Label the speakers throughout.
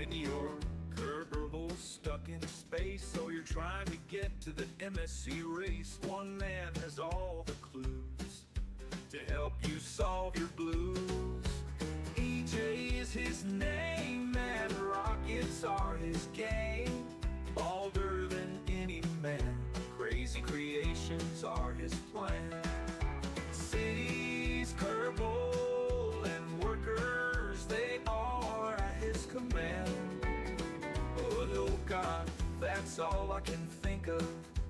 Speaker 1: when you're Kerbal stuck in space, so you're trying to get to the MSC race. One man has all the clues to help you solve your blues. EJ is his name, and rockets are his game. Bolder than any man, crazy creations are his plan. Cities, Kerbal, and workers, they all are at his command. Oh no, God, that's all I can think of.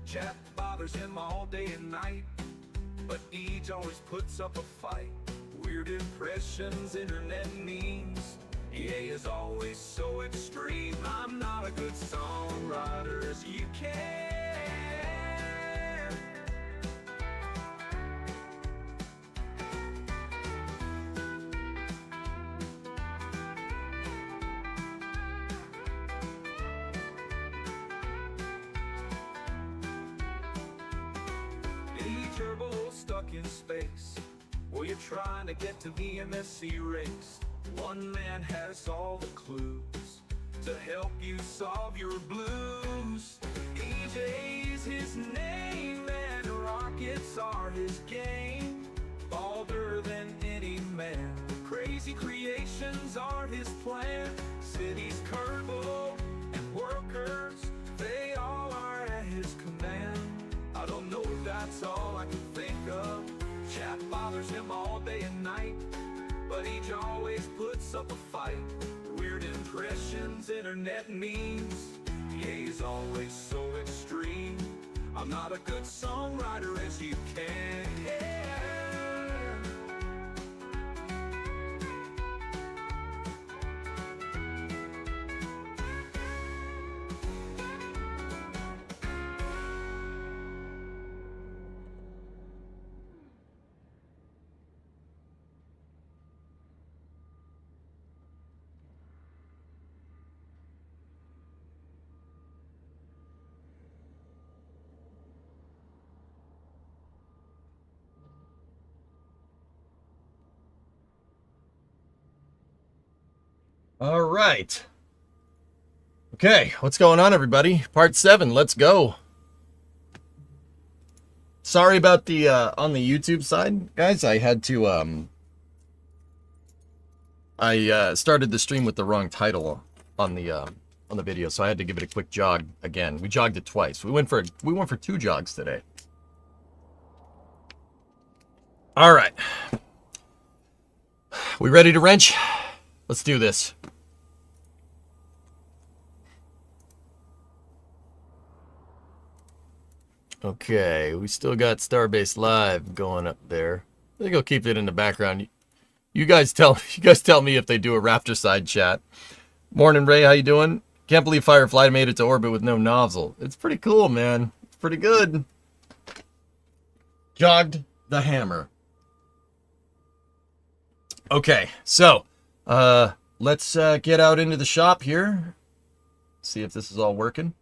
Speaker 1: Chat bothers him all day and night, but Eej always puts up a fight. Weird impressions, internet memes, EA is always so extreme. I'm not a good songwriter as you can. Kerbal stuck in space, well, you're trying to get to the MSC race. One man has all the clues to help you solve your blues. EJ's his name, and rockets are his game. Bolder than any man, crazy creations are his plan. Cities, Kerbal, and workers, they all are at his command. I don't know if that's all I can think of. Chat bothers him all day and night, but Eej always puts up a fight. Weird impressions, internet memes, EA's always so extreme. I'm not a good songwriter as you can hear.
Speaker 2: All right. Okay, what's going on, everybody? Part 7, let's go. Sorry about the on the YouTube side, guys. I had to I started the stream with the wrong title on the video, so I had to give it a quick jog again. We jogged it twice. We went for 2 jogs today. All right. We ready to wrench? Let's do this. Okay, we still got Starbase Live going up there. I think I'll keep it in the background. You guys tell me if they do a Raptor side chat. Morning, Ray. How you doing? Can't believe Firefly made it to orbit with no nozzle. It's pretty cool, man. It's pretty good. Jogged the hammer. Okay, so let's get out into the shop here. See if this is all working.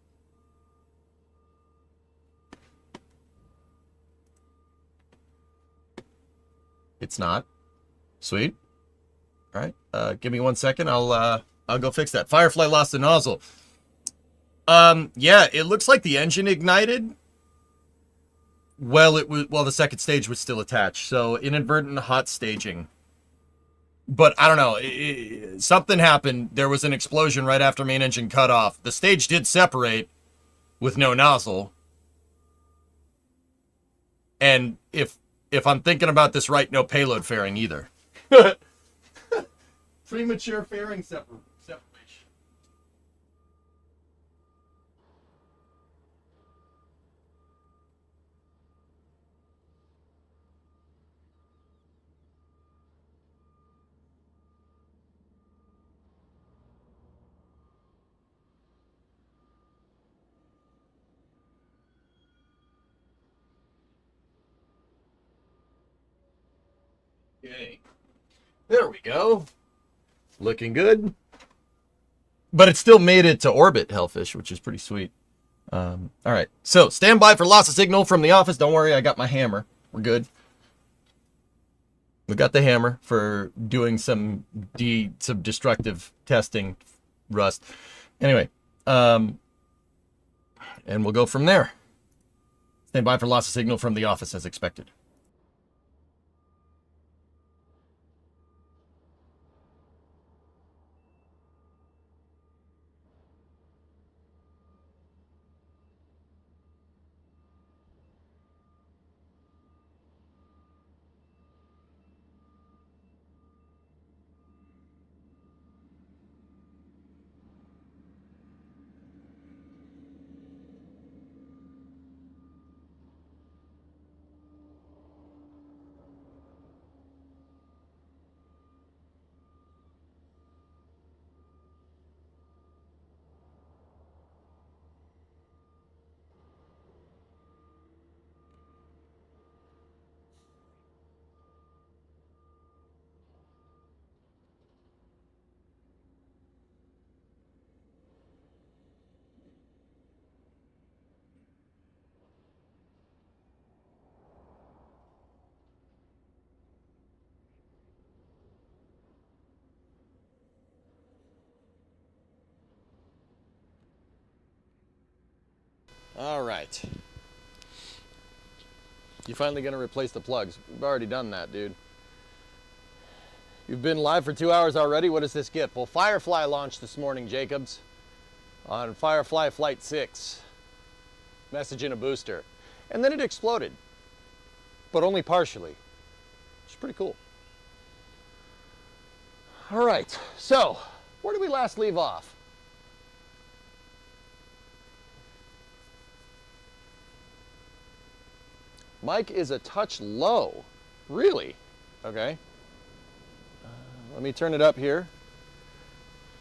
Speaker 2: It's not. Sweet. All right. Give me 1 second. I'll go fix that. Firefly lost the nozzle. Yeah, it looks like the engine ignited. Well, the second stage was still attached. So inadvertent hot staging. But I don't know. Something happened. There was an explosion right after main engine cut off. The stage did separate with no nozzle. And if I'm thinking about this right, no payload fairing either. Premature fairing separation. Okay. There we go. Looking good. But it still made it to orbit, Hellfish, which is pretty sweet. All right. So, stand by for loss of signal from the office. Don't worry, I got my hammer. We're good. We got the hammer for doing some destructive testing rust. Anyway, and we'll go from there. Stand by for loss of signal from the office as expected. All right. You finally gonna replace the plugs? We've already done that, dude. You've been live for 2 hours already? What does this get? Well, Firefly launched this morning, Jacobs, on Firefly Flight 6. Message in a booster. And then it exploded, but only partially. Which is pretty cool. All right, so where did we last leave off? Mic is a touch low. Really? Okay. Let me turn it up here.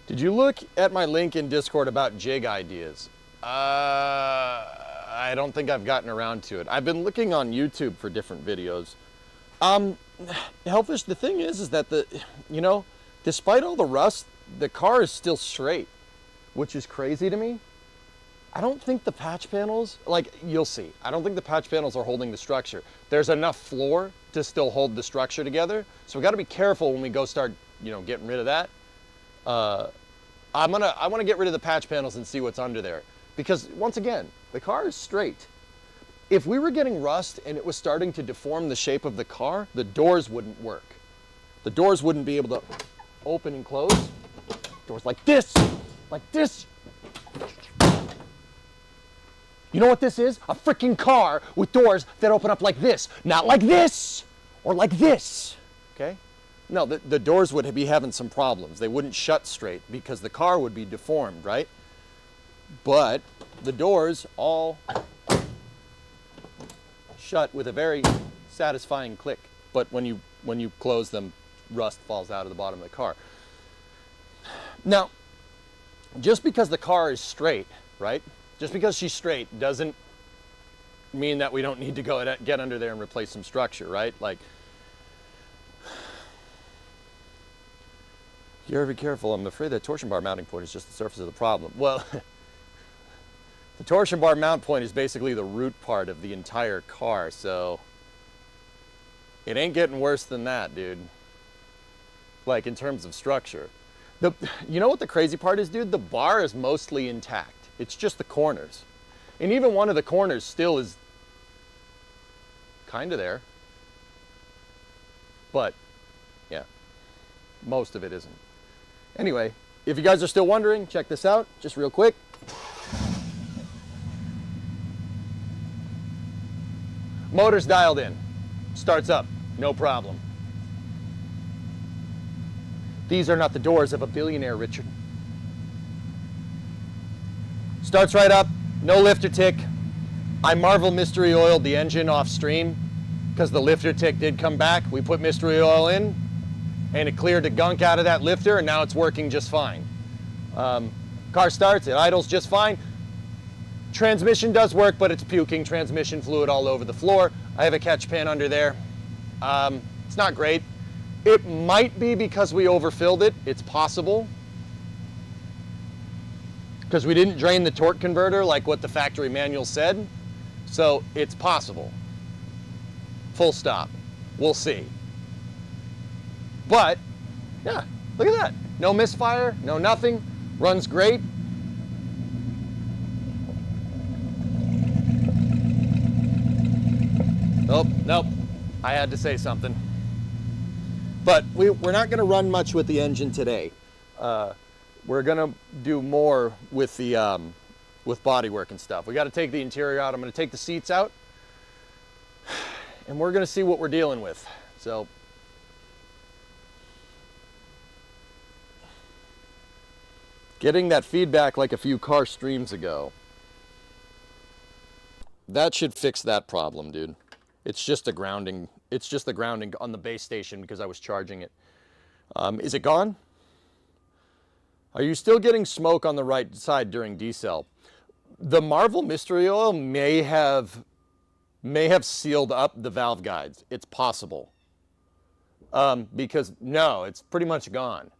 Speaker 2: Did you look at my link in Discord about jig ideas? I don't think I've gotten around to it. I've been looking on YouTube for different videos. Hellfish, the thing is that despite all the rust, the car is still straight, which is crazy to me. I don't think the patch panels, like you'll see, I don't think the patch panels are holding the structure. There's enough floor to still hold the structure together. So we got to be careful when we go start, getting rid of that. I want to get rid of the patch panels and see what's under there. Because once again, the car is straight. If we were getting rust and it was starting to deform the shape of the car, the doors wouldn't work. The doors wouldn't be able to open and close. Doors like this, like this. You know what this is? A freaking car with doors that open up like this, not like this or like this, okay? No, the doors would be having some problems. They wouldn't shut straight because the car would be deformed, right? But the doors all shut with a very satisfying click. But when you close them, rust falls out of the bottom of the car. Now, just because the car is straight, right? Just because she's straight doesn't mean that we don't need to go get under there and replace some structure, right? Like, you gotta be careful. I'm afraid that torsion bar mounting point is just the surface of the problem. Well, the torsion bar mount point is basically the root part of the entire car, so it ain't getting worse than that, dude. Like, in terms of structure. You know what the crazy part is, dude? The bar is mostly intact. It's just the corners. And even one of the corners still is kind of there. But, yeah, most of it isn't. Anyway, if you guys are still wondering, check this out, just real quick. Motor's dialed in. Starts up, no problem. These are not the doors of a billionaire, Richard. Starts right up, no lifter tick. I marvel mystery oiled the engine off stream because the lifter tick did come back. We put mystery oil in and it cleared the gunk out of that lifter and now it's working just fine. Car starts, it idles just fine. Transmission does work, but it's puking transmission fluid all over the floor. I have a catch pan under there. It's not great. It might be because we overfilled it. It's possible. Because we didn't drain the torque converter like what the factory manual said. So it's possible. Full stop. We'll see. But, yeah, look at that. No misfire, no nothing. Runs great. Oh, nope. I had to say something. But we're not going to run much with the engine today. We're going to do more with the with bodywork and stuff. We got to take the interior out. I'm going to take the seats out, and we're going to see what we're dealing with. So, getting that feedback like a few car streams ago. That should fix that problem, dude. It's just the grounding. It's just the grounding on the base station because I was charging it. Is it gone? Are you still getting smoke on the right side during decel? The Marvel Mystery Oil may have sealed up the valve guides. It's possible. Because no, it's pretty much gone.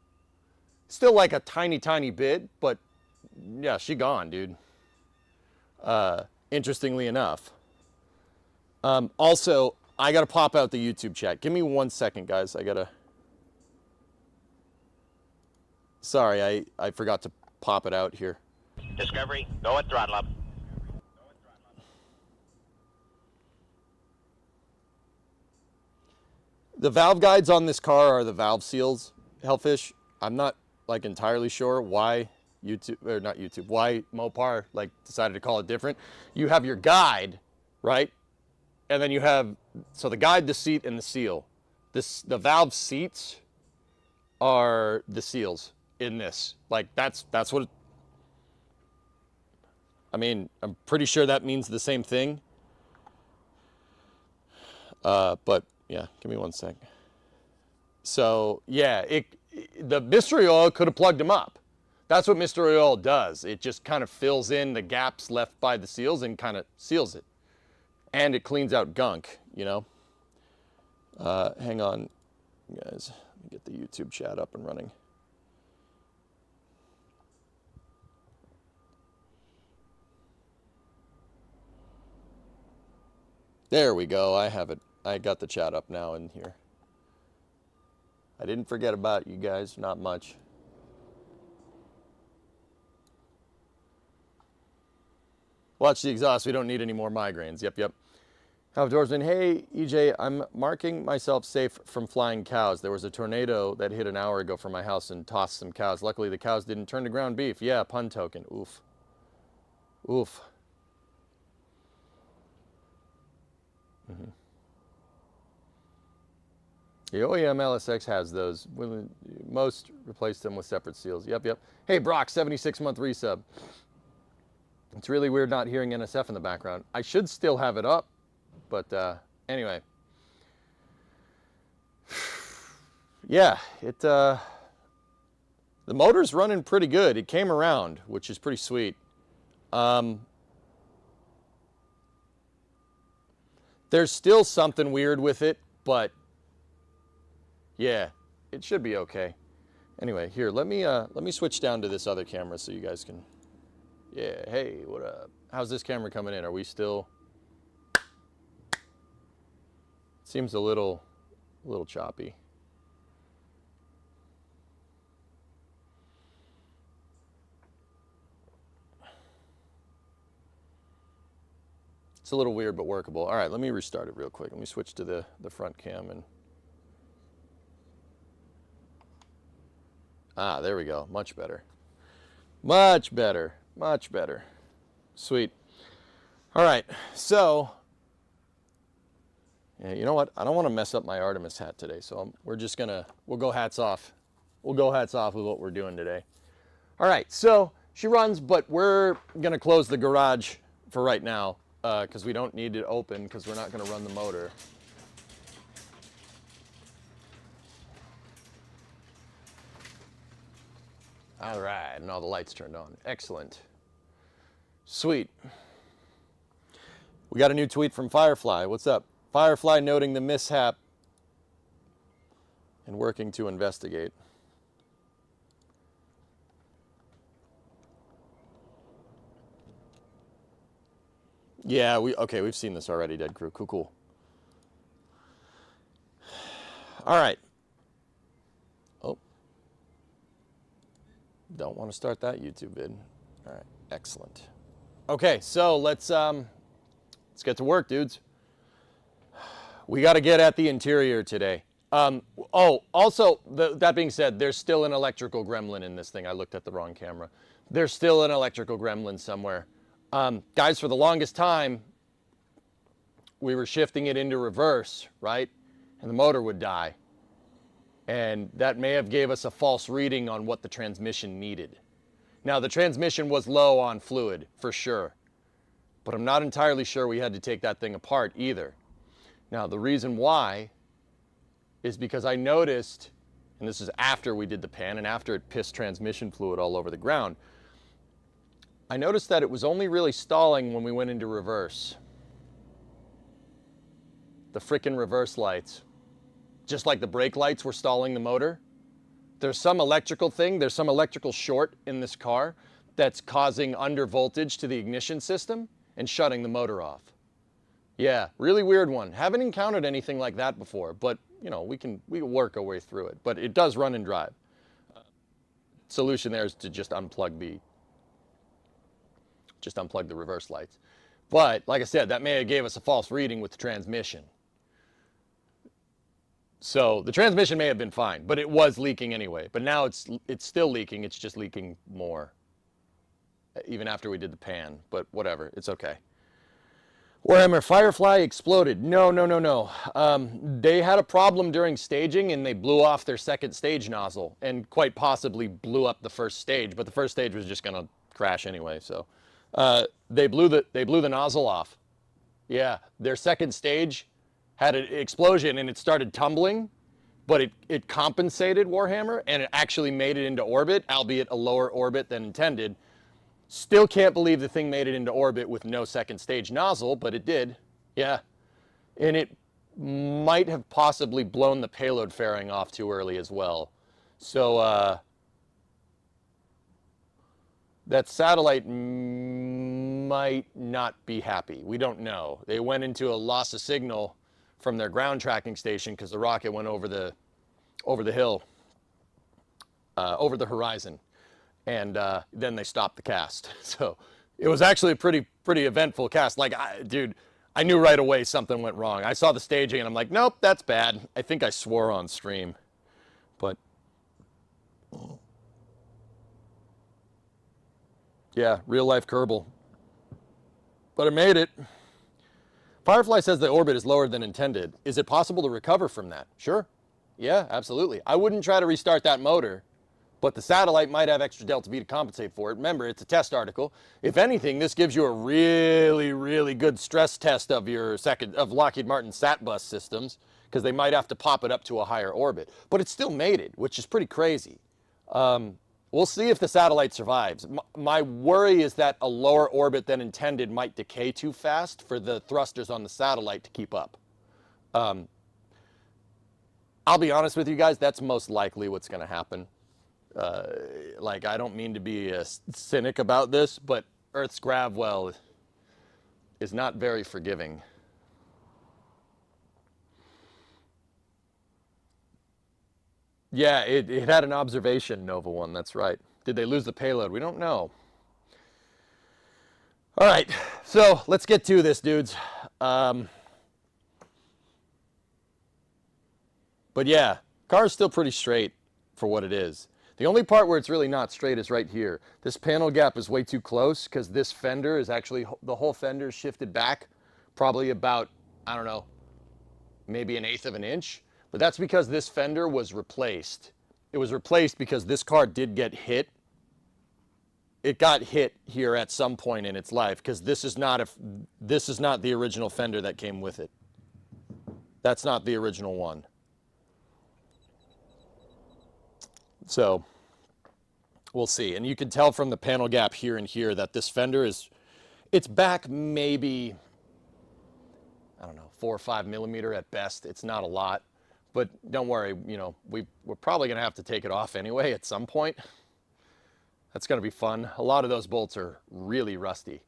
Speaker 2: Still like a tiny, tiny bit, but yeah, she gone, dude. Interestingly enough. Also, I gotta pop out the YouTube chat. Give me 1 second, guys. I gotta... Sorry, I forgot to pop it out here.
Speaker 3: Discovery, go at throttle up.
Speaker 2: The valve guides on this car are the valve seals, Hellfish. I'm not like entirely sure why why Mopar like decided to call it different. You have your guide, right? And then you have, so the guide, the seat, and the seal. The valve seats are the seals in this. Like that's what it, I mean, I'm pretty sure that means the same thing. But yeah, give me 1 sec. So yeah, the Mystery Oil could have plugged them up. That's what Mystery Oil does. It just kind of fills in the gaps left by the seals and kind of seals it. And it cleans out gunk, you know? Hang on, guys. Let me get the YouTube chat up and running. There we go. I have it. I got the chat up now in here. I didn't forget about you guys. Not much. Watch the exhaust. We don't need any more migraines. Yep. Outdoorsman, hey, EJ, I'm marking myself safe from flying cows. There was a tornado that hit an hour ago from my house and tossed some cows. Luckily, the cows didn't turn to ground beef. Yeah, pun token. Oof. Oof. The OEM LSX has those. Most replaced them with separate seals. Yep. Hey, Brock, 76-month resub. It's really weird not hearing NSF in the background. I should still have it up, but anyway. Yeah, the motor's running pretty good. It came around, which is pretty sweet. There's still something weird with it, but yeah, it should be okay. Anyway, here, let me switch down to this other camera so you guys can. Yeah, hey, what up? How's this camera coming in? Are we still? Seems a little choppy. It's a little weird but workable. All right, let me restart it real quick. Let me switch to the front cam and. Ah, there we go. Much better. Much better. Much better. Sweet. All right, so, yeah, you know what? I don't want to mess up my Artemis hat today, so we'll go hats off. We'll go hats off with what we're doing today. All right, so she runs, but we're going to close the garage for right now because we don't need it open because we're not going to run the motor. All right, and all the lights turned on. Excellent. Sweet. We got a new tweet from Firefly. What's up? Firefly noting the mishap and working to investigate. Yeah, we've seen this already, Dead Crew. Cool. All right. Oh. Don't want want to start that YouTube vid. All right, excellent. Okay, so let's get to work, dudes. We got to get at the interior today. Also, that being said, there's still an electrical gremlin in this thing. I looked at the wrong camera. There's still an electrical gremlin somewhere. Guys, for the longest time, we were shifting it into reverse, right? And the motor would die. And that may have gave us a false reading on what the transmission needed. Now, the transmission was low on fluid, for sure. But I'm not entirely sure we had to take that thing apart either. Now, the reason why is because I noticed, and this is after we did the pan and after it pissed transmission fluid all over the ground, I noticed that it was only really stalling when we went into reverse. The frickin' reverse lights. Just like the brake lights were stalling the motor. There's some electrical thing, there's some electrical short in this car that's causing under voltage to the ignition system and shutting the motor off. Yeah, really weird one. Haven't encountered anything like that before, but you know, we can work our way through it. But it does run and drive. Solution there is to just unplug the reverse lights. But like I said, that may have gave us a false reading with the transmission. So the transmission may have been fine, but it was leaking anyway. But now it's still leaking. It's just leaking more, even after we did the pan. But whatever, it's okay. Warhammer Firefly exploded. No. They had a problem during staging and they blew off their second stage nozzle and quite possibly blew up the first stage. But the first stage was just gonna crash anyway. So they blew the nozzle off. Yeah, their second stage had an explosion and it started tumbling, but it compensated Warhammer and it actually made it into orbit, albeit a lower orbit than intended. Still can't believe the thing made it into orbit with no second stage nozzle, but it did. Yeah. And it might have possibly blown the payload fairing off too early as well. So that satellite might not be happy. We don't know. They went into a loss of signal from their ground tracking station because the rocket went over the hill, over the horizon. And then they stopped the cast. So it was actually a pretty eventful cast. Like, dude, I knew right away something went wrong. I saw the staging and I'm like, nope, that's bad. I think I swore on stream. But yeah, real life Kerbal. But I made it. Firefly says the orbit is lower than intended. Is it possible to recover from that? Sure. Yeah, absolutely. I wouldn't try to restart that motor, but the satellite might have extra delta V to compensate for it. Remember, it's a test article. If anything, this gives you a really good stress test of of Lockheed Martin SatBus systems, because they might have to pop it up to a higher orbit. But it still made it, which is pretty crazy. We'll see if the satellite survives. My worry is that a lower orbit than intended might decay too fast for the thrusters on the satellite to keep up. I'll be honest with you guys, that's most likely what's going to happen. Like, I don't mean to be a cynic about this, but Earth's grav well is not very forgiving. Yeah, it had an observation, Nova One, that's right. Did they lose the payload? We don't know. All right, so let's get to this, dudes. But yeah, car's still pretty straight for what it is. The only part where it's really not straight is right here. This panel gap is way too close because this fender is actually, the whole fender is shifted back probably about, I don't know, maybe 1/8 of an inch. But that's because this fender was replaced. It was replaced because this car did get hit. It got hit here at some point in its life because this is not the original fender that came with it. That's not the original one. So we'll see. And you can tell from the panel gap here and here that this fender it's back maybe, I don't know, 4 or 5 millimeter at best. It's not a lot. But don't worry, you know, we're probably going to have to take it off anyway at some point. That's going to be fun. A lot of those bolts are really rusty.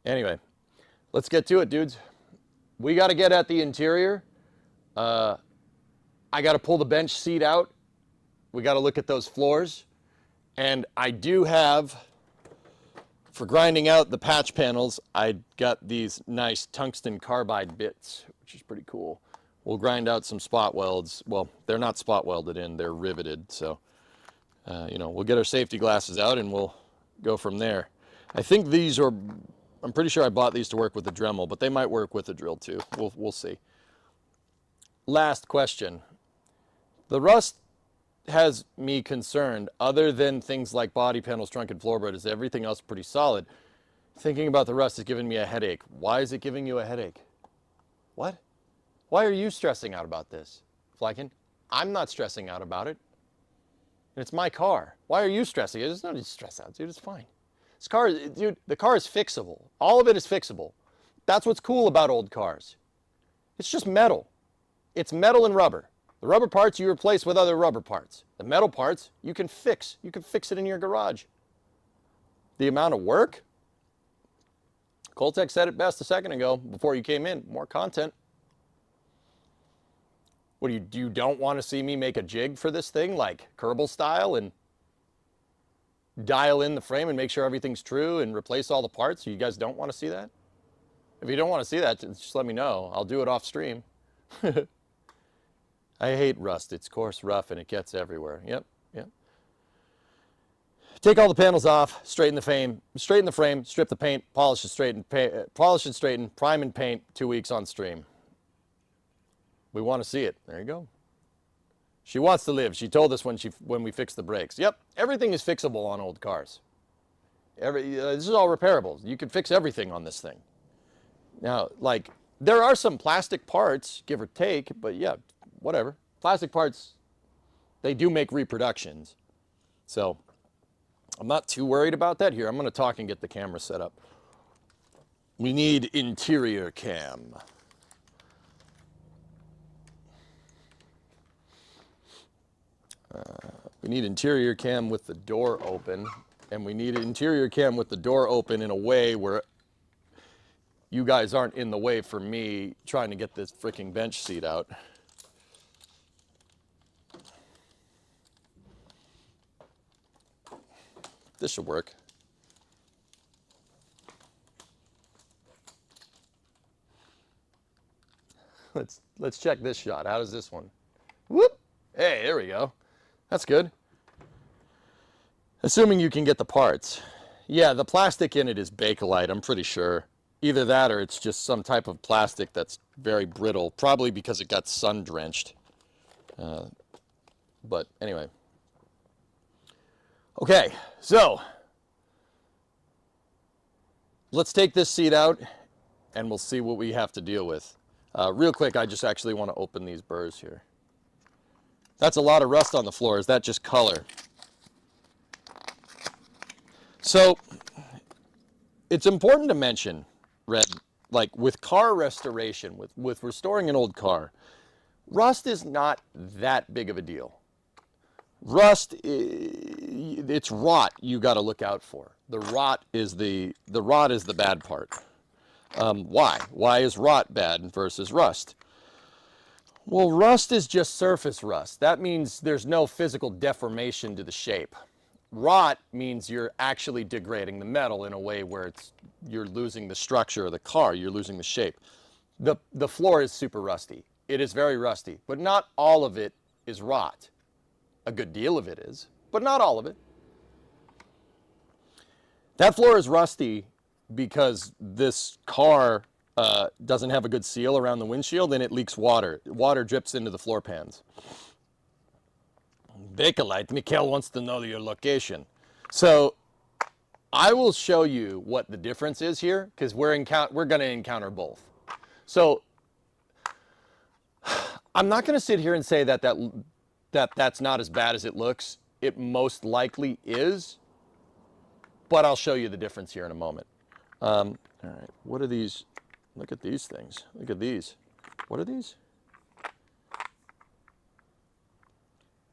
Speaker 2: Anyway, let's get to it, dudes. We got to get at the interior. I got to pull the bench seat out. We got to look at those floors. And I do have, for grinding out the patch panels, I got these nice tungsten carbide bits, which is pretty cool. We'll grind out some spot welds. Well, they're not spot welded in, they're riveted. So, you know, we'll get our safety glasses out and we'll go from there. I think these are, I'm pretty sure I bought these to work with the Dremel, but they might work with the drill too. We'll see. Last question. The rust has me concerned, other than things like body panels, trunk, and floorboard. Is everything else pretty solid? Thinking about the rust is giving me a headache. Why is it giving you a headache? What? Why are you stressing out about this, Flykin? I'm not stressing out about it. And it's my car. Why are you stressing? There's no need to stress out, dude. It's fine. This car, dude, the car is fixable. All of it is fixable. That's what's cool about old cars. It's just metal. It's metal and rubber. The rubber parts you replace with other rubber parts. The metal parts you can fix. You can fix it in your garage. The amount of work? Coltech said it best a second ago before you came in. More content. What do you don't want to see me make a jig for this thing like Kerbal style and dial in the frame and make sure everything's true and replace all the parts? You guys don't want to see that? If you don't want to see that, just let me know. I'll do it off stream. I hate rust. It's coarse, rough, and it gets everywhere. Yep. Take all the panels off, straighten the frame, strip the paint, polish and straighten, prime and paint, 2 weeks on stream. We want to see it. There you go. She wants to live. She told us when we fixed the brakes. Yep, everything is fixable on old cars. This is all repairable. You can fix everything on this thing. Now, like, there are some plastic parts, give or take, but yeah, whatever. Plastic parts, they do make reproductions. So I'm not too worried about that. Here, I'm going to talk and get the camera set up. We need interior cam. We need interior cam with the door open, and we need interior cam with the door open in a way where you guys aren't in the way for me trying to get this freaking bench seat out. This should work. Let's check this shot. How does this one? Whoop! Hey, there we go. That's good. Assuming you can get the parts. Yeah, the plastic in it is Bakelite, I'm pretty sure. Either that or it's just some type of plastic that's very brittle, probably because it got sun drenched. But anyway. Okay, so let's take this seat out and we'll see what we have to deal with. Real quick, I just actually want to open these burrs here. That's a lot of rust on the floor. Is that just color? So it's important to mention, Red, like with car restoration, with restoring an old car, rust is not that big of a deal. Rust, it's rot you got to look out for. The rot is the bad part. Why? Why is rot bad versus rust? Well, rust is just surface rust. That means there's no physical deformation to the shape. Rot means you're actually degrading the metal in a way where you're losing the structure of the car, you're losing the shape. The floor is super rusty. It is very rusty, but not all of it is rot. A good deal of it is, but not all of it. That floor is rusty because this car doesn't have a good seal around the windshield and it leaks water. Water drips into the floor pans. Bakelite, Mikhail wants to know your location. So I will show you what the difference is here because we're going to encounter both. So I'm not going to sit here and say that's not as bad as it looks. It most likely is, but I'll show you the difference here in a moment. All right, what are these? Look at these things. Look at these. What are these?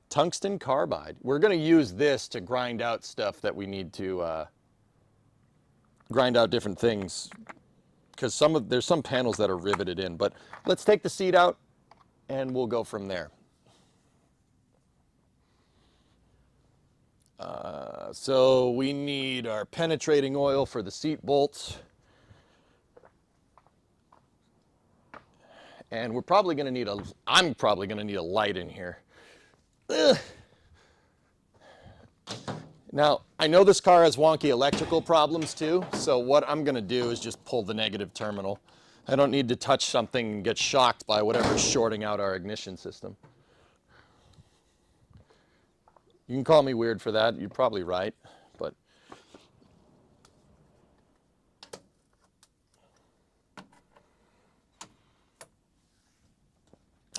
Speaker 2: Tungsten carbide. We're going to use this to grind out stuff that we need to grind out different things because there's some panels that are riveted in. But let's take the seat out and we'll go from there. So we need our penetrating oil for the seat bolts. And we're probably going to need I'm probably going to need a light in here. Ugh. Now, I know this car has wonky electrical problems too, so what I'm going to do is just pull the negative terminal. I don't need to touch something and get shocked by whatever's shorting out our ignition system. You can call me weird for that, you're probably right, but...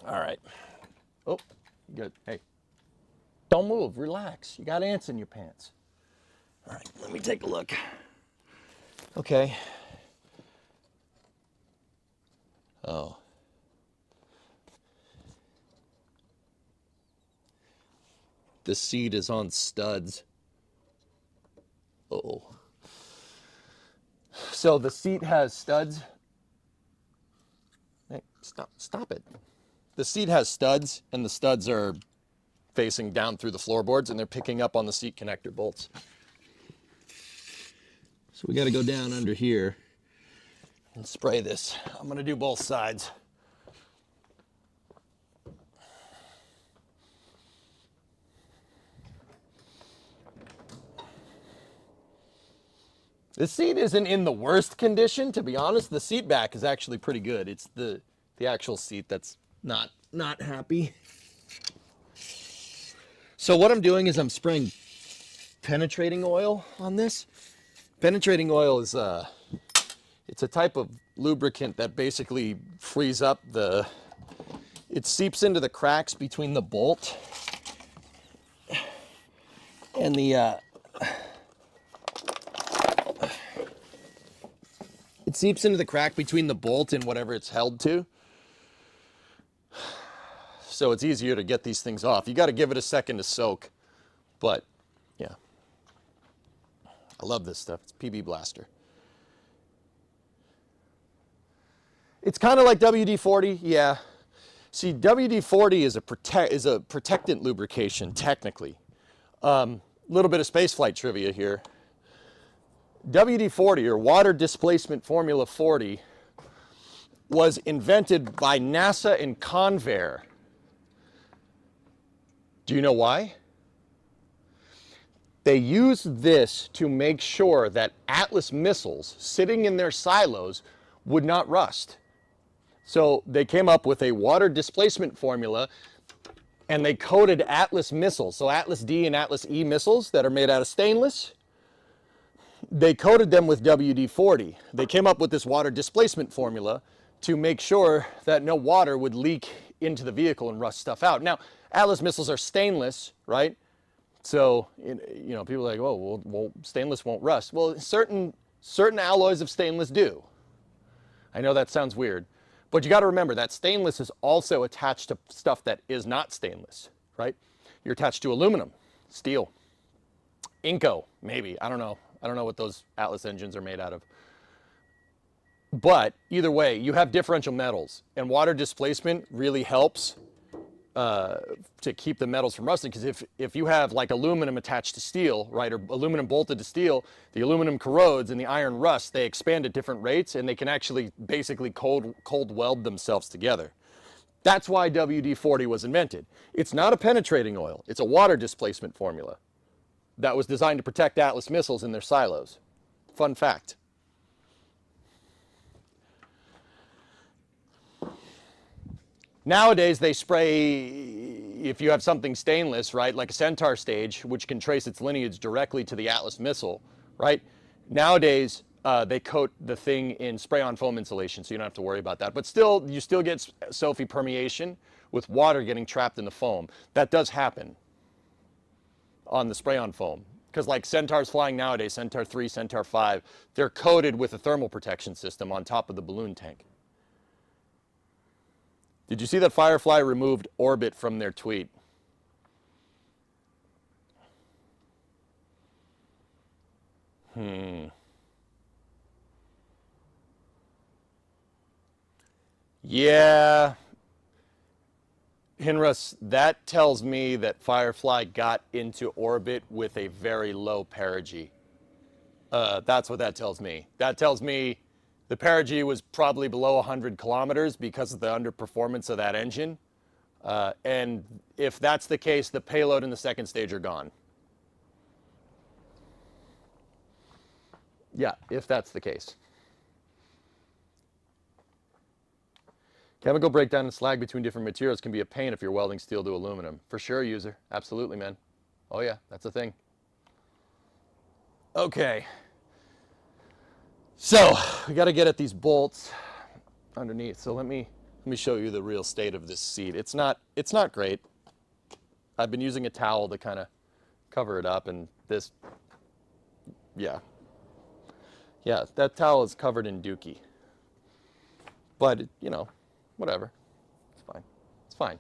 Speaker 2: All right. Oh, good. Hey, don't move, relax. You got ants in your pants. All right, let me take a look. Okay. Oh. The seat is on studs. Uh-oh. So the seat has studs. Hey, stop it. The seat has studs, and the studs are facing down through the floorboards, and they're picking up on the seat connector bolts. So we got to go down under here and spray this. I'm going to do both sides. The seat isn't in the worst condition, to be honest. The seat back is actually pretty good. It's the actual seat that's not happy. So what I'm doing is I'm spraying penetrating oil on this. Penetrating oil is it's a type of lubricant that basically frees up it seeps into the cracks between the bolt and it seeps into the crack between the bolt and whatever it's held to. So it's easier to get these things off. You got to give it a second to soak. But, yeah. I love this stuff. It's PB Blaster. It's kind of like WD-40, yeah. See, WD-40 is a protectant lubrication, technically. Little bit of spaceflight trivia here. WD-40, or Water Displacement Formula 40, was invented by NASA and Convair. Do you know why? They used this to make sure that Atlas missiles sitting in their silos would not rust. So they came up with a water displacement formula, and they coated Atlas missiles, so Atlas D and Atlas E missiles that are made out of stainless, they coated them with WD-40. They came up with this water displacement formula to make sure that no water would leak into the vehicle and rust stuff out. Now, Atlas missiles are stainless, right? So, you know, people are like, oh, well, stainless won't rust. Well, certain alloys of stainless do. I know that sounds weird, but you got to remember that stainless is also attached to stuff that is not stainless, right? You're attached to aluminum, steel, Inco, maybe. I don't know. I don't know what those Atlas engines are made out of. But either way, you have differential metals, and water displacement really helps to keep the metals from rusting, because if you have like aluminum attached to steel, right, or aluminum bolted to steel, the aluminum corrodes and the iron rusts. They expand at different rates, and they can actually basically cold weld themselves together. That's why WD-40 was invented. It's not a penetrating oil. It's a water displacement formula that was designed to protect Atlas missiles in their silos. Fun fact. Nowadays, they spray, if you have something stainless, right, like a Centaur stage, which can trace its lineage directly to the Atlas missile, right? Nowadays, they coat the thing in spray-on foam insulation, so you don't have to worry about that. But still, you still get SOFI permeation with water getting trapped in the foam. That does happen on the spray-on foam. Because like Centaurs flying nowadays, Centaur 3, Centaur 5, they're coated with a thermal protection system on top of the balloon tank. Did you see that Firefly removed Orbit from their tweet? Yeah. Hinrus, that tells me that Firefly got into orbit with a very low perigee. That's what that tells me. That tells me the perigee was probably below 100 kilometers because of the underperformance of that engine. And if that's the case, the payload and the second stage are gone. Yeah, if that's the case. Chemical breakdown and slag between different materials can be a pain if you're welding steel to aluminum. For sure, user. Absolutely, man. Oh yeah, that's a thing. Okay. So, we got to get at these bolts underneath. So let me show you the real state of this seat. It's not great. I've been using a towel to kind of cover it up, and this, yeah, that towel is covered in dookie. But you know, whatever, it's fine. It's fine.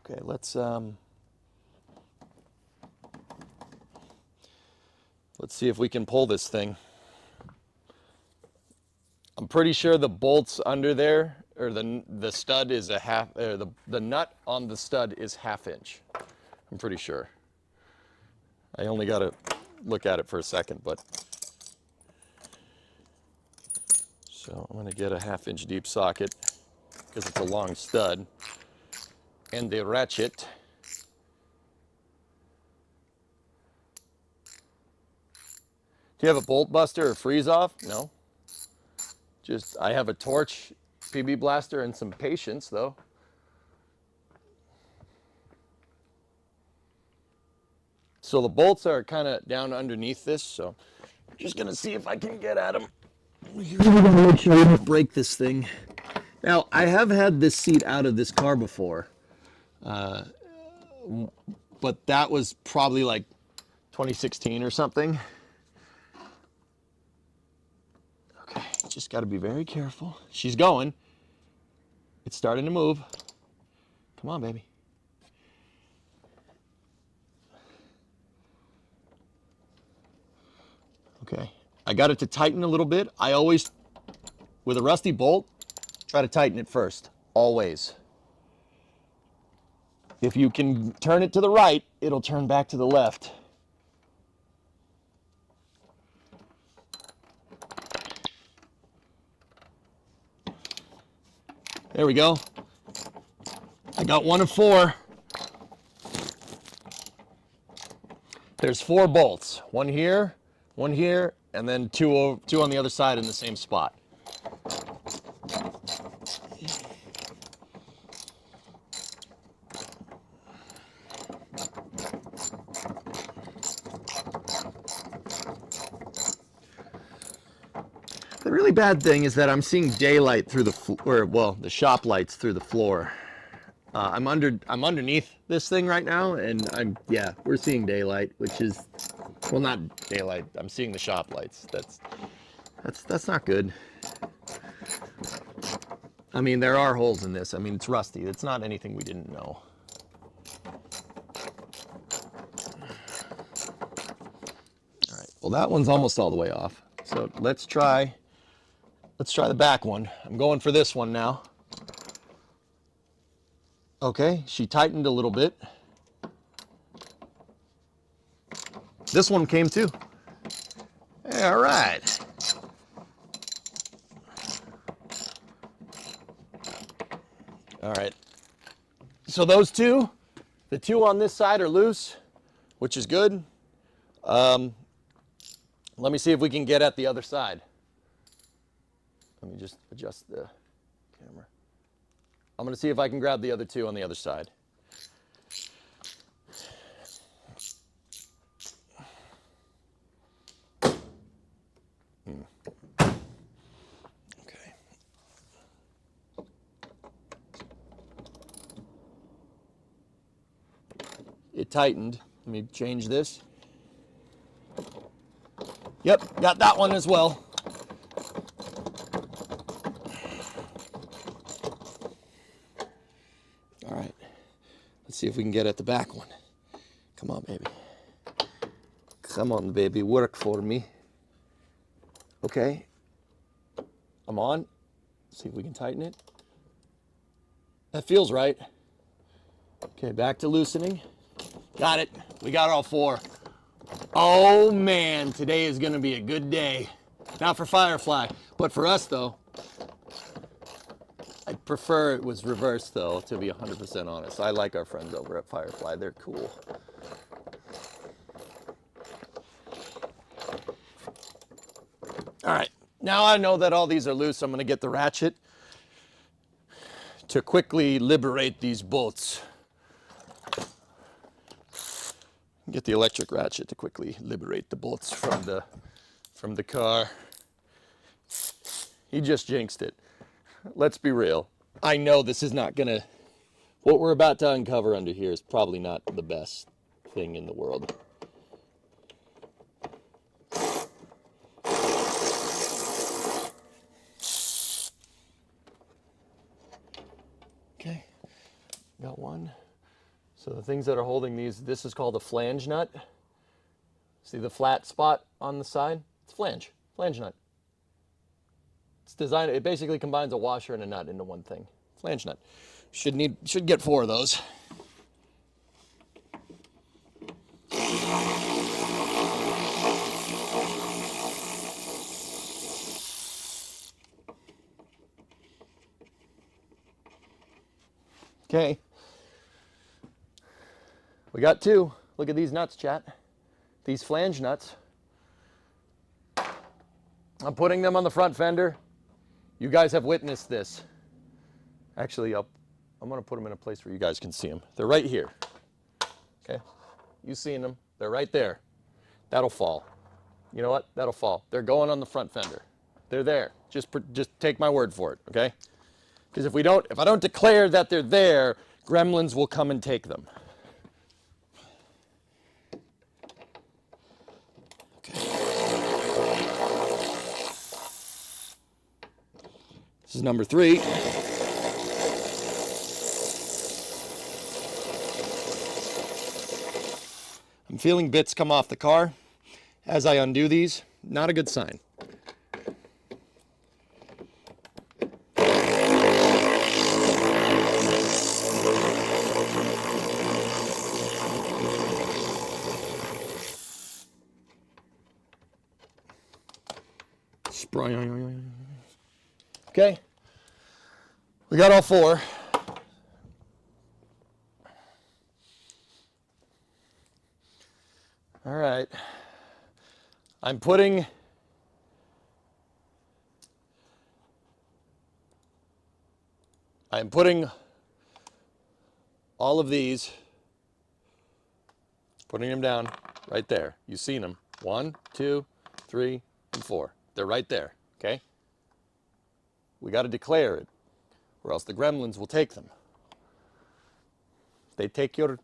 Speaker 2: Okay, let's see if we can pull this thing. I'm pretty sure the bolts under there, or the stud is a half, or the nut on the stud is 1/2 inch. I'm pretty sure. I only got to look at it for a second, but. So I'm going to get a 1/2 inch deep socket because it's a long stud. And the ratchet. Do you have a bolt buster or freeze off? No. Just, I have a torch, PB blaster, and some patience though. So the bolts are kind of down underneath this, so I'm just gonna see if I can get at them. You're really gonna make sure you don't break this thing. Now, I have had this seat out of this car before, but that was probably like 2016 or something. Okay, just got to be very careful. She's going. It's starting to move. Come on, baby. Okay, I got it to tighten a little bit. I always, with a rusty bolt, try to tighten it first, always. If you can turn it to the right, it'll turn back to the left. There we go. I got 1 of 4. There's 4 bolts. 1 here, 1 here, and then 2 on the other side in the same spot. The really bad thing is that I'm seeing daylight through the shop lights through the floor. I'm underneath this thing right now, and we're seeing daylight, which is, well, not daylight. I'm seeing the shop lights. That's not good. I mean, there are holes in this. I mean, it's rusty. It's not anything we didn't know. All right. Well, that one's almost all the way off. So let's try the back one. I'm going for this one now. Okay, she tightened a little bit. This one came too. All right. All right. So those two, the 2 on this side are loose, which is good. Let me see if we can get at the other side. Let me just adjust the camera. I'm going to see if I can grab the other 2 on the other side. Okay. It tightened. Let me change this. Yep, got that one as well. All right, let's see if we can get at the back one. Come on, baby. Come on, baby, work for me. Okay. I'm on. See if we can tighten it. That feels right. Okay, back to loosening. Got it. We got all 4. Oh man, today is gonna be a good day. Not for Firefly, but for us though. I'd prefer it was reversed though, to be 100% honest. I like our friends over at Firefly, they're cool. All right, now I know that all these are loose, I'm gonna get the ratchet to quickly liberate these bolts. Get the electric ratchet to quickly liberate the bolts from the car. He just jinxed it. Let's be real. I know this is not gonna, what we're about to uncover under here is probably not the best thing in the world. Okay, got one. So the things that are holding these, this is called a flange nut. See the flat spot on the side? It's flange nut. It's designed, it basically combines a washer and a nut into one thing. Flange nut. Should get 4 of those. Okay. We got 2. Look at these nuts, chat. These flange nuts. I'm putting them on the front fender. You guys have witnessed this. Actually, I'm going to put them in a place where you guys can see them. They're right here. Okay? You've seen them. They're right there. That'll fall. You know what? That'll fall. They're going on the front fender. They're there. Just take my word for it, okay? Because if I don't declare that they're there, gremlins will come and take them. This is number 3. I'm feeling bits come off the car as I undo these. Not a good sign. Okay, we got all 4. All right, I'm putting all of these, putting them down right there. You've seen them. 1, 2, 3, and 4. They're right there, okay? We got to declare it, or else the gremlins will take them. They take your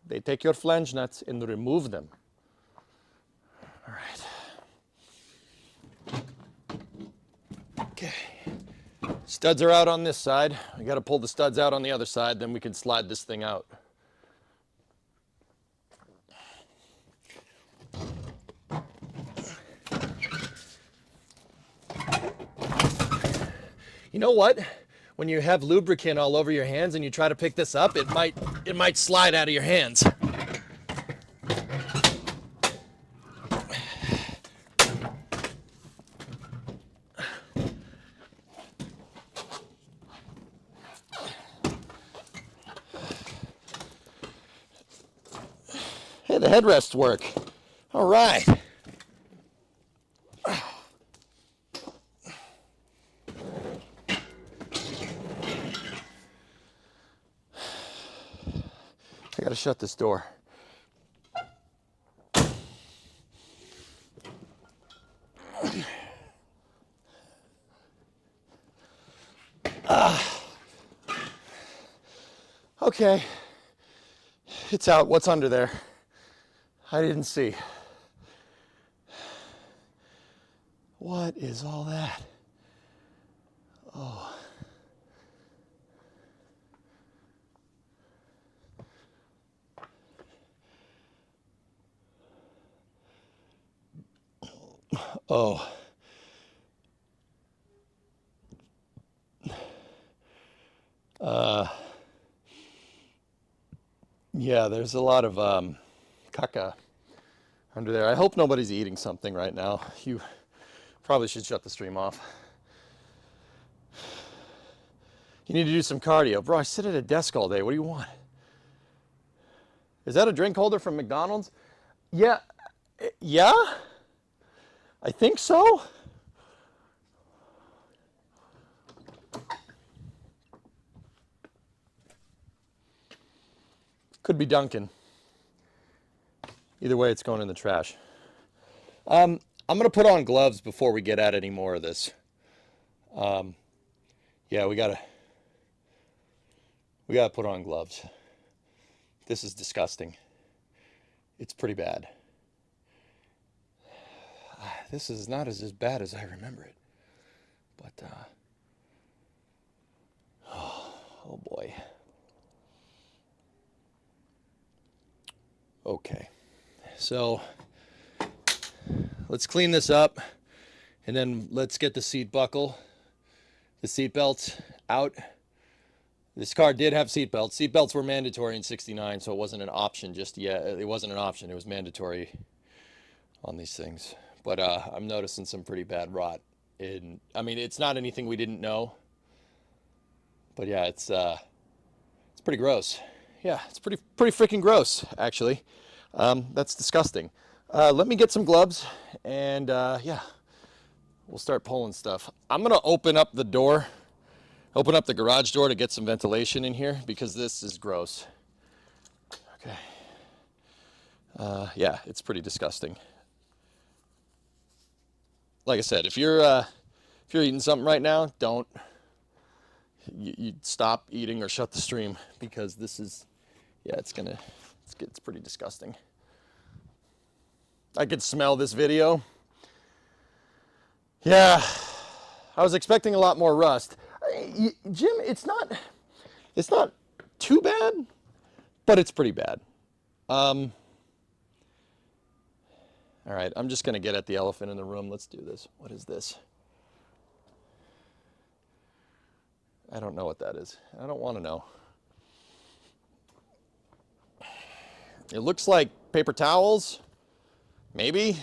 Speaker 2: flange nuts and remove them. All right. Okay. Studs are out on this side. We got to pull the studs out on the other side, then we can slide this thing out. You know what? When you have lubricant all over your hands and you try to pick this up, it might slide out of your hands. Hey, the headrests work. All right. I gotta shut this door. Okay, it's out. What's under there? I didn't see. What is all that? Oh. Oh. Yeah, there's a lot of caca under there. I hope nobody's eating something right now. You probably should shut the stream off. You need to do some cardio. Bro, I sit at a desk all day. What do you want? Is that a drink holder from McDonald's? Yeah. Yeah? I think so. Could be Dunkin'. Either way, it's going in the trash. I'm going to put on gloves before we get at any more of this. Yeah, we gotta put on gloves. This is disgusting. It's pretty bad. This is not as bad as I remember it. But, oh boy. Okay. So, let's clean this up, and then let's get the seat buckle, the seat belts out. This car did have seat belts. Seat belts were mandatory in '69, so it wasn't an option just yet. It wasn't an option. It was mandatory on these things. But I'm noticing some pretty bad rot. I mean, it's not anything we didn't know. But yeah, it's pretty gross. Yeah, it's pretty freaking gross, actually. That's disgusting. Let me get some gloves, and yeah, we'll start pulling stuff. I'm gonna open up the door. Open up the garage door to get some ventilation in here because this is gross. Okay. Yeah, it's pretty disgusting. Like I said, if you're eating something right now, don't. You stop eating or shut the stream because this is, yeah, it's pretty disgusting. I could smell this video. Yeah, I was expecting a lot more rust. Jim, it's not too bad, but it's pretty bad. All right, I'm just gonna get at the elephant in the room. Let's do this. What is this? I don't know what that is. I don't want to know. It looks like paper towels, maybe.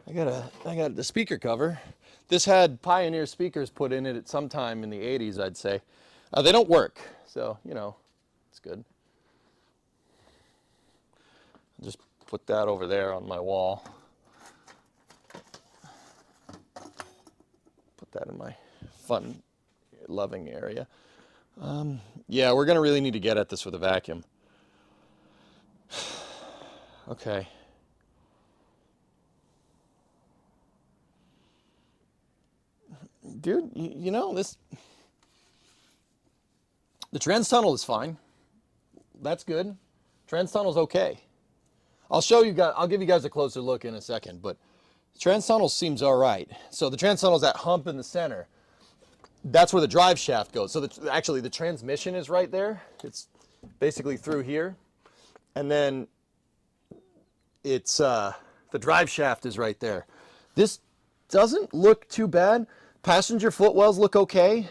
Speaker 2: I got the speaker cover. This had Pioneer speakers put in it at some time in the 80s, I'd say. They don't work, so, you know, it's good. I'll just put that over there on my wall. Put that in my fun, loving area. Yeah, we're going to really need to get at this with a vacuum. Okay. Dude, you know, the trans tunnel is fine. That's good. Trans tunnel's okay. I'll give you guys a closer look in a second, but the trans tunnel seems all right. So the trans tunnel is that hump in the center. That's where the drive shaft goes. So actually the transmission is right there. It's basically through here. And then it's the drive shaft is right there. This doesn't look too bad. Passenger footwells look okay.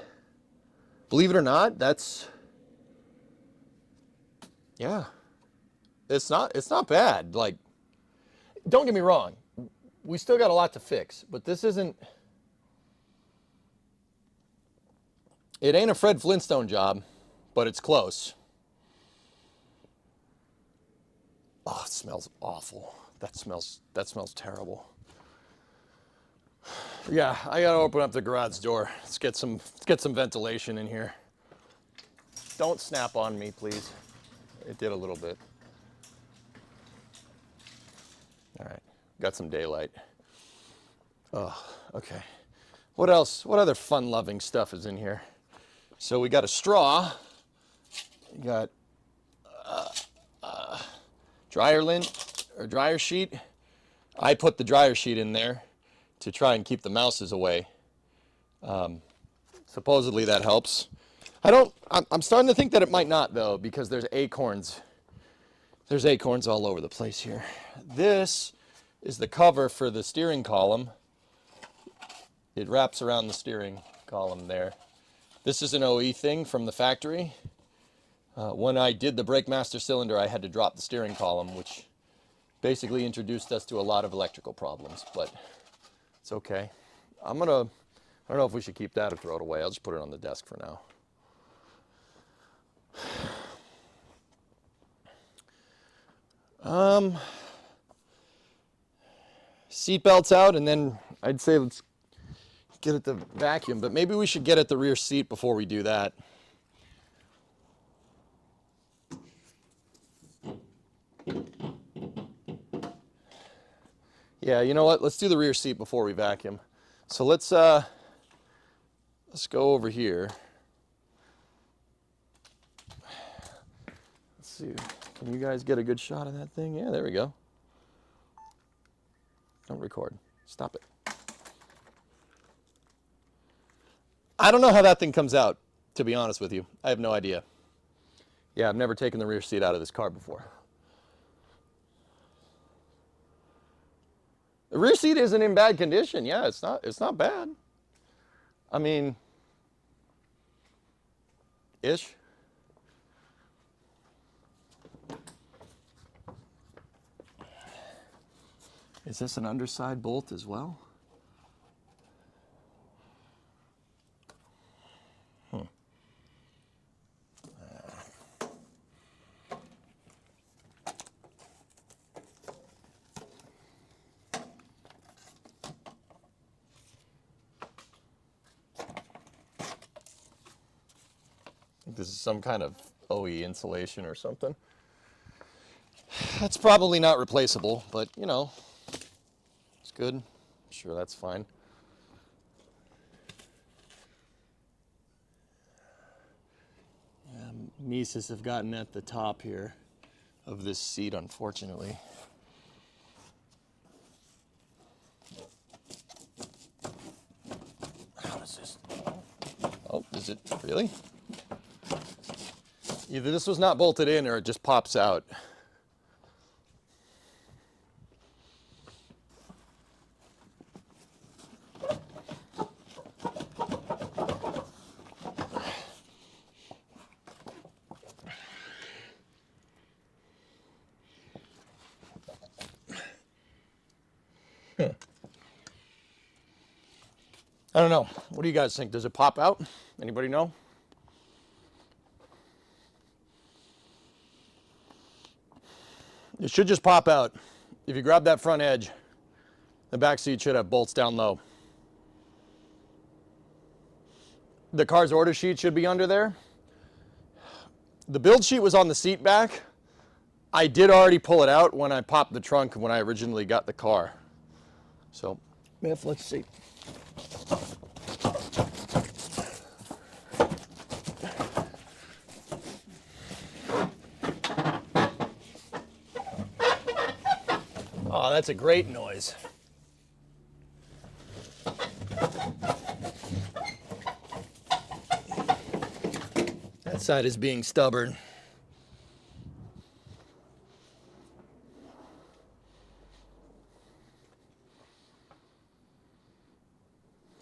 Speaker 2: Believe it or not, yeah. It's not bad. Like, don't get me wrong. We still got a lot to fix, but this isn't, it ain't a Fred Flintstone job, but it's close. Oh, it smells awful. That smells terrible. Yeah, I gotta open up the garage door. Let's get some ventilation in here. Don't snap on me, please. It did a little bit. All right, got some daylight. Oh, okay. What else? What other fun-loving stuff is in here? So we got a straw. We got dryer lint or dryer sheet. I put the dryer sheet in there to try and keep the mouses away. Supposedly that helps. I'm starting to think that it might not though, because there's acorns. There's acorns all over the place here. This is the cover for the steering column. It wraps around the steering column there. This is an OE thing from the factory. When I did the Brake Master cylinder, I had to drop the steering column, which basically introduced us to a lot of electrical problems, but it's okay. I don't know if we should keep that or throw it away. I'll just put it on the desk for now. Seatbelts out, and then I'd say let's get at the vacuum, but maybe we should get at the rear seat before we do that. Yeah, you know what? Let's do the rear seat before we vacuum. So let's go over here. Let's see. Can you guys get a good shot of that thing? Yeah, there we go. Don't record. Stop it. I don't know how that thing comes out, to be honest with you. I have no idea. Yeah, I've never taken the rear seat out of this car before. The rear seat isn't in bad condition. Yeah, it's not bad. I mean, ish. Is this an underside bolt as well? I think this is some kind of OE insulation or something. That's probably not replaceable, but you know, it's good. Sure, that's fine. Mises have gotten at the top here of this seat, unfortunately. How does this? Oh, is it really? Either this was not bolted in or it just pops out. I don't know. What do you guys think? Does it pop out? Anybody know? It should just pop out. If you grab that front edge, the back seat should have bolts down low. The car's order sheet should be under there. The build sheet was on the seat back. I did already pull it out when I popped the trunk when I originally got the car. So, let's see. Oh, that's a great noise. That side is being stubborn.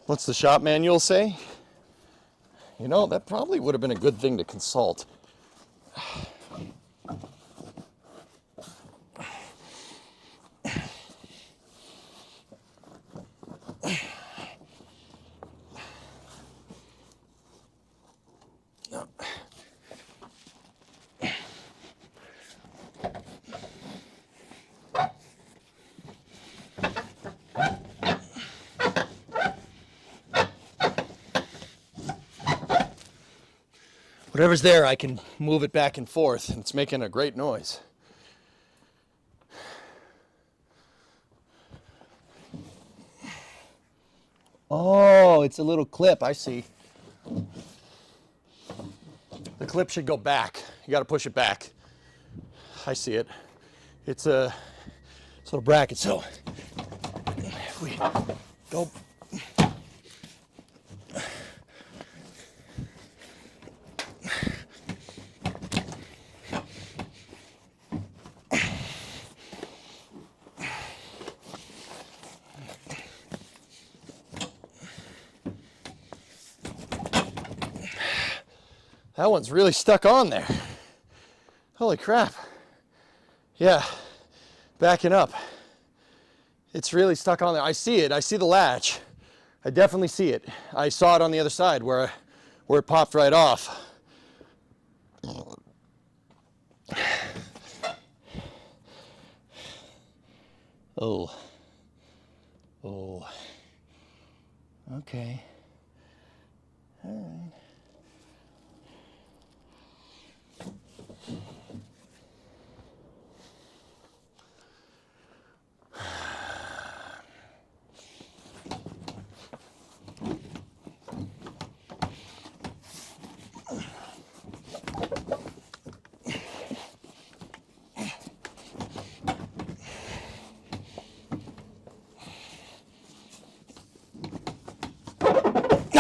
Speaker 2: What's the shop manual say? You know, that probably would have been a good thing to consult. Whatever's there, I can move it back and forth, and it's making a great noise. Oh, it's a little clip, I see. The clip should go back. You gotta push it back. I see it. It's a little bracket, so if we go. That one's really stuck on there. Holy crap. Yeah, backing up. It's really stuck on there. I see it. I see the latch. I definitely see it. I saw it on the other side where it popped right off. Oh. Oh. Okay. All right.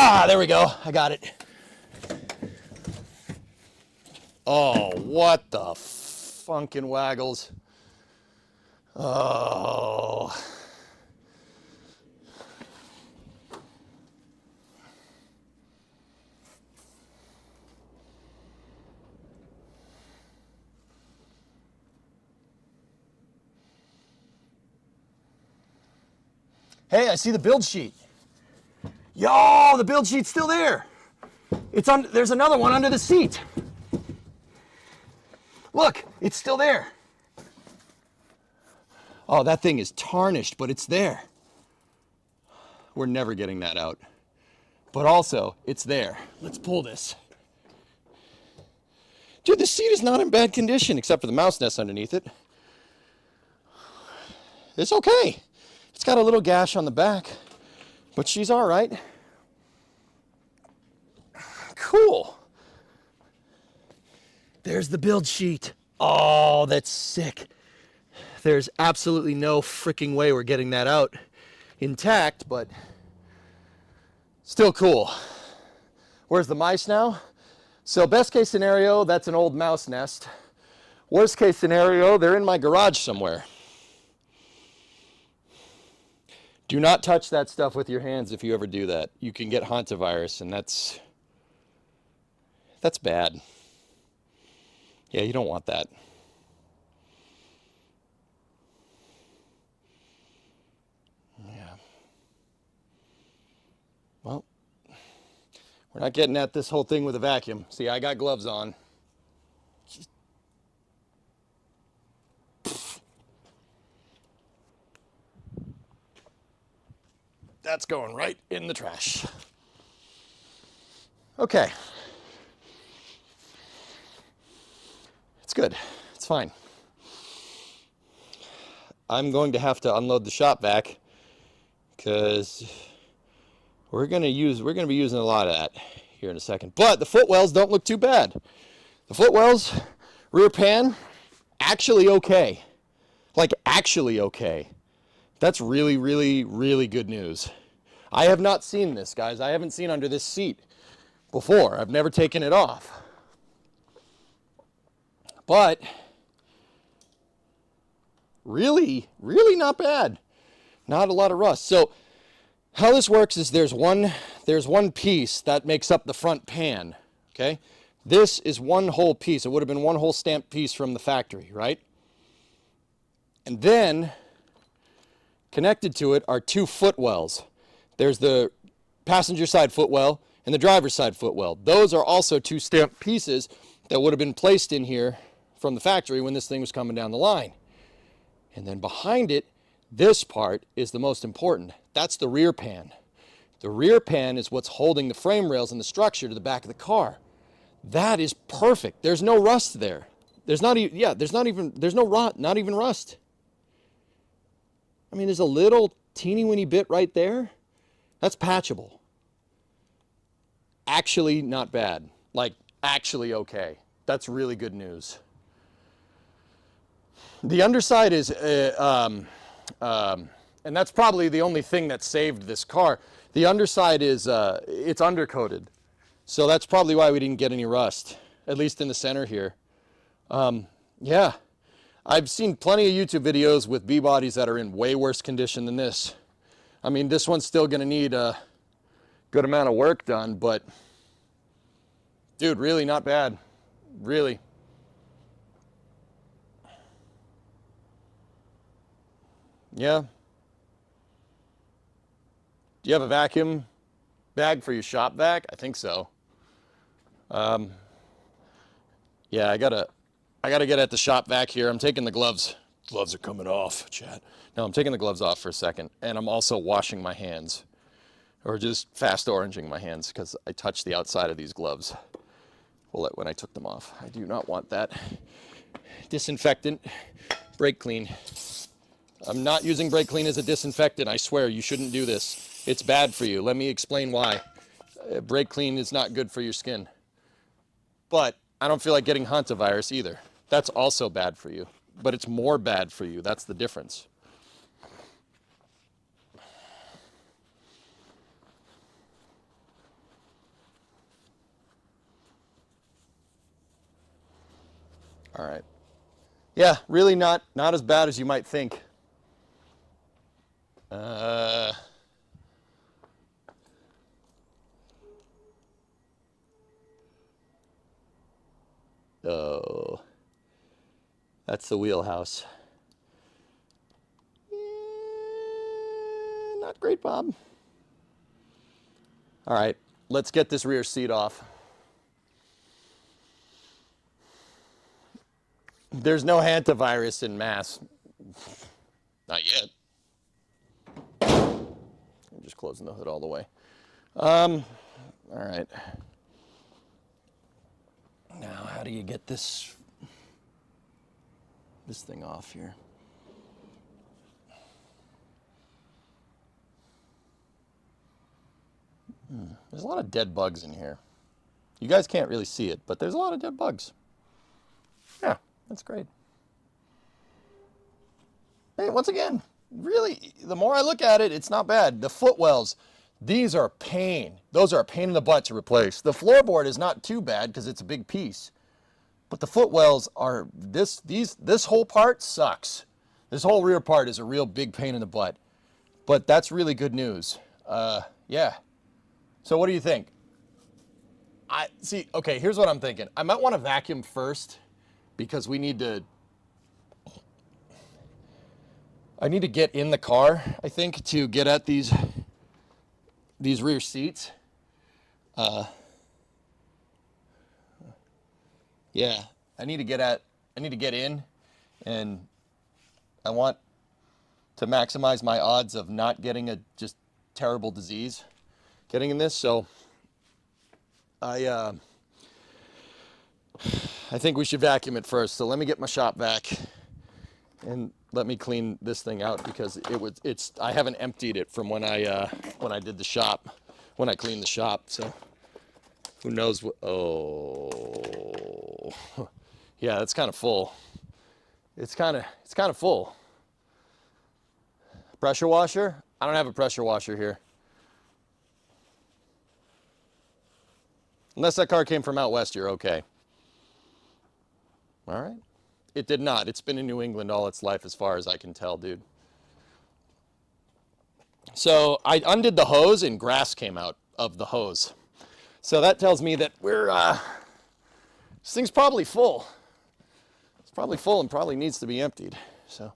Speaker 2: Ah, there we go. I got it. Oh, what the funkin' waggles. Oh. Hey, I see the build sheet. Yo, the build sheet's still there. There's another one under the seat. Look, it's still there. Oh, that thing is tarnished, but it's there. We're never getting that out. But also, it's there. Let's pull this. Dude, the seat is not in bad condition, except for the mouse nest underneath it. It's okay. It's got a little gash on the back, but she's all right. Cool. There's the build sheet. Oh, that's sick. There's absolutely no freaking way we're getting that out intact, but still cool. Where's the mice now? So best case scenario, that's an old mouse nest. Worst case scenario, they're in my garage somewhere. Do not touch that stuff with your hands if you ever do that. You can get hantavirus, and that's bad. Yeah, you don't want that. Yeah. Well, we're not getting at this whole thing with a vacuum. See, I got gloves on. That's going right in the trash. Okay. It's good. It's fine. I'm going to have to unload the shop vac because we're going to be using a lot of that here in a second. But the footwells don't look too bad. The footwells, rear pan, actually okay. Like actually okay. That's really, really, really good news. I have not seen this, guys. I haven't seen under this seat before. I've never taken it off. But really, really not bad. Not a lot of rust. So how this works is there's one piece that makes up the front pan, okay? This is one whole piece. It would have been one whole stamped piece from the factory, right? And then connected to it are two footwells. There's the passenger side footwell and the driver's side footwell. Those are also two stamped pieces that would have been placed in here from the factory when this thing was coming down the line. And then behind it, this part is the most important. That's the rear pan. The rear pan is what's holding the frame rails and the structure to the back of the car. That is perfect. There's no rust there. There's no rot, not even rust. I mean, there's a little teeny weeny bit right there. That's patchable. Actually not bad. Like, actually okay. That's really good news. The underside is, and that's probably the only thing that saved this car. The underside is, it's undercoated. So that's probably why we didn't get any rust, at least in the center here. Yeah, I've seen plenty of YouTube videos with B-bodies that are in way worse condition than this. I mean, this one's still gonna need a good amount of work done, but Dude, really not bad. Really. Yeah. Do you have a vacuum bag for your shop vac? I think so. Yeah, I gotta get at the shop vac here. I'm taking the gloves. Gloves are coming off, chat. No, I'm taking the gloves off for a second, and I'm also washing my hands, or just fast oranging my hands because I touched the outside of these gloves when I took them off. I do not want that disinfectant. Brake clean. I'm not using brake clean as a disinfectant. I swear you shouldn't do this. It's bad for you. Let me explain why. Brake clean is not good for your skin. But I don't feel like getting hantavirus either. That's also bad for you. But it's more bad for you. That's the difference. All right. Yeah, really not as bad as you might think. Oh, that's the wheelhouse. Not great, Bob. All right, let's get this rear seat off. There's no hantavirus in Mass. Not yet. I'm just closing the hood all the way. All right. Now, how do you get this thing off here? There's a lot of dead bugs in here. You guys can't really see it, but there's a lot of dead bugs. Yeah, that's great. Hey, once again, really, the more I look at it, it's not bad. The footwells, these are a pain. Those are a pain in the butt to replace. The floorboard is not too bad because it's a big piece. But the footwells are, this whole part sucks. This whole rear part is a real big pain in the butt. But that's really good news. Yeah. So what do you think? Okay, here's what I'm thinking. I might want to vacuum first because I need to get in the car, I think, to get at these rear seats. Yeah, I need to get in, and I want to maximize my odds of not getting a just terrible disease getting in this. So I think we should vacuum it first. So let me get my shop vac and let me clean this thing out because I haven't emptied it from when I did the shop, when I cleaned the shop. So who knows what? Oh, yeah, that's kind of full. It's kind of full. Pressure washer? I don't have a pressure washer here. Unless that car came from out west, you're okay. All right. It did not. It's been in New England all its life as far as I can tell, dude. So I undid the hose and grass came out of the hose. So that tells me that this thing's probably full. It's probably full and probably needs to be emptied. So.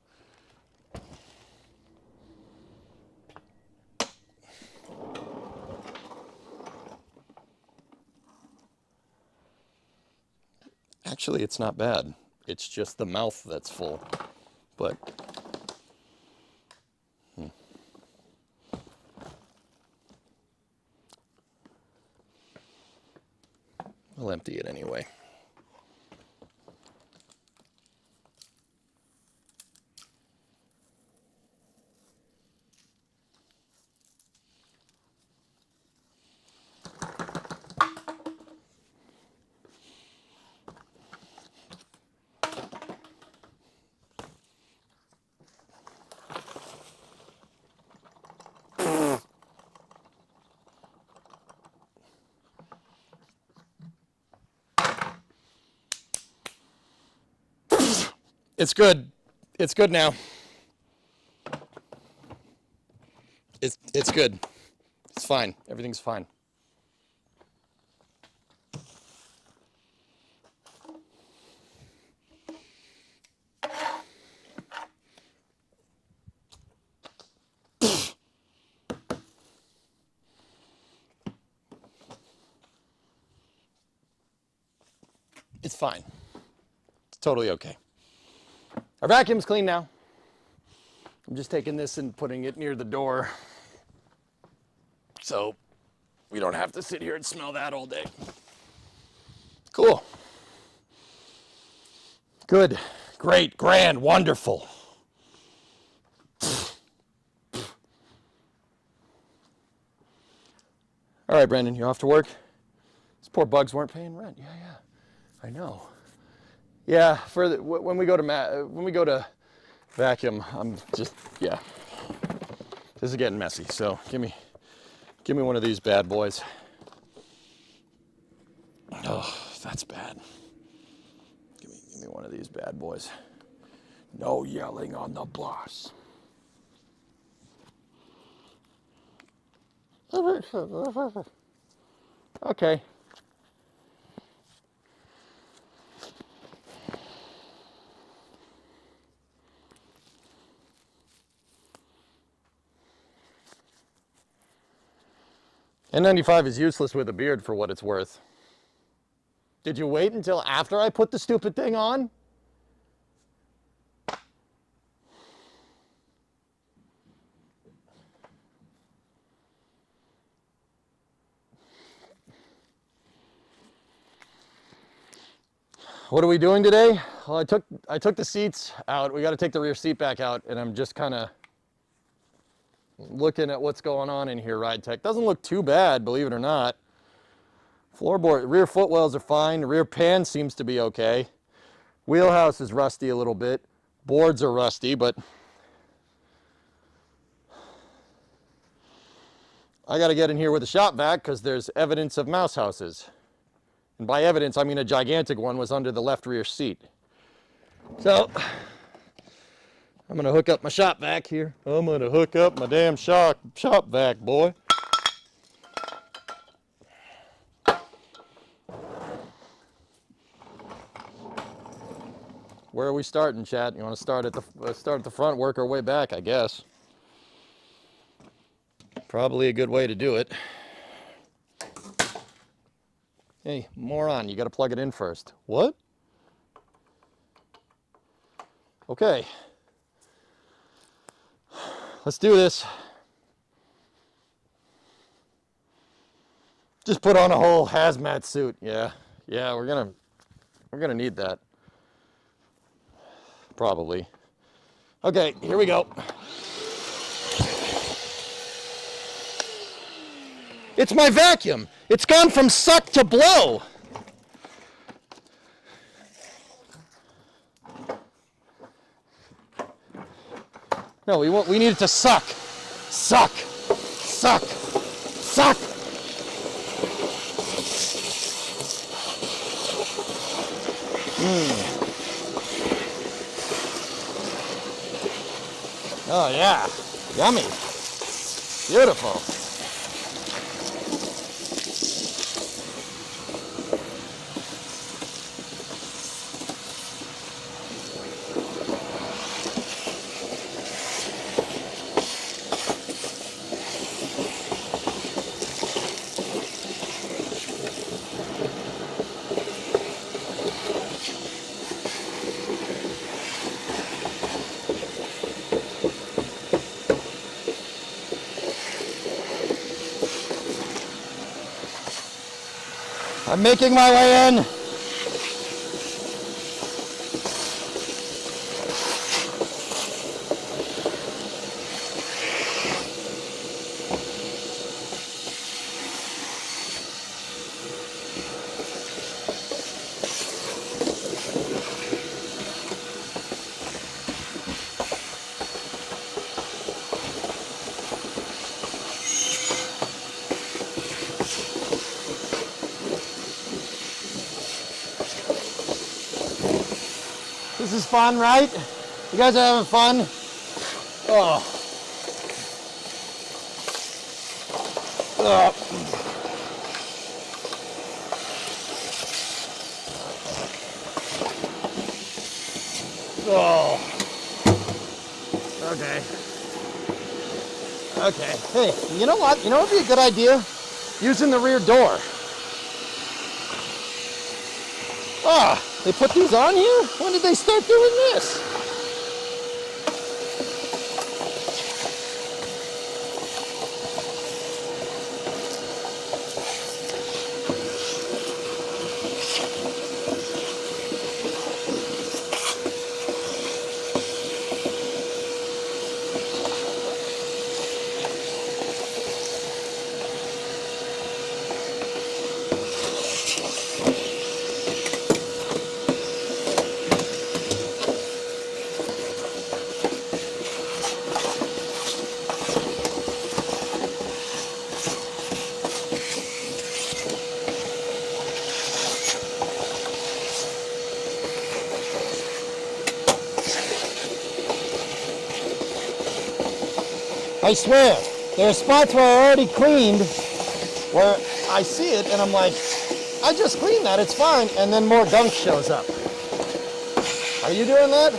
Speaker 2: Actually, it's not bad. It's just the mouth that's full. But I'll empty it anyway. It's good. It's good now. It's good. It's fine. Everything's fine. It's fine. It's totally okay. Our vacuum's clean now. I'm just taking this and putting it near the door so we don't have to sit here and smell that all day. Cool. Good, great, grand, wonderful. All right, Brandon, you off to work? These poor bugs weren't paying rent. Yeah, I know. Yeah, when we go to vacuum, I'm just, yeah. This is getting messy. So give me one of these bad boys. Oh, that's bad. Give me one of these bad boys. No yelling on the boss. Okay. N95 is useless with a beard for what it's worth. Did you wait until after I put the stupid thing on? What are we doing today? Well, I took the seats out. We got to take the rear seat back out, and I'm just kind of looking at what's going on in here. Ride Tech doesn't look too bad, believe it or not. Floorboard, rear footwells are fine. The rear pan seems to be okay. Wheelhouse is rusty a little bit. Boards are rusty, but I got to get in here with the shop vac because there's evidence of mouse houses. And by evidence, I mean a gigantic one was under the left rear seat. So, I'm going to hook up my shop vac here. I'm going to hook up my damn shop vac, boy. Where are we starting, chat? You want to start at the front, work our way back, I guess. Probably a good way to do it. Hey, moron, you got to plug it in first. What? Okay. Let's do this. Just put on a whole hazmat suit. Yeah, we're gonna need that. Probably. Okay, here we go. It's my vacuum. It's gone from suck to blow. No, we need it to suck. Suck. Suck. Suck. Oh yeah. Yummy. Beautiful. I'm making my way in. This is fun, right? You guys are having fun? Oh. Oh. Okay. Okay. Hey, you know what? You know what would be a good idea? Using the rear door. Ah, they put these on here? When did they start doing this? I swear, there are spots where I already cleaned, where I see it and I'm like, I just cleaned that, it's fine, and then more gunk shows up. Are you doing that?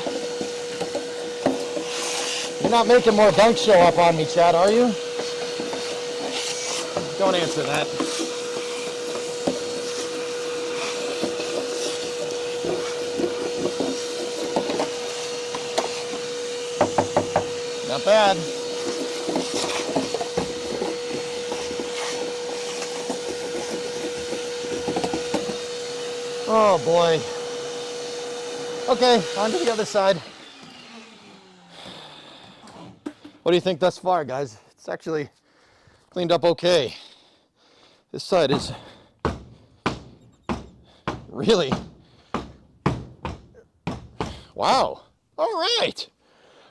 Speaker 2: You're not making more gunk show up on me, Chad, are you? Don't answer that. Not bad. Oh boy. Okay, on to the other side. What do you think thus far, guys? It's actually cleaned up okay. This side is really, wow. All right.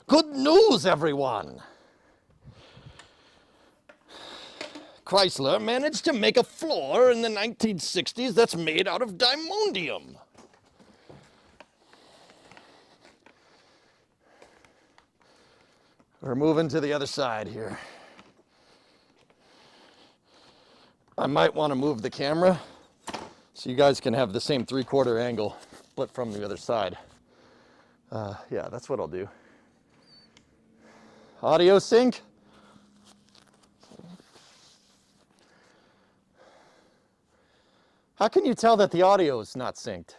Speaker 2: Good news, everyone. Chrysler managed to make a floor in the 1960s that's made out of diamondium. We're moving to the other side here. I might want to move the camera so you guys can have the same 3/4 angle, but from the other side. Yeah, that's what I'll do. Audio sync. How can you tell that the audio is not synced?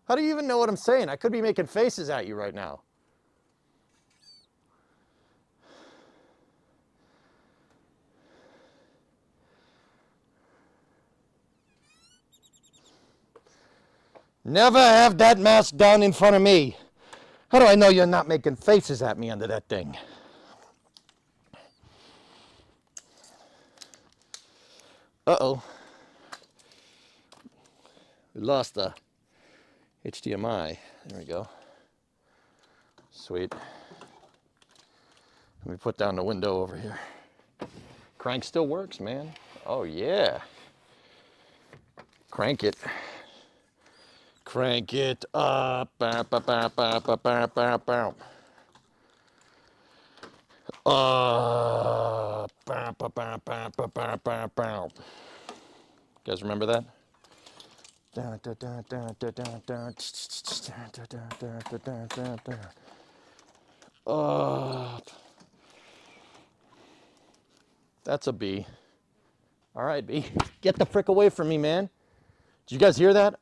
Speaker 2: How do you even know what I'm saying? I could be making faces at you right now. Never have that mask down in front of me. How do I know you're not making faces at me under that thing? Uh-oh. We lost the HDMI. There we go. Sweet. Let me put down the window over here. Crank still works, man. Oh, yeah. Crank it. Crank it up. Bow, bow, bow, bow, bow, bow, bow, bow. Bow, bow, bow, bow, bow, bow, bow, bow. You guys remember that? That's a bee. All right, bee. Get the frick away from me, man. Did you guys hear that?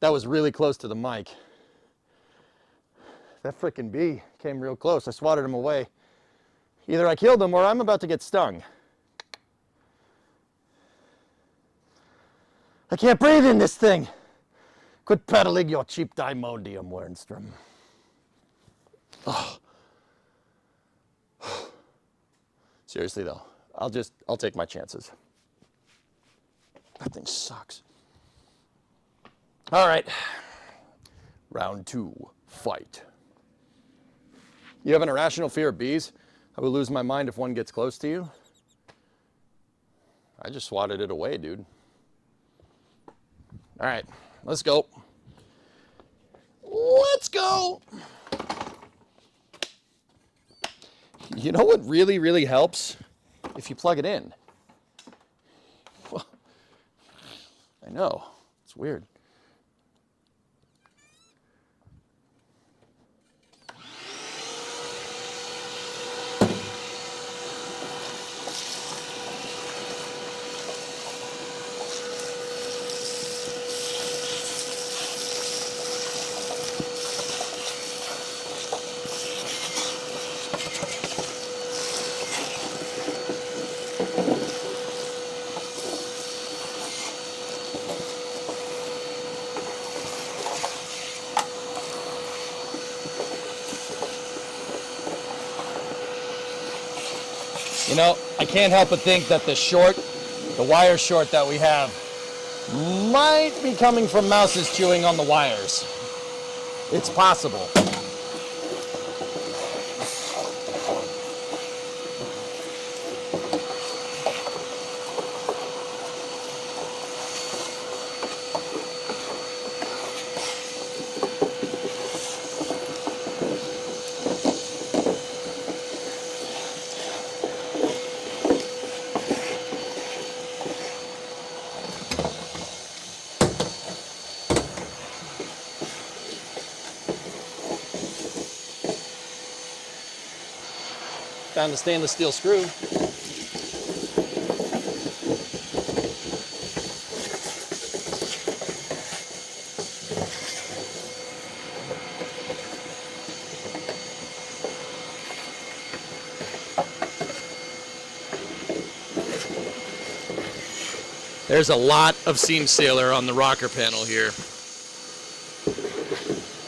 Speaker 2: That was really close to the mic. That frickin' bee came real close. I swatted him away. Either I killed him or I'm about to get stung. I can't breathe in this thing. Quit peddling your cheap diamondium, Wernstrom. Oh. Seriously though, I'll take my chances. That thing sucks. All right, round 2, fight. You have an irrational fear of bees? I will lose my mind if one gets close to you. I just swatted it away, dude. All right, let's go. Let's go. You know what really, really helps? If you plug it in. I know, it's weird. You know, I can't help but think that the wire short that we have might be coming from mouses chewing on the wires. It's possible. Found the stainless steel screw. There's a lot of seam sealer on the rocker panel here.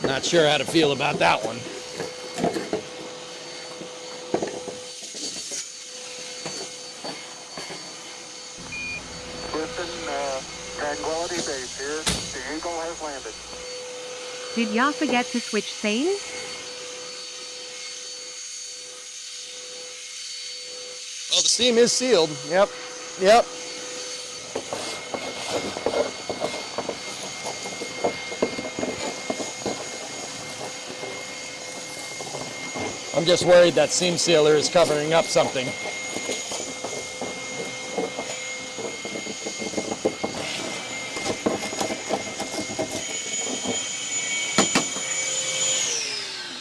Speaker 2: Not sure how to feel about that one.
Speaker 4: Tranquility Base here. The Eagle has landed.
Speaker 5: Did y'all forget to switch seams?
Speaker 2: Oh, the seam is sealed. Yep. Yep. I'm just worried that seam sealer is covering up something.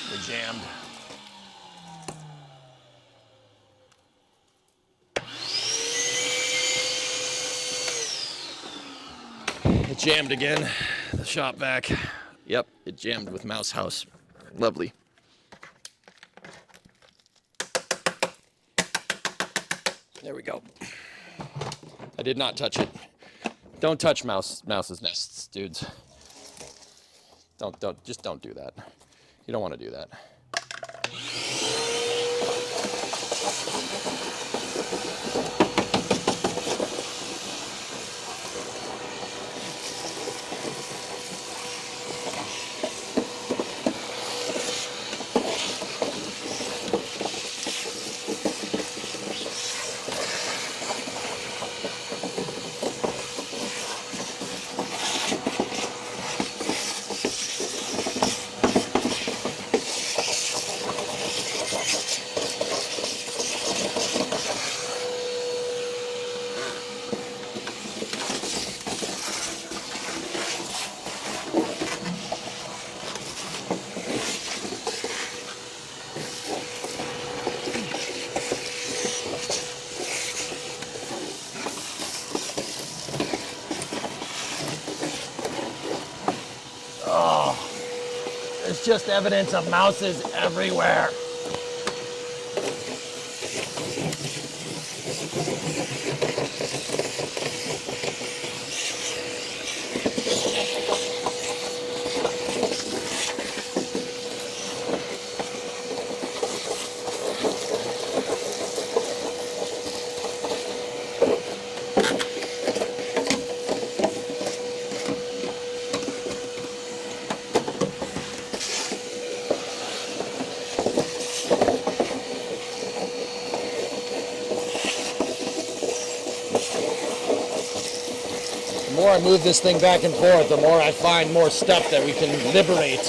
Speaker 2: We're jammed. It jammed again. The shop vac. Yep, it jammed with Mouse House. Lovely. There we go. I did not touch it. Don't touch mouse's nests, dudes. Just don't do that. You don't want to do that. There's just evidence of mouses everywhere. The more I move this thing back and forth, the more I find more stuff that we can liberate.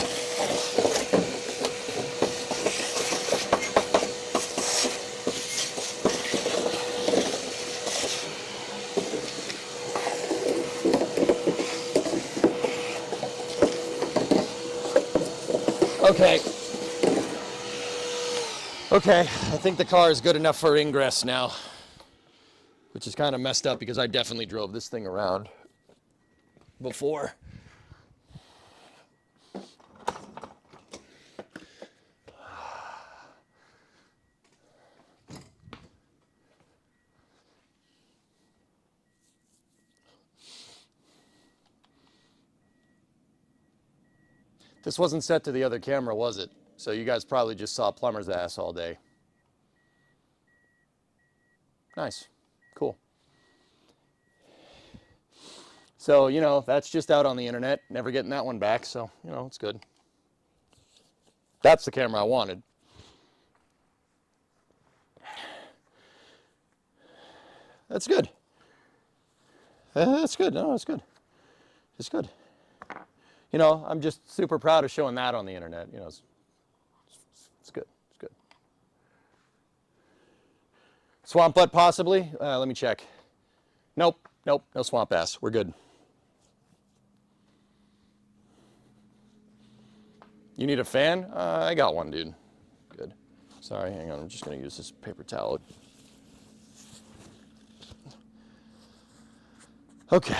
Speaker 2: Okay. Okay, I think the car is good enough for ingress now, which is kind of messed up because I definitely drove this thing around before. This wasn't set to the other camera, was it? So you guys probably just saw Plumber's ass all day. Nice. Cool. So, you know, that's just out on the internet. Never getting that one back, so, you know, it's good. That's the camera I wanted. That's good. That's good. No, it's good. It's good. You know, I'm just super proud of showing that on the internet. You know, it's good. It's good. Swamp butt possibly? Let me check. Nope. Nope. No swamp bass. We're good. You need a fan? I got one, dude. Good. Sorry, hang on. I'm just going to use this paper towel. Okay.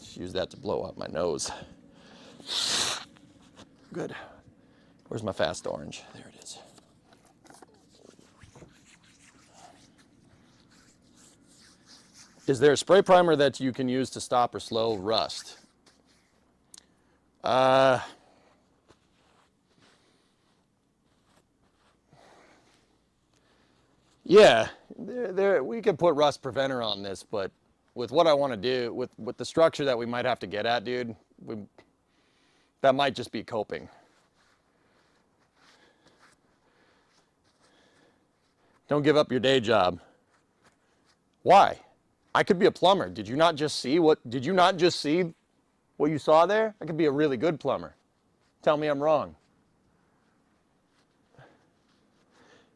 Speaker 2: Just use that to blow up my nose. Good. Where's my fast orange? There it is. Is there a spray primer that you can use to stop or slow rust? Yeah, we could put rust preventer on this, but with what I want to do, with the structure that we might have to get at, dude, that might just be coping. Don't give up your day job. Why? I could be a plumber. Did you not just see what you saw there? I could be a really good plumber. Tell me I'm wrong.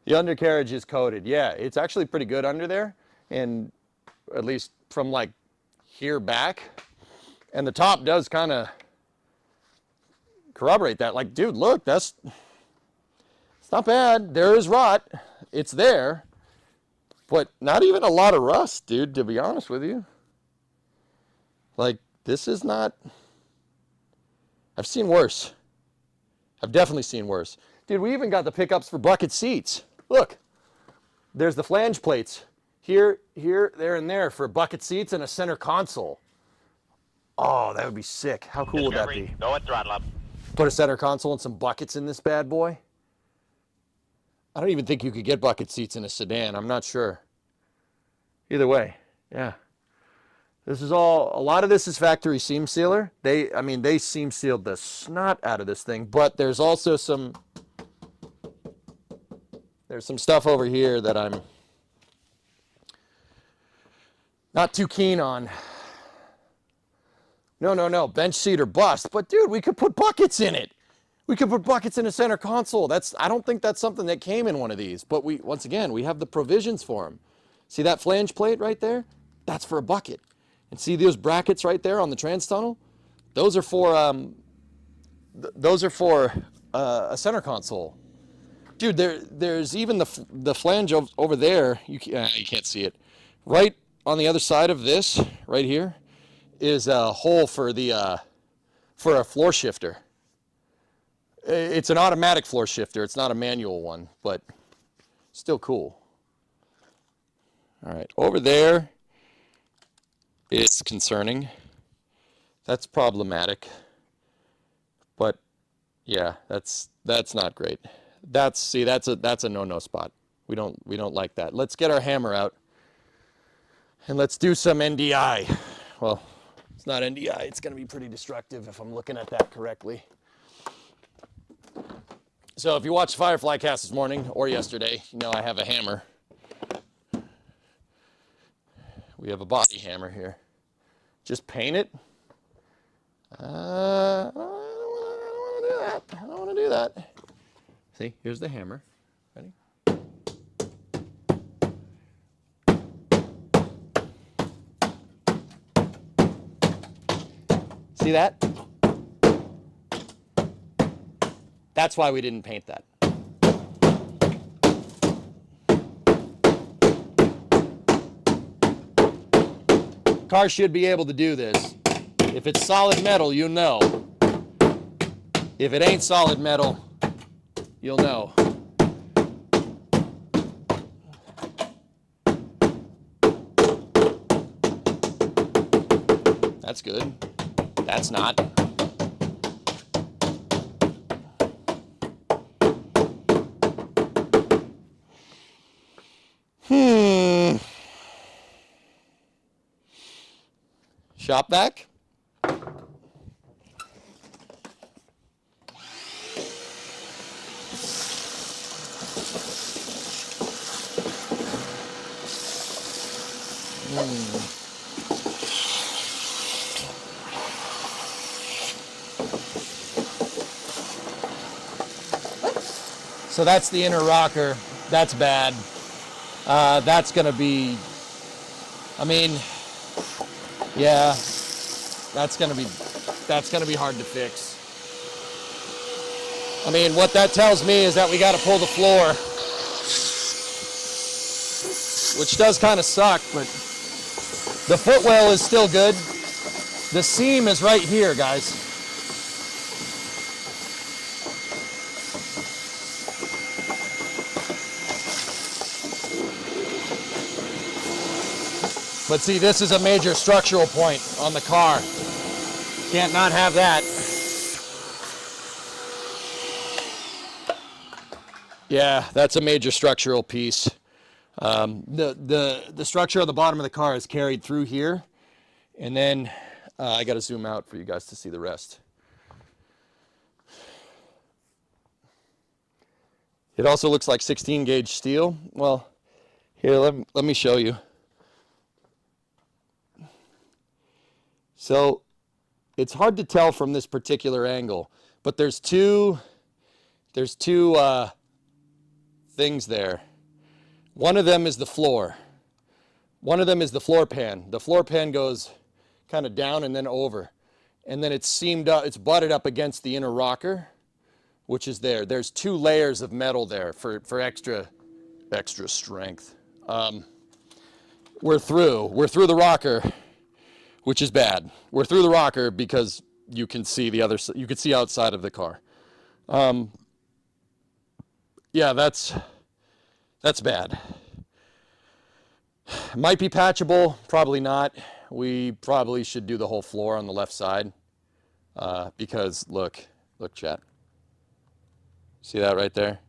Speaker 2: The undercarriage is coated. Yeah, it's actually pretty good under there, and at least from like here back. And the top does kind of corroborate that. Like, dude, look, it's not bad. There is rot. It's there, but not even a lot of rust, dude, to be honest with you. Like, this is not, I've seen worse. I've definitely seen worse. Dude, we even got the pickups for bucket seats. Look, there's the flange plates. Here, there, and there for bucket seats and a center console. Oh, that would be sick. How cool would that be?
Speaker 3: Go at throttle up.
Speaker 2: Put a center console and some buckets in this bad boy. I don't even think you could get bucket seats in a sedan. I'm not sure. Either way, yeah. This is all, a lot of this is factory seam sealer. They seam sealed the snot out of this thing, but there's also some stuff over here that I'm not too keen on. No, bench seat or bust. But dude, we could put buckets in it. We could put buckets in a center console. I don't think that's something that came in one of these, but once again, we have the provisions for them. See that flange plate right there? That's for a bucket. And see those brackets right there on the trans tunnel? Those are for a center console. Dude, there's even the flange over there. You can't see it. Right on the other side of this, right here, is a hole for a floor shifter. It's an automatic floor shifter. It's not a manual one, but still cool. All right, over there is concerning. That's problematic. But yeah, that's not great. That's a no-no spot. We don't like that. Let's get our hammer out and let's do some NDI. Well, it's not NDI. It's going to be pretty destructive if I'm looking at that correctly. So if you watched Firefly Cast this morning or yesterday, you know I have a hammer. We have a body hammer here. Just paint it. I don't want to do that. See, here's the hammer. Ready? See that? That's why we didn't paint that. Car should be able to do this. If it's solid metal, you know. If it ain't solid metal, you'll know. That's good. That's not. shop vac. So that's the inner rocker. That's bad. That's gonna be, I mean, yeah, that's gonna be hard to fix. I mean, what that tells me is that we gotta pull the floor, which does kind of suck, but the footwell is still good. The seam is right here, guys. But see, this is a major structural point on the car. Can't not have that. Yeah, that's a major structural piece. The structure on the bottom of the car is carried through here. And then I got to zoom out for you guys to see the rest. It also looks like 16 gauge steel. Well, here, let me show you. So it's hard to tell from this particular angle, but there's two things there. One of them is the floor. One of them is the floor pan. The floor pan goes kind of down and then over. And then it's seamed up, it's butted up against the inner rocker, which is there. There's 2 layers of metal there for extra strength. We're through the rocker, which is bad. We're through the rocker because you can see you can see outside of the car. Yeah, that's bad. Might be patchable, probably not. We probably should do the whole floor on the left side because look, chat. See that right there?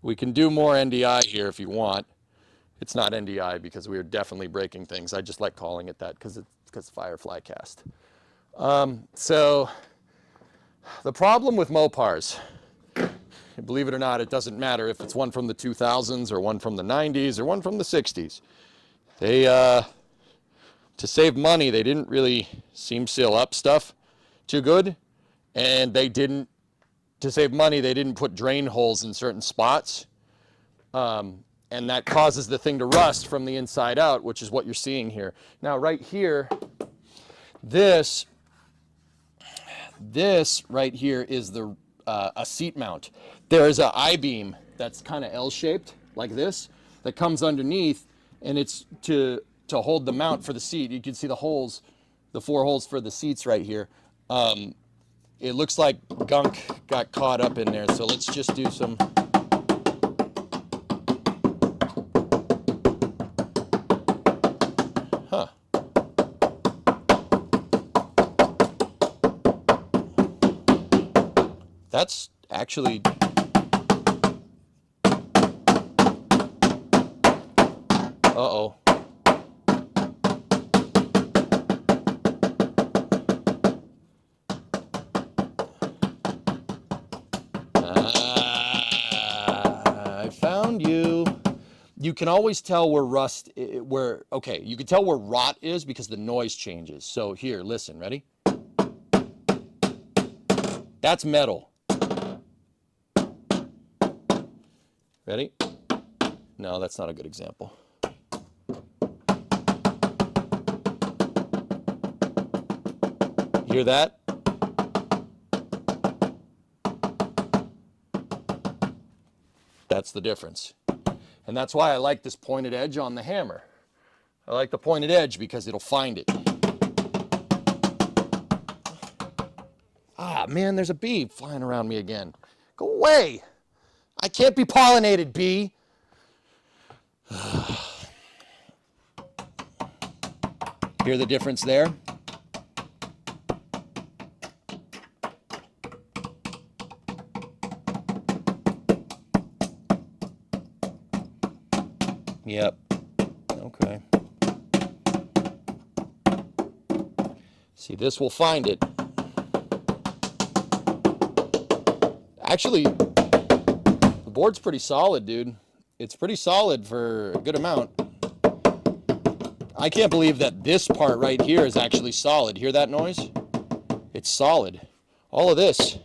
Speaker 2: We can do more NDI here if you want. It's not NDI because we are definitely breaking things. I just like calling it that because Firefly cast. So the problem with Mopars, believe it or not, it doesn't matter if it's one from the 2000s or one from the 90s or one from the 60s. They, to save money, they didn't really seam seal up stuff too good. And to save money, they didn't put drain holes in certain spots. And that causes the thing to rust from the inside out, which is what you're seeing here. Now, right here, this right here is a seat mount. There is an I-beam that's kind of L-shaped, like this, that comes underneath, and it's to hold the mount for the seat. You can see the holes, the 4 holes for the seats right here. It looks like gunk got caught up in there, so let's just do some... That's actually... Uh-oh. I found you. You can always tell where you can tell where rot is because the noise changes. So here, listen, ready? That's metal. Ready? No, that's not a good example. Hear that? That's the difference. And that's why I like this pointed edge on the hammer. I like the pointed edge because it'll find it. Ah, man, there's a bee flying around me again. Go away. I can't be pollinated, bee. Hear the difference there? Yep. Okay. See, this will find it. Actually, the board's pretty solid, dude. It's pretty solid for a good amount. I can't believe that this part right here is actually solid. Hear that noise? It's solid. All of this.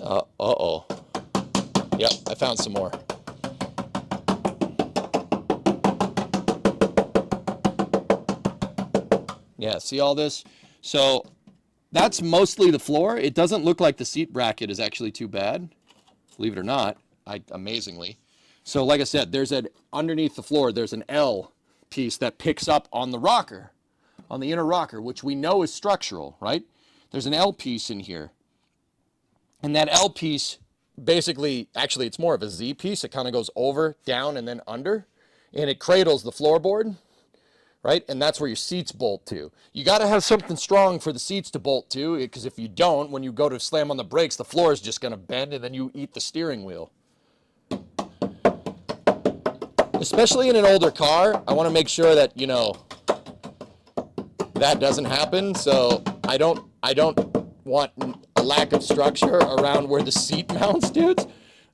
Speaker 2: Uh-oh. Yep, I found some more. Yeah, see all this? So that's mostly the floor. It doesn't look like the seat bracket is actually too bad, believe it or not, amazingly. So like I said, there's underneath the floor, there's an L piece that picks up on the rocker, on the inner rocker, which we know is structural, right? There's an L piece in here. And that L piece, basically, actually it's more of a Z piece. It kind of goes over, down, and then under. And it cradles the floorboard, right? And that's where your seats bolt to. You got to have something strong for the seats to bolt to, because if you don't, when you go to slam on the brakes, the floor is just going to bend and then you eat the steering wheel. Especially in an older car, I want to make sure that, you know, that doesn't happen. So I don't want a lack of structure around where the seat mounts, dudes.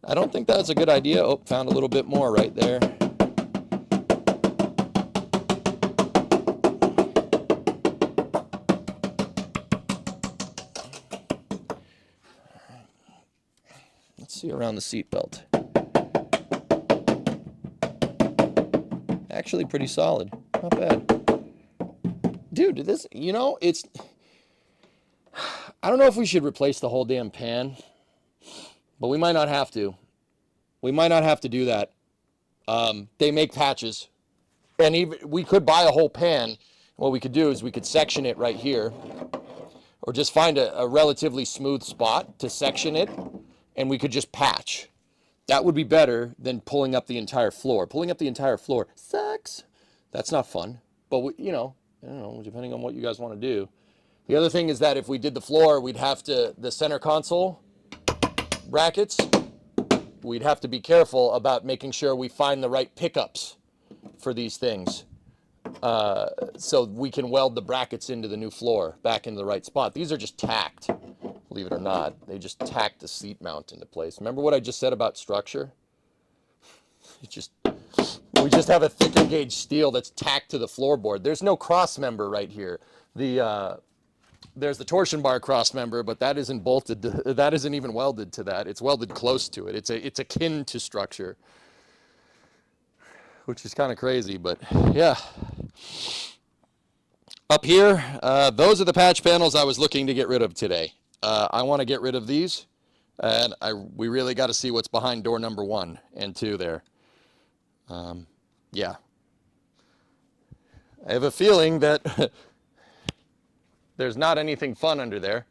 Speaker 2: I don't think that's a good idea. Oh, found a little bit more right there. Let's see around the seat belt. Actually pretty solid. Not bad. Dude, this, you know, it's... I don't know if we should replace the whole damn pan, but we might not have to. We might not have to do that. They make patches. And even we could buy a whole pan. What we could do is we could section it right here, or just find a relatively smooth spot to section it, and we could just patch. That would be better than pulling up the entire floor. Pulling up the entire floor sucks. That's not fun. But, you know, I don't know, depending on what you guys want to do. The other thing is that if we did the floor, we'd have to, the center console brackets, we'd have to be careful about making sure we find the right pickups for these things. So we can weld the brackets into the new floor, back into the right spot. These are just tacked. Believe it or not, they just tacked the seat mount into place. Remember what I just said about structure? We just have a thicker gauge steel that's tacked to the floorboard. There's no cross member right here. There's the torsion bar cross member, but that isn't bolted. That isn't even welded to that. It's welded close to it. It's akin to structure, which is kind of crazy, but yeah. Up here, those are the patch panels I was looking to get rid of today. I want to get rid of these, and we really got to see what's behind door number 1 and 2 there. Yeah. I have a feeling that there's not anything fun under there.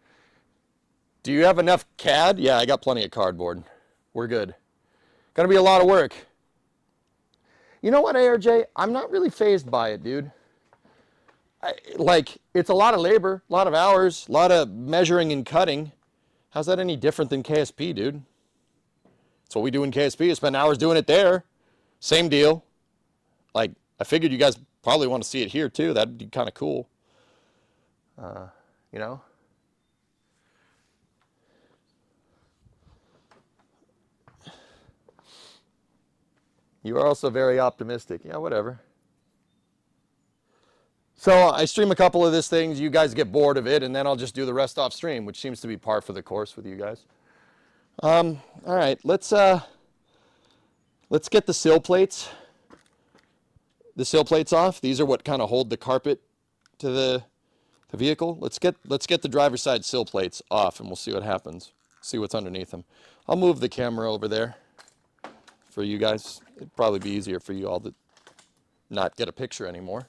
Speaker 2: Do you have enough CAD? Yeah, I got plenty of cardboard. We're good. Gonna be a lot of work. You know what, ARJ? I'm not really fazed by it, dude. It's a lot of labor, a lot of hours, a lot of measuring and cutting. How's that any different than KSP, dude? That's what we do in KSP. I spend hours doing it there. Same deal. Like, I figured you guys probably want to see it here, too. That'd be kind of cool. You know? You are also very optimistic. Yeah, whatever. So I stream a couple of these things, you guys get bored of it, and then I'll just do the rest off stream, which seems to be par for the course with you guys. All right, let's get the sill plates off. These are what kind of hold the carpet to the vehicle. Let's get the driver's side sill plates off, and we'll see what happens. See what's underneath them. I'll move the camera over there for you guys. It'd probably be easier for you all to not get a picture anymore.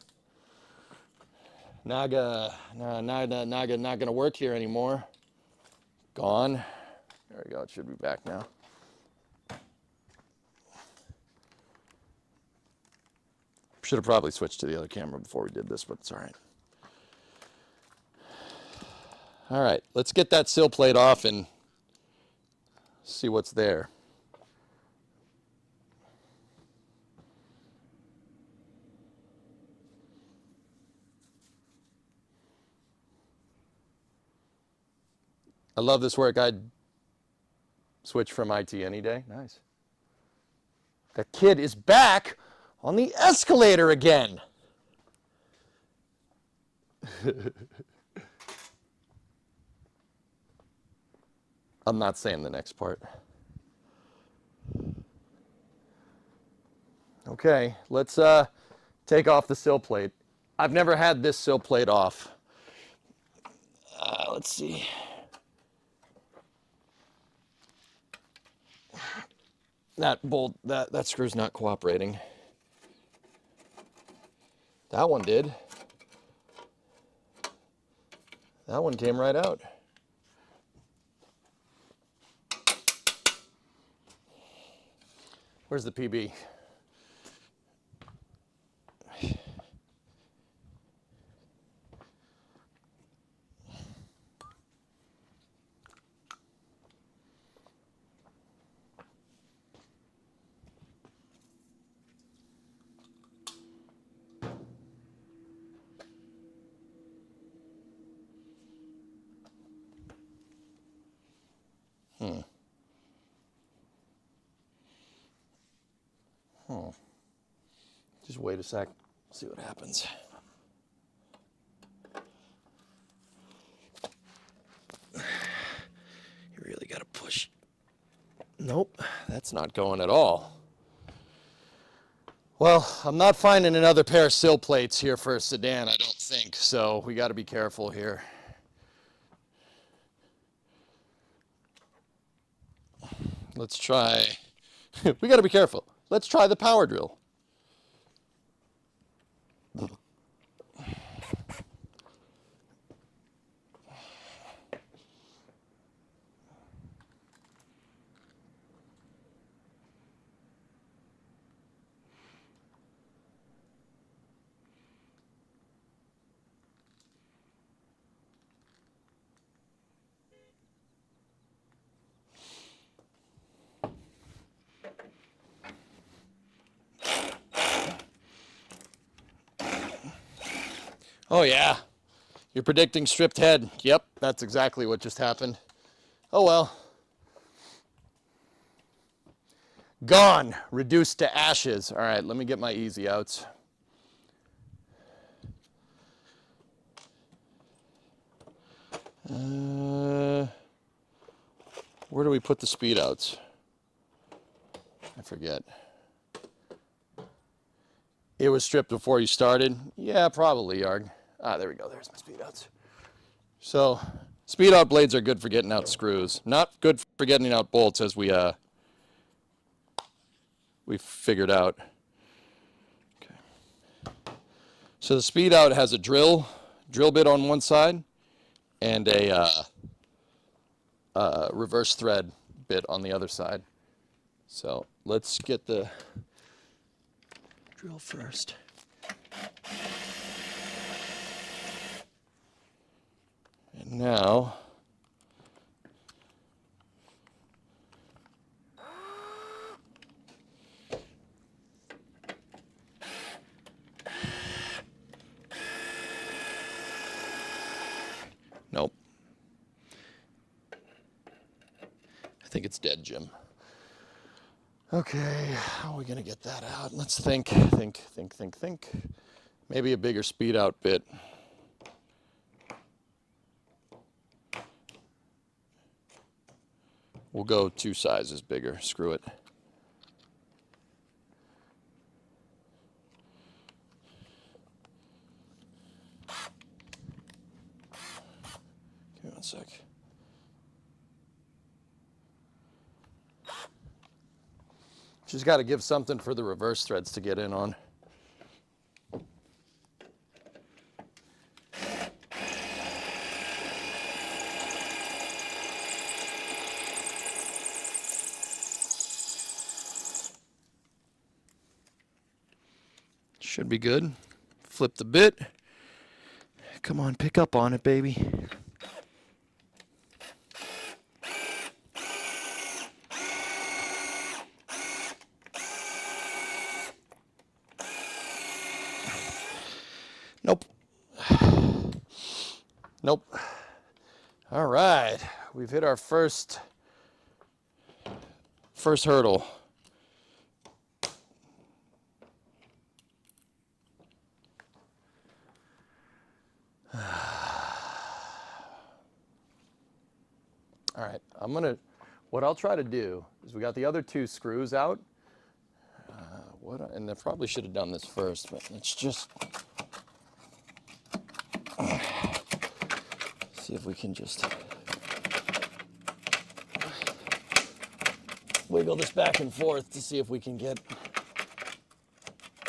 Speaker 2: Naga not gonna work here anymore. Gone. There we go, it should be back now. Should have probably switched to the other camera before we did this, but it's all right. All right, let's get that sill plate off and see what's there. I love this work. I'd switch from IT any day. Nice. That kid is back on the escalator again. I'm not saying the next part. Okay, let's take off the sill plate. I've never had this sill plate off. Let's see. That bolt, that screw's not cooperating. That one did. That one came right out. Where's the PB? Just wait a sec. See what happens. You really gotta push. Nope, that's not going at all. Well, I'm not finding another pair of sill plates here for a sedan, I don't think, so we gotta be careful here. Let's try, we gotta be careful. Let's try the power drill. Oh yeah, you're predicting stripped head. Yep, that's exactly what just happened. Oh well. Gone, reduced to ashes. All right, let me get my easy outs. Where do we put the speed outs? I forget. It was stripped before you started? Yeah, probably, Yarg. Ah, there we go. There's my speed outs. So, speed out blades are good for getting out screws. Not good for getting out bolts, as we figured out. Okay. So the speed out has a drill bit on one side, and a reverse thread bit on the other side. So let's get the drill first. And now, nope. I think it's dead, Jim. Okay, how are we gonna get that out? Let's think. Maybe a bigger speed out bit. We'll go 2 sizes bigger, screw it. Give me 1 sec. She's got to give something for the reverse threads to get in on. Should be good. Flip the bit. Come on, pick up on it, baby. Nope. Nope. All right, we've hit our first hurdle. All right, what I'll try to do is we got the other 2 screws out. And I probably should have done this first, but let's just see if we can just wiggle this back and forth to see if we can get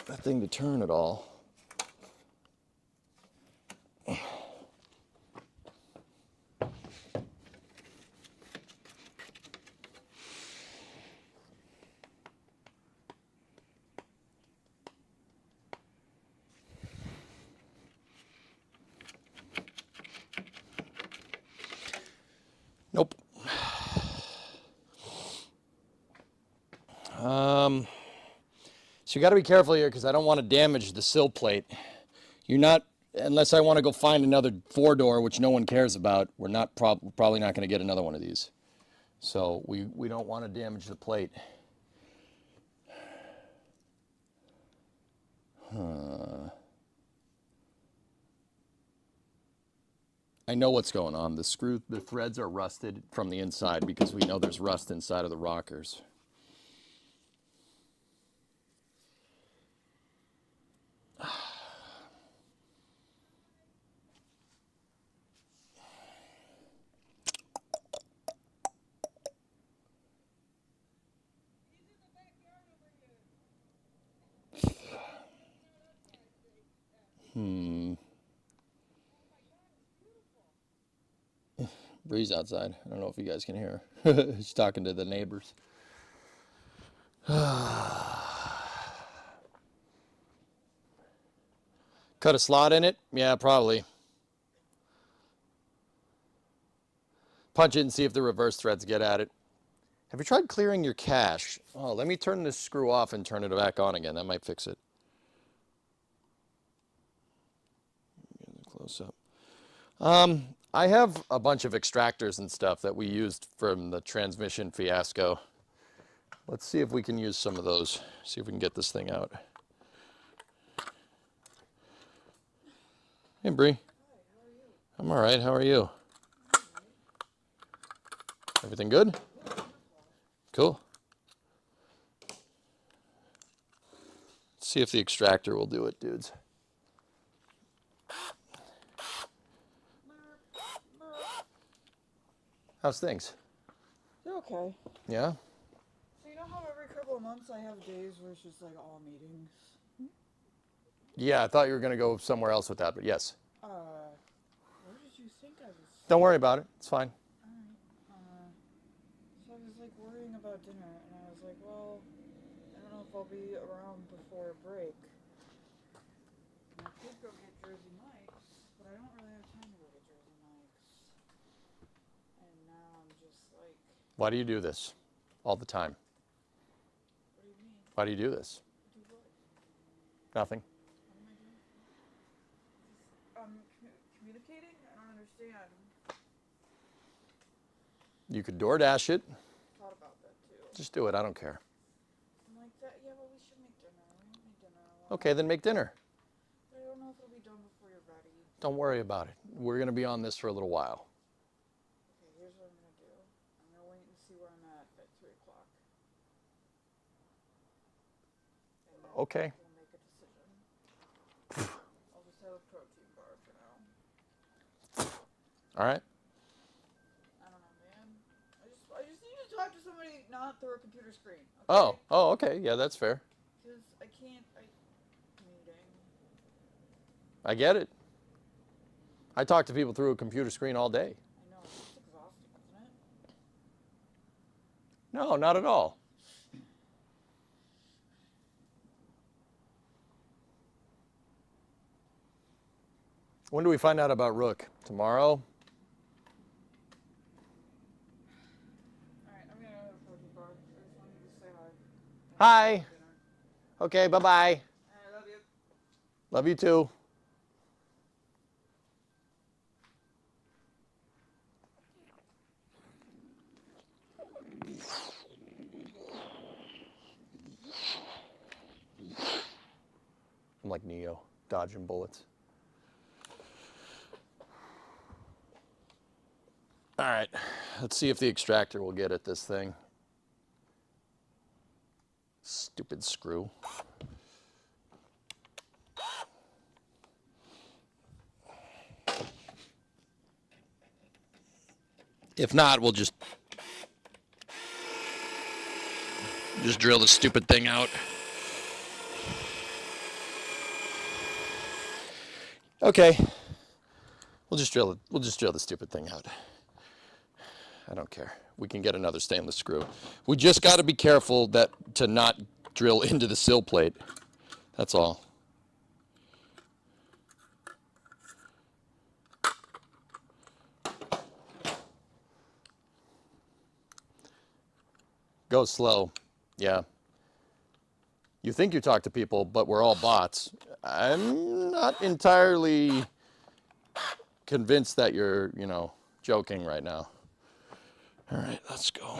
Speaker 2: that thing to turn at all. Nope. So you got to be careful here because I don't want to damage the sill plate. Unless I want to go find another 4-door, which no one cares about, we're not probably not going to get another one of these. So we don't want to damage the plate. I know what's going on. The threads are rusted from the inside because we know there's rust inside of the rockers. Breeze outside. I don't know if you guys can hear. He's talking to the neighbors. Cut a slot in it? Yeah, probably. Punch it and see if the reverse threads get at it. Have you tried clearing your cache? Oh, let me turn this screw off and turn it back on again. That might fix it. Close up. I have a bunch of extractors and stuff that we used from the transmission fiasco. Let's see if we can use some of those. See if we can get this thing out. Hey, Bree. I'm all right. How are you? Everything good? Cool. Let's see if the extractor will do it, dudes. How's things?
Speaker 6: They're okay.
Speaker 2: Yeah?
Speaker 6: So you know how every couple of months I have days where it's just like all meetings?
Speaker 2: Yeah, I thought you were going to go somewhere else with that, but yes.
Speaker 6: Where did you think I was?
Speaker 2: Don't worry about it. It's fine.
Speaker 6: Alright. So I was like worrying about dinner and I was like, well, I don't know if I'll be around before break. And I could go get Jersey Mike's, but I don't really have time to go get Jersey Mike's. And now I'm just like,
Speaker 2: Why do you do this all the time?
Speaker 6: what do you mean?
Speaker 2: Why do you do this?
Speaker 6: Do what?
Speaker 2: Nothing.
Speaker 6: What am I doing? Communicating? I don't understand.
Speaker 2: You could DoorDash it.
Speaker 6: Thought about that too.
Speaker 2: Just do it. I don't care.
Speaker 6: I'm like that. Yeah, but we should make dinner. We don't make dinner. Well,
Speaker 2: Okay, then make dinner.
Speaker 6: I don't know if it'll be done before you're ready.
Speaker 2: Don't worry about it. We're going to be on this for a little while.
Speaker 6: Okay, here's what I'm gonna do. I'm gonna wait and see where I'm at 3 o'clock. And then
Speaker 2: Okay.
Speaker 6: we'll make a decision. I'll just have a protein bar for now.
Speaker 2: All right?
Speaker 6: I don't know, man. I just need to talk to somebody not through a computer screen. Okay?
Speaker 2: Oh, okay. Yeah, that's fair.
Speaker 6: Because I can't. Meeting.
Speaker 2: I get it. I talk to people through a computer screen all day.
Speaker 6: I know. It's exhausting, isn't it?
Speaker 2: No, not at all. When do we find out about Rook? Tomorrow?
Speaker 6: Alright, I'm gonna have a protein bar. I just wanted to say hi.
Speaker 2: Hi. Okay, bye-bye.
Speaker 6: I love you.
Speaker 2: Love you too. like Neo, dodging bullets. All right, let's see if the extractor will get at this thing. Stupid screw. If not, we'll just drill the stupid thing out. Okay. We'll just drill the stupid thing out. I don't care. We can get another stainless screw. We just got to be careful to not drill into the sill plate. That's all. Go slow. Yeah. You think you talk to people, but we're all bots. I'm not entirely convinced that you're, joking right now. All right, let's go.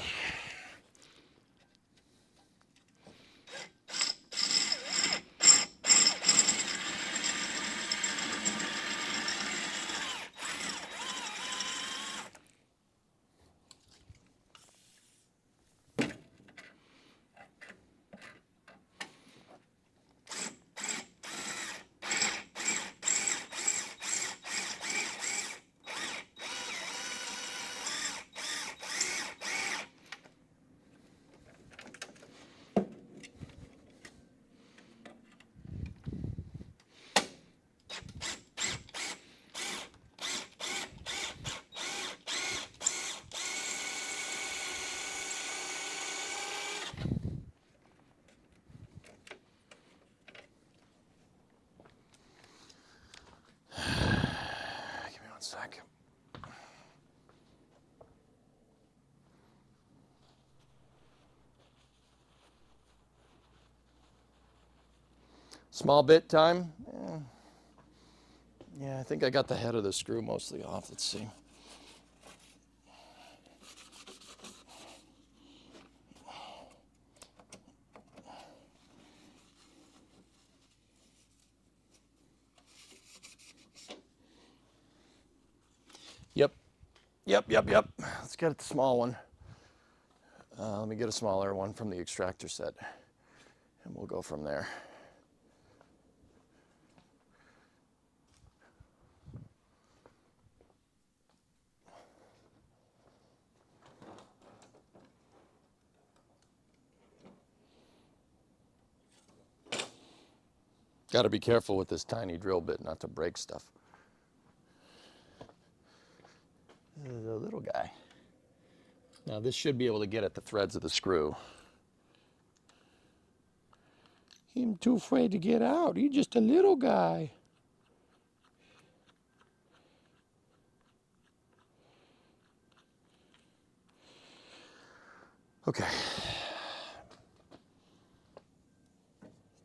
Speaker 2: Give me 1 second. Small bit time. Yeah, I think I got the head of the screw mostly off. Let's see. Yep. Let's get the small one. Let me get a smaller one from the extractor set, and we'll go from there. Got to be careful with this tiny drill bit not to break stuff. This is a little guy. Now this should be able to get at the threads of the screw. I'm too afraid to get out. He's just a little guy. Okay.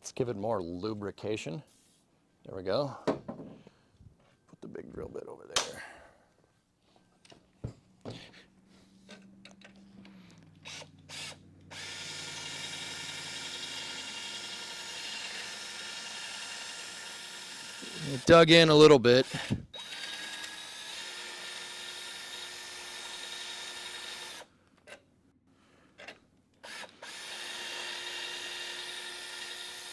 Speaker 2: Let's give it more lubrication. There we go. Put the big drill bit over there. It dug in a little bit.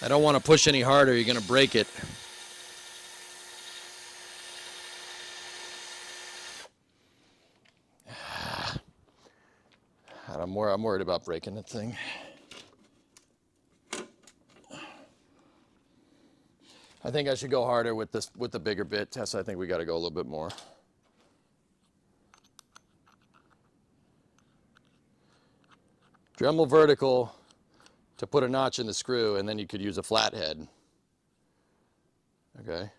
Speaker 2: I don't want to push any harder, you're going to break it. And I'm worried about breaking the thing. I think I should go harder with the bigger bit. Tess, I think we got to go a little bit more. Dremel vertical to put a notch in the screw, and then you could use a flathead. Okay.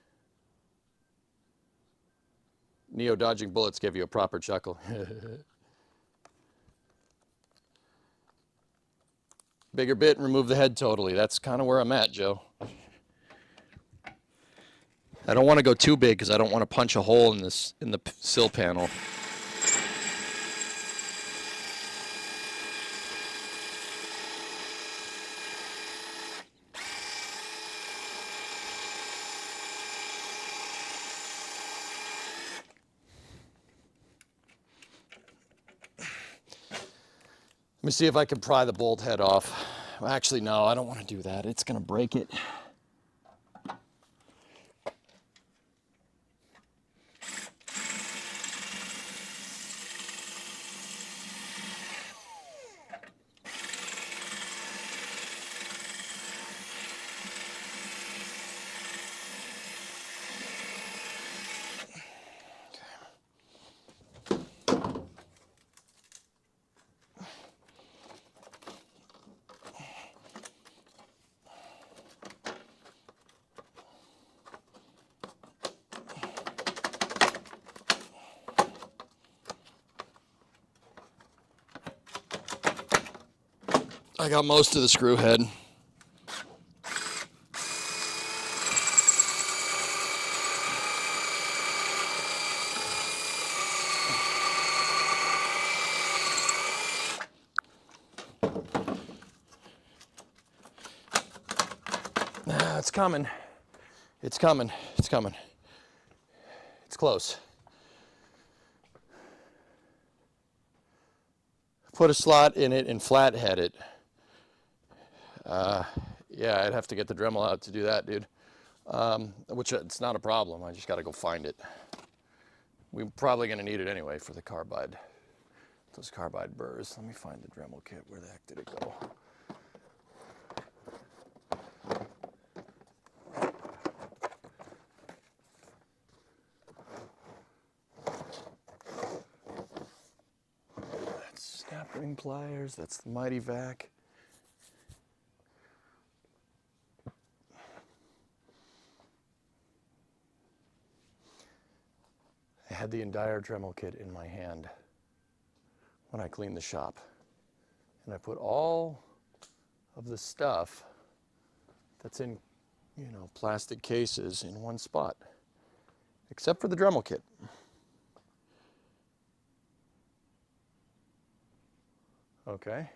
Speaker 2: Neo dodging bullets gave you a proper chuckle. Bigger bit and remove the head totally. That's kind of where I'm at, Joe. I don't want to go too big because I don't want to punch a hole in the sill panel. Let me see if I can pry the bolt head off. Actually, no, I don't want to do that. It's going to break it. I got most of the screw head. It's coming. It's coming. It's coming. It's close. Put a slot in it and flathead it. Yeah, I'd have to get the Dremel out to do that, dude. Which it's not a problem. I just got to go find it. We're probably going to need it anyway for the carbide. Those carbide burrs. Let me find the Dremel kit. Where the heck did it go? That's snap ring pliers. That's the Mighty Vac. I had the entire Dremel kit in my hand when I cleaned the shop. And I put all of the stuff that's in, you know, plastic cases in one spot, except for the Dremel kit. Okay.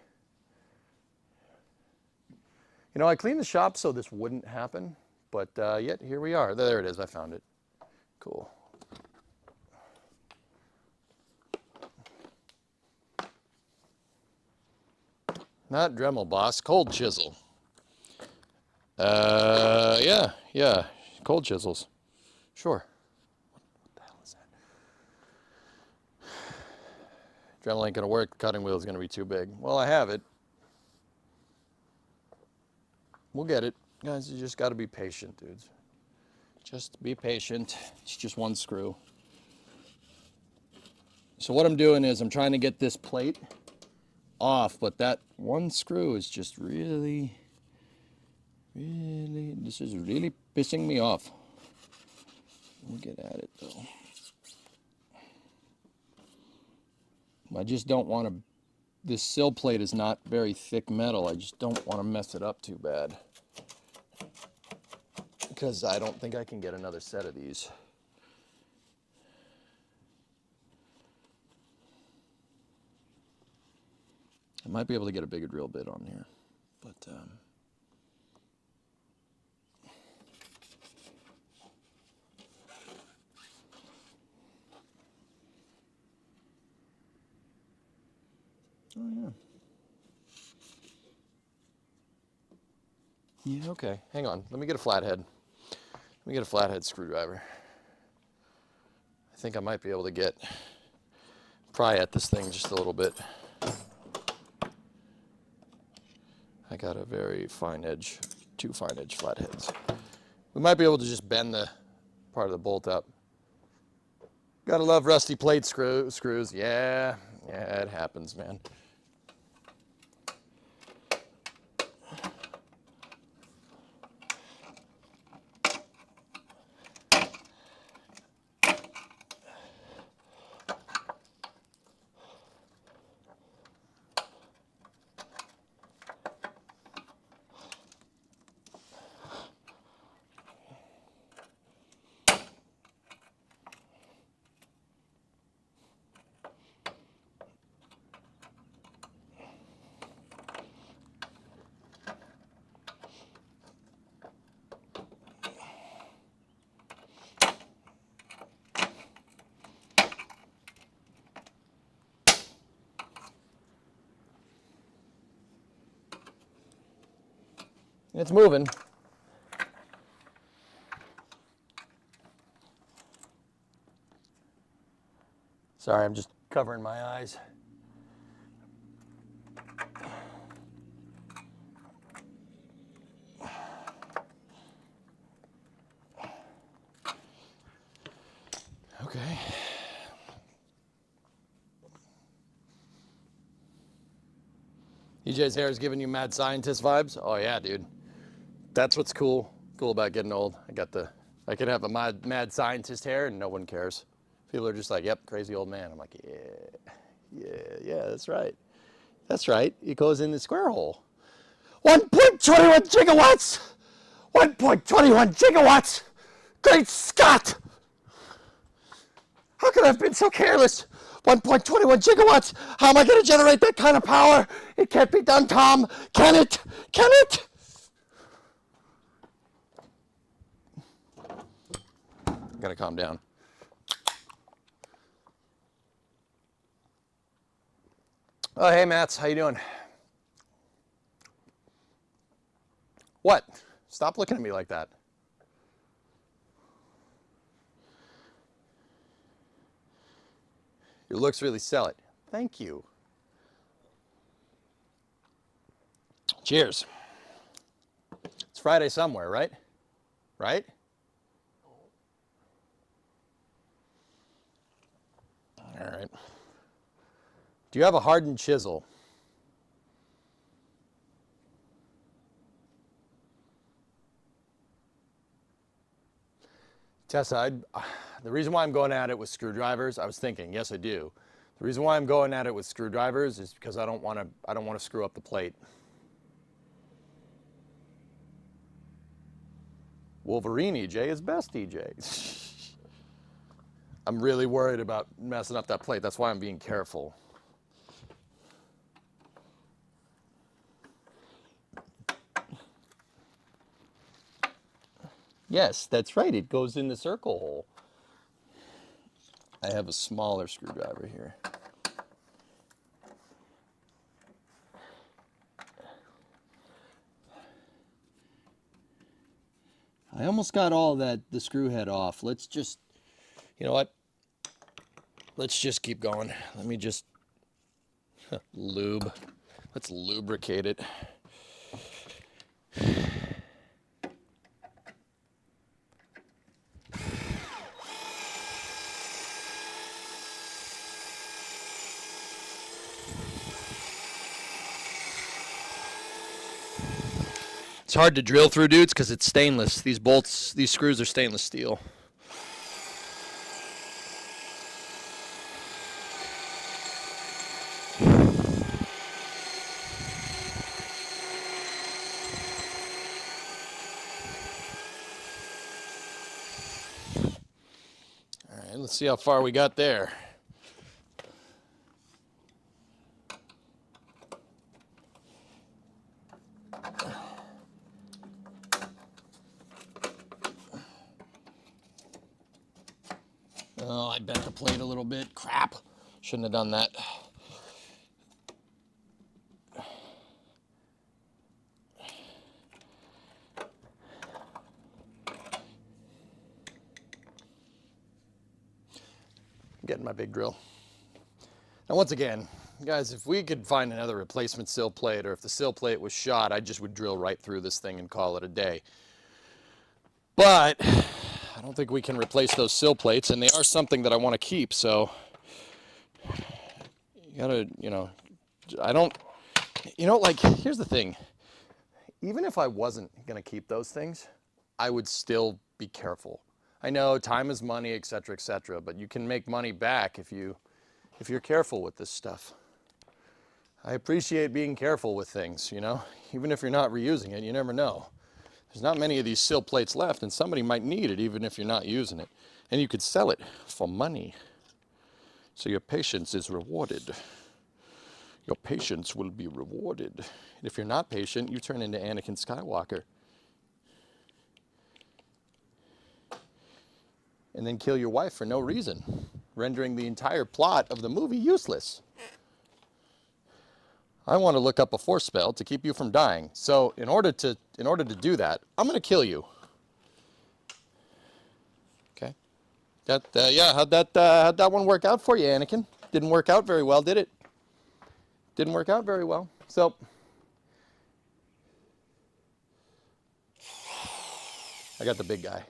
Speaker 2: You know, I cleaned the shop so this wouldn't happen, but yet here we are. There it is, I found it. Cool. Not Dremel, boss. Cold chisel. Yeah, cold chisels. Sure. What the hell is that? Dremel ain't gonna work. The cutting wheel is gonna be too big. Well, I have it. We'll get it. Guys, you just gotta be patient, dudes. Just be patient. It's just one screw. So what I'm doing is I'm trying to get this plate off, but that one screw is just really, this is really pissing me off. We'll get at it though. I just don't want to, this sill plate is not very thick metal. I just don't want to mess it up too bad, because I don't think I can get another set of these. I might be able to get a bigger drill bit on here, but oh yeah. Yeah, okay. Hang on. Let me get a flathead. Let me get a flathead screwdriver. I think I might be able to pry at this thing just a little bit. I got a very fine edge, 2 fine edge flatheads. We might be able to just bend the part of the bolt up. Gotta love rusty plate screws. Yeah, it happens, man. It's moving. Sorry, I'm just covering my eyes. Okay. EJ's hair is giving you mad scientist vibes? Oh yeah, dude. That's what's cool about getting old. I could have a mad scientist hair and no one cares. People are just like, yep, crazy old man. I'm like, yeah, that's right. That's right. It goes in the square hole. 1.21 gigawatts! 1.21 gigawatts! Great Scott! How could I have been so careless? 1.21 gigawatts! How am I going to generate that kind of power? It can't be done, Tom. Can it? Can it? I'm going to calm down. Oh, hey, Mats. How you doing? What? Stop looking at me like that. Your looks really sell it. Thank you. Cheers. It's Friday somewhere, right? Right? All right. Do you have a hardened chisel? Tessa, the reason why I'm going at it with screwdrivers, I was thinking, yes, I do. The reason why I'm going at it with screwdrivers is because I don't want to screw up the plate. Wolverine EJ is best EJ. I'm really worried about messing up that plate. That's why I'm being careful. Yes, that's right. It goes in the circle hole. I have a smaller screwdriver here. I almost got all the screw head off. Let's just, you know what? Let's just keep going. Let me just lube. Let's lubricate it. It's hard to drill through, dudes, because it's stainless. These bolts, these screws are stainless steel. All right, let's see how far we got there. Oh, I bent the plate a little bit. Crap. Shouldn't have done that. I'm getting my big drill. Now, once again, guys, if we could find another replacement sill plate, or if the sill plate was shot, I just would drill right through this thing and call it a day. But I don't think we can replace those sill plates, and they are something that I want to keep, so you gotta, I don't, like, here's the thing. Even if I wasn't gonna keep those things, I would still be careful. I know time is money, etc., but you can make money back if you're careful with this stuff. I appreciate being careful with things, even if you're not reusing it, you never know. There's not many of these sill plates left, and somebody might need it even if you're not using it. And you could sell it for money. So your patience is rewarded. Your patience will be rewarded. And if you're not patient, you turn into Anakin Skywalker. And then kill your wife for no reason, rendering the entire plot of the movie useless. I want to look up a force spell to keep you from dying. So in order to do that, I'm going to kill you. Okay. Yeah, how'd that one work out for you, Anakin? Didn't work out very well, did it? Didn't work out very well. So I got the big guy.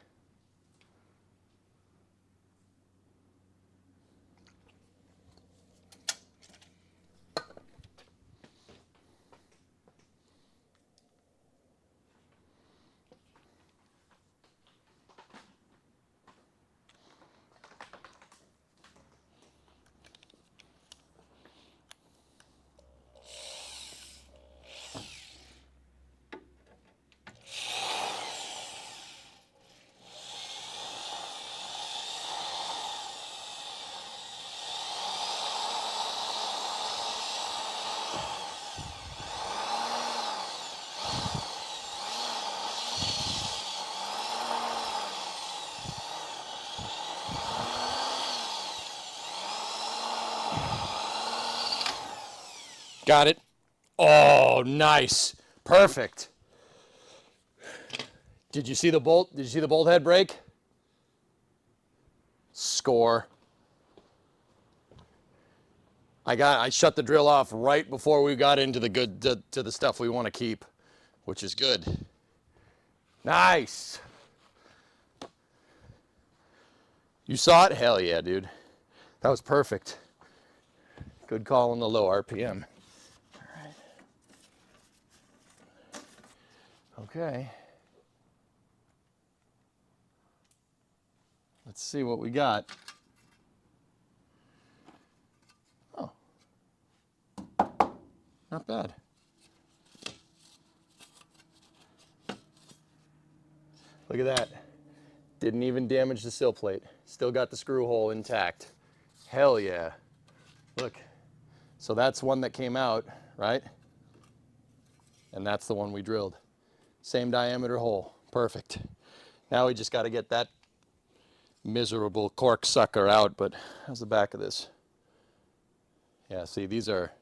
Speaker 2: Got it. Oh, nice. Perfect. Did you see the bolt? Did you see the bolt head break? Score. I shut the drill off right before we got into the good to the stuff we want to keep, which is good. Nice. You saw it? Hell yeah, dude. That was perfect. Good call on the low RPM. Okay. Let's see what we got. Oh. Not bad. Look at that. Didn't even damage the sill plate. Still got the screw hole intact. Hell yeah. Look. So that's one that came out, right? And that's the one we drilled. Same diameter hole. Perfect. Now we just got to get that miserable cork sucker out, but how's the back of this? Yeah, see, these are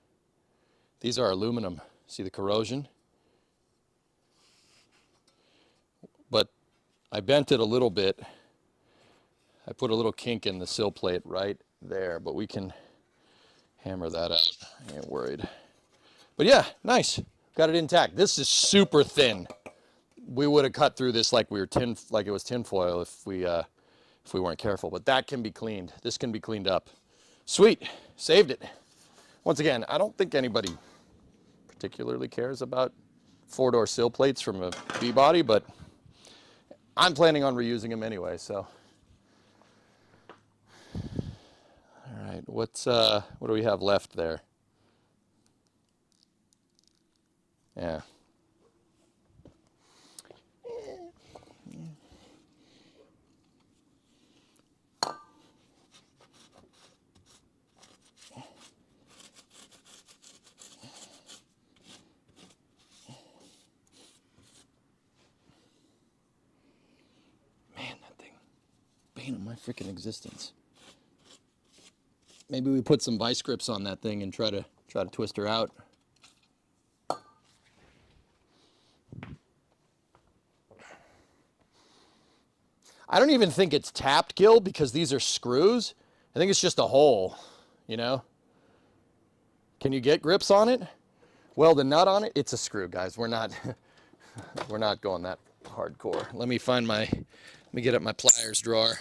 Speaker 2: aluminum. See the corrosion? But I bent it a little bit. I put a little kink in the sill plate right there, but we can hammer that out. I ain't worried. But yeah, nice. Got it intact. This is super thin. We would have cut through this like it was tin foil if we weren't careful. But that can be cleaned. This can be cleaned up. Sweet, saved it. Once again, I don't think anybody particularly cares about 4-door sill plates from a B-body, but I'm planning on reusing them anyway. So, all right, what do we have left there? Yeah. Of my freaking existence. Maybe we put some vice grips on that thing and try to twist her out. I don't even think it's tapped, Gil, because these are screws. I think it's just a hole, you know? Can you get grips on it? Well, the nut on it, it's a screw, guys. We're not going that hardcore. Let me get up my pliers drawer.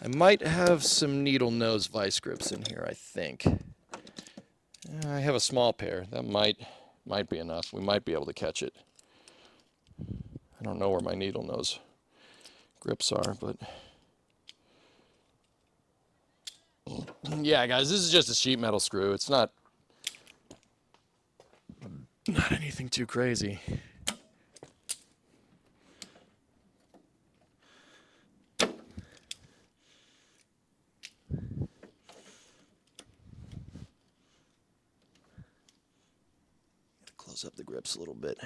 Speaker 2: I might have some needle nose vice grips in here, I think. I have a small pair. That might be enough. We might be able to catch it. I don't know where my needle nose grips are, but yeah, guys, this is just a sheet metal screw. It's not anything too crazy. Up the grips a little bit.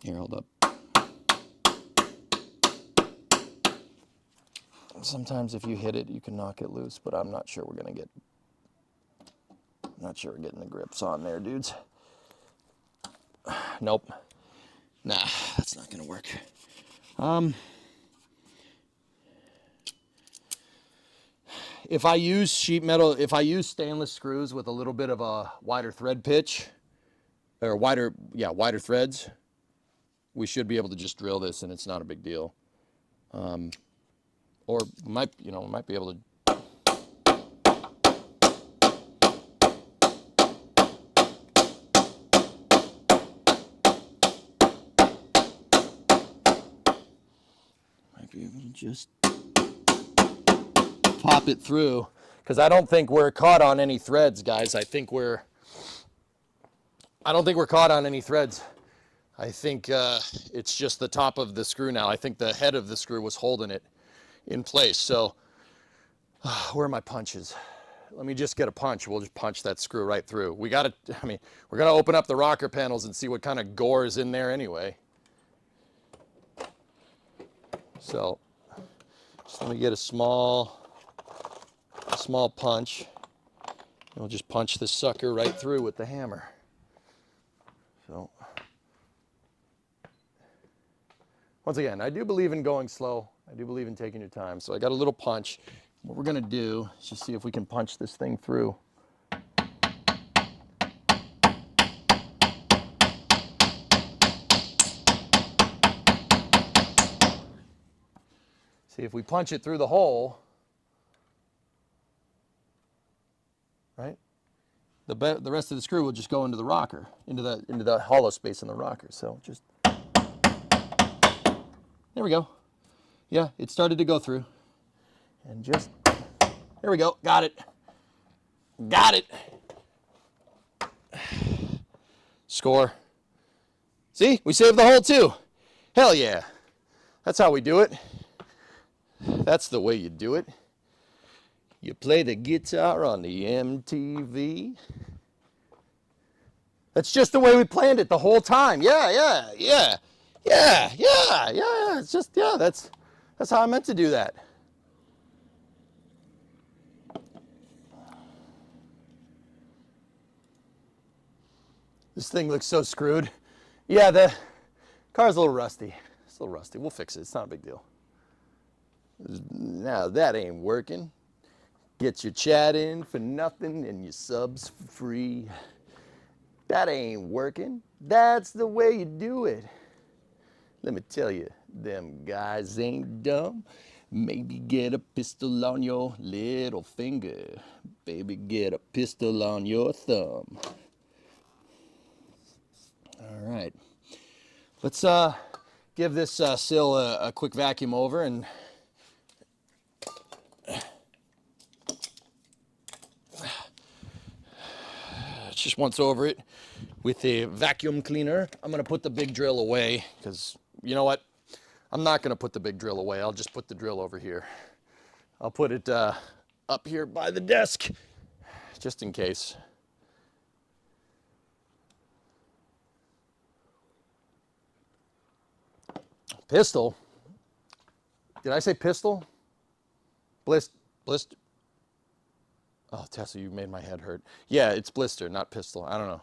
Speaker 2: Here, hold up. Sometimes if you hit it, you can knock it loose, but I'm not sure we're getting the grips on there, dudes. Nope. Nah, that's not gonna work. If I use sheet metal, if I use stainless screws with a little bit of a wider thread pitch, or wider threads, we should be able to just drill this and it's not a big deal. Or might be able to. Might be able to just pop it through, because I don't think we're caught on any threads, guys. I don't think we're caught on any threads. I think it's just the top of the screw now. I think the head of the screw was holding it in place. So where are my punches? Let me just get a punch. We'll just punch that screw right through. We're gonna open up the rocker panels and see what kind of gore is in there anyway. So just let me get a small punch. And we'll just punch this sucker right through with the hammer. So once again, I do believe in going slow. I do believe in taking your time. So I got a little punch. What we're gonna do is just see if we can punch this thing through. See if we punch it through the hole, right? The rest of the screw will just go into the rocker, into the hollow space in the rocker. So just, there we go. Yeah, it started to go through. And just, there we go, got it. Got it. Score. See, we saved the hole too. Hell yeah. That's how we do it. That's the way you do it. You play the guitar on the MTV. That's just the way we planned it the whole time. Yeah. It's just, yeah, that's how I meant to do that. This thing looks so screwed. Yeah, the car's a little rusty. It's a little rusty. We'll fix it. It's not a big deal. Now that ain't working. Get your chat in for nothing and your subs for free. That ain't working. That's the way you do it. Let me tell you, them guys ain't dumb. Maybe get a pistol on your little finger. Baby, get a pistol on your thumb. All right. Let's give this sill a quick vacuum over and just once over it with a vacuum cleaner. I'm gonna put the big drill away because you know what? I'm not gonna put the big drill away. I'll just put the drill over here. I'll put it up here by the desk just in case. Pistol? Did I say pistol? Blister? Oh, Tessa, you made my head hurt. Yeah, it's blister, not pistol. I don't know.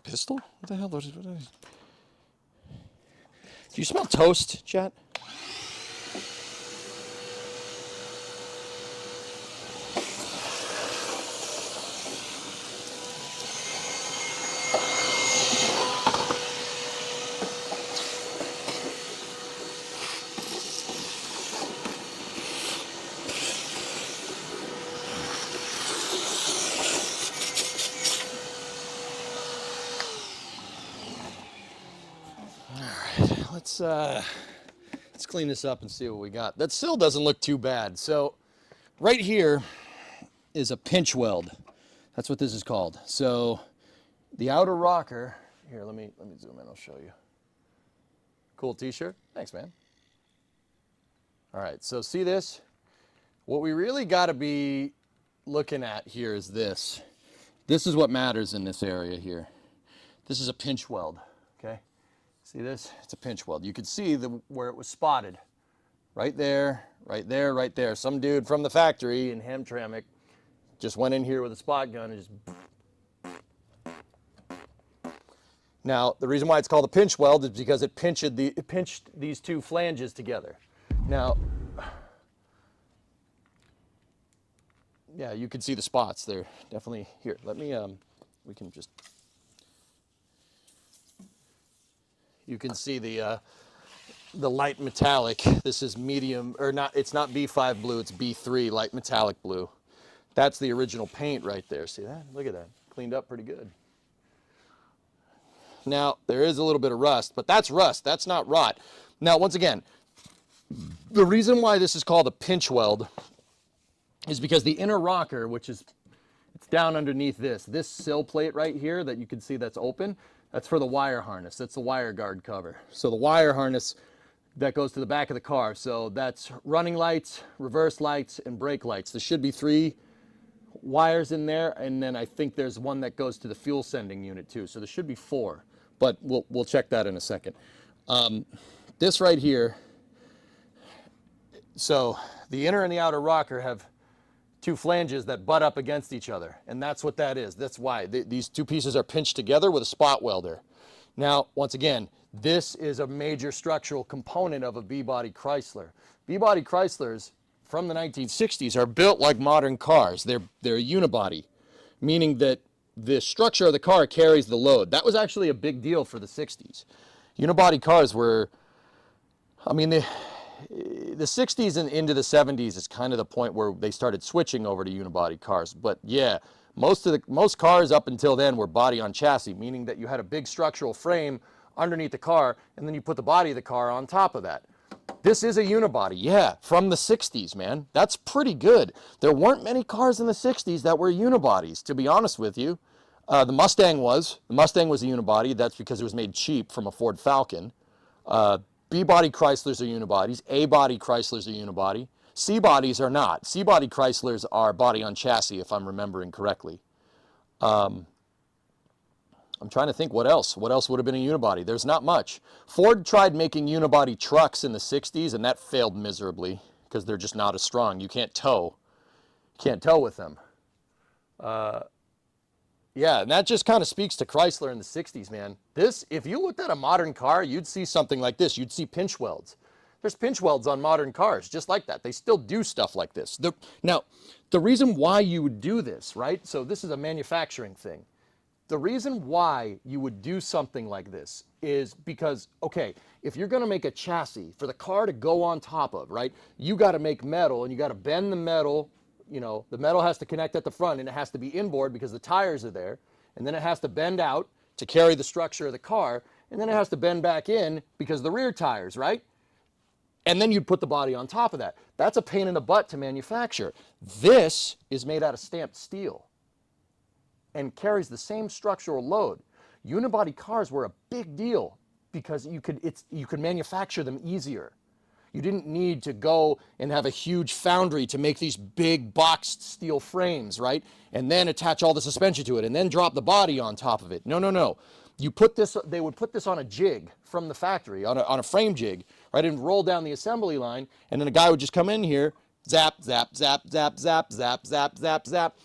Speaker 2: Pistol? What the hell? Do you smell toast, chat? Let's clean this up and see what we got. That still doesn't look too bad. So right here is a pinch weld. That's what this is called. So the outer rocker, here, let me zoom in, I'll show you. Cool t-shirt. Thanks, man. All right, so see this? What we really got to be looking at here is this. This is what matters in this area here. This is a pinch weld, okay? See this? It's a pinch weld. You can see where it was spotted. Right there, right there, right there. Some dude from the factory in Hamtramck just went in here with a spot gun and just... Now, the reason why it's called a pinch weld is because it pinched these two flanges together. Now, yeah, you can see the spots. They're definitely here. Let me, we can just... You can see the light metallic. This is medium, or not, it's not B5 blue, it's B3 light metallic blue. That's the original paint right there. See that? Look at that. Cleaned up pretty good. Now, there is a little bit of rust, but that's rust. That's not rot. Now, once again, the reason why this is called a pinch weld is because the inner rocker, which is, it's down underneath this sill plate right here that you can see that's open, that's for the wire harness. That's the wire guard cover. So the wire harness that goes to the back of the car. So that's running lights, reverse lights, and brake lights. There should be 3 wires in there, and then I think there's one that goes to the fuel sending unit too. So there should be 4, but we'll check that in a second. This right here, so the inner and the outer rocker have 2 flanges that butt up against each other, and that's what that is. That's why these 2 pieces are pinched together with a spot welder. Now, once again, this is a major structural component of a B-body Chrysler. B-body Chryslers from the 1960s are built like modern cars. They're a unibody, meaning that the structure of the car carries the load. That was actually a big deal for the 60s. Unibody cars were, I mean, the 60s and into the 70s is kind of the point where they started switching over to unibody cars. But yeah, most cars up until then were body on chassis, meaning that you had a big structural frame underneath the car, and then you put the body of the car on top of that. This is a unibody, yeah, from the 60s, man. That's pretty good. There weren't many cars in the 60s that were unibodies, to be honest with you. The Mustang was. The Mustang was a unibody. That's because it was made cheap from a Ford Falcon. B-body Chryslers are unibodies. A-body Chryslers are unibody. C-bodies are not. C-body Chryslers are body on chassis, if I'm remembering correctly. I'm trying to think what else. What else would have been a unibody? There's not much. Ford tried making unibody trucks in the 60s, and that failed miserably because they're just not as strong. You can't tow. You can't tow with them. Yeah, and that just kind of speaks to Chrysler in the 60s, man. This, if you looked at a modern car, you'd see something like this. You'd see pinch welds. There's pinch welds on modern cars, just like that. They still do stuff like this. Now, the reason why you would do this, right? So this is a manufacturing thing. The reason why you would do something like this is because, okay, if you're going to make a chassis for the car to go on top of, right, you got to make metal, and you got to bend the metal. You know, the metal has to connect at the front, and it has to be inboard because the tires are there, and then it has to bend out to carry the structure of the car, and then it has to bend back in because the rear tires, right? And then you'd put the body on top of that. That's a pain in the butt to manufacture. This is made out of stamped steel and carries the same structural load. Unibody cars were a big deal because you could manufacture them easier. You didn't need to go and have a huge foundry to make these big boxed steel frames, right? And then attach all the suspension to it and then drop the body on top of it. No, no, no. You put this, they would put this on a jig from the factory, on a frame jig, right? And roll down the assembly line. And then a guy would just come in here, zap, zap, zap, zap, zap, zap, zap, zap, zap.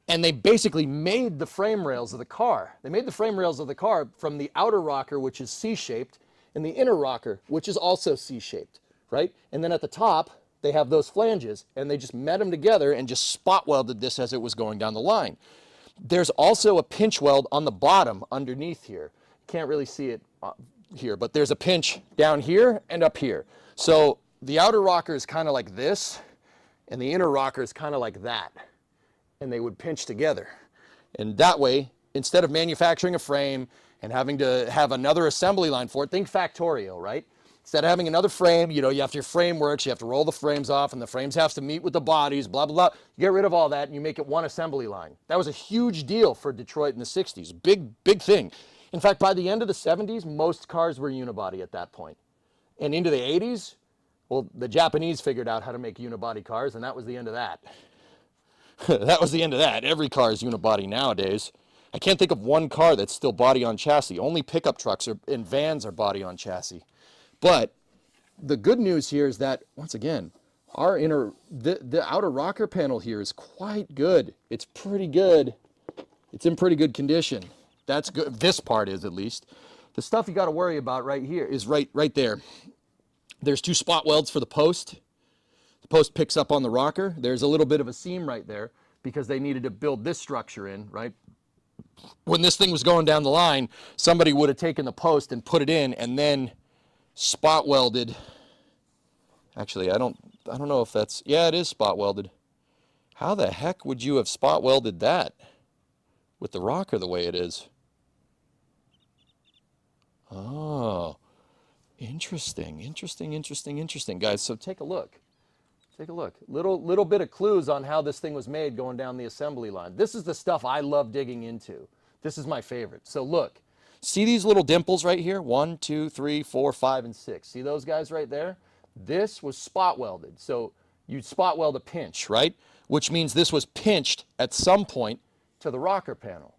Speaker 2: And they basically made the frame rails of the car. They made the frame rails of the car from the outer rocker, which is C-shaped, and the inner rocker, which is also C-shaped. Right? And then at the top, they have those flanges, and they just met them together and just spot welded this as it was going down the line. There's also a pinch weld on the bottom underneath here. Can't really see it here, but there's a pinch down here and up here. So the outer rocker is kind of like this, and the inner rocker is kind of like that. And they would pinch together. And that way, instead of manufacturing a frame and having to have another assembly line for it, think Factorio, right? Instead of having another frame, you know, you have your frameworks, you have to roll the frames off, and the frames have to meet with the bodies, blah, blah, blah. You get rid of all that, and you make it one assembly line. That was a huge deal for Detroit in the 60s. Big thing. In fact, by the end of the 70s, most cars were unibody at that point. And into the 80s, well, the Japanese figured out how to make unibody cars, and that was the end of that. That was the end of that. Every car is unibody nowadays. I can't think of one car that's still body on chassis. Only pickup trucks and vans are body on chassis. But the good news here is that, once again, the outer rocker panel here is quite good. It's pretty good. It's in pretty good condition. That's good. This part is, at least. The stuff you got to worry about right here is right there. There's 2 spot welds for the post. The post picks up on the rocker. There's a little bit of a seam right there because they needed to build this structure in, right? When this thing was going down the line, somebody would have taken the post and put it in and then spot welded. Actually, I don't know if that's, yeah, it is spot welded. How the heck would you have spot welded that with the rocker the way it is? Oh, interesting, guys. So take a look. Little bit of clues on how this thing was made going down the assembly line. This is the stuff I love digging into. This is my favorite. So look, see these little dimples right here? 1, 2, 3, 4, 5, and 6. See those guys right there? This was spot welded. So you'd spot weld a pinch, right? Which means this was pinched at some point to the rocker panel.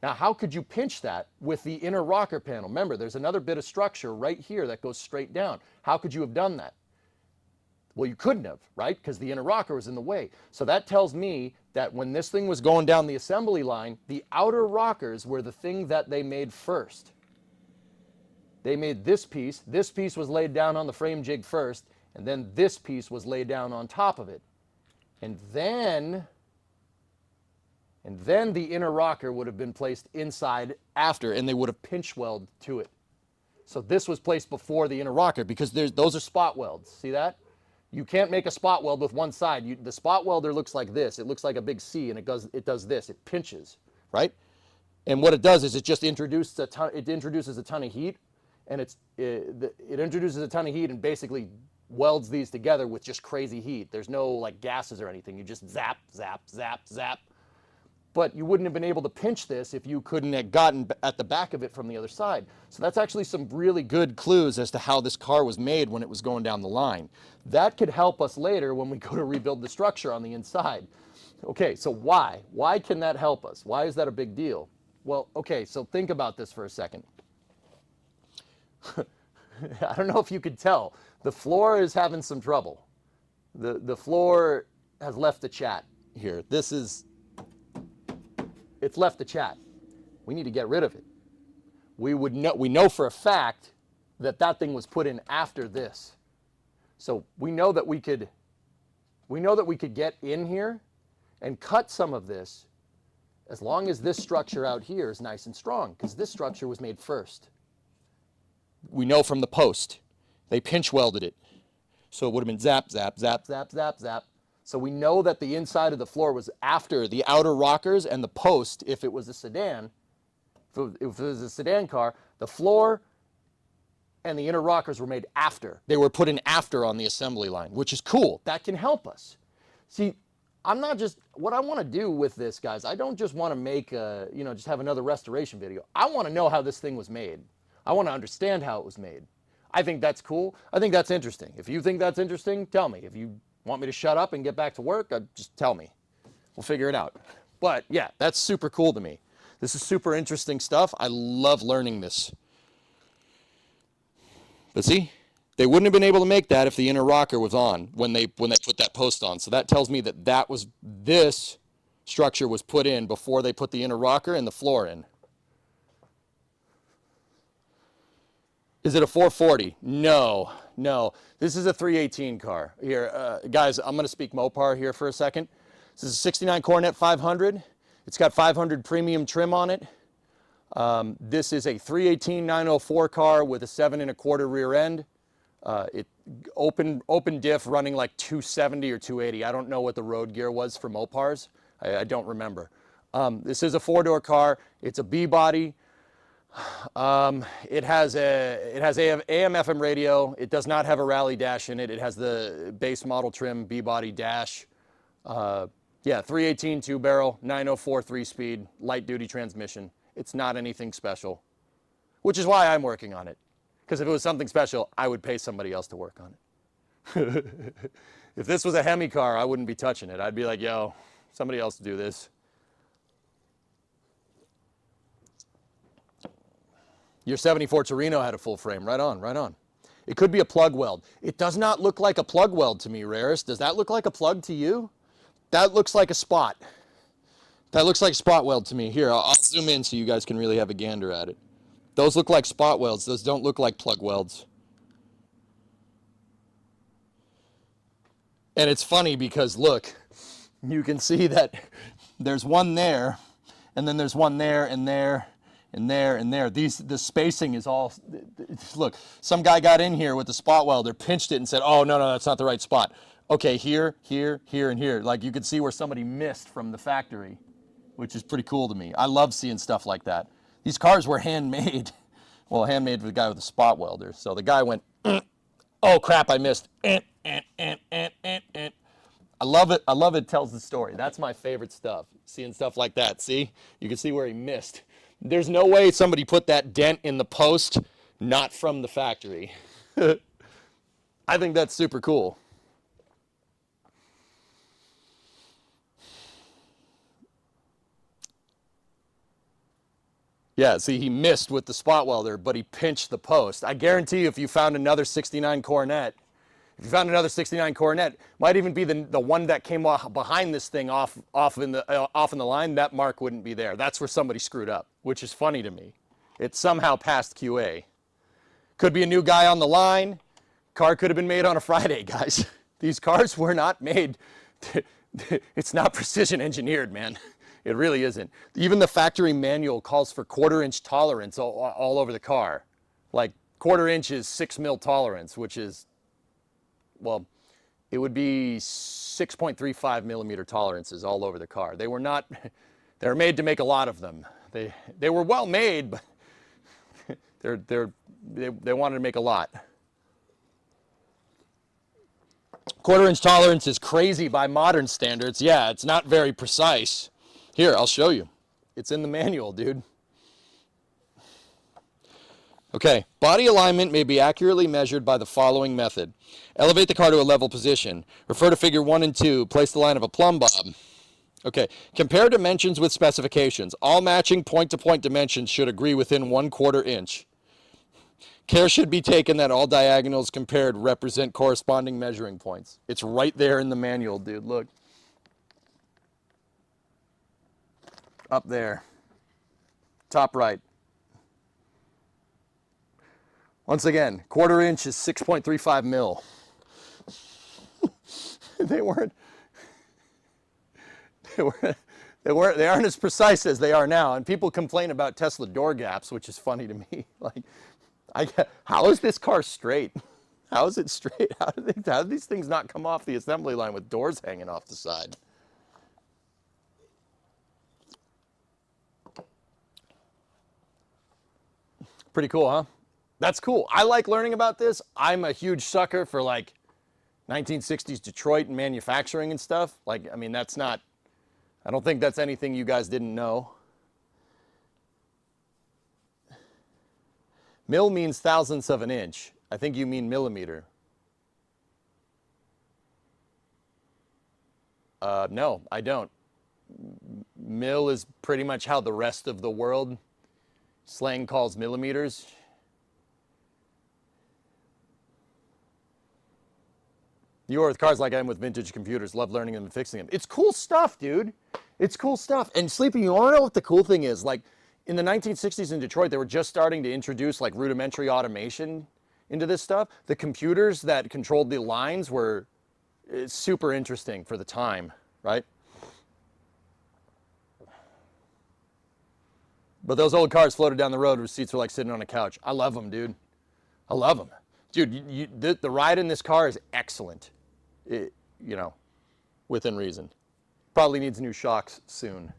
Speaker 2: Now, how could you pinch that with the inner rocker panel? Remember, there's another bit of structure right here that goes straight down. How could you have done that? Well, you couldn't have, right? Because the inner rocker was in the way. So that tells me that when this thing was going down the assembly line, the outer rockers were the thing that they made first. They made this piece. This piece was laid down on the frame jig first, and then this piece was laid down on top of it. And then the inner rocker would have been placed inside after, and they would have pinch welded to it. So this was placed before the inner rocker because those are spot welds. See that? You can't make a spot weld with one side. The spot welder looks like this. It looks like a big C, and it does this. It pinches, right? And what it does is it just introduces a ton of heat, and it introduces a ton of heat and basically welds these together with just crazy heat. There's no like gases or anything. You just zap, zap, zap, zap. But you wouldn't have been able to pinch this if you couldn't have gotten at the back of it from the other side. So that's actually some really good clues as to how this car was made when it was going down the line. That could help us later when we go to rebuild the structure on the inside. Okay, so why? Why can that help us? Why is that a big deal? Well, okay, so think about this for a second. I don't know if you could tell. The floor is having some trouble. The floor has left the chat here. It's left the chat. We need to get rid of it. We know for a fact that thing was put in after this. So we know that we could get in here and cut some of this as long as this structure out here is nice and strong, because this structure was made first. We know from the post. They pinch welded it. So it would have been zap, zap, zap, zap, zap, zap. So we know that the inside of the floor was after the outer rockers and the post. If it was a sedan, if it was a sedan car, the floor and the inner rockers were made after. They were put in after on the assembly line, which is cool. That can help us. See, what I want to do with this, guys, I don't just want to make just have another restoration video. I want to know how this thing was made. I want to understand how it was made. I think that's cool. I think that's interesting. If you think that's interesting, tell me. If you want me to shut up and get back to work, just tell me. We'll figure it out. But yeah, that's super cool to me. This is super interesting stuff. I love learning this. But see, they wouldn't have been able to make that if the inner rocker was on when they put that post on. So that tells me that this structure was put in before they put the inner rocker and the floor in. Is it a 440? No. This is a 318 car. Here, guys, I'm going to speak Mopar here for a second. This is a 69 Coronet 500. It's got 500 premium trim on it. This is a 318 904 car with a 7 1/4 rear end. Open diff running like 270 or 280. I don't know what the road gear was for Mopars. I don't remember. This is a 4-door car. It's a B body. It has AM FM radio. It does not have a rally dash in it. It has the base model trim B body dash. 318 2-barrel, 904 3-speed, light duty transmission. It's not anything special, which is why I'm working on it. Because if it was something special, I would pay somebody else to work on it. If this was a Hemi car, I wouldn't be touching it. I'd be like, yo, somebody else do this. Your 74 Torino had a full frame. Right on, right on. It could be a plug weld. It does not look like a plug weld to me, Rarest. Does that look like a plug to you? That looks like a spot. That looks like spot weld to me. Here, I'll zoom in so you guys can really have a gander at it. Those look like spot welds. Those don't look like plug welds. And it's funny because, look, you can see that there's one there, and then there's one there, and there, and there, and there. The spacing is all, look, some guy got in here with the spot welder, pinched it and said, oh, no, that's not the right spot. Okay, here, here, here, and here. Like, you could see where somebody missed from the factory, which is pretty cool to me. I love seeing stuff like that. These cars were handmade. Well, handmade for the guy with the spot welder. So the guy went, oh, crap, I missed. I love it. I love it tells the story. That's my favorite stuff, seeing stuff like that. See? You can see where he missed. There's no way somebody put that dent in the post, not from the factory. I think that's super cool. Yeah, see, he missed with the spot welder, but he pinched the post. I guarantee you if you found another 69 Coronet, might even be the one that came off behind this thing off in the line, that mark wouldn't be there. That's where somebody screwed up, which is funny to me. It somehow passed QA. Could be a new guy on the line. Car could have been made on a Friday, guys. These cars were not made. It's not precision engineered, man. It really isn't. Even the factory manual calls for 1/4 inch tolerance all over the car. Like 1/4 inch is 6 mil tolerance, which is, well, it would be 6.35 millimeter tolerances all over the car. They were not, they were made to make a lot of them. They were well made, but they wanted to make a lot. 1/4 inch tolerance is crazy by modern standards. Yeah, it's not very precise. Here, I'll show you. It's in the manual, dude. Okay, body alignment may be accurately measured by the following method. Elevate the car to a level position. Refer to figure 1 and 2. Place the line of a plumb bob. Okay, compare dimensions with specifications. All matching point-to-point dimensions should agree within 1/4 inch. Care should be taken that all diagonals compared represent corresponding measuring points. It's right there in the manual, dude. Look. Up there. Top right. Once again, 1/4 inch is 6.35 mil. They aren't as precise as they are now. And people complain about Tesla door gaps, which is funny to me. Like, how is this car straight? How is it straight? How do these things not come off the assembly line with doors hanging off the side? Pretty cool, huh? That's cool. I like learning about this. I'm a huge sucker for like 1960s Detroit and manufacturing and stuff. Like, I mean, that's not, I don't think that's anything you guys didn't know. Mil means thousandths of an inch. I think you mean millimeter. No, I don't. Mil is pretty much how the rest of the world slang calls millimeters. You are with cars like I am with vintage computers. Love learning them and fixing them. It's cool stuff, dude. It's cool stuff. And Sleepy, you want to know what the cool thing is? Like, in the 1960s in Detroit, they were just starting to introduce like rudimentary automation into this stuff. The computers that controlled the lines were super interesting for the time, right? But those old cars floated down the road where seats were like sitting on a couch. I love them, dude. I love them. Dude, the ride in this car is excellent. You know, within reason. Probably needs new shocks soon.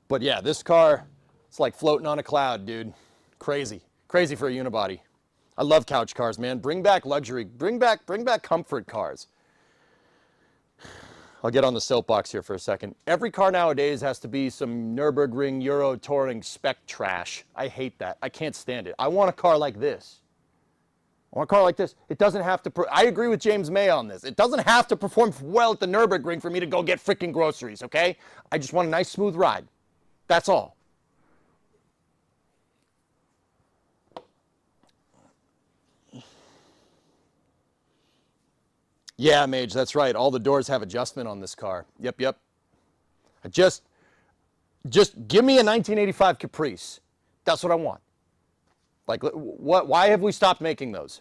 Speaker 2: But yeah, this car, it's like floating on a cloud, dude. Crazy. Crazy for a unibody. I love couch cars, man. Bring back luxury. Bring back comfort cars. I'll get on the soapbox here for a second. Every car nowadays has to be some Nürburgring Euro Touring spec trash. I hate that. I can't stand it. I want a car like this. I want a car like this. It doesn't have to, I agree with James May on this. It doesn't have to perform well at the Nürburgring for me to go get freaking groceries, okay? I just want a nice, smooth ride. That's all. Yeah, Mage, that's right. All the doors have adjustment on this car. Yep. Just give me a 1985 Caprice. That's what I want. Like, what? Why have we stopped making those?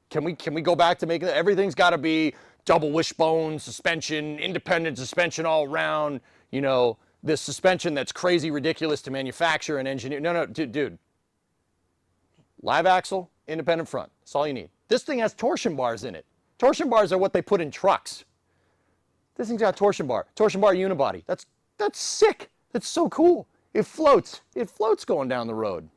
Speaker 2: Can we go back to making that? Everything's got to be double wishbone suspension, independent suspension all around. You know, this suspension that's crazy ridiculous to manufacture and engineer. No, dude. Live axle, independent front. That's all you need. This thing has torsion bars in it. Torsion bars are what they put in trucks. This thing's got torsion bar unibody. That's sick. That's so cool. It floats. It floats going down the road.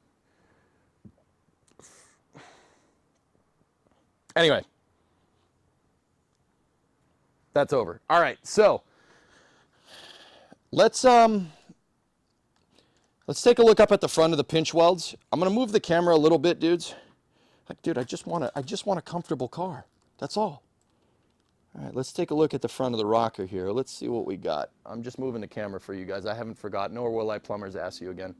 Speaker 2: Anyway, that's over. All right, so let's take a look up at the front of the pinch welds. I'm gonna move the camera a little bit, dudes. Like, dude, I just want a comfortable car. That's all. All right, let's take a look at the front of the rocker here. Let's see what we got. I'm just moving the camera for you guys. I haven't forgotten, nor will I plumbers ask you again.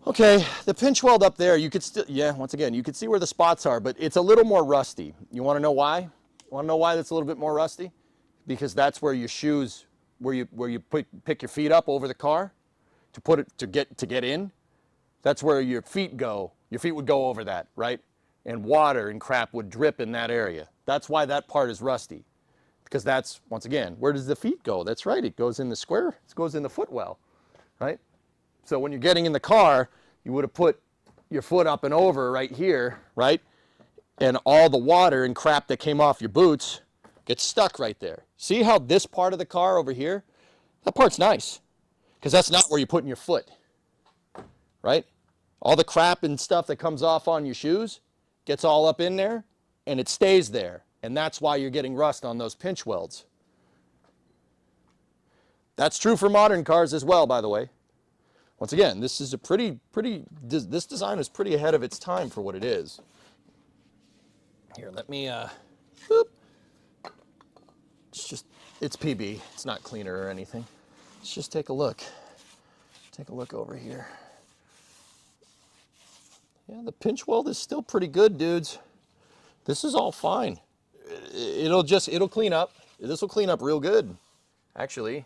Speaker 2: Okay, the pinch weld up there, you could still, yeah, once again, you could see where the spots are, but it's a little more rusty. You want to know why? You want to know why that's a little bit more rusty? Because that's where your shoes, where you pick your feet up over the car to get in. That's where your feet go. Your feet would go over that, right? And water and crap would drip in that area. That's why that part is rusty. Because that's, once again, where does the feet go? That's right, it goes in the square, it goes in the footwell, right? So when you're getting in the car, you would have put your foot up and over right here, right? And all the water and crap that came off your boots gets stuck right there. See how this part of the car over here, that part's nice. Because that's not where you're putting your foot, right? All the crap and stuff that comes off on your shoes gets all up in there and it stays there. And that's why you're getting rust on those pinch welds. That's true for modern cars as well, by the way. Once again, this is a this design is pretty ahead of its time for what it is. Here, let me, it's PB. It's not cleaner or anything. Let's just take a look. Take a look over here. Yeah, the pinch weld is still pretty good, dudes. This is all fine. It'll clean up. This will clean up real good, actually.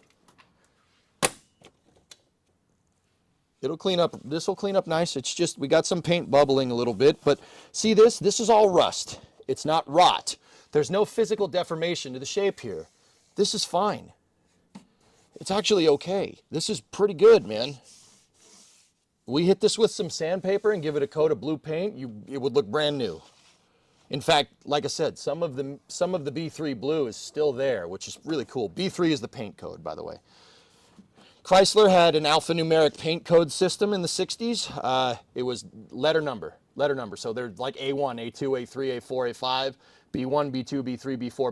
Speaker 2: It'll clean up, this will clean up nice. It's just, we got some paint bubbling a little bit, but see this? This is all rust. It's not rot. There's no physical deformation to the shape here. This is fine. It's actually okay. This is pretty good, man. We hit this with some sandpaper and give it a coat of blue paint, it would look brand new. In fact, like I said, some of the B3 blue is still there, which is really cool. B3 is the paint code, by the way. Chrysler had an alphanumeric paint code system in the 60s. It was letter number. So they're like A1, A2, A3, A4, A5, B1, B2, B3, B4,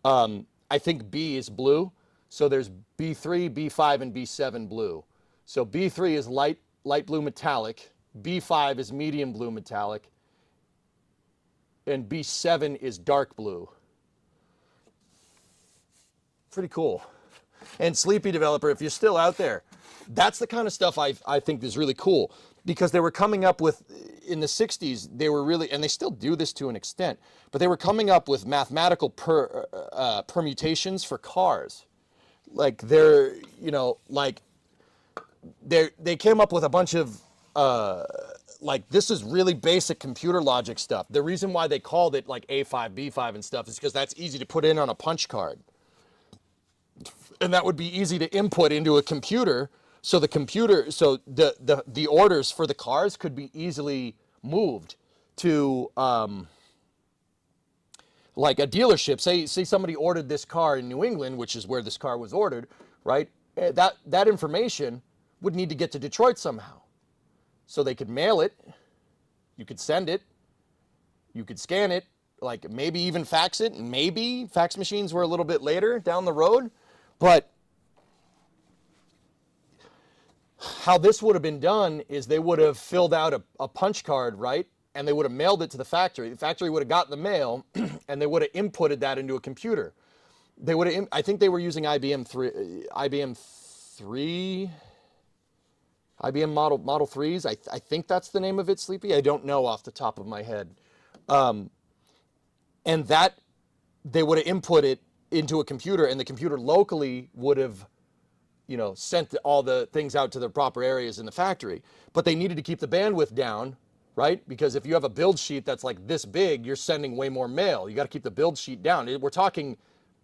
Speaker 2: B5. I think B is blue. So there's B3, B5, and B7 blue. So B3 is light blue metallic, B5 is medium blue metallic, and B7 is dark blue. Pretty cool. And Sleepy Developer, if you're still out there, that's the kind of stuff I think is really cool, because they were coming up with, in the 60s, they were really, and they still do this to an extent, but they were coming up with mathematical permutations for cars. Like they came up with a bunch of, this is really basic computer logic stuff. The reason why they called it like A5, B5 and stuff is because that's easy to put in on a punch card. And that would be easy to input into a computer. So the orders for the cars could be easily moved to, like a dealership. Say somebody ordered this car in New England, which is where this car was ordered, right? That information would need to get to Detroit somehow. So they could mail it, you could send it, you could scan it, like maybe even fax it, and maybe fax machines were a little bit later down the road. But how this would have been done is they would have filled out a punch card, right? And they would have mailed it to the factory. The factory would have gotten the mail, and they would have inputted that into a computer. They would have, I think they were using IBM Model 3s. I think that's the name of it, Sleepy. I don't know off the top of my head. And that they would have input it into a computer, and the computer locally would have, you know, sent all the things out to the proper areas in the factory. But they needed to keep the bandwidth down, right? Because if you have a build sheet that's like this big, you're sending way more mail. You got to keep the build sheet down. We're talking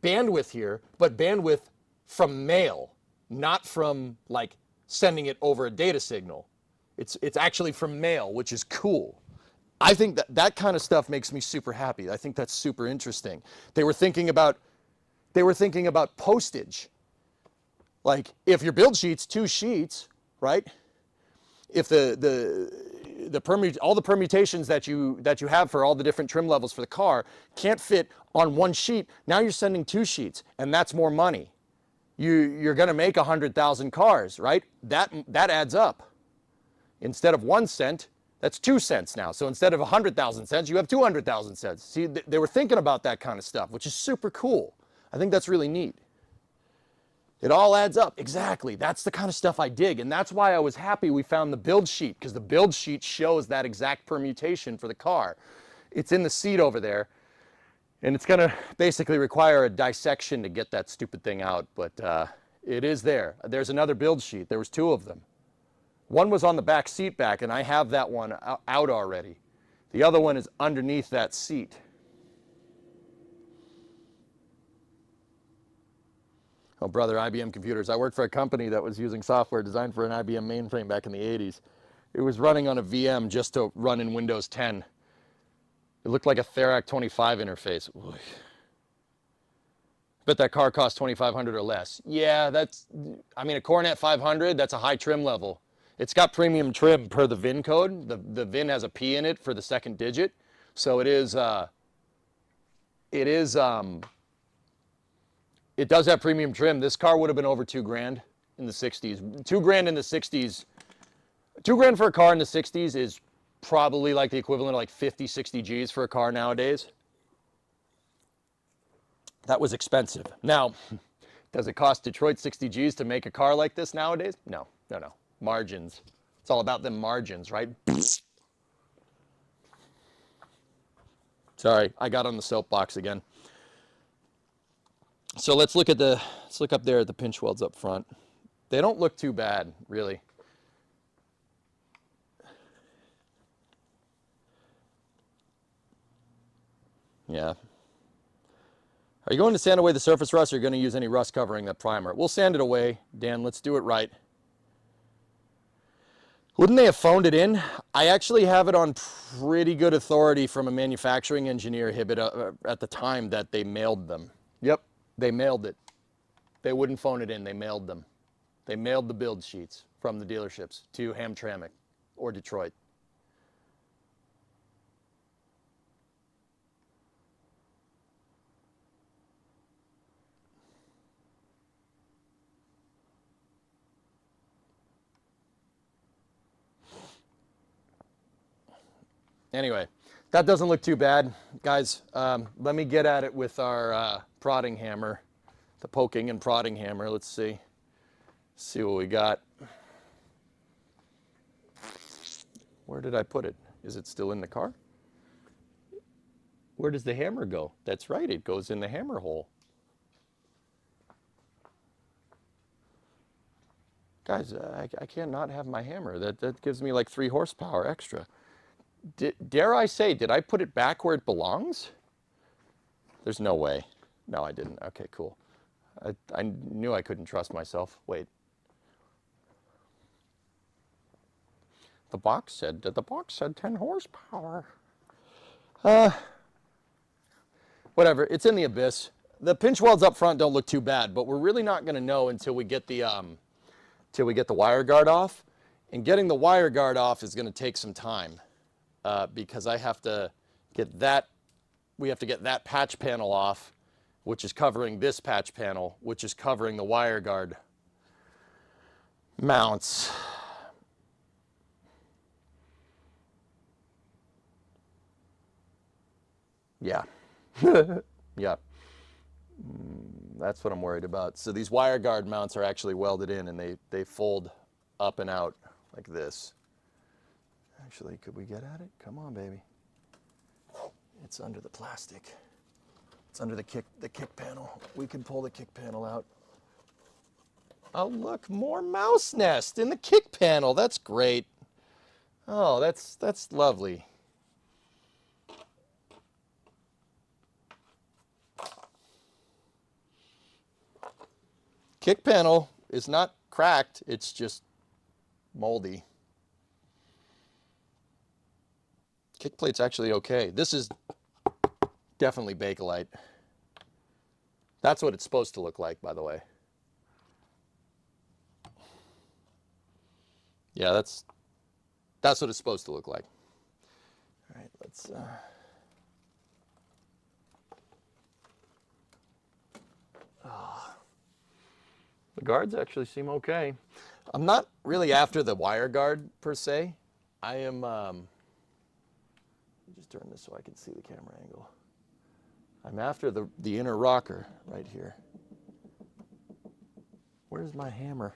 Speaker 2: bandwidth here, but bandwidth from mail, not from like sending it over a data signal. It's actually from mail, which is cool. I think that kind of stuff makes me super happy. I think that's super interesting. They were thinking about postage. Like if your build sheet's 2 sheets, right? If all the permutations that you have for all the different trim levels for the car can't fit on 1 sheet, now you're sending 2 sheets, and that's more money. You're going to make 100,000 cars, right? That adds up. Instead of 1 cent, that's 2 cents now. So instead of 100,000 cents, you have 200,000 cents. See, they were thinking about that kind of stuff, which is super cool. I think that's really neat. It all adds up. Exactly. That's the kind of stuff I dig. And that's why I was happy we found the build sheet, because the build sheet shows that exact permutation for the car. It's in the seat over there. And it's going to basically require a dissection to get that stupid thing out. But it is there. There's another build sheet. There was 2 of them. One was on the back seat back, and I have that one out already. The other one is underneath that seat. Oh, brother, IBM computers. I worked for a company that was using software designed for an IBM mainframe back in the 80s. It was running on a VM just to run in Windows 10. It looked like a Therac 25 interface. Ooh. Bet that car cost $2,500 or less. Yeah, a Coronet 500, that's a high trim level. It's got premium trim per the VIN code. The VIN has a P in it for the 2nd digit. So it does have premium trim. This car would have been over $2,000 in the 60s. $2,000 in the 60s. $2,000 for a car in the 60s is probably like the equivalent of like 50, 60 G's for a car nowadays. That was expensive. Now, does it cost Detroit 60 G's to make a car like this nowadays? No. Margins. It's all about them margins, right? Sorry, I got on the soapbox again. So let's look up there at the pinch welds up front. They don't look too bad, really. Yeah. Are you going to sand away the surface rust, or are you going to use any rust covering that primer? We'll sand it away, Dan. Let's do it right. Wouldn't they have phoned it in? I actually have it on pretty good authority from a manufacturing engineer, Hibbett, at the time that they mailed them. Yep, they mailed it. They wouldn't phone it in, they mailed them. They mailed the build sheets from the dealerships to Hamtramck or Detroit. Anyway, that doesn't look too bad. Guys, let me get at it with our prodding hammer, the poking and prodding hammer. Let's see what we got. Where did I put it? Is it still in the car? Where does the hammer go? That's right, it goes in the hammer hole. Guys, I can't not have my hammer. That gives me like 3 horsepower extra. Dare I say, did I put it back where it belongs? There's no way. No, I didn't. Okay, cool. I knew I couldn't trust myself. Wait. The box said 10 horsepower. Whatever, it's in the abyss. The pinch welds up front don't look too bad, but we're really not going to know until we get the wire guard off. And getting the wire guard off is going to take some time. Because I have to get that, we have to get that patch panel off, which is covering this patch panel, which is covering the wire guard mounts. Yeah. Yeah. That's what I'm worried about. So these wire guard mounts are actually welded in, and they fold up and out like this. Actually, could we get at it? Come on, baby. It's under the plastic. It's under the kick panel. We can pull the kick panel out. Oh, look, more mouse nest in the kick panel. That's great. Oh, that's lovely. Kick panel is not cracked, it's just moldy. Kick plate's actually okay. This is definitely Bakelite. That's what it's supposed to look like, by the way. Yeah, that's what it's supposed to look like. All right, let's the guards actually seem okay. I'm not really after the wire guard per se. I am let me just turn this so I can see the camera angle. I'm after the inner rocker right here. Where's my hammer?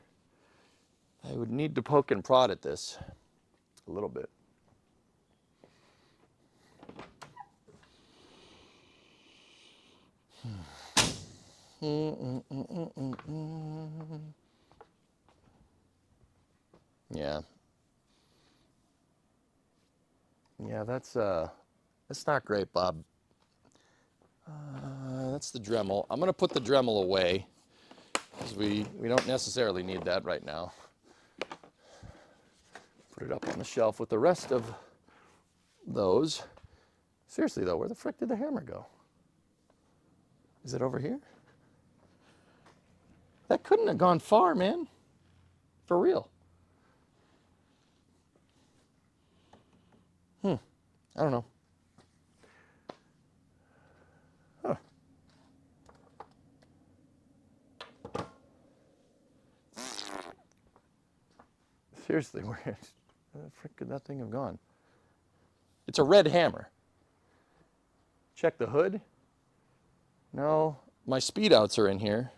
Speaker 2: I would need to poke and prod at this a little bit. Yeah. Yeah, that's not great, Bob. That's the Dremel. I'm gonna put the Dremel away because we don't necessarily need that right now. Put it up on the shelf with the rest of those. Seriously though, where the frick did the hammer go? Is it over here? That couldn't have gone far, man. For real. I don't know. Huh. Seriously, where the frick could that thing have gone? It's a red hammer. Check the hood. No, my speed outs are in here.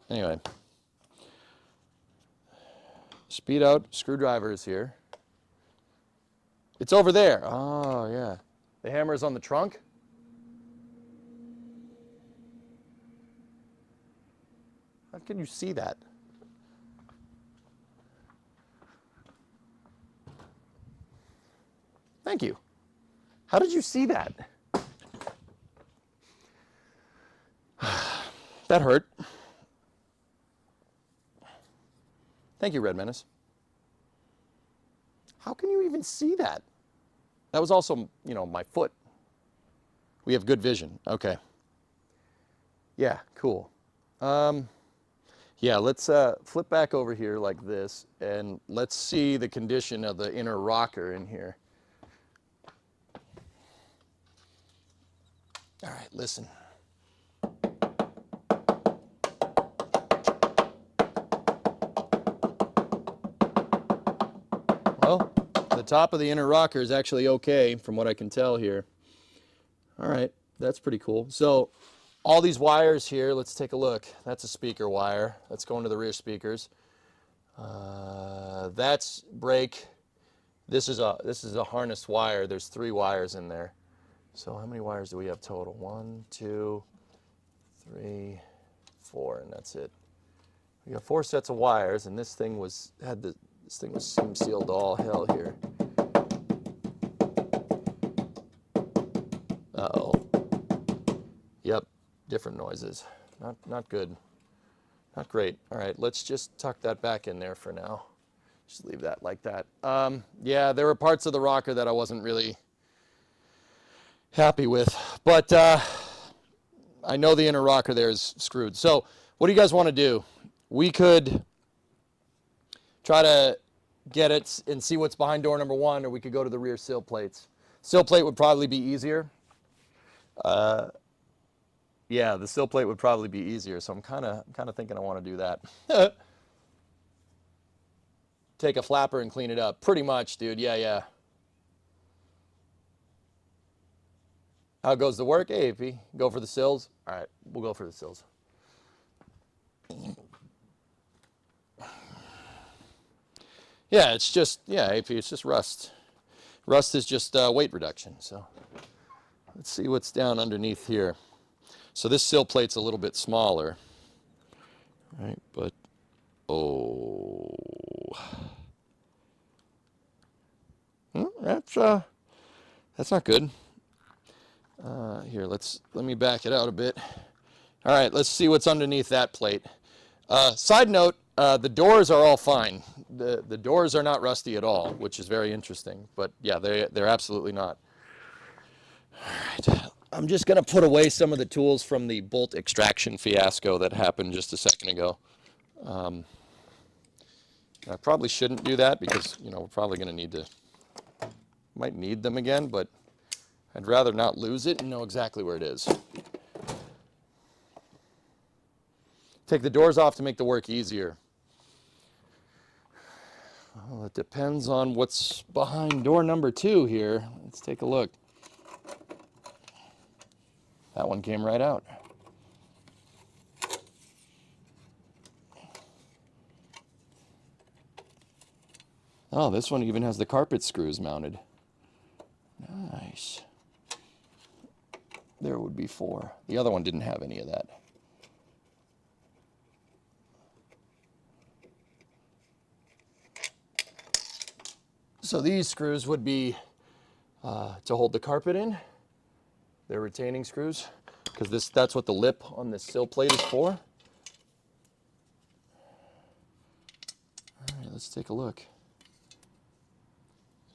Speaker 2: Anyway. Speed out screwdriver is here. It's over there. Oh, yeah. The hammer is on the trunk. How can you see that? Thank you. How did you see that? That hurt. Thank you, Red Menace. How can you even see that? That was also, you know, my foot. We have good vision. Okay. Yeah, cool. Yeah, let's flip back over here like this, and let's see the condition of the inner rocker in here. All right, listen. Well, the top of the inner rocker is actually okay from what I can tell here. All right, that's pretty cool. So all these wires here, let's take a look. That's a speaker wire. That's going to the rear speakers. That's brake. This is a harness wire. There's 3 wires in there. So how many wires do we have total? 1, 2, 3, 4, and that's it. We got 4 sets of wires, and this thing was seam sealed to all hell here. Uh-oh. Yep, different noises. Not good. Not great. All right, let's just tuck that back in there for now. Just leave that like that. Yeah, there were parts of the rocker that I wasn't really happy with, but I know the inner rocker there is screwed. So what do you guys want to do? We could try to get it and see what's behind door number 1, or we could go to the rear sill plates. Sill plate would probably be easier. Yeah, the sill plate would probably be easier, so I'm kind of thinking I want to do that. Take a flapper and clean it up. Pretty much, dude. Yeah. How goes the work? Hey, AP, go for the sills? All right, we'll go for the sills. Yeah, it's just, AP, it's just rust. Rust is just weight reduction, so. Let's see what's down underneath here. So this sill plate's a little bit smaller, right? But, oh, that's not good. Here, let me back it out a bit. All right, let's see what's underneath that plate. Side note, the doors are all fine. The doors are not rusty at all, which is very interesting. But yeah, they're absolutely not. All right, I'm just gonna put away some of the tools from the bolt extraction fiasco that happened just a second ago. I probably shouldn't do that because, you know, we're probably gonna might need them again, but I'd rather not lose it and know exactly where it is. Take the doors off to make the work easier. Well, it depends on what's behind door number 2 here. Let's take a look. That one came right out. Oh, this one even has the carpet screws mounted. Nice. There would be 4. The other one didn't have any of that. So these screws would be to hold the carpet in. They're retaining screws because that's what the lip on this sill plate is for. All right, let's take a look.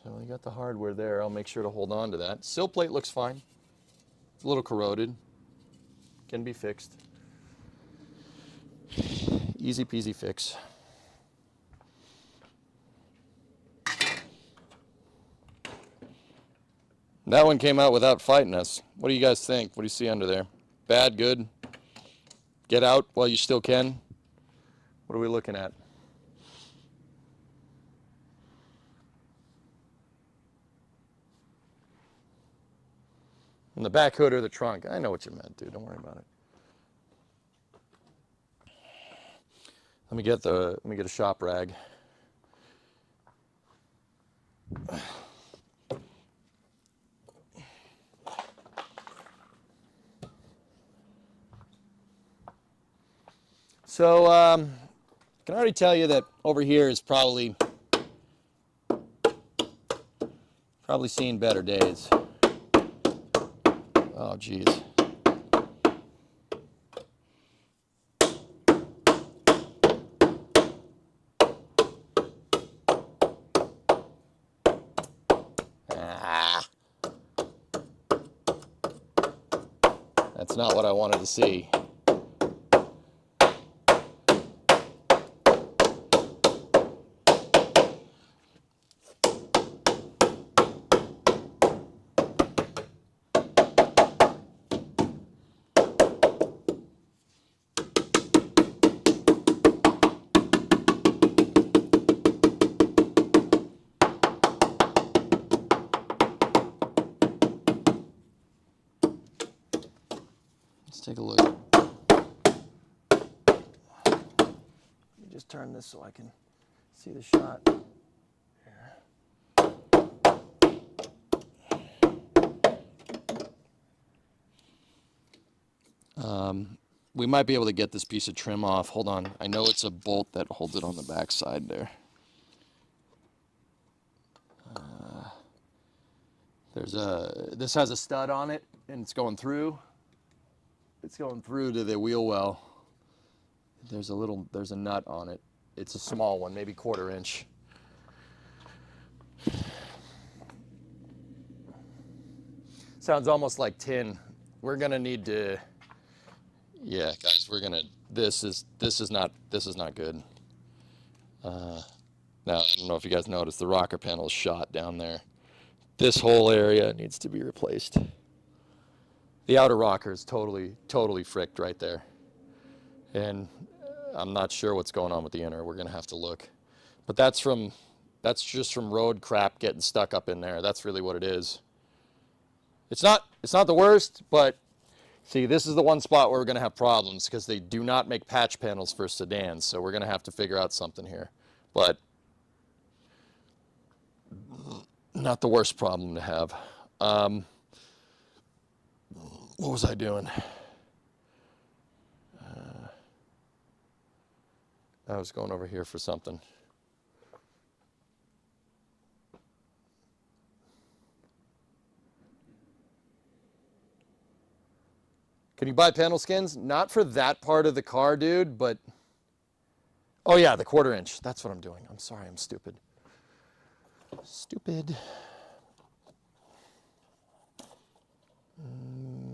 Speaker 2: So we got the hardware there. I'll make sure to hold on to that. Sill plate looks fine. It's a little corroded. Can be fixed. Easy peasy fix. That one came out without fighting us. What do you guys think? What do you see under there? Bad, good? Get out while you still can? What are we looking at? In the back hood or the trunk? I know what you meant, dude. Don't worry about it. Let me get a shop rag. So, I can already tell you that over here is probably seen better days. Oh, geez. That's not what I wanted to see. Take a look. Let me just turn this so I can see the shot. We might be able to get this piece of trim off. Hold on. I know it's a bolt that holds it on the back side there. This has a stud on it, and it's going through. It's going through to the wheel well. There's a nut on it. It's a small one, maybe 1/4 inch. Sounds almost like tin. We're gonna need to, yeah, guys, this is not good. Now, I don't know if you guys noticed, the rocker panel is shot down there. This whole area needs to be replaced. The outer rocker is totally fricked right there. And I'm not sure what's going on with the inner. We're gonna have to look. But that's just from road crap getting stuck up in there. That's really what it is. It's not the worst, but see, this is the one spot where we're gonna have problems because they do not make patch panels for sedans. So we're gonna have to figure out something here. But not the worst problem to have. What was I doing? I was going over here for something. Can you buy panel skins? Not for that part of the car, dude, but... Oh yeah, the 1/4 inch. That's what I'm doing. I'm sorry, I'm stupid. Stupid.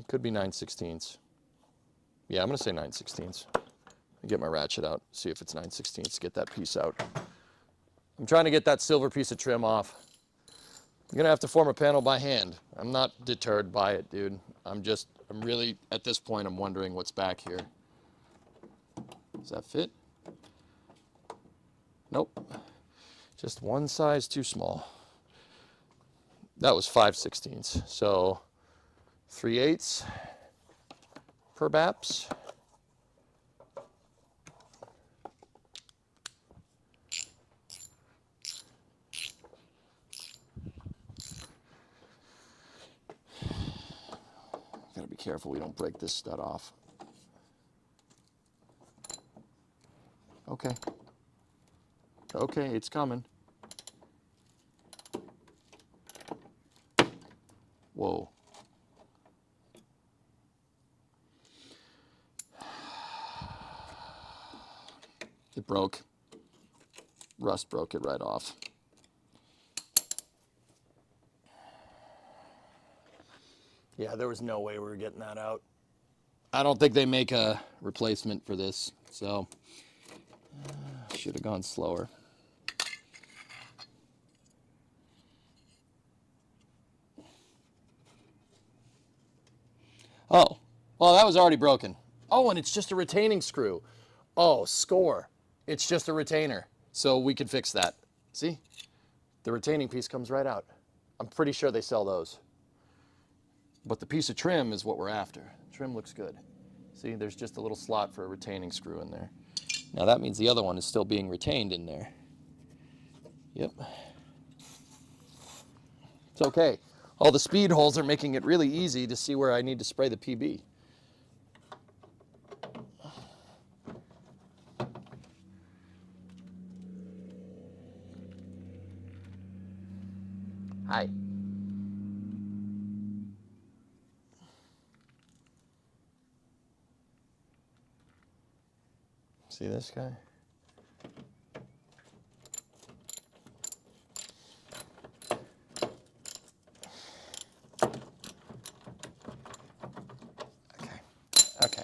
Speaker 2: Could be 9/16. Yeah, I'm gonna say 9/16. Get my ratchet out, see if it's 9/16, get that piece out. I'm trying to get that silver piece of trim off. I'm gonna have to form a panel by hand. I'm not deterred by it, dude. I'm really, at this point, I'm wondering what's back here. Does that fit? Nope. Just one size too small. That was 5/16, so 3/8 perhaps. Gotta be careful we don't break this stud off. Okay. Okay, it's coming. Whoa. It broke. Rust broke it right off. Yeah, there was no way we were getting that out. I don't think they make a replacement for this, so should have gone slower. Oh, well, that was already broken. Oh, and it's just a retaining screw. Oh, score. It's just a retainer, so we can fix that. See? The retaining piece comes right out. I'm pretty sure they sell those. But the piece of trim is what we're after. Trim looks good. See, there's just a little slot for a retaining screw in there. Now that means the other one is still being retained in there. Yep. It's okay. All the speed holes are making it really easy to see where I need to spray the PB. Hi. See this guy? Okay. Okay.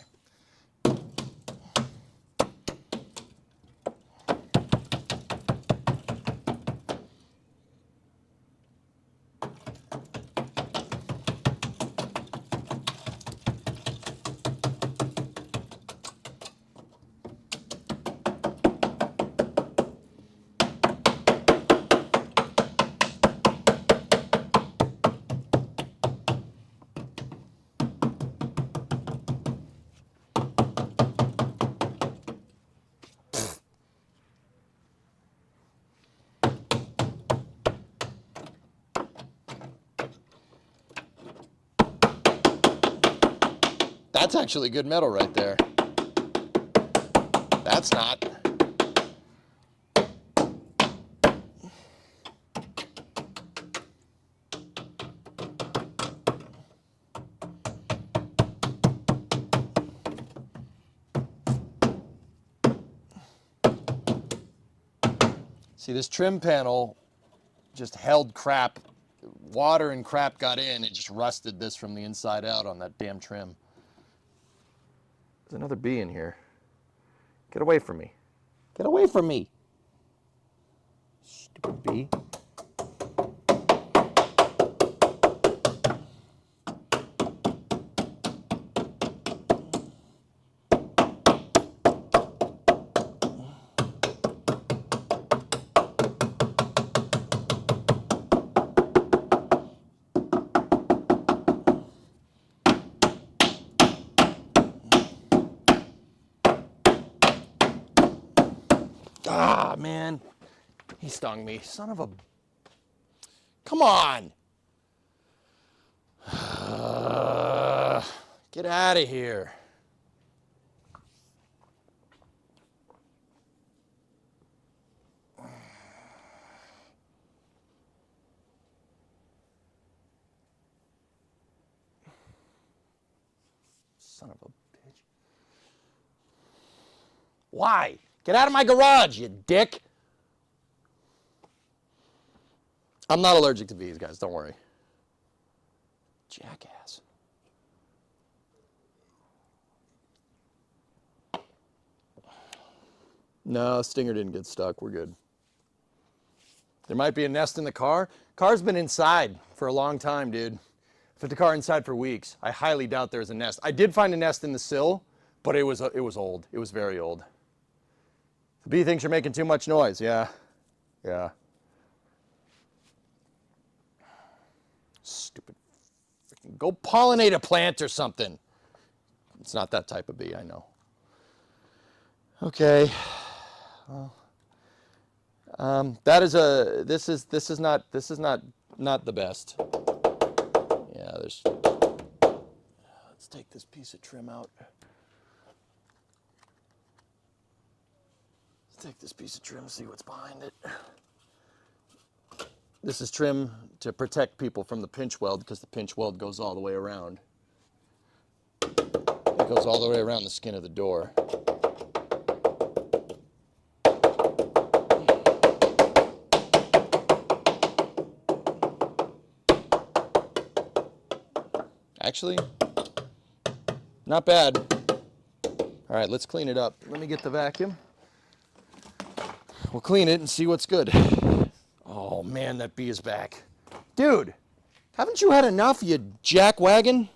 Speaker 2: That's actually good metal right there. That's not. See, this trim panel just held crap. Water and crap got in. It just rusted this from the inside out on that damn trim. There's another bee in here. Get away from me. Get away from me. Stupid bee. Ah, man. He stung me. Son of a... Come on. Get out of here. Son of a bitch. Why? Get out of my garage, you dick. I'm not allergic to bees, guys. Don't worry. Jackass. No, Stinger didn't get stuck. We're good. There might be a nest in the car. Car's been inside for a long time, dude. I've had the car inside for weeks. I highly doubt there's a nest. I did find a nest in the sill, but it was old. It was very old. The bee thinks you're making too much noise. Yeah. Yeah. Stupid. Freaking go pollinate a plant or something. It's not that type of bee, I know. Okay. Well, this is not the best. Yeah, let's take this piece of trim out. Let's take this piece of trim, see what's behind it. This is trim to protect people from the pinch weld because the pinch weld goes all the way around. It goes all the way around the skin of the door. Actually, not bad. All right, let's clean it up. Let me get the vacuum. We'll clean it and see what's good. Oh man, that bee is back. Dude, haven't you had enough, you jackwagon?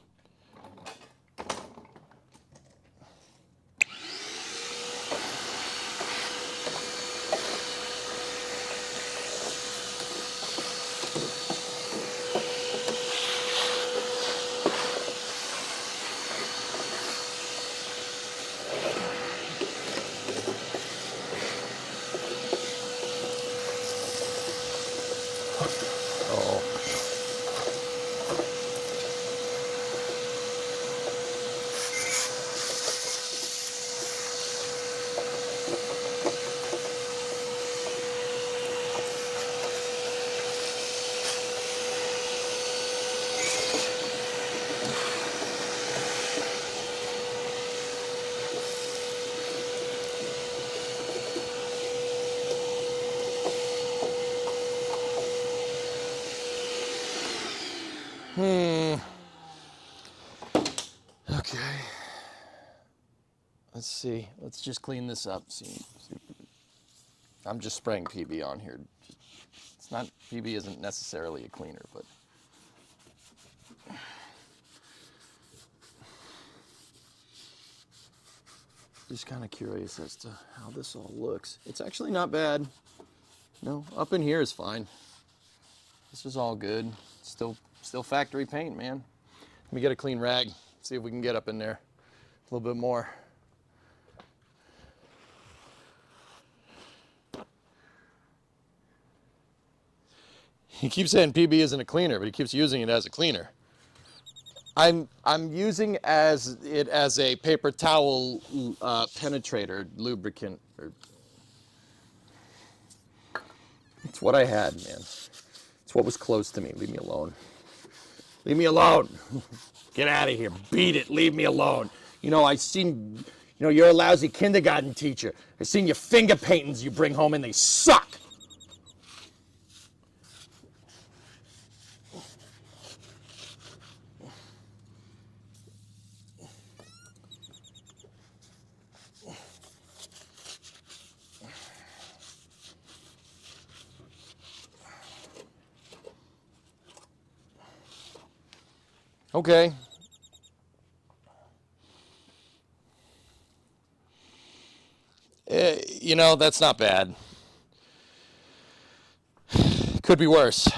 Speaker 2: Okay. Let's see. Let's just clean this up. See. I'm just spraying PB on here. It's not, PB isn't necessarily a cleaner, but. Just kind of curious as to how this all looks. It's actually not bad. No, up in here is fine. This is all good. Still factory paint, man. Let me get a clean rag. See if we can get up in there a little bit more. He keeps saying PB isn't a cleaner, but he keeps using it as a cleaner. I'm using it as a paper towel penetrator lubricant. It's what I had, man. It's what was close to me. Leave me alone. Leave me alone. Get out of here. Beat it. Leave me alone. You know, you're a lousy kindergarten teacher. I seen your finger paintings you bring home and they suck. Okay. You know, that's not bad. Could be worse.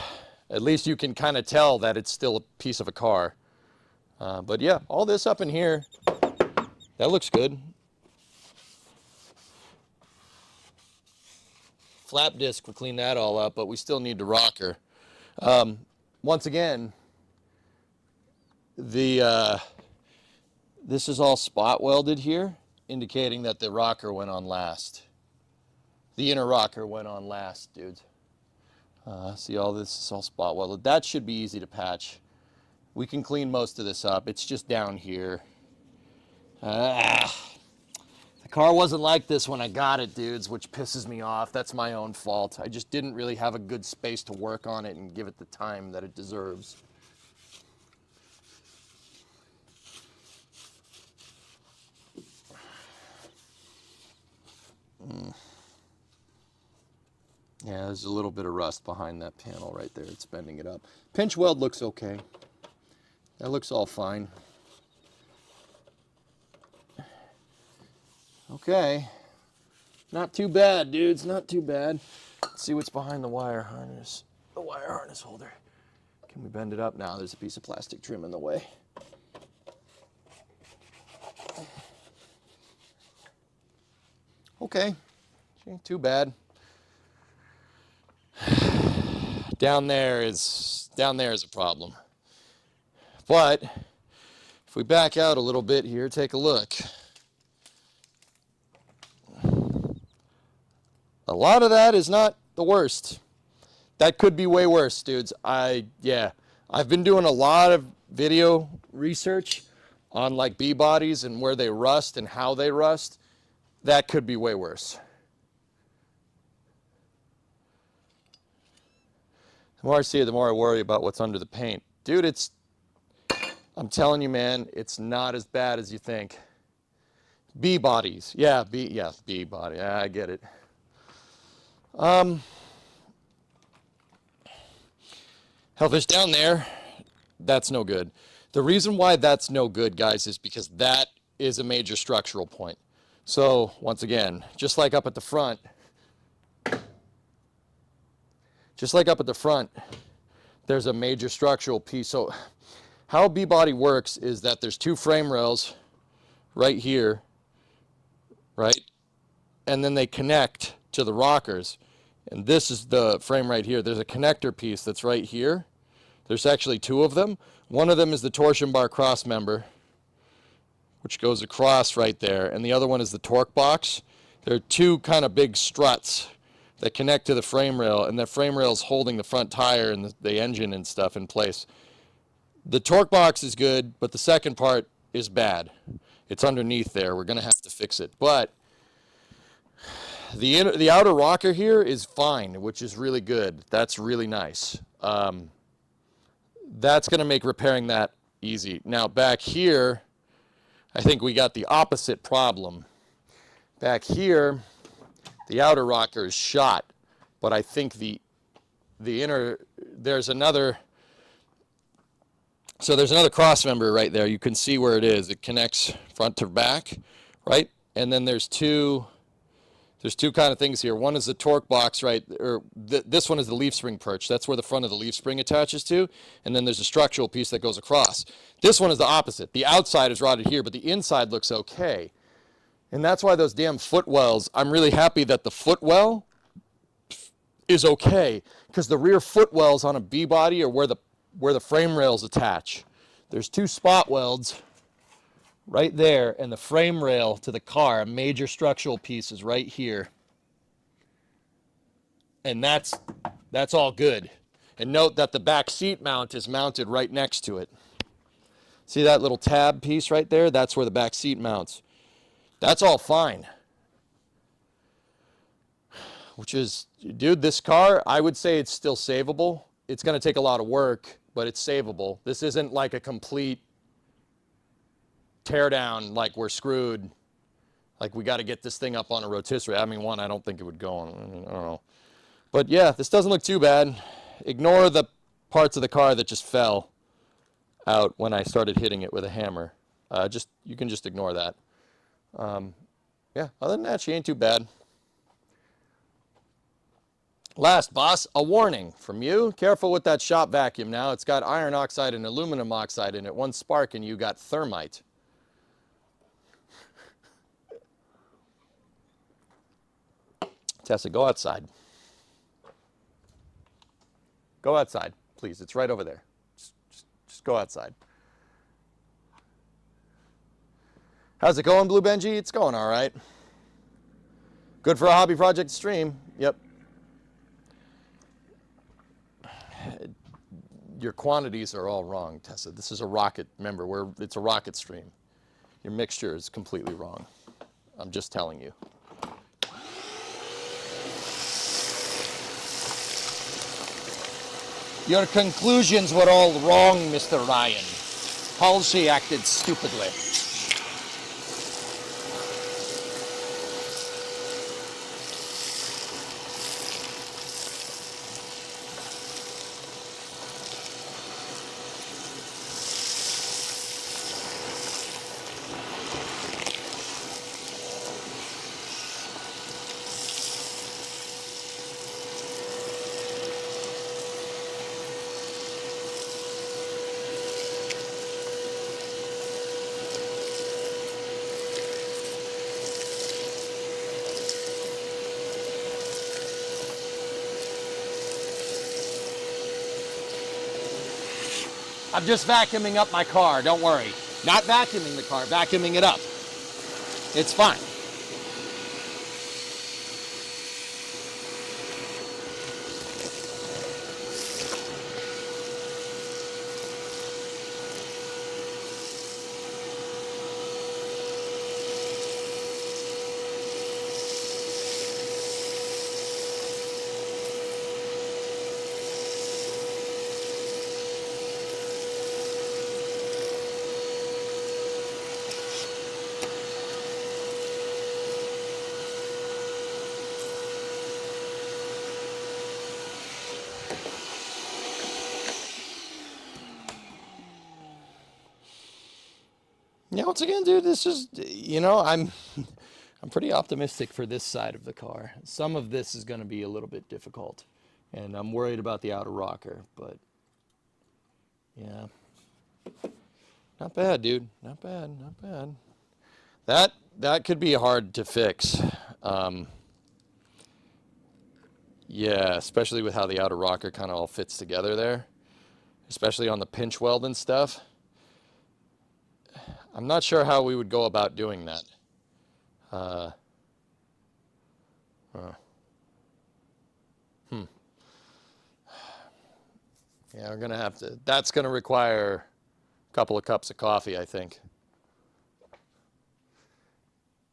Speaker 2: At least you can kind of tell that it's still a piece of a car. But yeah, all this up in here, that looks good. Flap disc, we'll clean that all up, but we still need the rocker. Once again, the This is all spot welded here, indicating that the rocker went on last. The inner rocker went on last, dudes. See, all this is all spot welded. That should be easy to patch. We can clean most of this up. It's just down here. The car wasn't like this when I got it, dudes, which pisses me off. That's my own fault. I just didn't really have a good space to work on it and give it the time that it deserves. Yeah, there's a little bit of rust behind that panel right there. It's bending it up. Pinch weld looks okay. That looks all fine. Okay. Not too bad, dudes. Not too bad. Let's see what's behind the wire harness. The wire harness holder. Can we bend it up? Now there's a piece of plastic trim in the way. Okay. Ain't too bad. Down there is a problem. But if we back out a little bit here, take a look. A lot of that is not the worst. That could be way worse, dudes. I've been doing a lot of video research on like B-bodies and where they rust and how they rust. That could be way worse. The more I see it, the more I worry about what's under the paint. Dude, I'm telling you, man, it's not as bad as you think. B-bodies. Yeah, B-body. Yeah, I get it. Hellfish down there, that's no good. The reason why that's no good, guys, is because that is a major structural point. So, once again, just like up at the front, there's a major structural piece. So how a B-body works is that there's two frame rails right here, right? And then they connect to the rockers. And this is the frame right here. There's a connector piece that's right here. There's actually two of them. One of them is the torsion bar cross member, which goes across right there. And the other one is the torque box. There are two kind of big struts that connect to the frame rail, and the frame rail is holding the front tire and the engine and stuff in place. The torque box is good, but the second part is bad. It's underneath there. We're going to have to fix it. But the outer rocker here is fine, which is really good. That's really nice. That's going to make repairing that easy. Now, back here, I think we got the opposite problem. Back here, the outer rocker is shot, but I think the inner, there's another cross member right there. You can see where it is. It connects front to back, right? And then there's two kind of things here. One is the torque box, right? This one is the leaf spring perch. That's where the front of the leaf spring attaches to. And then there's a structural piece that goes across. This one is the opposite. The outside is rotted here, but the inside looks okay. And that's why those damn footwells, I'm really happy that the footwell is okay, because the rear footwells on a B-body are where the frame rails attach. There's two spot welds right there, and the frame rail to the car, a major structural piece, is right here. And that's all good. And note that the back seat mount is mounted right next to it. See that little tab piece right there? That's where the back seat mounts. That's all fine. Which is, dude, this car, I would say it's still savable. It's going to take a lot of work, but it's savable. This isn't like a complete teardown, like we're screwed. Like we got to get this thing up on a rotisserie. I mean, one, I don't think it would go on. I don't know. But yeah, this doesn't look too bad. Ignore the parts of the car that just fell out when I started hitting it with a hammer. You can just ignore that. Yeah, other than that, she ain't too bad. Last, boss, a warning from you. Careful with that shop vacuum now. It's got iron oxide and aluminum oxide in it. One spark and you got thermite. Tessa, go outside. Go outside, please. It's right over there. Just go outside. How's it going, Blue Benji? It's going all right. Good for a hobby project stream. Yep. Your quantities are all wrong, Tessa. This is a rocket. Remember, it's a rocket stream. Your mixture is completely wrong. I'm just telling you. Your conclusions were all wrong, Mr. Ryan. Halsey acted stupidly. I'm just vacuuming up my car, don't worry. Not vacuuming the car, vacuuming it up. It's fine. Yeah, once again, dude, this is, I'm pretty optimistic for this side of the car. Some of this is going to be a little bit difficult, and I'm worried about the outer rocker, but yeah. Not bad, dude. Not bad, not bad. That could be hard to fix. Yeah, especially with how the outer rocker kind of all fits together there, especially on the pinch weld and stuff. I'm not sure how we would go about doing that. Yeah, we're going to have to, that's going to require a couple of cups of coffee, I think.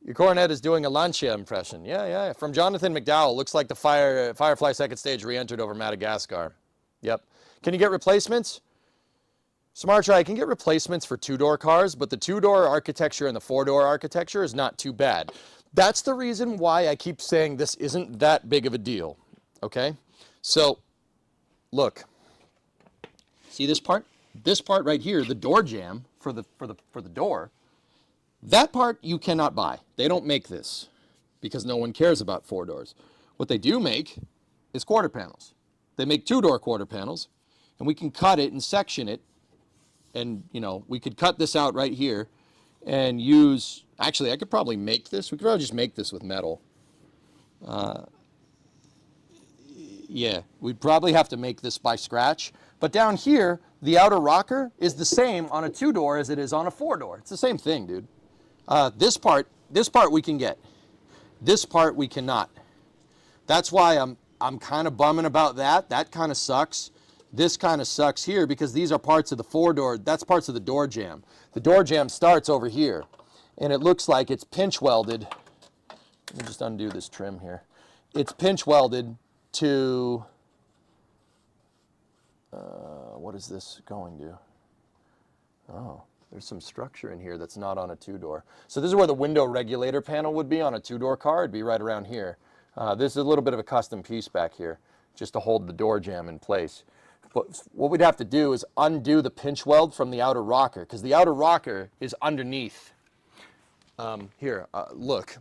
Speaker 2: Your cornet is doing a Lancia impression. Yeah. From Jonathan McDowell. Looks like the Firefly second stage re-entered over Madagascar. Yep. Can you get replacements? Smart Try, I can get replacements for two-door cars, but the two-door architecture and the four-door architecture is not too bad. That's the reason why I keep saying this isn't that big of a deal, okay? So, look. See this part? This part right here, the door jamb for the door, that part you cannot buy. They don't make this because no one cares about four doors. What they do make is quarter panels. They make two-door quarter panels, and we can cut it and section it. And, we could cut this out right here and use, actually, I could probably make this. We could probably just make this with metal. Yeah, we'd probably have to make this by scratch. But down here, the outer rocker is the same on a two-door as it is on a four-door. It's the same thing, dude. This part we can get. This part we cannot. That's why I'm kind of bumming about that. That kind of sucks. This kind of sucks here because these are parts of the four-door. That's parts of the door jamb. The door jamb starts over here, and it looks like it's pinch welded. Let me just undo this trim here. It's pinch welded to, what is this going to? Oh, there's some structure in here that's not on a two-door. So this is where the window regulator panel would be on a two-door car. It'd be right around here. This is a little bit of a custom piece back here just to hold the door jamb in place. But what we'd have to do is undo the pinch weld from the outer rocker because the outer rocker is underneath. Look.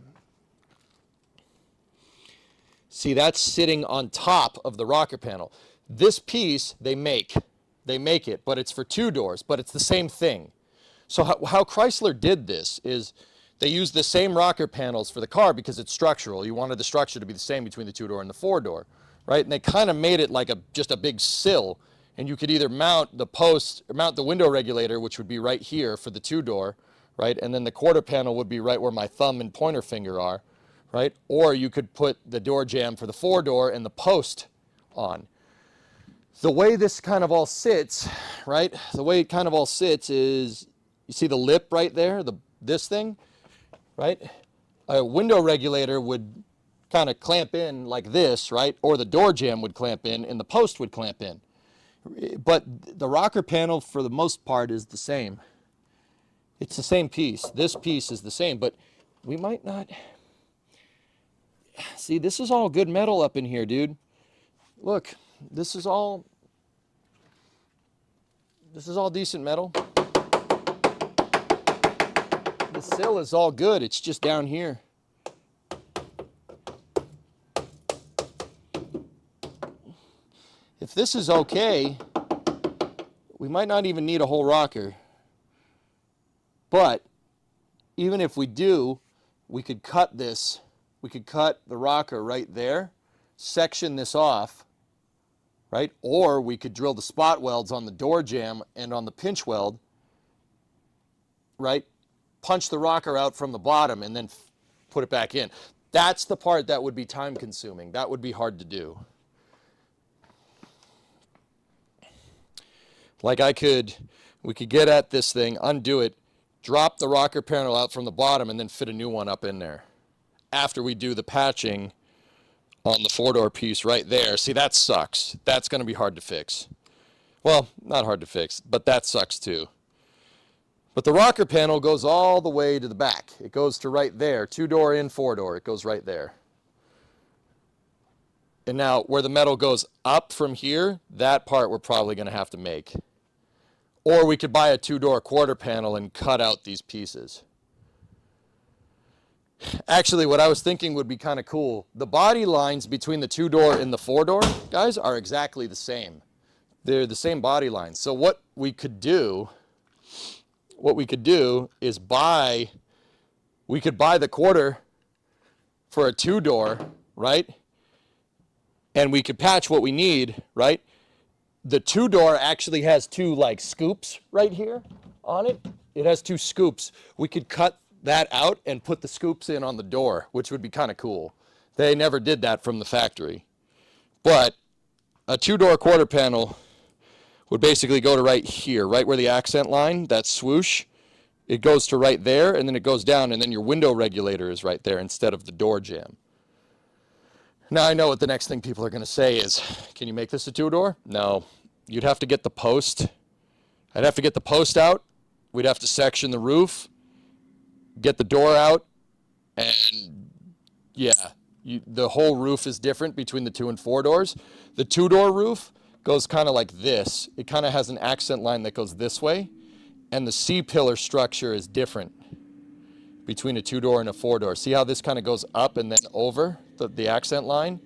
Speaker 2: See, that's sitting on top of the rocker panel. This piece they make it, but it's for two doors, but it's the same thing. So how Chrysler did this is they used the same rocker panels for the car because it's structural. You wanted the structure to be the same between the two-door and the four-door. Right, and they kind of made it like just a big sill, and you could either mount the post, or mount the window regulator, which would be right here for the two-door, right? And then the quarter panel would be right where my thumb and pointer finger are, right? Or you could put the door jamb for the 4-door and the post on. The way this kind of all sits, right? The way it kind of all sits is, you see the lip right there, this thing, right? A window regulator would kind of clamp in like this, right? Or the door jamb would clamp in and the post would clamp in. But the rocker panel, for the most part, is the same. It's the same piece. This piece is the same, but we might not... See, this is all good metal up in here, dude. Look, this is all decent metal. The sill is all good. It's just down here. If this is okay, we might not even need a whole rocker. But even if we do, we could cut this. We could cut the rocker right there, section this off, right? Or we could drill the spot welds on the door jamb and on the pinch weld, right? Punch the rocker out from the bottom and then put it back in. That's the part that would be time consuming. That would be hard to do. Like we could get at this thing, undo it, drop the rocker panel out from the bottom and then fit a new one up in there. After we do the patching on the 4-door piece right there. See, that sucks. That's going to be hard to fix. Well, not hard to fix, but that sucks too. But the rocker panel goes all the way to the back. It goes to right there, 2-door in, 4-door. It goes right there. And now where the metal goes up from here, that part we're probably going to have to make. Or we could buy a 2-door quarter panel and cut out these pieces. Actually, what I was thinking would be kind of cool. The body lines between the 2-door and the 4-door, guys, are exactly the same. They're the same body lines. So what we could do is we could buy the quarter for a 2-door, right? And we could patch what we need, right? The 2-door actually has 2 like scoops right here on it. It has 2 scoops. We could cut that out and put the scoops in on the door, which would be kind of cool. They never did that from the factory. But a 2-door quarter panel would basically go to right here, right where the accent line, that swoosh, it goes to right there, and then it goes down, and then your window regulator is right there instead of the door jamb. Now I know what the next thing people are going to say is, can you make this a 2-door? No. You'd have to get the post. I'd have to get the post out. We'd have to section the roof, get the door out, and yeah, the whole roof is different between the 2 and 4 doors. The 2-door roof goes kind of like this. It kind of has an accent line that goes this way, and the C-pillar structure is different between a 2-door and a 4-door. See how this kind of goes up and then over the accent line?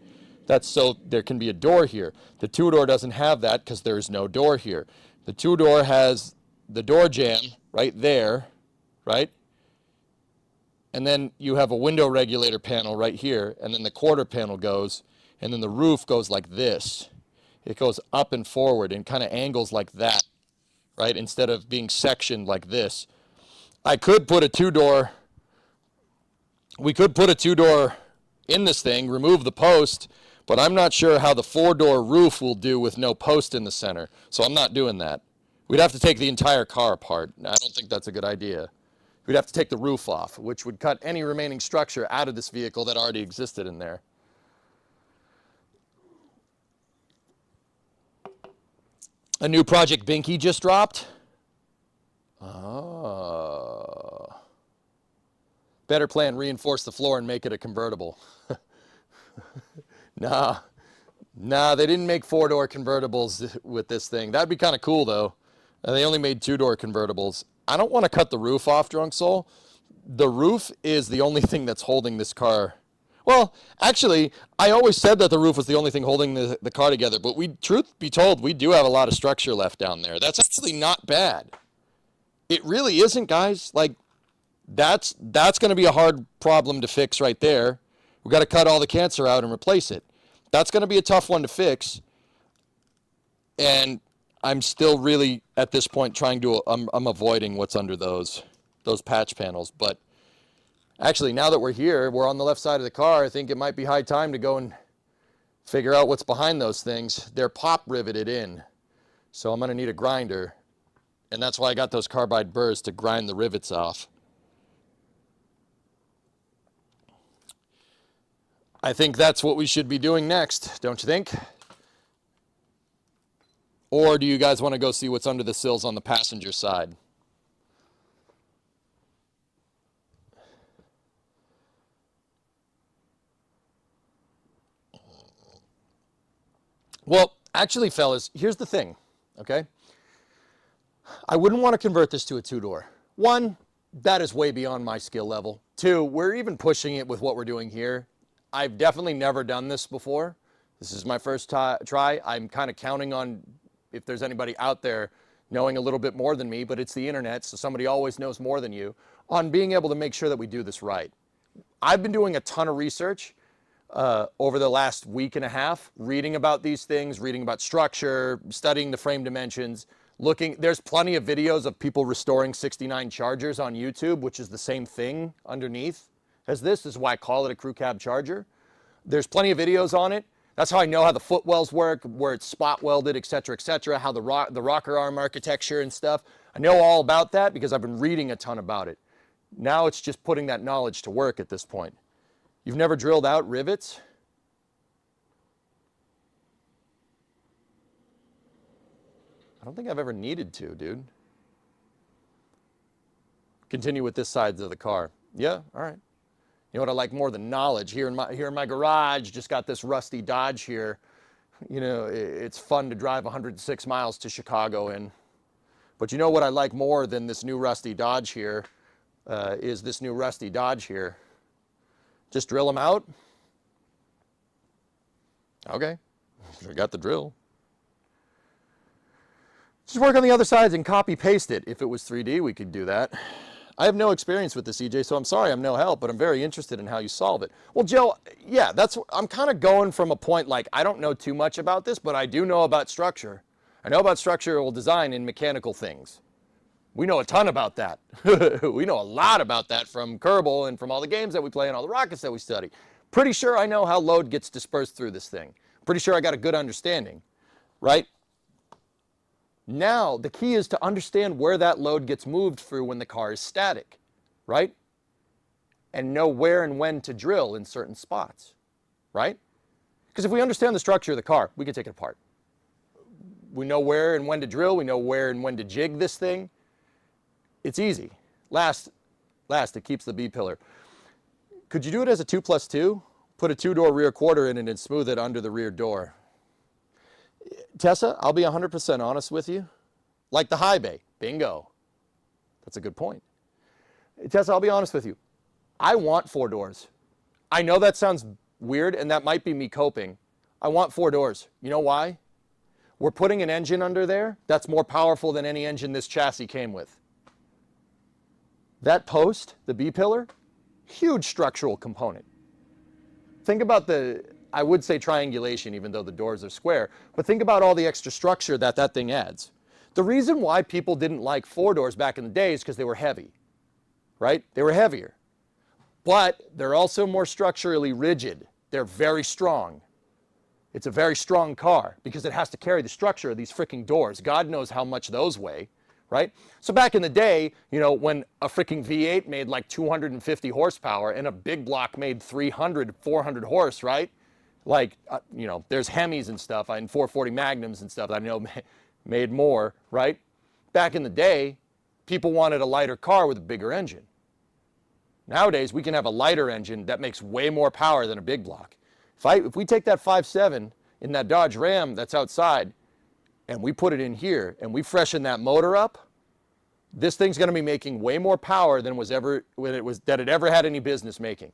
Speaker 2: That's so there can be a door here. The 2-door doesn't have that because there is no door here. The 2-door has the door jamb right there, right? And then you have a window regulator panel right here, and then the quarter panel goes, and then the roof goes like this. It goes up and forward and kind of angles like that, right? Instead of being sectioned like this. I could put a 2-door, we could put a 2-door in this thing, remove the post, but I'm not sure how the 4-door roof will do with no post in the center. So I'm not doing that. We'd have to take the entire car apart. I don't think that's a good idea. We'd have to take the roof off, which would cut any remaining structure out of this vehicle that already existed in there. A new Project Binky just dropped. Oh. Better plan, reinforce the floor and make it a convertible. Nah, they didn't make 4-door convertibles with this thing. That'd be kind of cool, though. They only made 2-door convertibles. I don't want to cut the roof off, Drunk Soul. The roof is the only thing that's holding this car. Well, actually, I always said that the roof was the only thing holding the car together, but truth be told, we do have a lot of structure left down there. That's actually not bad. It really isn't, guys. Like, that's going to be a hard problem to fix right there. We got to cut all the cancer out and replace it. That's going to be a tough one to fix. And I'm still really, at this point, I'm avoiding what's under those. those patch panels. But actually, now that we're here, we're on the left side of the car, I think it might be high time to go and figure out what's behind those things. They're pop riveted in, so I'm going to need a grinder, and that's why I got those carbide burrs to grind the rivets off. I think that's what we should be doing next, don't you think? Or do you guys want to go see what's under the sills on the passenger side? Well, actually, fellas, here's the thing, okay? I wouldn't want to convert this to a two-door. One, that is way beyond my skill level. Two, we're even pushing it with what we're doing here. I've definitely never done this before. This is my first try. I'm kind of counting on, if there's anybody out there knowing a little bit more than me, but it's the internet, so somebody always knows more than you, on being able to make sure that we do this right. I've been doing a ton of research over the last week and a half, reading about these things, reading about structure, studying the frame dimensions, there's plenty of videos of people restoring 69 Chargers on YouTube, which is the same thing underneath as this. This is why I call it a crew cab Charger. There's plenty of videos on it. That's how I know how the footwells work, where it's spot welded, et cetera, how the rocker arm architecture and stuff. I know all about that because I've been reading a ton about it. Now it's just putting that knowledge to work at this point. You've never drilled out rivets? I don't think I've ever needed to, dude. Continue with this side of the car. Yeah, all right. You know what I like more than knowledge? Here in my garage, just got this rusty Dodge here. You know, it's fun to drive 106 miles to Chicago in. But you know what I like more than this new rusty Dodge here is this new rusty Dodge here. Just drill them out. Okay, I got the drill. Just work on the other sides and copy paste it. If it was 3D, we could do that. I have no experience with this, EJ, so I'm sorry I'm no help, but I'm very interested in how you solve it. Well, Joe, yeah, I'm kind of going from a point like, I don't know too much about this, but I do know about structure. I know about structural design and mechanical things. We know a ton about that. We know a lot about that from Kerbal and from all the games that we play and all the rockets that we study. Pretty sure I know how load gets dispersed through this thing. Pretty sure I got a good understanding, right? Now, the key is to understand where that load gets moved through when the car is static, right? And know where and when to drill in certain spots, right? Because if we understand the structure of the car, we can take it apart. We know where and when to drill. We know where and when to jig this thing. It's easy. Last, it keeps the B-pillar. Could you do it as a 2+2? Put a 2-door rear quarter in it and smooth it under the rear door. Tessa, I'll be 100% honest with you. Like the high bay. Bingo. That's a good point. Tessa, I'll be honest with you. I want 4 doors. I know that sounds weird, and that might be me coping. I want 4 doors. You know why? We're putting an engine under there that's more powerful than any engine this chassis came with. That post, the B-pillar, huge structural component. Think about I would say triangulation, even though the doors are square, but think about all the extra structure that thing adds. The reason why people didn't like 4 doors back in the day is because they were heavy, right? They were heavier. But they're also more structurally rigid. They're very strong. It's a very strong car because it has to carry the structure of these freaking doors. God knows how much those weigh, right? So back in the day, you know, when a freaking V8 made like 250 horsepower and a big block made 300, 400 horse, right? Like, you know, there's Hemis and stuff, and 440 Magnums and stuff that I know made more, right? Back in the day, people wanted a lighter car with a bigger engine. Nowadays, we can have a lighter engine that makes way more power than a big block. If we take that 5.7 in that Dodge Ram that's outside, and we put it in here, and we freshen that motor up, this thing's going to be making way more power than it ever had any business making.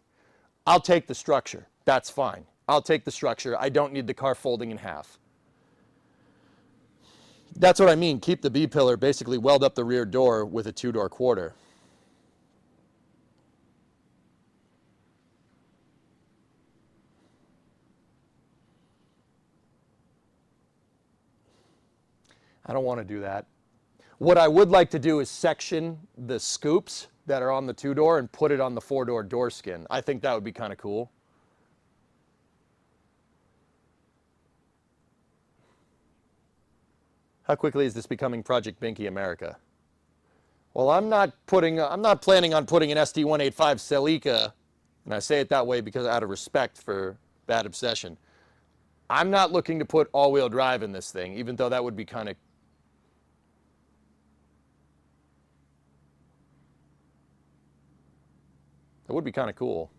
Speaker 2: I'll take the structure. That's fine. I'll take the structure. I don't need the car folding in half. That's what I mean. Keep the B-pillar, basically weld up the rear door with a 2-door quarter. I don't want to do that. What I would like to do is section the scoops that are on the 2-door and put it on the 4-door door skin. I think that would be kind of cool. How quickly is this becoming Project Binky America? Well, I'm not planning on putting an ST-185 Celica, and I say it that way because out of respect for Bad Obsession. I'm not looking to put all-wheel drive in this thing, even though that would be kind of... That would be kind of cool.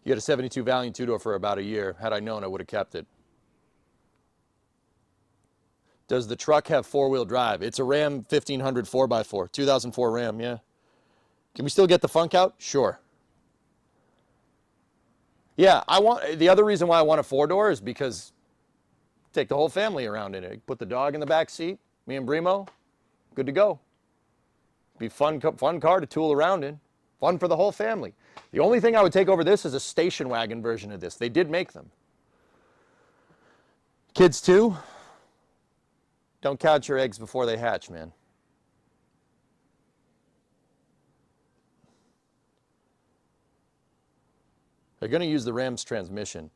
Speaker 2: You had a 72 Valiant 2-door for about a year. Had I known, I would have kept it. Does the truck have 4-wheel drive? It's a Ram 1500 4x4, 2004 Ram, yeah. Can we still get the funk out? Sure. Yeah, the other reason why I want a 4-door is because take the whole family around in it. Put the dog in the back seat, me and Brimo, good to go. Be fun car to tool around in. Fun for the whole family. The only thing I would take over this is a station wagon version of this. They did make them. Kids too? Don't count your eggs before they hatch, man. They're going to use the Ram's transmission.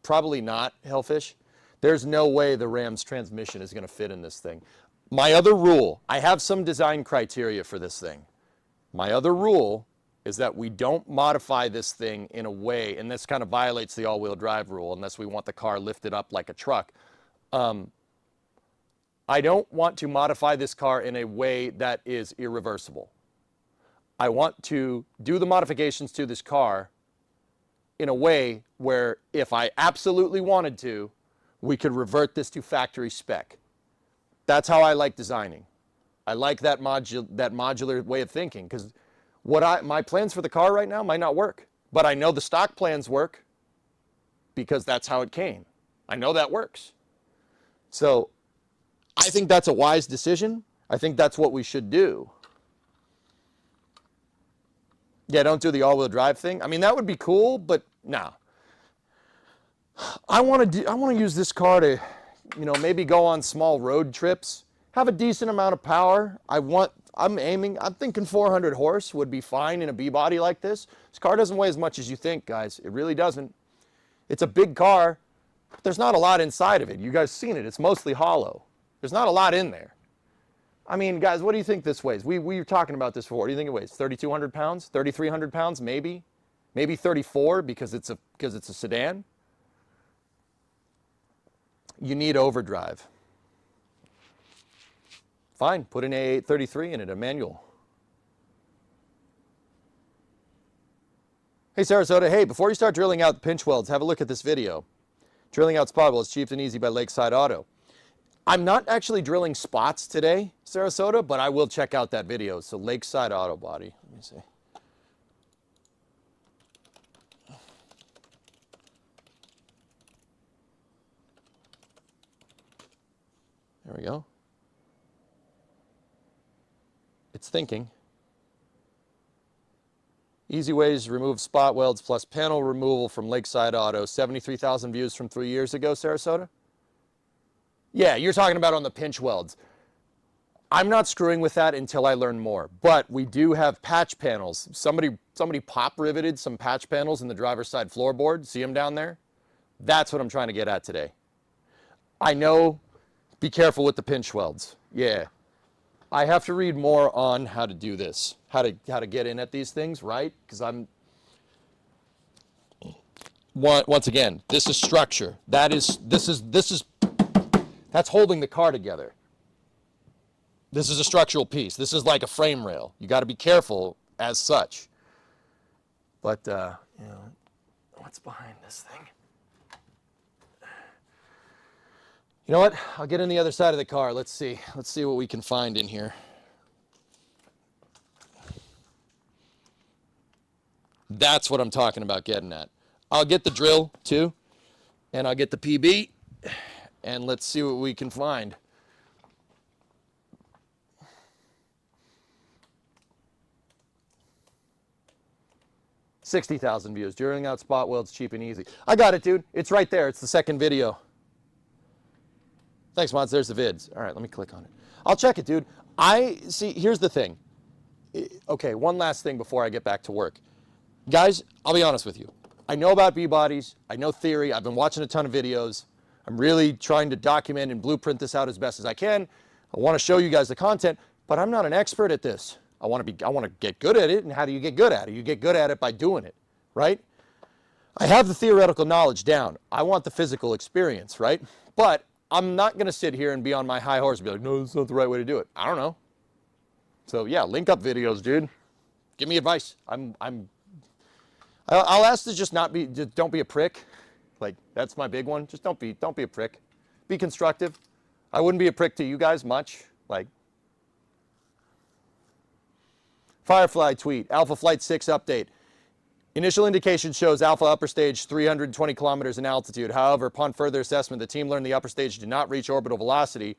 Speaker 2: Probably not, Hellfish. There's no way the Ram's transmission is going to fit in this thing. My other rule, I have some design criteria for this thing. My other rule is that we don't modify this thing in a way, and this kind of violates the all-wheel drive rule unless we want the car lifted up like a truck. I don't want to modify this car in a way that is irreversible. I want to do the modifications to this car in a way where if I absolutely wanted to, we could revert this to factory spec. That's how I like designing. I like that modular way of thinking, because my plans for the car right now might not work, but I know the stock plans work because that's how it came. I know that works. So I think that's a wise decision. I think that's what we should do. Yeah, don't do the all-wheel drive thing. I mean, that would be cool, but no. I want to use this car to, maybe go on small road trips, have a decent amount of power. I'm thinking 400 horse would be fine in a B-body like this. This car doesn't weigh as much as you think, guys. It really doesn't. It's a big car, but there's not a lot inside of it. You guys seen it. It's mostly hollow. There's not a lot in there. I mean, guys, what do you think this weighs? We were talking about this before. What do you think it weighs? 3,200 pounds? 3,300 pounds? Maybe? Maybe 34 because it's a sedan? You need overdrive. Fine, put an A833 in it, a manual. Hey, Sarasota, hey, before you start drilling out the pinch welds, have a look at this video. Drilling out spot welds, cheap and easy by Lakeside Auto. I'm not actually drilling spots today, Sarasota, but I will check out that video. So Lakeside Auto Body, let me see. There we go. It's thinking. Easy ways to remove spot welds plus panel removal from Lakeside Auto. 73,000 views from 3 years ago, Sarasota? Yeah, you're talking about on the pinch welds. I'm not screwing with that until I learn more. But we do have patch panels. Somebody pop riveted some patch panels in the driver's side floorboard. See them down there? That's what I'm trying to get at today. I know, be careful with the pinch welds. Yeah. I have to read more on how to do this, how to get in at these things, right? Because once again, this is structure. That's holding the car together. This is a structural piece. This is like a frame rail. You got to be careful as such. But what's behind this thing? You know what? I'll get on the other side of the car. Let's see what we can find in here. That's what I'm talking about getting at. I'll get the drill too, and I'll get the PB, and let's see what we can find. 60,000 views. During out spot welds, cheap and easy. I got it, dude. It's right there. It's the second video. Thanks, Mods. There's the vids. All right, let me click on it. I'll check it, dude. See, here's the thing. Okay, one last thing before I get back to work. Guys, I'll be honest with you. I know about B-bodies. I know theory. I've been watching a ton of videos. I'm really trying to document and blueprint this out as best as I can. I want to show you guys the content, but I'm not an expert at this. I want to get good at it. And how do you get good at it? You get good at it by doing it, right? I have the theoretical knowledge down. I want the physical experience, right? But I'm not going to sit here and be on my high horse and be like, no, that's not the right way to do it. I don't know. So yeah, link up videos, dude. Give me advice. I'll ask to just don't be a prick. Like, that's my big one. Just don't be a prick. Be constructive. I wouldn't be a prick to you guys much. Like, Firefly tweet, Alpha Flight 6 update. Initial indication shows Alpha upper stage 320 kilometers in altitude. However, upon further assessment, the team learned the upper stage did not reach orbital velocity,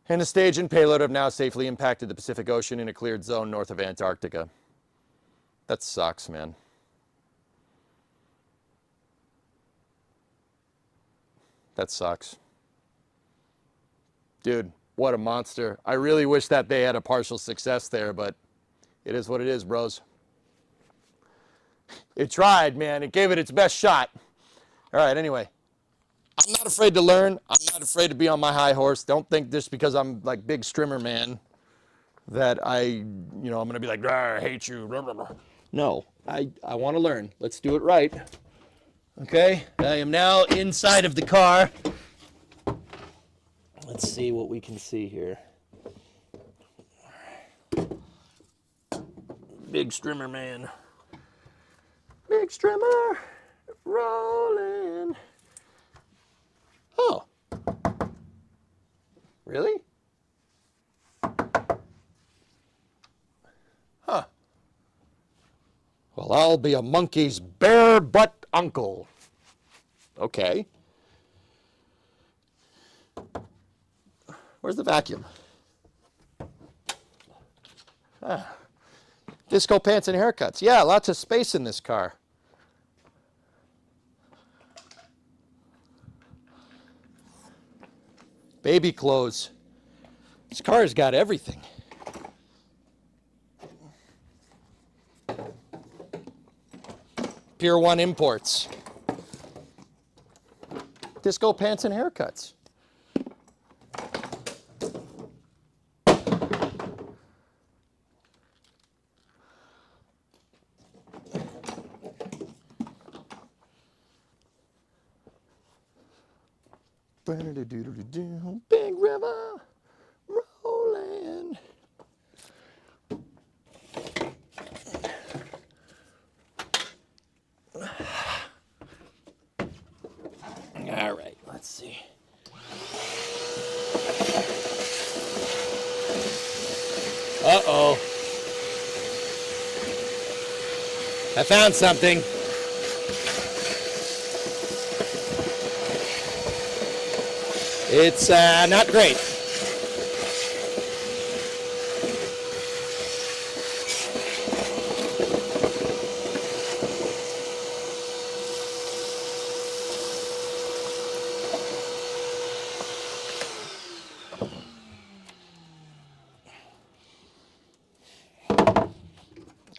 Speaker 2: and the stage and payload have now safely impacted the Pacific Ocean in a cleared zone north of Antarctica. That sucks, man. That sucks. Dude, what a monster. I really wish that they had a partial success there, but it is what it is, bros. It tried, man. It gave it its best shot. All right, anyway. I'm not afraid to learn. I'm not afraid to be on my high horse. Don't think just because I'm like big strimmer man that I'm going to be like, I hate you. No, I want to learn. Let's do it right. Okay, I am now inside of the car. Let's see what we can see here. Big strimmer man. Big strimmer rolling. Oh. Really? Huh. Well, I'll be a monkey's bare butt uncle. Okay. Where's the vacuum? Ah. Disco pants and haircuts. Yeah, lots of space in this car. Baby clothes. This car's got everything. Pier 1 imports. Disco pants and haircuts. Big river rolling. All right, let's see. Uh-oh. I found something. It's not great.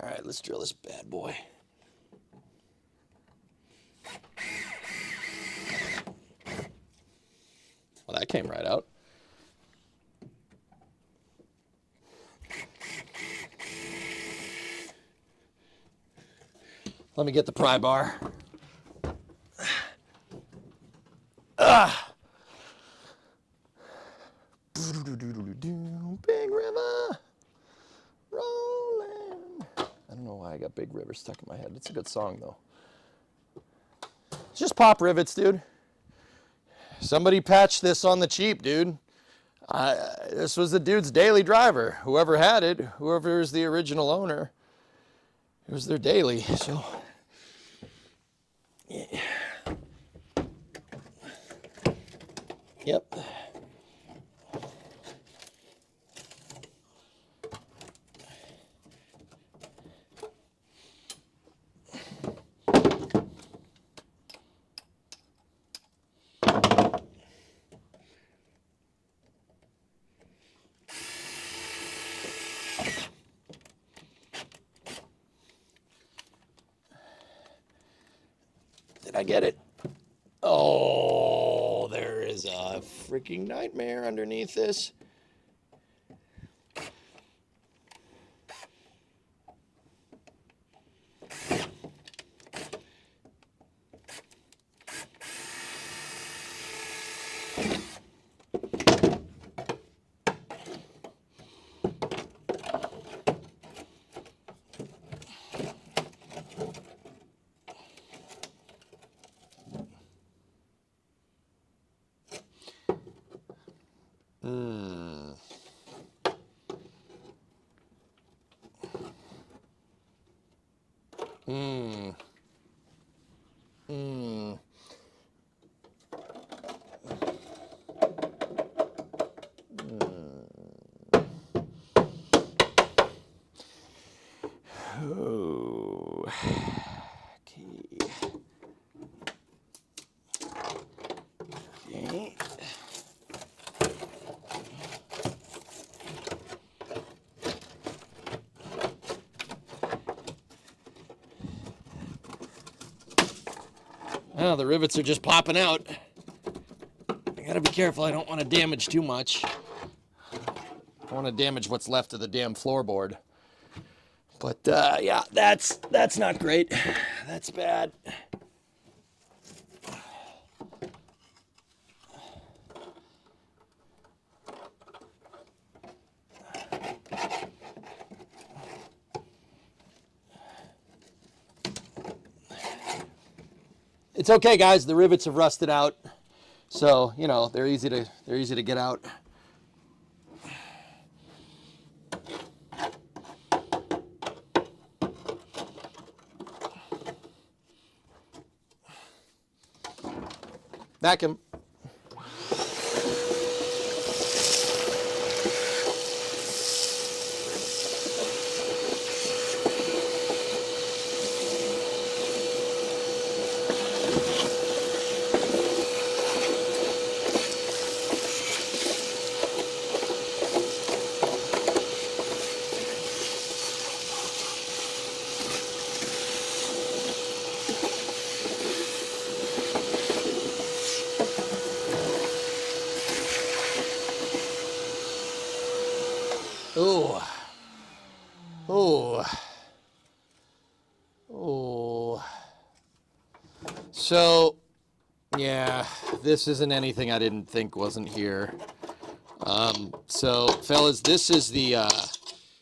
Speaker 2: All right, let's drill this bad boy. Well, that came right out. Let me get the pry bar. Big river rolling. I don't know why I got Big River stuck in my head. It's a good song, though. It's just pop rivets, dude. Somebody patched this on the cheap, dude. This was the dude's daily driver. Whoever had it, whoever is the original owner, it was their daily. So, yeah. Yep. Did I get it? Oh, there is a freaking nightmare underneath this. Oh. Okay. Okay. Oh, the rivets are just popping out. I gotta be careful. I don't want to damage too much. I want to damage what's left of the damn floorboard. But yeah, that's not great. That's bad. It's okay, guys. The rivets have rusted out, so you know they're easy to get out. Vacuum. Oh. Oh. Oh. So, yeah, this isn't anything I didn't think wasn't here. So, fellas, this is the,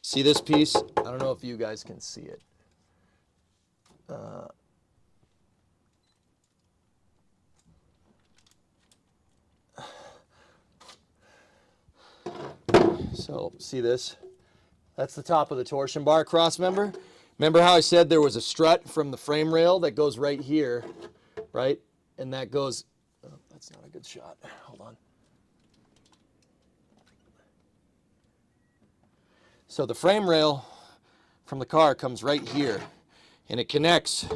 Speaker 2: see this piece? I don't know if you guys can see it. So, see this? That's the top of the torsion bar cross member. Remember how I said there was a strut from the frame rail that goes right here, right? And that goes, oh, that's not a good shot. Hold on. So the frame rail from the car comes right here, and it connects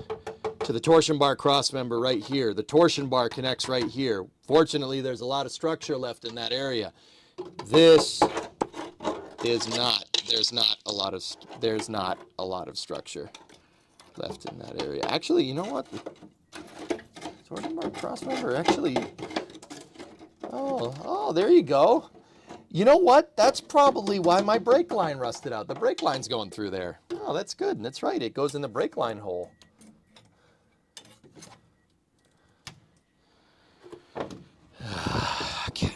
Speaker 2: to the torsion bar cross member right here. The torsion bar connects right here. Fortunately, there's a lot of structure left in that area. This is not. There's not a lot of structure left in that area. Actually, you know what? The torsion bar cross member actually. Oh, there you go. You know what? That's probably why my brake line rusted out. The brake line's going through there. Oh, that's good. That's right. It goes in the brake line hole. Okay.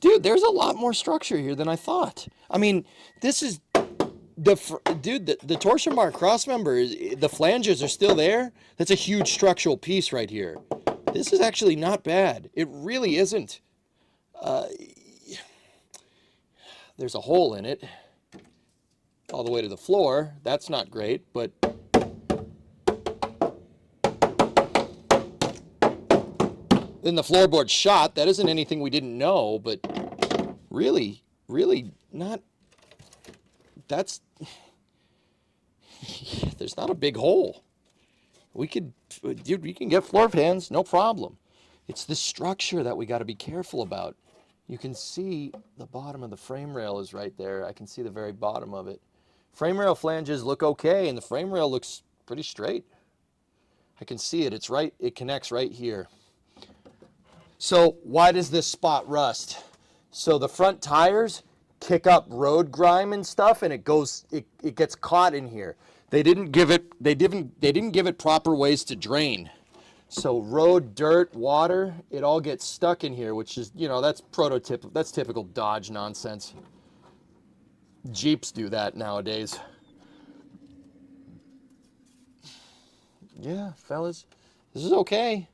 Speaker 2: Dude, there's a lot more structure here than I thought. I mean, this is the torsion bar cross member, the flanges are still there. That's a huge structural piece right here. This is actually not bad. It really isn't. There's a hole in it all the way to the floor. That's not great, but then the floorboard's shot. That isn't anything we didn't know, but really, really not
Speaker 7: that's, there's not a big hole. Dude, we can get floor pans, no problem. It's the structure that we got to be careful about. You can see the bottom of the frame rail is right there. I can see the very bottom of it. Frame rail flanges look okay, and the frame rail looks pretty straight. I can see it. It's right. It connects right here. So why does this spot rust? So the front tires kick up road grime and stuff, and it gets caught in here. They didn't give it proper ways to drain. So road, dirt, water, it all gets stuck in here, which is, that's typical Dodge nonsense. Jeeps do that nowadays. Yeah, fellas, this is okay.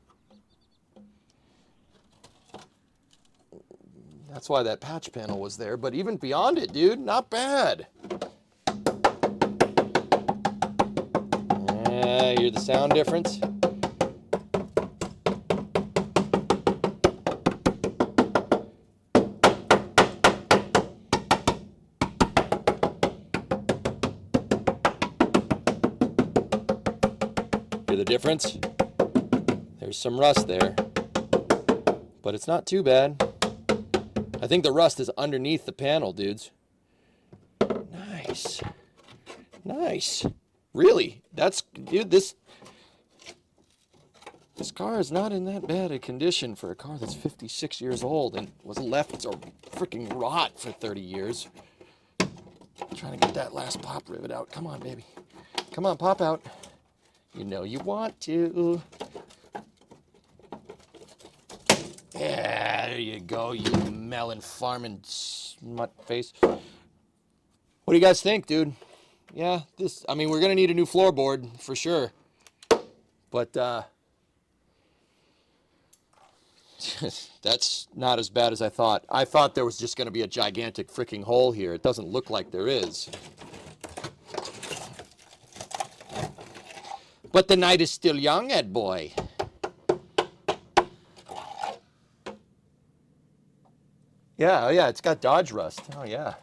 Speaker 7: That's why that patch panel was there, but even beyond it, dude, not bad. Yeah, hear the sound difference? Hear the difference? There's some rust there, but it's not too bad. I think the rust is underneath the panel, dudes. Nice. Nice. Really? Dude, this car is not in that bad a condition for a car that's 56 years old and was left to freaking rot for 30 years. I'm trying to get that last pop rivet out. Come on, baby. Come on, pop out. You know you want to. Yeah, there you go, you melon farming smut face. What do you guys think, dude? Yeah, we're gonna need a new floorboard for sure. But that's not as bad as I thought. I thought there was just gonna be a gigantic freaking hole here. It doesn't look like there is. But the night is still young, Ed boy. Yeah, oh yeah, it's got Dodge rust. Oh yeah.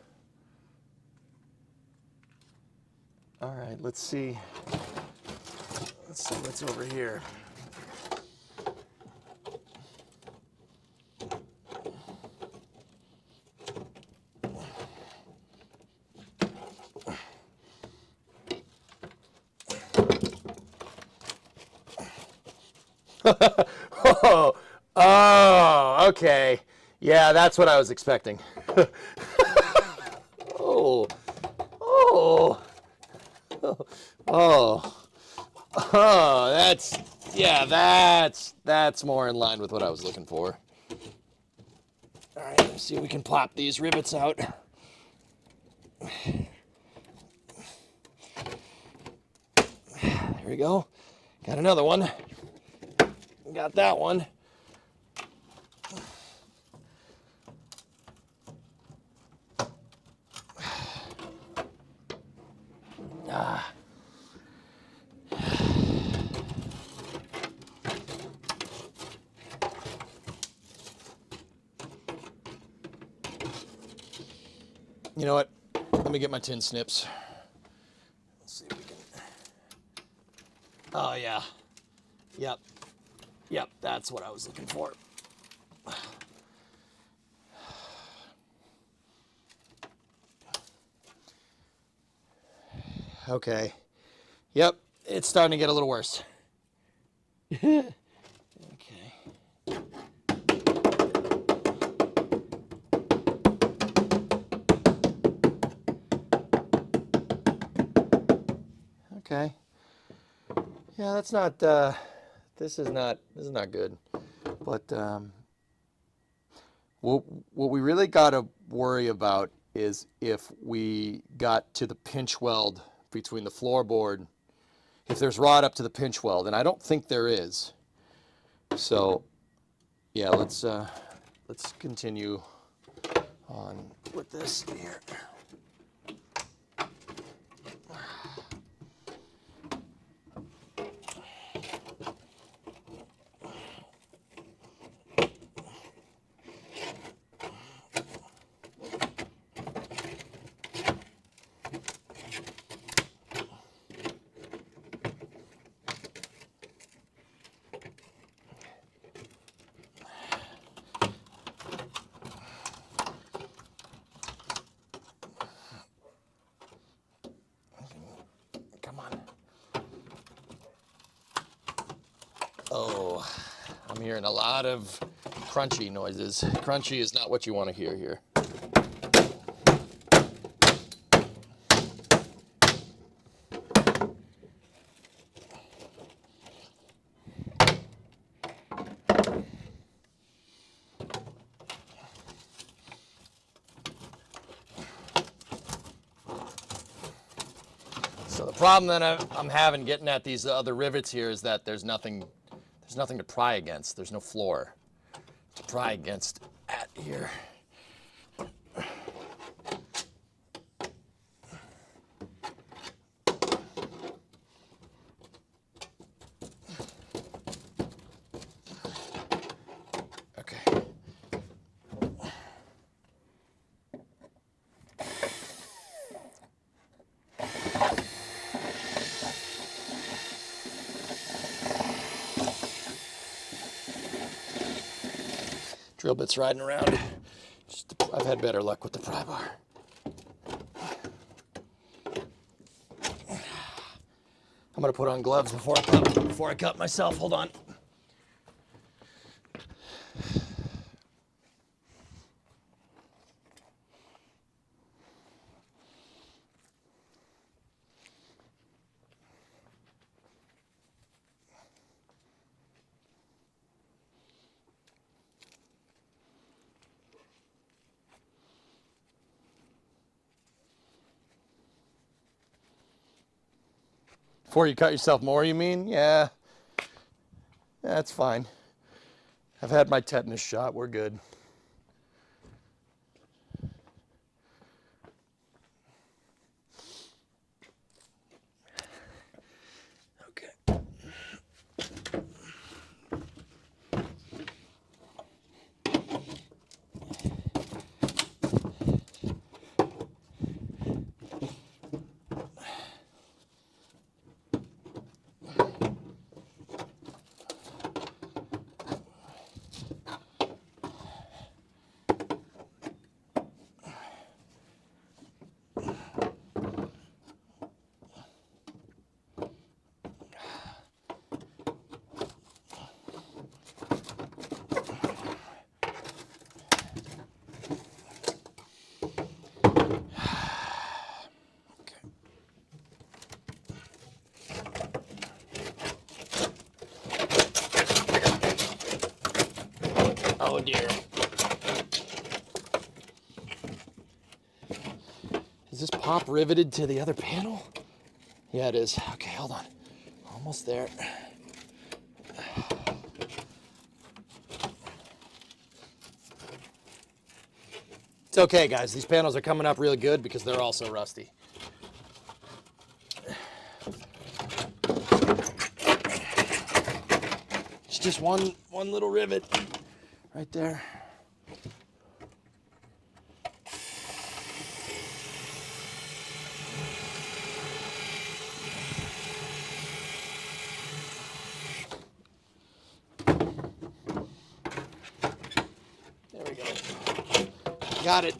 Speaker 7: All right, let's see. Let's see what's over here. Oh, okay. Yeah, that's what I was expecting. Oh, that's more in line with what I was looking for. All right, let's see if we can plop these rivets out. There we go. Got another one. Got that one. You know what? Let me get my tin snips. Let's see if we can. Oh, yeah. Yep. Yep, that's what I was looking for. Okay. Yep, it's starting to get a little worse. Okay. Okay. Yeah, that's not this is not good. But what we really got to worry about is if we got to the pinch weld between the floorboard, if there's rot up to the pinch weld, and I don't think there is. So yeah, let's continue on with this here. I'm hearing a lot of crunchy noises. Crunchy is not what you want to hear here. So the problem that I'm having getting at these other rivets here is that there's nothing to pry against. There's no floor to pry against at here. Okay. Drill bits riding around. I've had better luck with the pry bar. I'm gonna put on gloves before I cut myself. Hold on. Before you cut yourself more, you mean? Yeah. That's fine. I've had my tetanus shot. We're good. Okay. Oh dear. Is this pop riveted to the other panel? Yeah, it is. Okay, hold on. Almost there. It's okay, guys. These panels are coming up really good because they're also rusty. It's just one little rivet right there. There we go. Got it.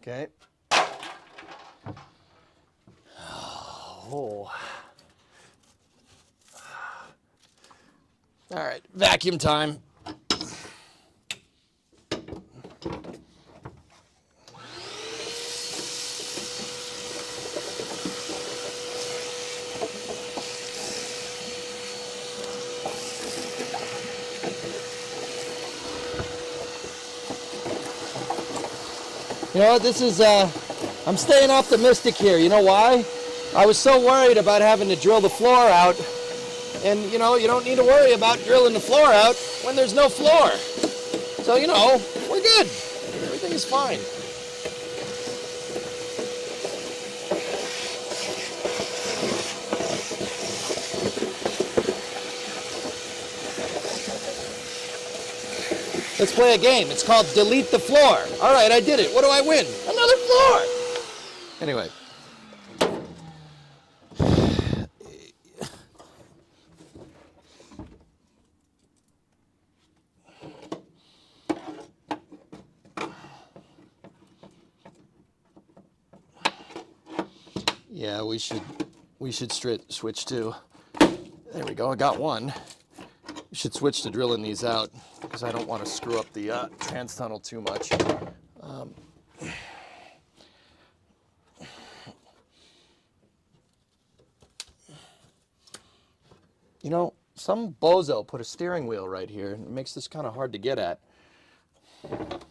Speaker 7: Okay. Oh. All right, vacuum time. You know what, this is, I'm staying optimistic here. You know why? I was so worried about having to drill the floor out. And, you know, you don't need to worry about drilling the floor out when there's no floor. So, you know, we're good. Everything is fine. Let's play a game. It's called Delete the Floor. All right, I did it. What do I win? Another floor. Anyway. Yeah, we should switch to. There we go. I got one. We should switch to drilling these out because I don't want to screw up the trans tunnel too much. You know, some bozo put a steering wheel right here, and it makes this kind of hard to get at. There we go.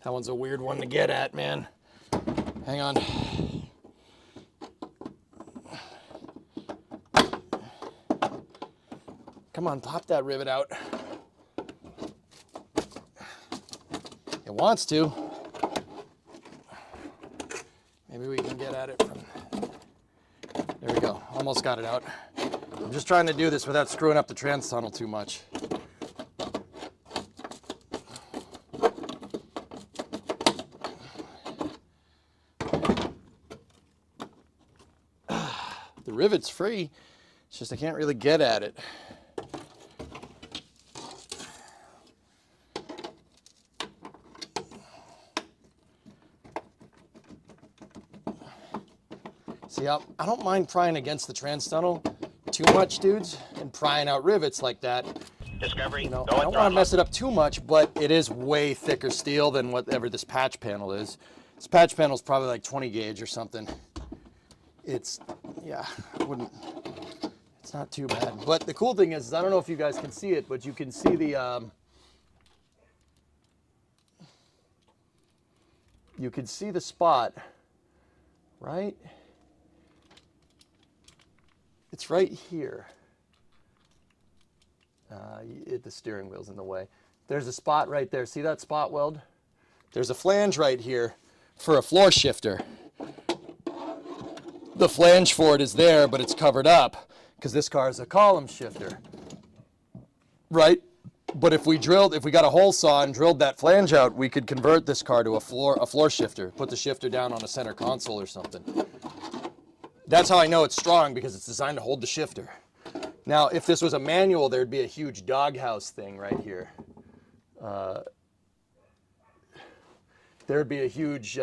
Speaker 7: That one's a weird one to get at, man. Hang on. Come on, pop that rivet out. It wants to. Maybe we can get at it from... There we go. Almost got it out. I'm just trying to do this without screwing up the trans tunnel too much. The rivet's free, it's just I can't really get at it. See, I don't mind prying against the trans tunnel too much, dudes, and prying out rivets like that.
Speaker 3: Discovery,
Speaker 7: You know,
Speaker 3: go
Speaker 7: I
Speaker 3: at
Speaker 7: don't want to
Speaker 3: throttle.
Speaker 7: mess it up too much, but it is way thicker steel than whatever this patch panel is. This patch panel is probably like 20 gauge or something. It's, yeah, I wouldn't, it's not too bad. But the cool thing is, I don't know if you guys can see it, but you can see the, you can see the spot, right? It's right here. The steering wheel's in the way. There's a spot right there. See that spot weld? There's a flange right here for a floor shifter. The flange for it is there, but it's covered up because this car is a column shifter, right? But if we got a hole saw and drilled that flange out, we could convert this car to a floor shifter, put the shifter down on a center console or something. That's how I know it's strong, because it's designed to hold the shifter. Now, if this was a manual, there'd be a huge doghouse thing right here. There'd be a huge,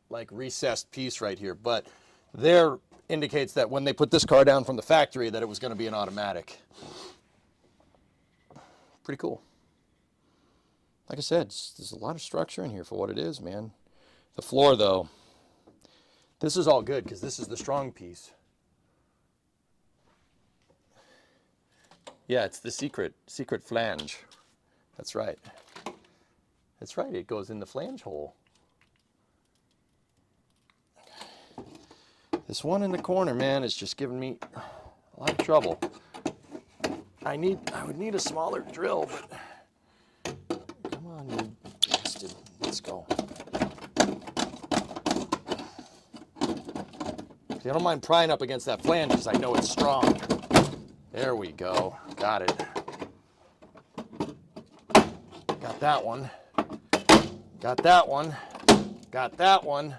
Speaker 7: like, recessed piece right here. But there indicates that when they put this car down from the factory, that it was going to be an automatic. Pretty cool. Like I said, there's a lot of structure in here for what it is, man. The floor, though, this is all good because this is the strong piece. Yeah, it's the secret flange. That's right. That's right, it goes in the flange hole. This one in the corner, man, is just giving me a lot of trouble. I would need a smaller drill, but come on, you bastard. Let's go. See, I don't mind prying up against that flange because I know it's strong. There we go. Got it. Got that one. Got that one. Got that one.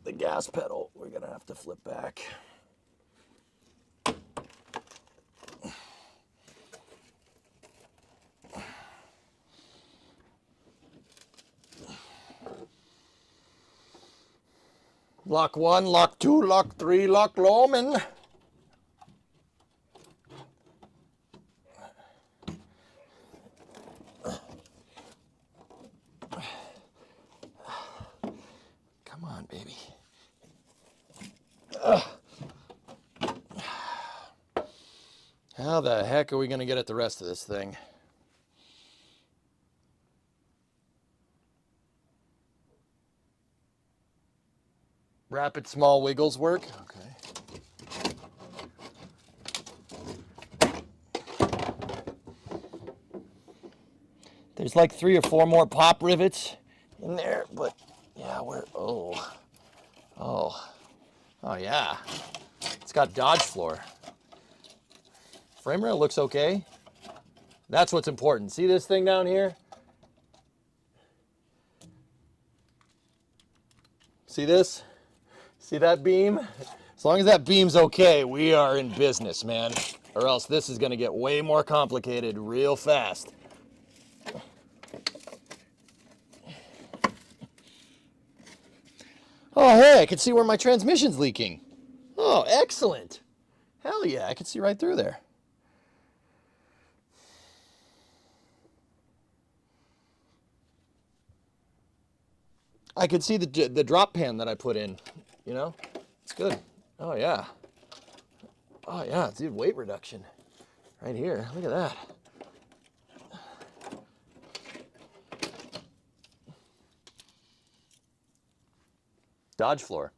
Speaker 7: The gas pedal, we're gonna have to flip back. Lock 1, lock 2, lock 3, lock Loman. Come on, baby. How the heck are we going to get at the rest of this thing? Rapid small wiggles work? Okay. There's like 3 or 4 more pop rivets in there, but yeah, oh yeah. It's got Dodge floor. Frame rail looks okay. That's what's important. See this thing down here? See this? See that beam? As long as that beam's okay, we are in business, man. Or else this is gonna get way more complicated real fast. Oh, hey, I can see where my transmission's leaking. Oh, excellent. Hell yeah, I can see right through there. I could see the drop pan that I put in, you know? It's good. Oh, yeah. Oh, yeah, dude, weight reduction. Right here, look at that. Dodge floor.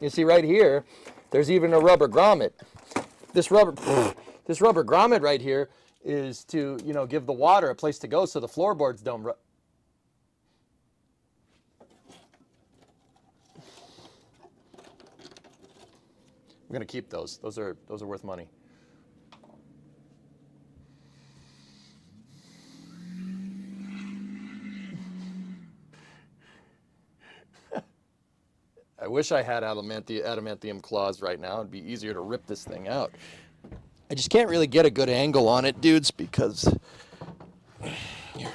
Speaker 7: You see right here, there's even a rubber grommet. This rubber grommet right here is to, you know, give the water a place to go so the floorboards don't I'm gonna keep those. Those are worth money. I wish I had adamantium claws right now. It'd be easier to rip this thing out. I just can't really get a good angle on it, dudes, because here,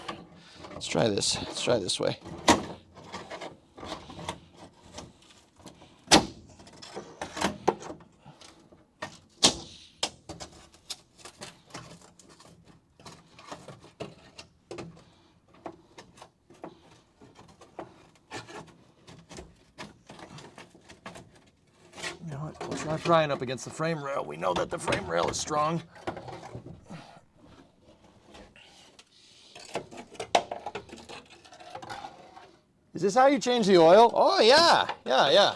Speaker 7: let's try this. Let's try this way. You know what? We'll try prying up against the frame rail. We know that the frame rail is strong. Is this how you change the oil? Oh, yeah. Yeah.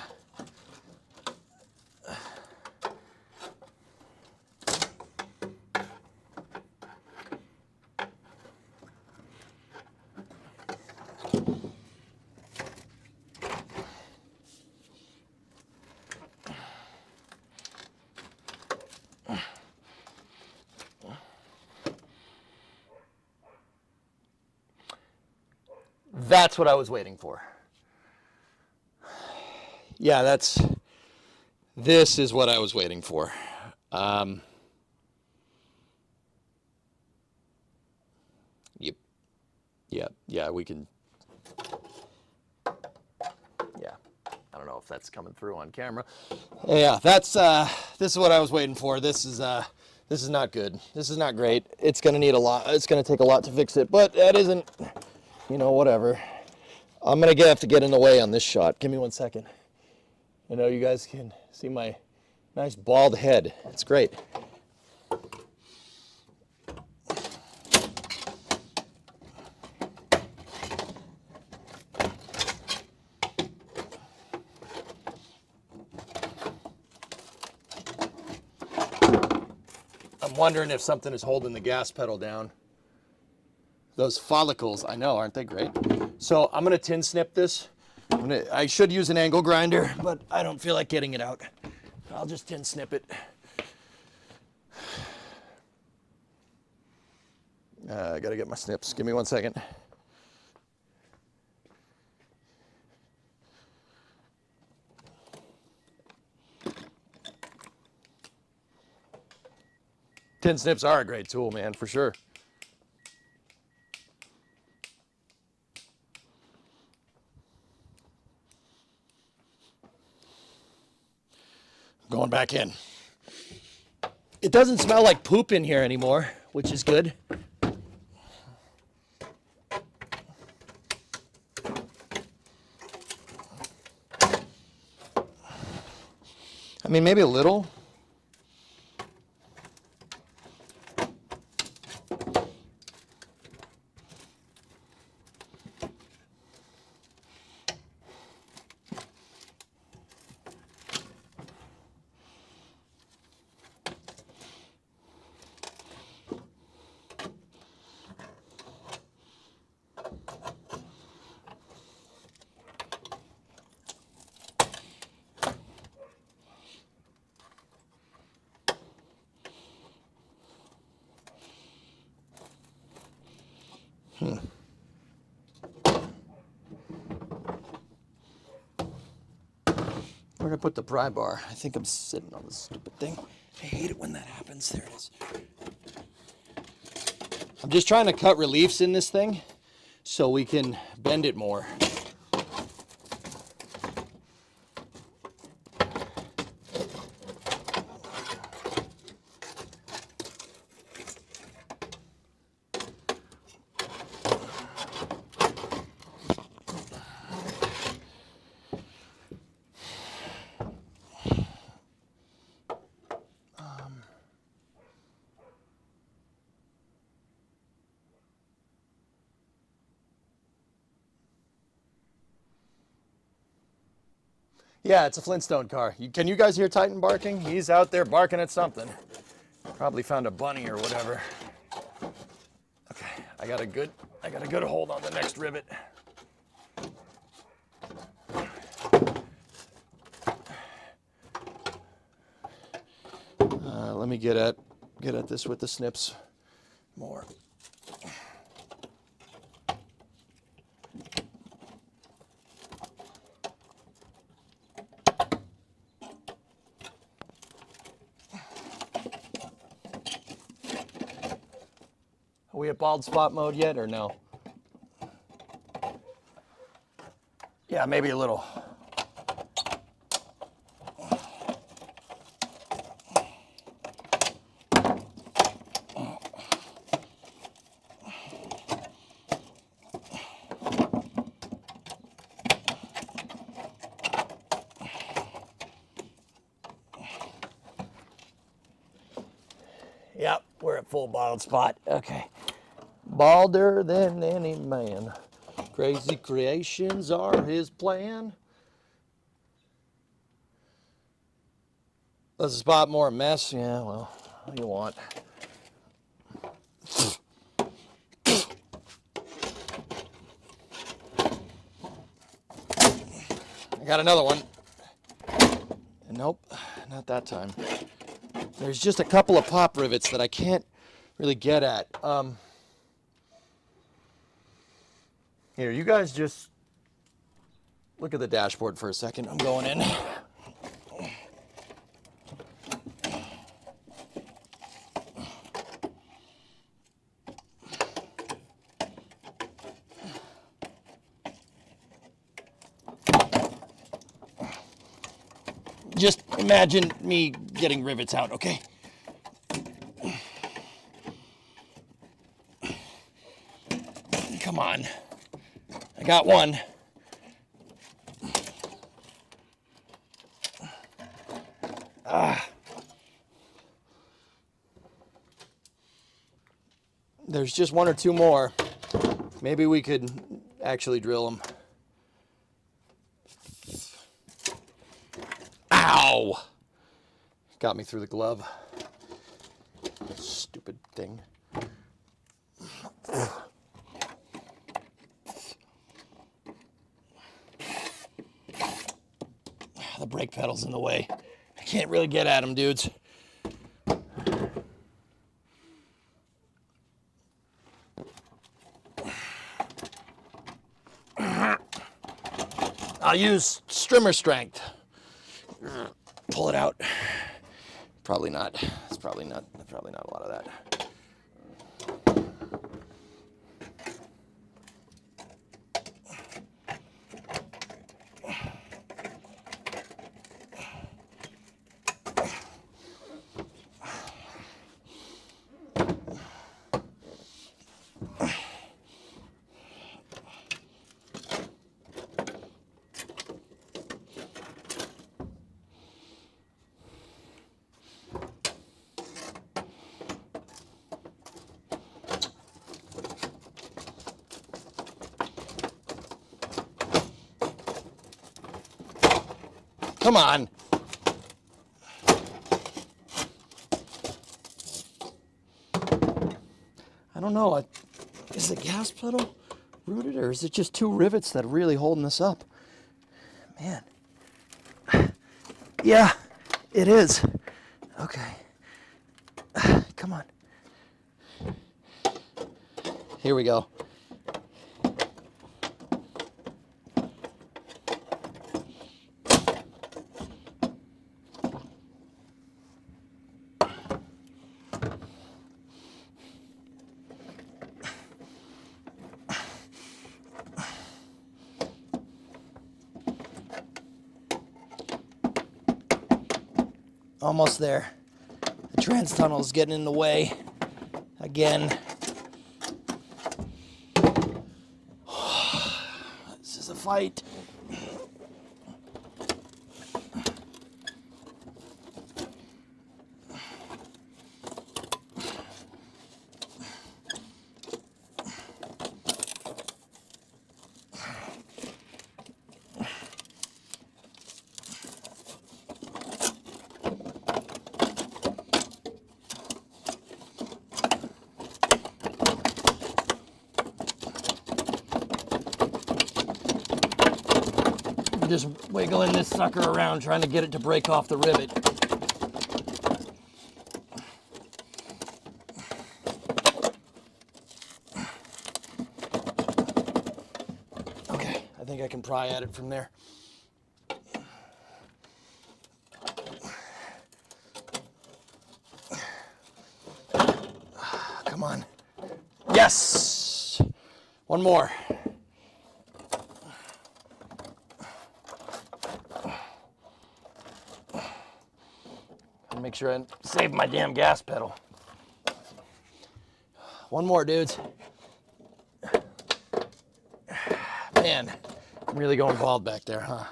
Speaker 7: That's what I was waiting for. Yeah, this is what I was waiting for. Yep. Yeah, we can. Yeah, I don't know if that's coming through on camera. Yeah, this is what I was waiting for. This is not good. This is not great. It's gonna need a lot. It's gonna take a lot to fix it, but that isn't. You know, whatever. I'm gonna have to get in the way on this shot. Give me 1 second. I know you guys can see my nice bald head. It's great. I'm wondering if something is holding the gas pedal down. Those follicles, I know, aren't they great? So I'm gonna tin snip this. I should use an angle grinder, but I don't feel like getting it out. I'll just tin snip it. I gotta get my snips. Give me 1 second. Tin snips are a great tool, man, for sure. Going back in. It doesn't smell like poop in here anymore, which is good. I mean, maybe a little. Where'd I put the pry bar? I think I'm sitting on this stupid thing. I hate it when that happens. There it is. I'm just trying to cut reliefs in this thing so we can bend it more. Yeah, it's a Flintstone car. Can you guys hear Titan barking? He's out there barking at something. Probably found a bunny or whatever. Okay, I got a good hold on the next rivet. Let me get at this with the snips more. Are we at bald spot mode yet or no? Yeah, maybe a little. Yep, we're at full bald spot. Okay. Balder than any man. Crazy creations are his plan. Does the spot more a mess? Yeah, well, what do you want? I got another one. Nope, not that time. There's just a couple of pop rivets that I can't really get at. Here, you guys just look at the dashboard for a second. I'm going in. Just imagine me getting rivets out, okay? Come on. I got one. There's just one or two more. Maybe we could actually drill them. Ow! Got me through the glove. Stupid thing. The brake pedal's in the way. I can't really get at them, dudes. I'll use strimmer strength. Pull it out. Probably not. It's probably not a lot of that. Come on. I don't know. Is the gas pedal rooted or is it just two rivets that are really holding this up? Man. Yeah, it is. Okay. Come on. Here we go. Almost there. The trans tunnel is getting in the way again. This is a fight. Just wiggling this sucker around, trying to get it to break off the rivet. Okay, I think I can pry at it from there. Come on. Yes! One more. Make sure I save my damn gas pedal. One more, dudes. Man, I'm really going bald back there, huh?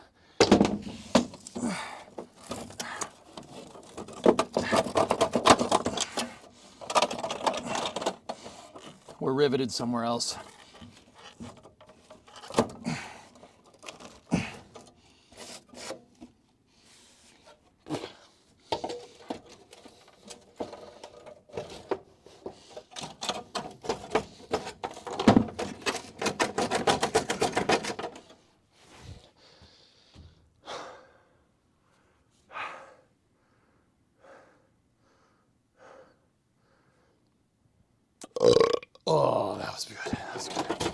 Speaker 7: We're riveted somewhere else. Oh, that was good. That was good.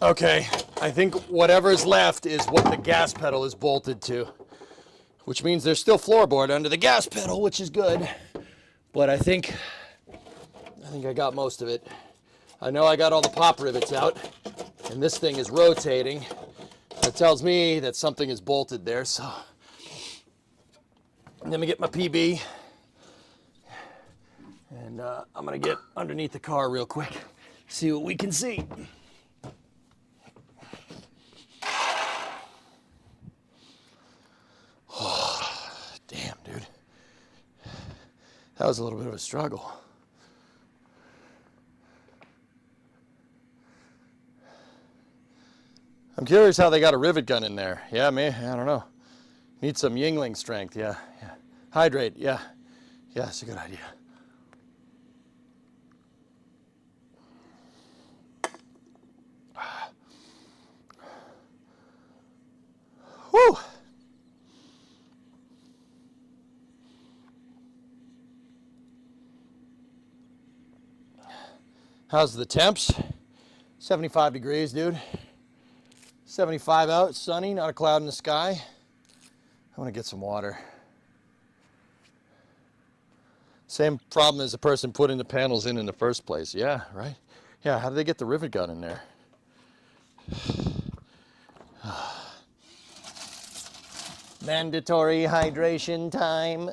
Speaker 7: Okay, I think whatever is left is what the gas pedal is bolted to, which means there's still floorboard under the gas pedal, which is good. But I think I got most of it. I know I got all the pop rivets out, and this thing is rotating. That tells me that something is bolted there. So let me get my PB. And I'm gonna get underneath the car real quick, see what we can see. Oh, damn, dude. That was a little bit of a struggle. I'm curious how they got a rivet gun in there. Yeah, man, I don't know. Need some Yingling strength, yeah. Hydrate, yeah. Yeah, that's a good idea. Whew. How's the temps? 75 degrees, dude. 75 out, it's sunny, not a cloud in the sky. I want to get some water. Same problem as the person putting the panels in the first place. Yeah, right? Yeah, how did they get the rivet gun in there? Mandatory hydration time.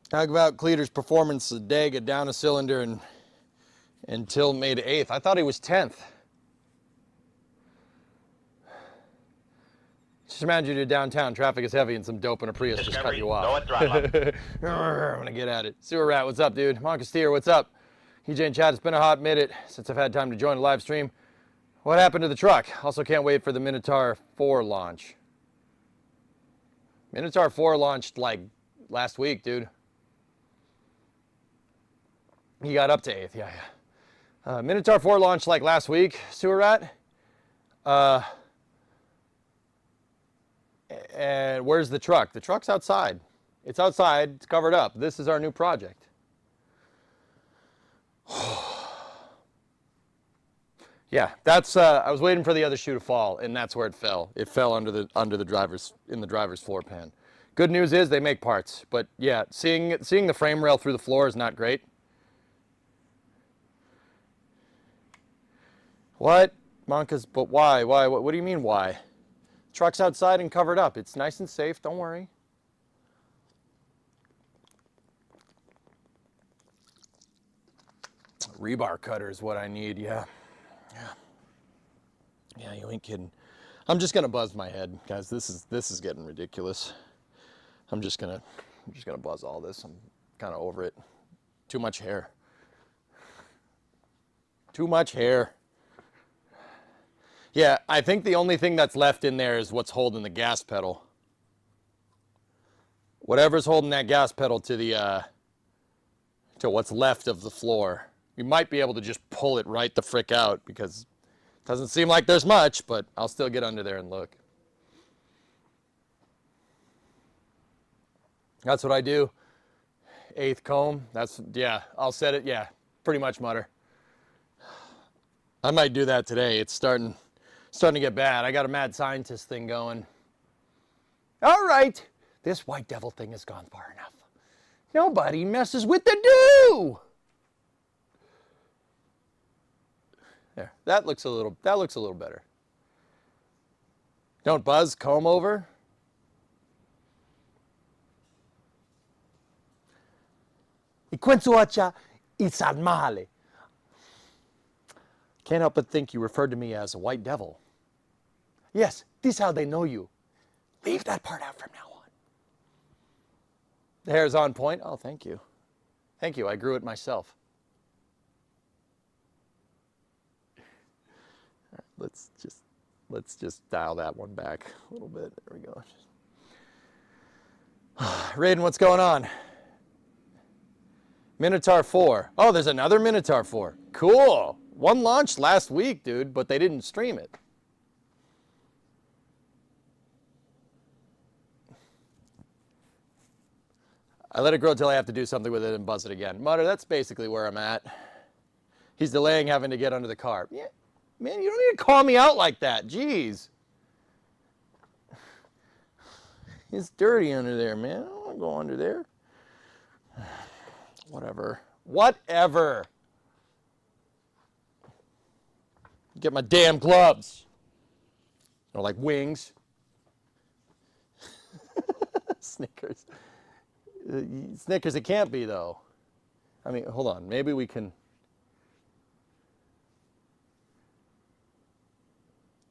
Speaker 7: Talk about Cleater's performance the day, get down a cylinder until May the 8th. I thought he was 10th. Just imagine you're downtown, traffic is heavy, and some dope in a Prius just cut you off.
Speaker 3: Go at throttle up.
Speaker 7: I'm gonna get at it. Sewer Rat, what's up, dude? Monka Steer, what's up? EJ and Chad, it's been a hot minute since I've had time to join the live stream. What happened to the truck? Also can't wait for the Minotaur 4 launch. Minotaur 4 launched like last week, dude. He got up to 8th, yeah. Minotaur 4 launched like last week, Sewer Rat. And where's the truck? The truck's outside. It's outside, it's covered up. This is our new project.
Speaker 2: Yeah, that's I was waiting for the other shoe to fall, and that's where it fell. It fell in the driver's floor pan. Good news is they make parts, but yeah, seeing the frame rail through the floor is not great. What? Monkas, but why? Why? What do you mean why? Truck's outside and covered up. It's nice and safe, don't worry. Rebar cutter is what I need, yeah. Yeah, you ain't kidding. I'm just gonna buzz my head, guys. This is getting ridiculous. I'm just gonna buzz all this. I'm kind of over it. Too much hair. Too much hair. Yeah, I think the only thing that's left in there is what's holding the gas pedal. Whatever's holding that gas pedal to the to what's left of the floor. You might be able to just pull it right the frick out because it doesn't seem like there's much, but I'll still get under there and look. That's what I do. 8th comb. That's, yeah, I'll set it. Yeah, pretty much mutter. I might do that today. It's starting to get bad. I got a mad scientist thing going. All right, this white devil thing has gone far enough. Nobody messes with the dew. There, that looks a little better. Don't buzz, comb over. I quenzuacha it's male. Can't help but think you referred to me as a white devil. Yes, this is how they know you. Leave that part out from now on. The hair's on point. Oh, thank you. Thank you. I grew it myself. All right, let's just dial that one back a little bit. There we go. Raiden, what's going on? Minotaur 4. Oh, there's another Minotaur 4. Cool. One launched last week, dude, but they didn't stream it. I let it grow till I have to do something with it and buzz it again. Mutter, that's basically where I'm at. He's delaying having to get under the car. Yeah, man, you don't need to call me out like that. Jeez. It's dirty under there, man. I don't want to go under there. Whatever. Whatever. Get my damn gloves. Or like wings. Snickers. Snickers it can't be though. I mean, hold on. Maybe we can.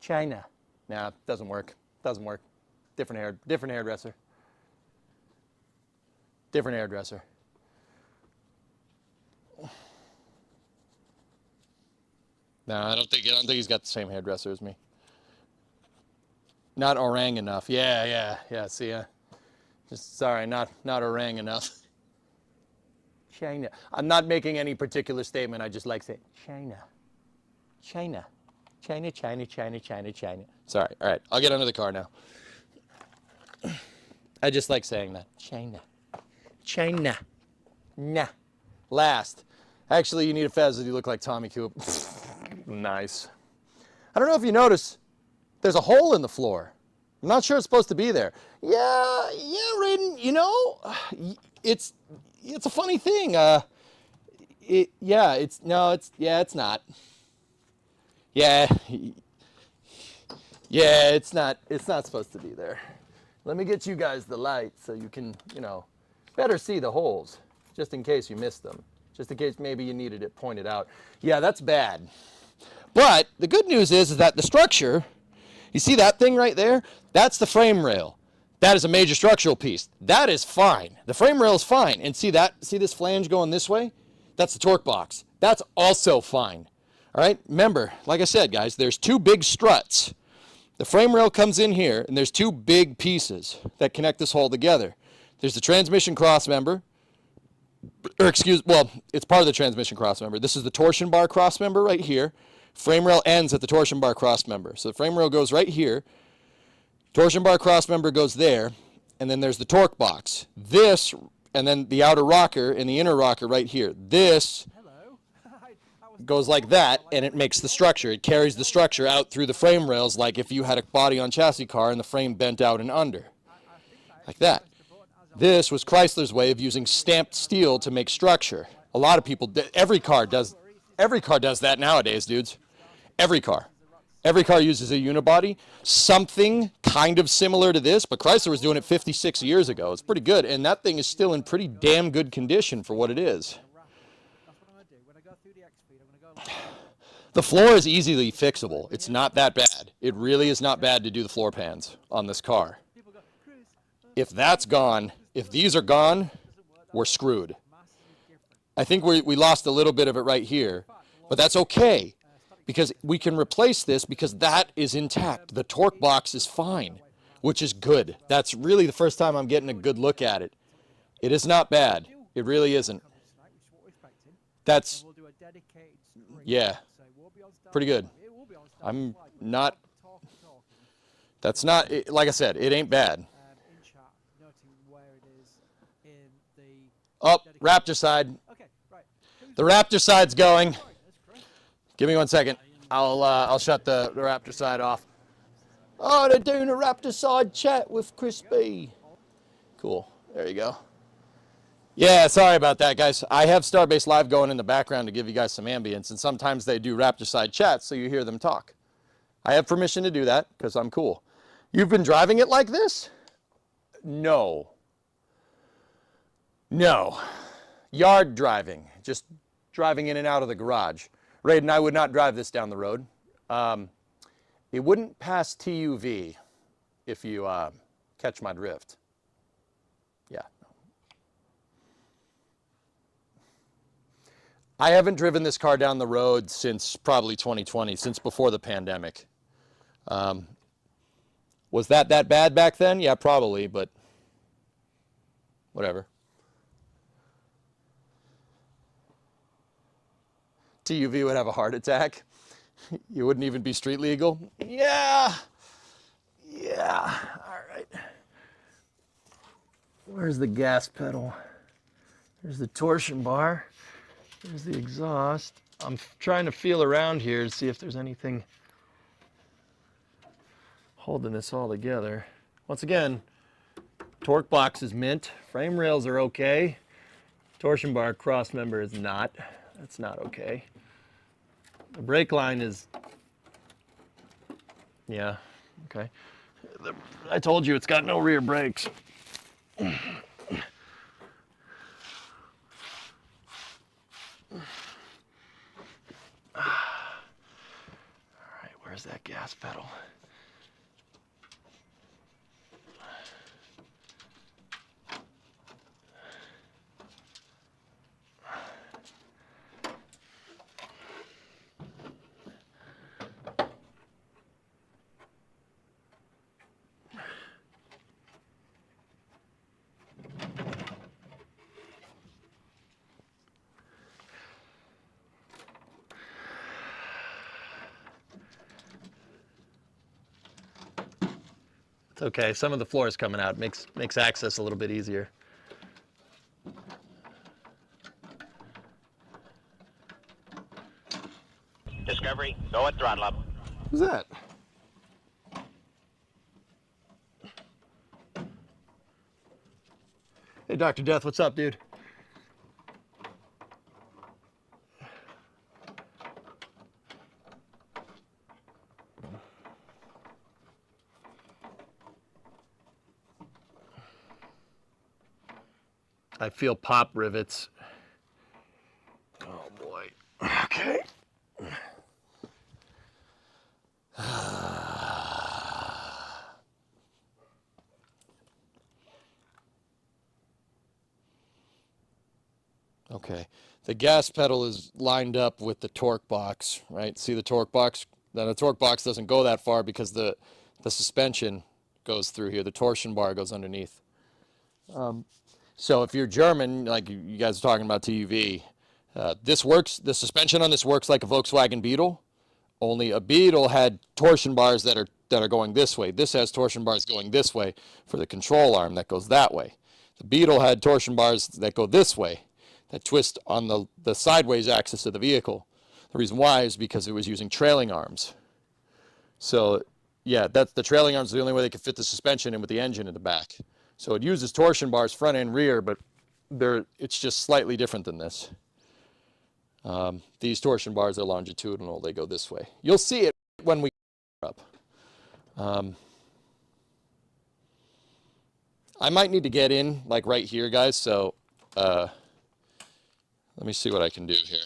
Speaker 2: China. Nah, doesn't work. Doesn't work. Different hairdresser. Different hairdresser. No, I don't think he's got the same hairdresser as me. Not orang enough. Yeah. See, just sorry, not orang enough. China. I'm not making any particular statement. I just like saying China. China. Sorry. All right, I'll get under the car now. I just like saying that. China. Nah. Last. Actually, you need a fez if you look like Tommy Coop. Nice. I don't know if you notice, there's a hole in the floor. I'm not sure it's supposed to be there. Yeah, Raiden, you know, it's a funny thing. It's not. Yeah, it's not supposed to be there. Let me get you guys the light so you can, better see the holes, just in case you missed them. Just in case maybe you needed it pointed out. Yeah, that's bad. But the good news is that the structure, you see that thing right there? That's the frame rail. That is a major structural piece. That is fine. The frame rail is fine. And see this flange going this way? That's the torque box. That's also fine. All right, remember, like I said, guys, there's two big struts. The frame rail comes in here, and there's two big pieces that connect this whole together. There's the transmission cross member, it's part of the transmission cross member. This is the torsion bar cross member right here. Frame rail ends at the torsion bar cross member. So the frame rail goes right here. Torsion bar cross member goes there. And then there's the torque box. This, and then the outer rocker and the inner rocker right here. This
Speaker 7: goes like that, and it makes the structure. It carries the structure out through the frame rails like if you had a body on chassis car and the frame bent out and under. Like that. This was Chrysler's way of using stamped steel to make structure. A lot of people, every car does that nowadays, dudes. Every car. Every car uses a unibody, something kind of similar to this, but Chrysler was doing it 56 years ago. It's pretty good, and that thing is still in pretty damn good condition for what it is. The floor is easily fixable. It's not that bad. It really is not bad to do the floor pans on this car. If that's gone, if these are gone, we're screwed. I think we lost a little bit of it right here, but that's okay. Because we can replace this because that is intact. The torque box is fine, which is good. That's really the first time I'm getting a good look at it. It is not bad. It really isn't. That's, yeah, pretty good. I'm not, that's not, like I said, it ain't bad. Oh, Raptor side. The Raptor side's going. Give me 1 second. I'll shut the Raptor side off. Oh, they're doing a Raptor side chat with Chris B. Cool. There you go. Yeah, sorry about that, guys. I have Starbase Live going in the background to give you guys some ambience, and sometimes they do Raptor side chats so you hear them talk. I have permission to do that because I'm cool. You've been driving it like this? No. No. Yard driving. Just driving in and out of the garage. Raiden, I would not drive this down the road. It wouldn't pass TUV if you catch my drift. Yeah. I haven't driven this car down the road since probably 2020, since before the pandemic. Was that bad back then? Yeah, probably, but whatever. TUV would have a heart attack. You wouldn't even be street legal. Yeah. Yeah. All right. Where's the gas pedal? There's the torsion bar. There's the exhaust. I'm trying to feel around here to see if there's anything holding this all together. Once again, torque box is mint. Frame rails are okay. Torsion bar cross member is not. That's not okay. The brake line is, yeah, okay. I told you it's got no rear brakes. All right, where's that gas pedal? It's okay. Some of the floor is coming out. Makes access a little bit easier.
Speaker 3: Discovery, go at throttle up.
Speaker 7: Who's that? Hey, Dr. Death, what's up, dude? I feel pop rivets. Oh boy. Okay. Okay. The gas pedal is lined up with the torque box, right? See the torque box? Then the torque box doesn't go that far because the suspension goes through here. The torsion bar goes underneath. So if you're German, like you guys are talking about TUV, this works, the suspension on this works like a Volkswagen Beetle, only a Beetle had torsion bars that are going this way. This has torsion bars going this way for the control arm that goes that way. The Beetle had torsion bars that go this way, that twist on the sideways axis of the vehicle. The reason why is because it was using trailing arms. So yeah, that's the trailing arms are the only way they could fit the suspension in with the engine in the back. So it uses torsion bars front and rear, but it's just slightly different than this. These torsion bars are longitudinal, they go this way. You'll see it when we up. I might need to get in like right here, guys, so let me see what I can do here.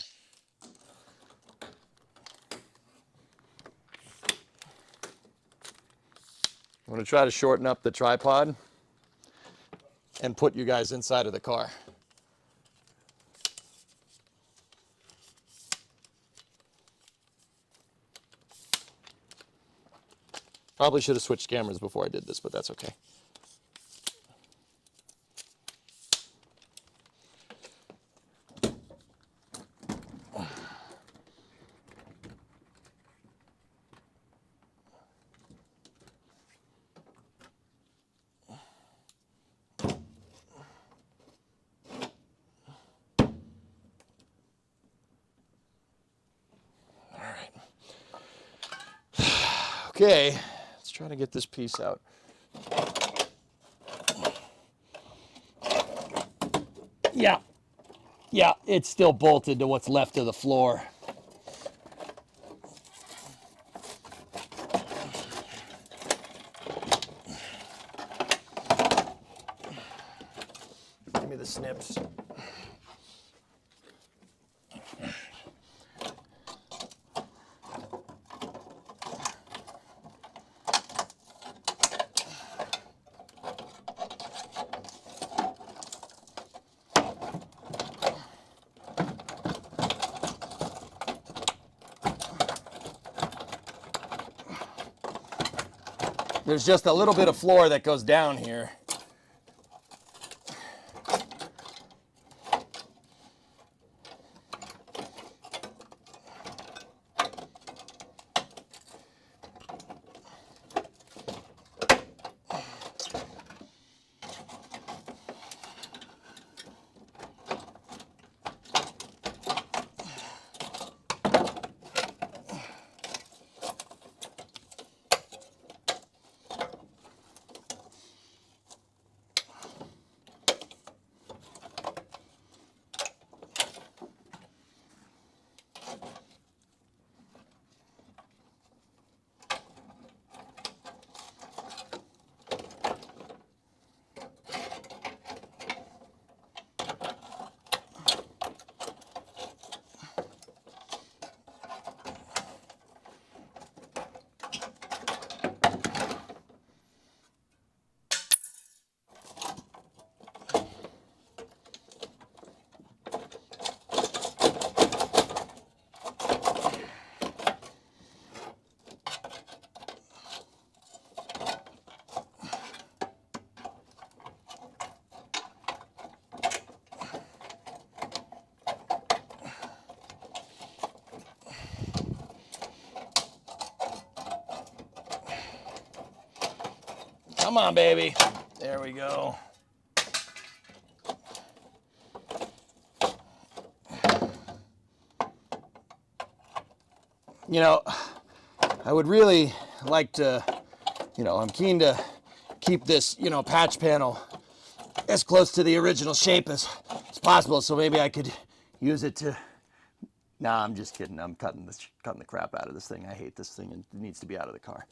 Speaker 7: I'm going to try to shorten up the tripod and put you guys inside of the car. Probably should have switched cameras before I did this, but that's okay. Okay, let's try to get this piece out. Yeah, it's still bolted to what's left of the floor. Give me the snips. There's just a little bit of floor that goes down here. Come on, baby. There we go. You know, I would really like to, I'm keen to keep this, patch panel as close to the original shape as possible, so maybe I could use it to... Nah, I'm just kidding. I'm cutting the crap out of this thing. I hate this thing, and it needs to be out of the car.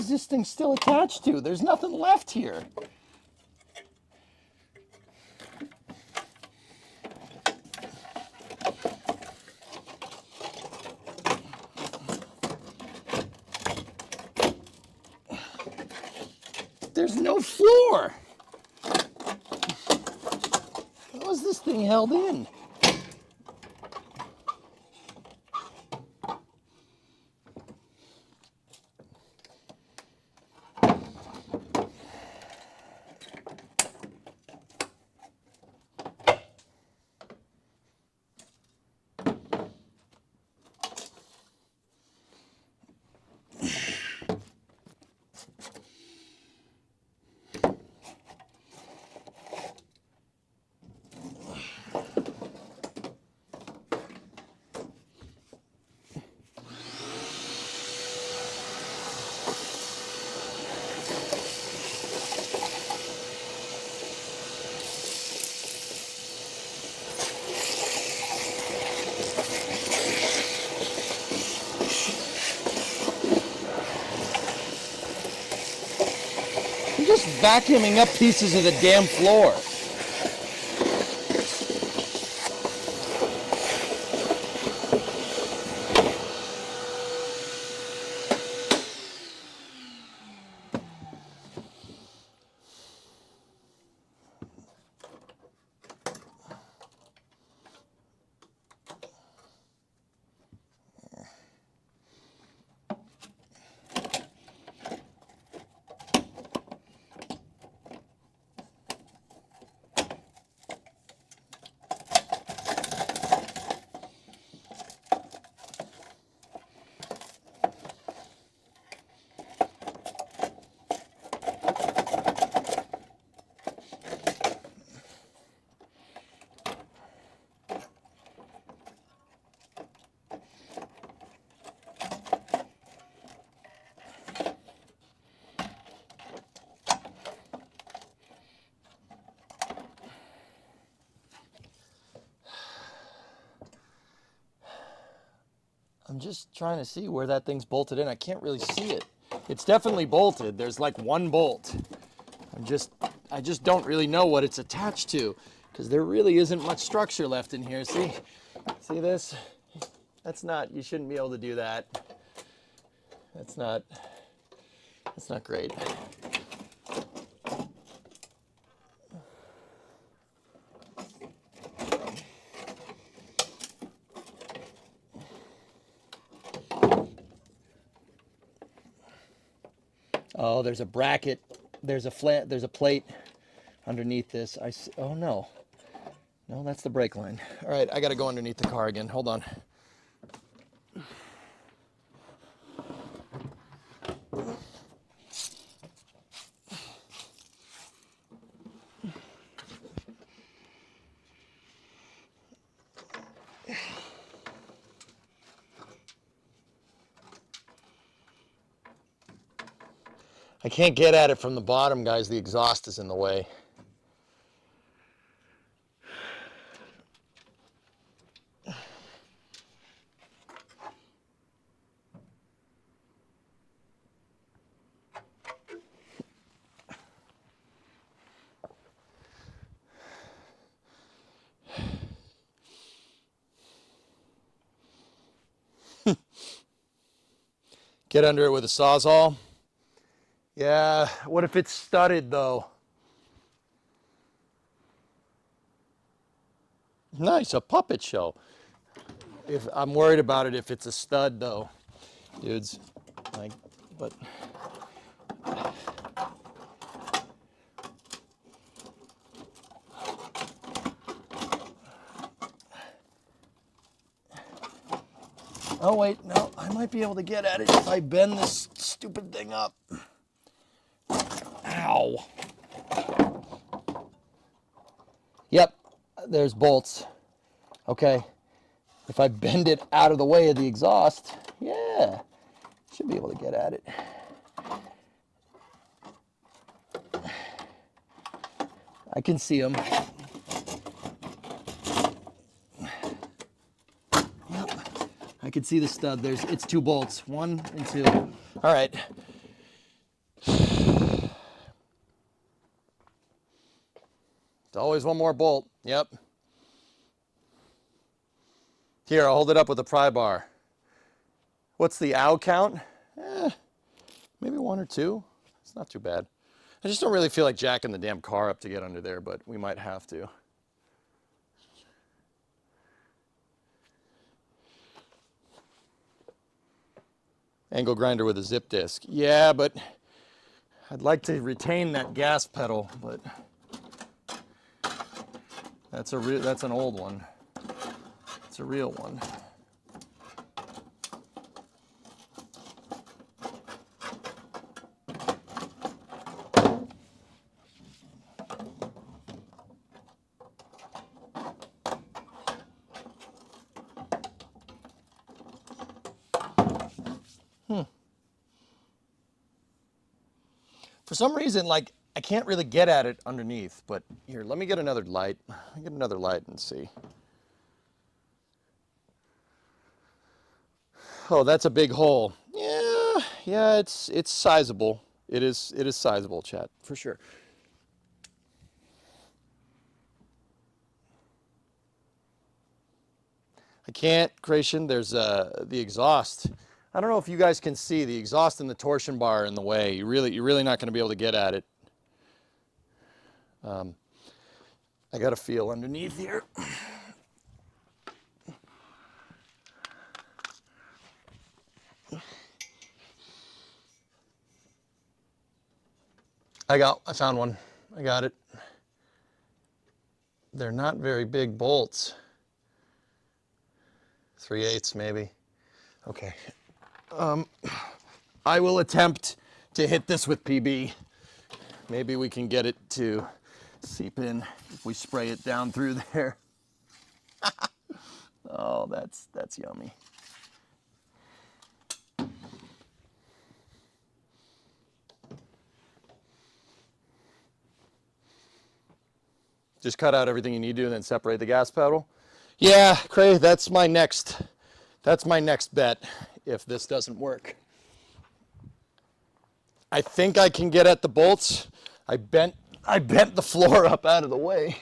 Speaker 7: is this thing still attached to? There's nothing left here. There's no floor. How is this thing held in? I'm just vacuuming up pieces of the damn floor. I'm just trying to see where that thing's bolted in. I can't really see it. It's definitely bolted. There's like one bolt. I just don't really know what it's attached to because there really isn't much structure left in here. See this? That's not, you shouldn't be able to do that. That's not great. Oh, there's a bracket. There's a plate underneath this. Oh no. No, that's the brake line. All right, I got to go underneath the car again. Hold on. I can't get at it from the bottom, guys. The exhaust is in the way. Get under it with a Sawzall. Yeah, what if it's studded though? Nice, a puppet show. If I'm worried about it if it's a stud though, dudes. Like, but oh wait, no, I might be able to get at it if I bend this stupid thing up. Ow. Yep, there's bolts. Okay, if I bend it out of the way of the exhaust, yeah, should be able to get at it. I can see them. Yep, I can see the stud. It's 2 bolts, 1 and 2. All right. always one more bolt. Yep. Here, I'll hold it up with a pry bar. What's the ow count? Maybe 1 or 2. It's not too bad. I just don't really feel like jacking the damn car up to get under there, but we might have to. Angle grinder with a zip disc. Yeah, but I'd like to retain that gas pedal, but that's an old one. It's a real one. For some reason, like, I can't really get at it underneath, but here, let me get another light. Let me get another light and see. Oh, that's a big hole. Yeah, it's sizable. It is sizable, chat, for sure. I can't, Creation, there's the exhaust. I don't know if you guys can see the exhaust and the torsion bar in the way. You're really not going to be able to get at it. I got a feel underneath here. I found one. I got it. They're not very big bolts. 3/8 maybe. Okay. I will attempt to hit this with PB. Maybe we can get it to seep in if we spray it down through there. Oh, that's yummy. Just cut out everything you need to and then separate the gas pedal. Yeah, Cray, that's my next bet if this doesn't work. I think I can get at the bolts. I bent the floor up out of the way.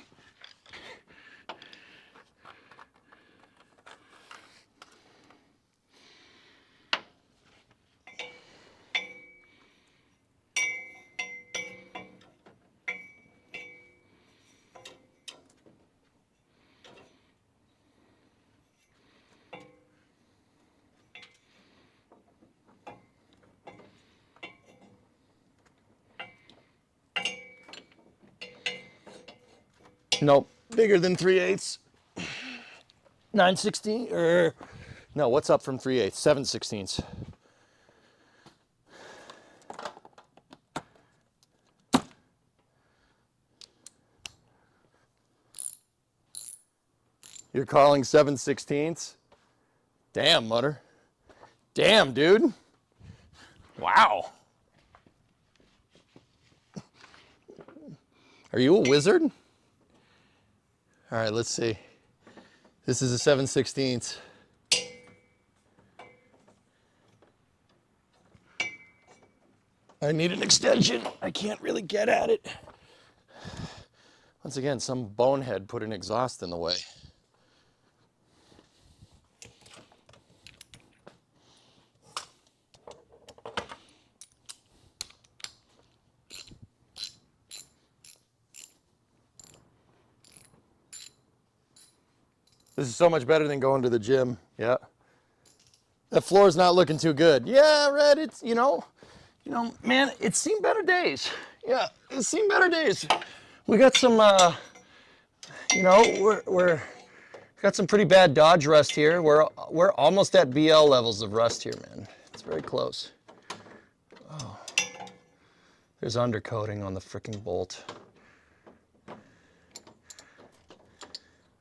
Speaker 7: Nope, bigger than 3/8. 9/16, or no, what's up from 3/8? 7/16. You're calling 7/16? Damn, Mutter. Damn, dude. Wow. Are you a wizard? All right, let's see. This is a 7/16. I need an extension. I can't really get at it. Once again, some bonehead put an exhaust in the way. This is so much better than going to the gym. Yeah. That floor's not looking too good. Yeah, Red, it's, you know, man, it's seen better days. Yeah, it's seen better days. We got some, we're got some pretty bad Dodge rust here. We're almost at BL levels of rust here, man. It's very close. Oh, there's undercoating on the freaking bolt.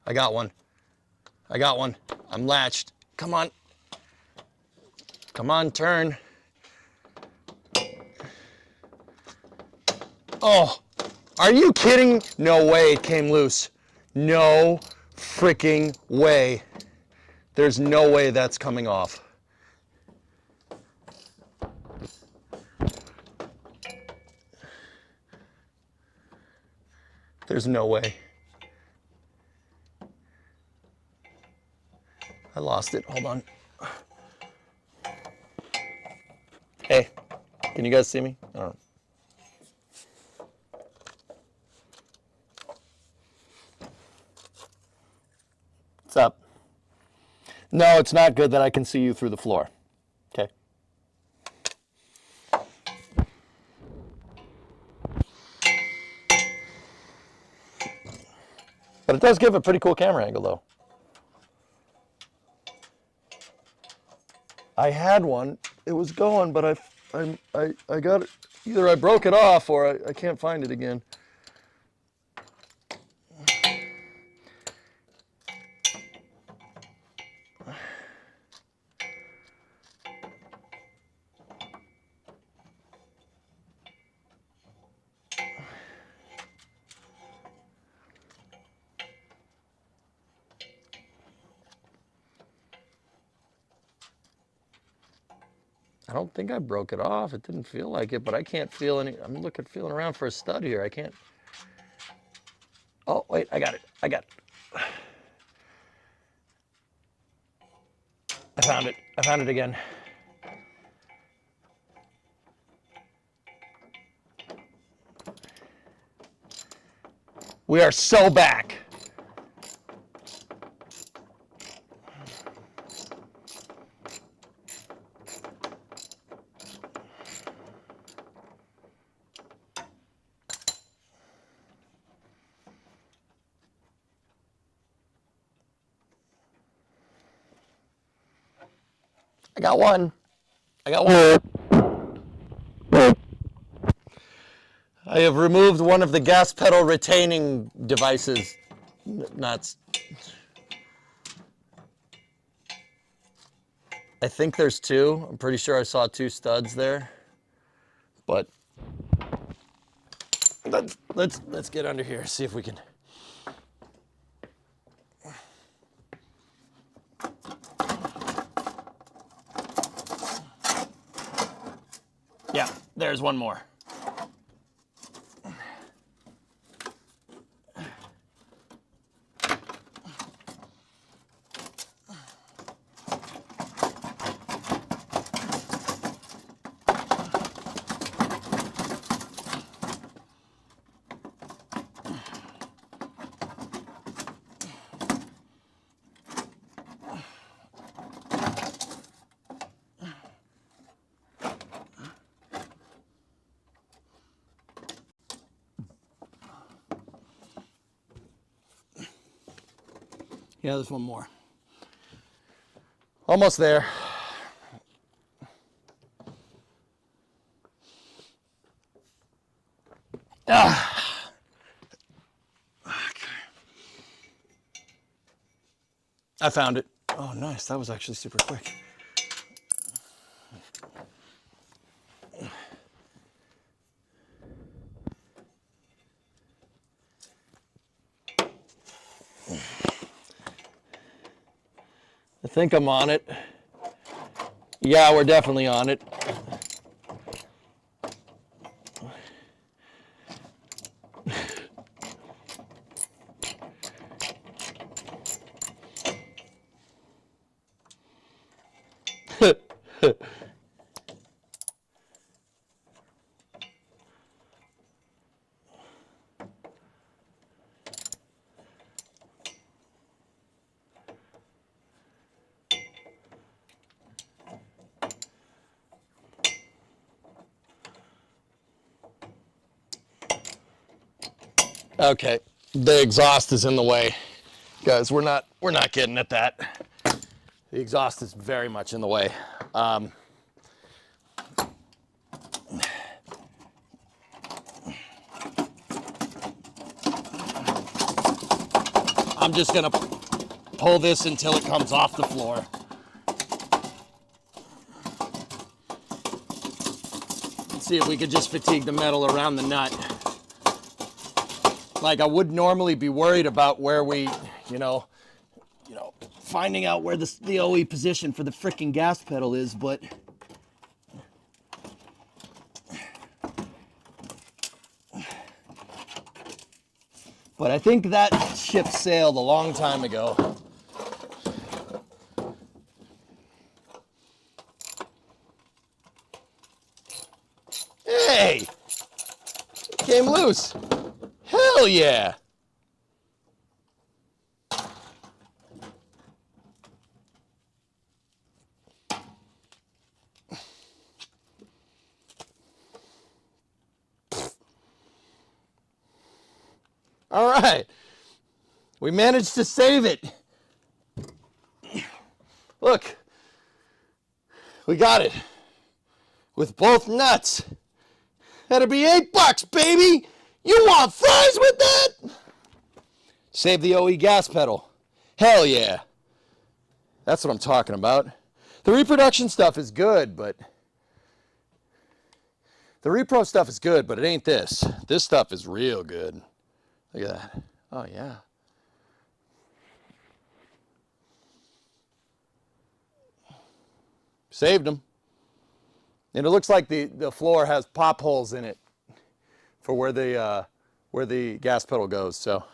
Speaker 7: I got one. I'm latched. Come on. Come on, turn. Oh, are you kidding? No way it came loose. No freaking way. There's no way that's coming off. There's no way. lost it. Hold on. Hey, can you guys see me? I don't know. What's up? No, it's not good that I can see you through the floor. Okay. But it does give a pretty cool camera angle, though. I had one. It was going, but I got it. Either I broke it off or I can't find it again. I don't think I broke it off. It didn't feel like it, but I can't feel any. I'm feeling around for a stud here. I can't. Oh, wait, I got it. I got it. I found it. I found it again. We are so back. I got one. I got one. I have removed one of the gas pedal retaining devices. Nuts. I think there's two. I'm pretty sure I saw two studs there. But let's get under here, see if we can. Yeah, there's one more. Yeah, there's one more. Almost there. Ah. Okay. I found it. Oh, nice. That was actually super quick. I think I'm on it. Yeah, we're definitely on it. Okay, the exhaust is in the way. Guys, we're not getting at that. The exhaust is very much in the way. I'm just gonna pull this until it comes off the floor. Let's see if we could just fatigue the metal around the nut. Like, I would normally be worried about where we, finding out where the OE position for the frickin' gas pedal is, but I think that ship sailed a long time ago. came loose. Hell yeah. All right. We managed to save it. Look. We got it. With both nuts. That'd be $8, baby. You want fries with that? Save the OE gas pedal. Hell yeah. That's what I'm talking about. The reproduction stuff is good, but the repro stuff is good, but it ain't this. This stuff is real good. Look at that. Oh yeah. Saved them. And it looks like the floor has pop holes in it for where the gas pedal goes. So,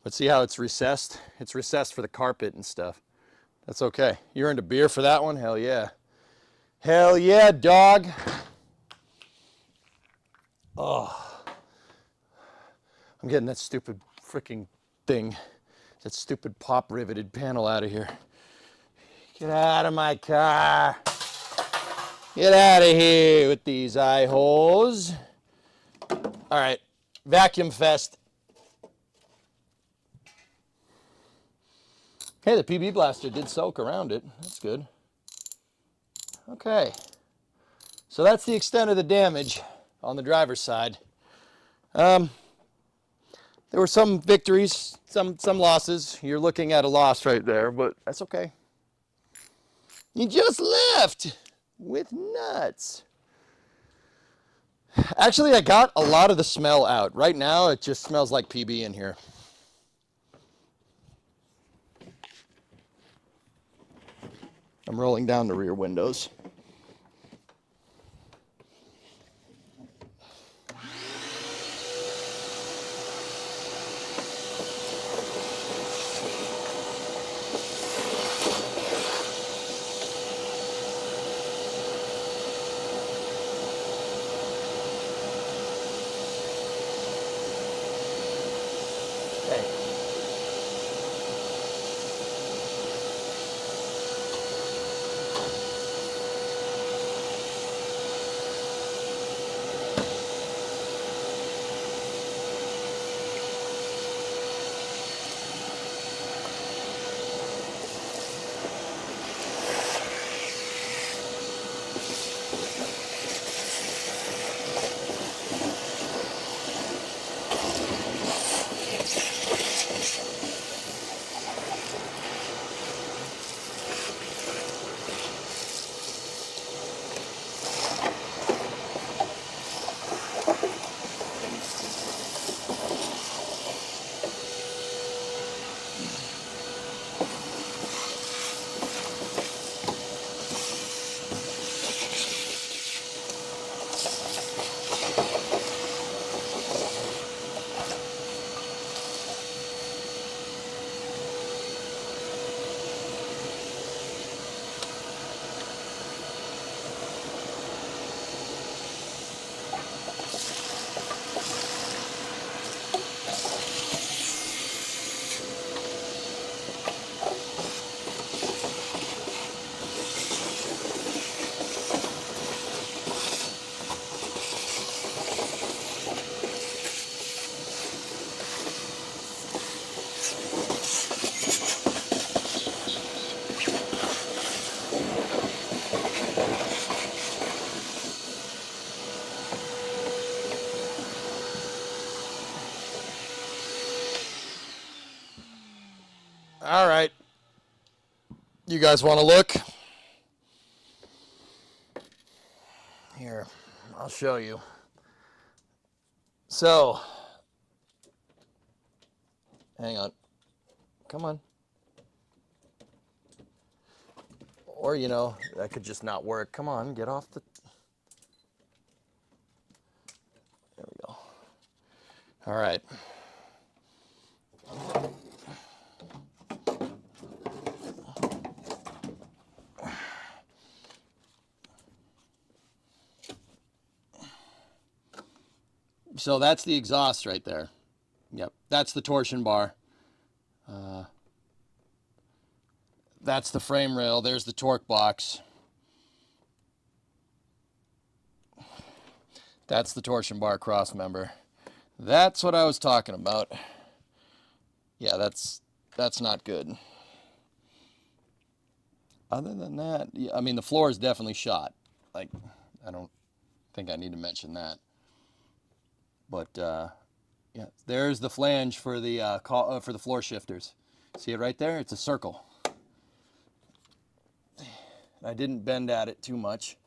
Speaker 7: but see how it's recessed? It's recessed for the carpet and stuff. That's okay. You earned a beer for that one? Hell yeah. Hell yeah, dog. Oh. I'm getting that stupid freaking thing, that stupid pop riveted panel out of here. Get out of my car. Get out of here with these eye holes. All right, vacuum fest. Hey, the PB blaster did soak around it. That's good. Okay, so that's the extent of the damage on the driver's side. There were some victories, some losses. You're looking at a loss right there, but that's okay. You just left with nuts. Actually, I got a lot of the smell out. Right now, it just smells like PB in here. I'm rolling down the rear windows. All right. You guys want to look? Here, I'll show you. So, hang on. Come on. Or, you know, that could just not work. Come on, get off the... There we go. All right. So that's the exhaust right there. Yep, that's the torsion bar. That's the frame rail. There's the torque box. That's the torsion bar cross member. That's what I was talking about. Yeah, that's not good. Other than that, yeah, I mean, the floor is definitely shot. Like, I don't think I need to mention that. But yeah, there's the flange for the floor shifters. See it right there? It's a circle. I didn't bend at it too much.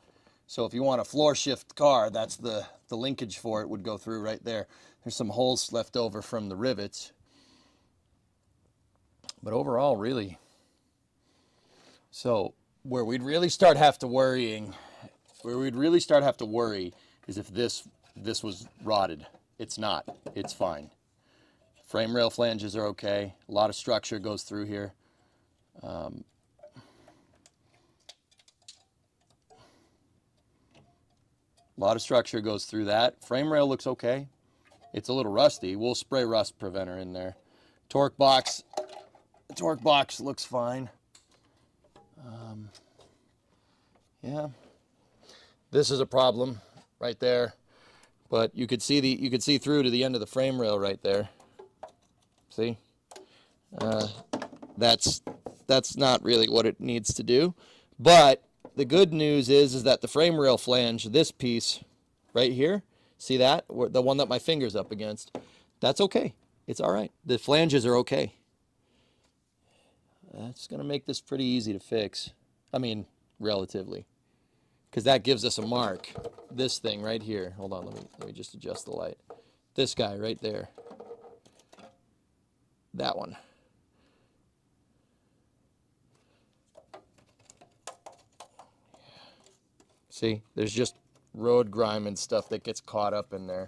Speaker 7: So if you want a floor shift car, that's the linkage for it would go through right there. There's some holes left over from the rivets. But overall, really. So where we'd really start have to worry is if this was rotted. It's not. It's fine. Frame rail flanges are okay. A lot of structure goes through here. A lot of structure goes through that. Frame rail looks okay. It's a little rusty. We'll spray rust preventer in there. Torque box looks fine. Yeah, this is a problem right there, but you could see through to the end of the frame rail right there. See, that's not really what it needs to do, but the good news is that the frame rail flange, this piece right here, see that? The one that my finger's up against, that's okay. It's all right. The flanges are okay. That's going to make this pretty easy to fix. I mean, relatively. Because that gives us a mark. This thing right here. Hold on, let me just adjust the light. This guy right there. That one. See, there's just road grime and stuff that gets caught up in there.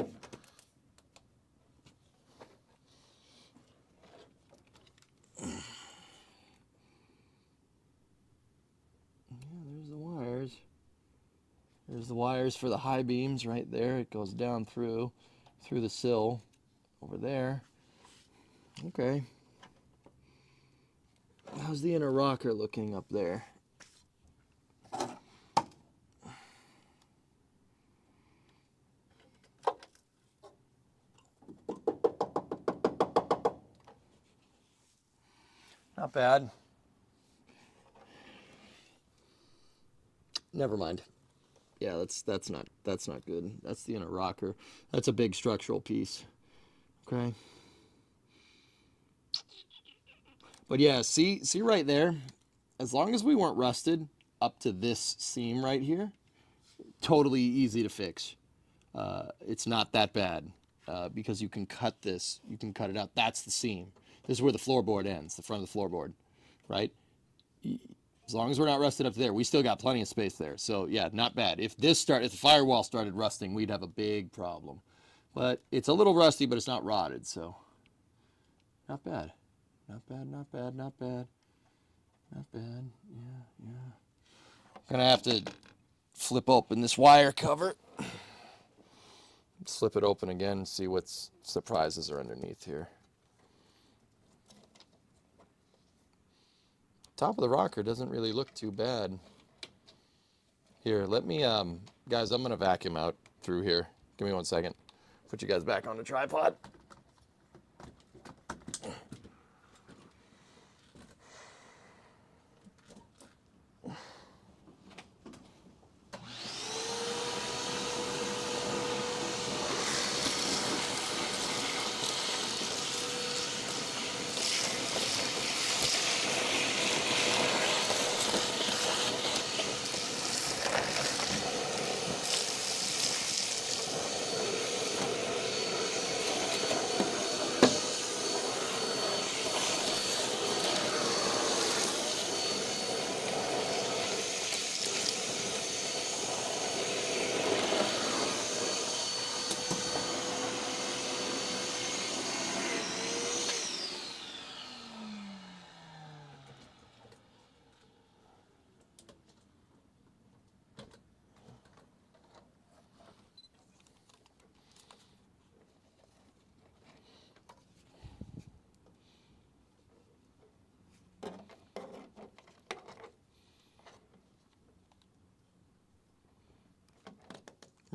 Speaker 7: There's the wires. There's the wires for the high beams right there. It goes down through the sill over there. Okay. How's the inner rocker looking up there? Not bad. Never mind. Yeah, that's not good. That's the inner rocker. That's a big structural piece. Okay. But yeah, see right there. As long as we weren't rusted up to this seam right here, totally easy to fix. It's not that bad because you can cut this. You can cut it out. That's the seam. This is where the floorboard ends, the front of the floorboard, right? As long as we're not rusted up there, we still got plenty of space there. So yeah, not bad. If the firewall started rusting, we'd have a big problem. But it's a little rusty, but it's not rotted, so not bad. Not bad, not bad, not bad. Not bad, yeah. Gonna have to flip open this wire cover. Slip it open again, see what surprises are underneath here. Top of the rocker doesn't really look too bad. Here, let me, guys, I'm gonna vacuum out through here. Give me 1 second. Put you guys back on the tripod.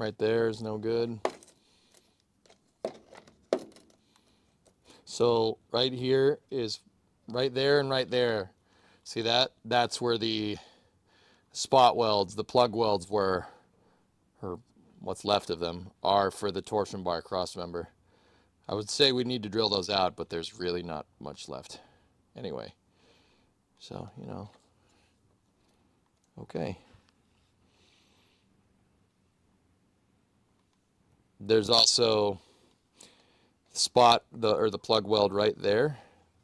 Speaker 7: Right there is no good. So right here is right there and right there. See that? That's where the spot welds, the plug welds were, or what's left of them, are for the torsion bar cross member. I would say we need to drill those out, but there's really not much left. Anyway, so, you know, okay. There's also spot or the plug weld right there.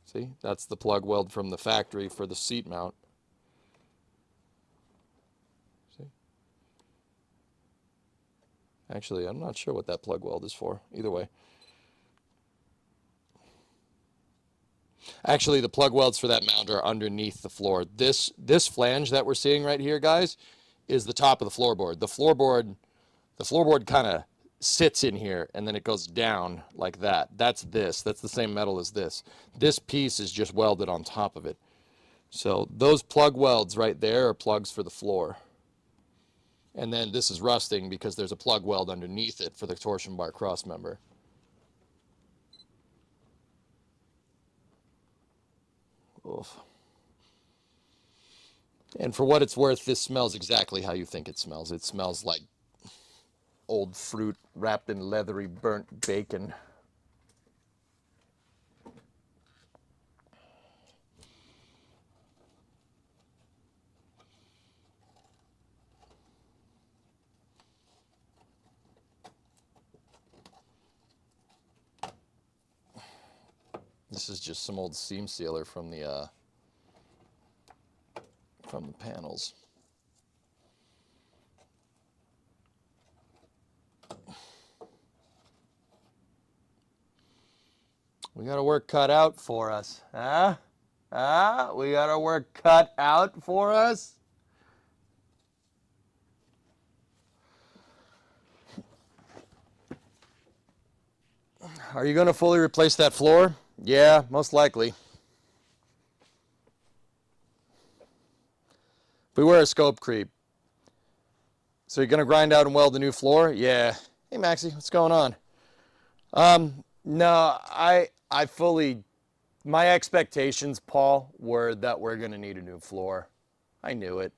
Speaker 7: See, that's the plug weld from the factory for the seat mount. See? Actually, I'm not sure what that plug weld is for. Either way. Actually, the plug welds for that mount are underneath the floor. This flange that we're seeing right here, guys, is the top of the floorboard. The floorboard kind of sits in here and then it goes down like that. That's the same metal as this. This piece is just welded on top of it. So those plug welds right there are plugs for the floor. And then this is rusting because there's a plug weld underneath it for the torsion bar cross member. Oof. And for what it's worth, this smells exactly how you think it smells. It smells like old fruit wrapped in leathery burnt bacon. This is just some old seam sealer from the panels. We got our work cut out for us, huh? We got our work cut out for us? Are you going to fully replace that floor? Yeah, most likely. Beware of scope creep. So you're going to grind out and weld the new floor? Yeah. Hey, Maxie, what's going on? No, I fully, my expectations, Paul, were that we're going to need a new floor. I knew it.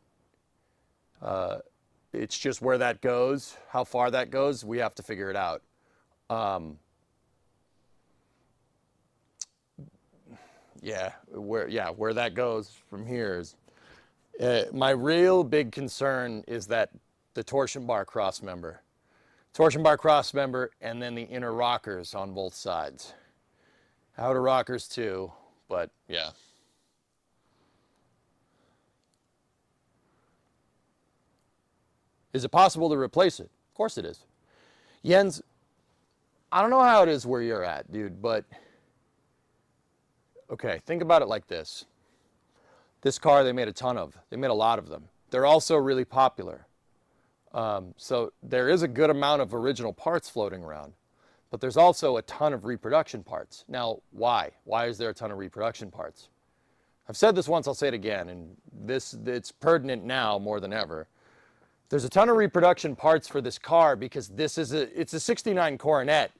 Speaker 7: It's just where that goes, how far that goes, we have to figure it out. Where that goes from here is, my real big concern is that the torsion bar cross member. Torsion bar cross member and then the inner rockers on both sides. Outer rockers too, but yeah. Is it possible to replace it? Of course it is. Jens, I don't know how it is where you're at, dude, but okay, think about it like this. This car they made a ton of. They made a lot of them. They're also really popular. So there is a good amount of original parts floating around, but there's also a ton of reproduction parts. Now, why? Why is there a ton of reproduction parts? I've said this once, I'll say it again, and it's pertinent now more than ever. There's a ton of reproduction parts for this car because it's a 69 Coronet,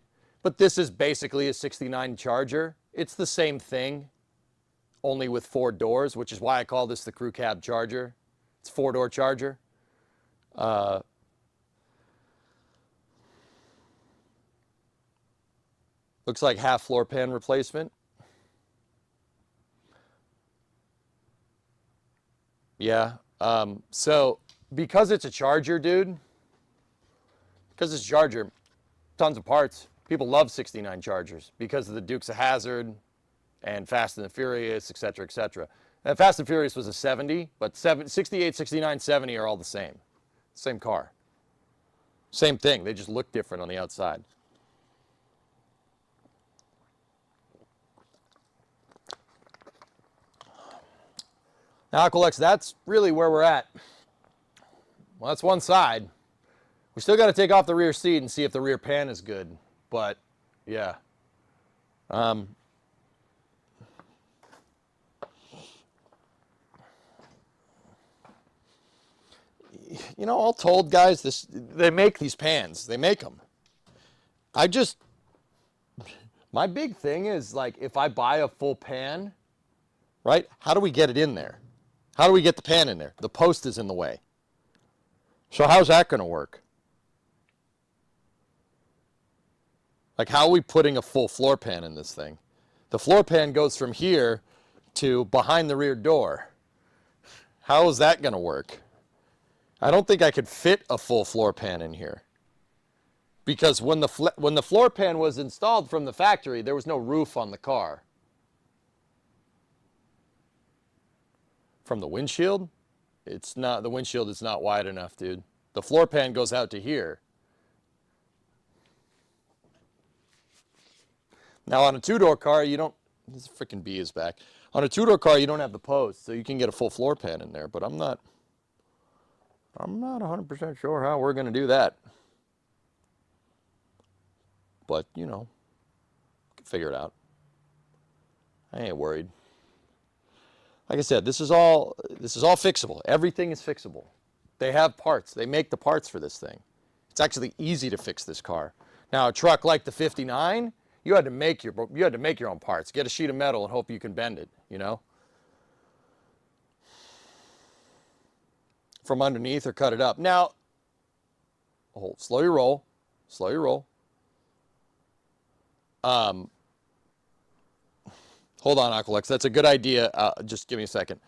Speaker 7: but this is basically a 69 Charger. It's the same thing, only with 4 doors, which is why I call this the crew cab Charger. It's a 4-door Charger. Looks like half floor pan replacement. Yeah. So because it's a Charger, dude, because it's a Charger, tons of parts. People love 69 Chargers because of the Dukes of Hazzard and Fast and the Furious, etc., etc. And Fast and Furious was a 70, but 68, 69, 70 are all the same. Same car. Same thing. They just look different on the outside. Now, Aqualex, that's really where we're at. Well, that's one side. We still got to take off the rear seat and see if the rear pan is good. But, yeah. you know, all told, guys, they make these pans. They make them. My big thing is, like, if I buy a full pan, right, how do we get it in there? How do we get the pan in there? The post is in the way. So how's that going to work? Like, how are we putting a full floor pan in this thing? The floor pan goes from here to behind the rear door. How is that going to work? I don't think I could fit a full floor pan in here. Because when the floor pan was installed from the factory, there was no roof on the car. From the windshield, the windshield is not wide enough, dude. The floor pan goes out to here. Now on a two-door car, you don't, this freaking bee is back. On a two-door car, you don't have the post, so you can get a full floor pan in there, but I'm not 100% sure how we're going to do that. But, you know, can figure it out. I ain't worried. Like I said, this is all fixable. Everything is fixable. They have parts. They make the parts for this thing. It's actually easy to fix this car. Now, a truck like the 59, you had to make your own parts. Get a sheet of metal and hope you can bend it, you know? From underneath or cut it up. Now, slow your roll. Slow your roll. Hold on, Aqualex. That's a good idea. Just give me a second.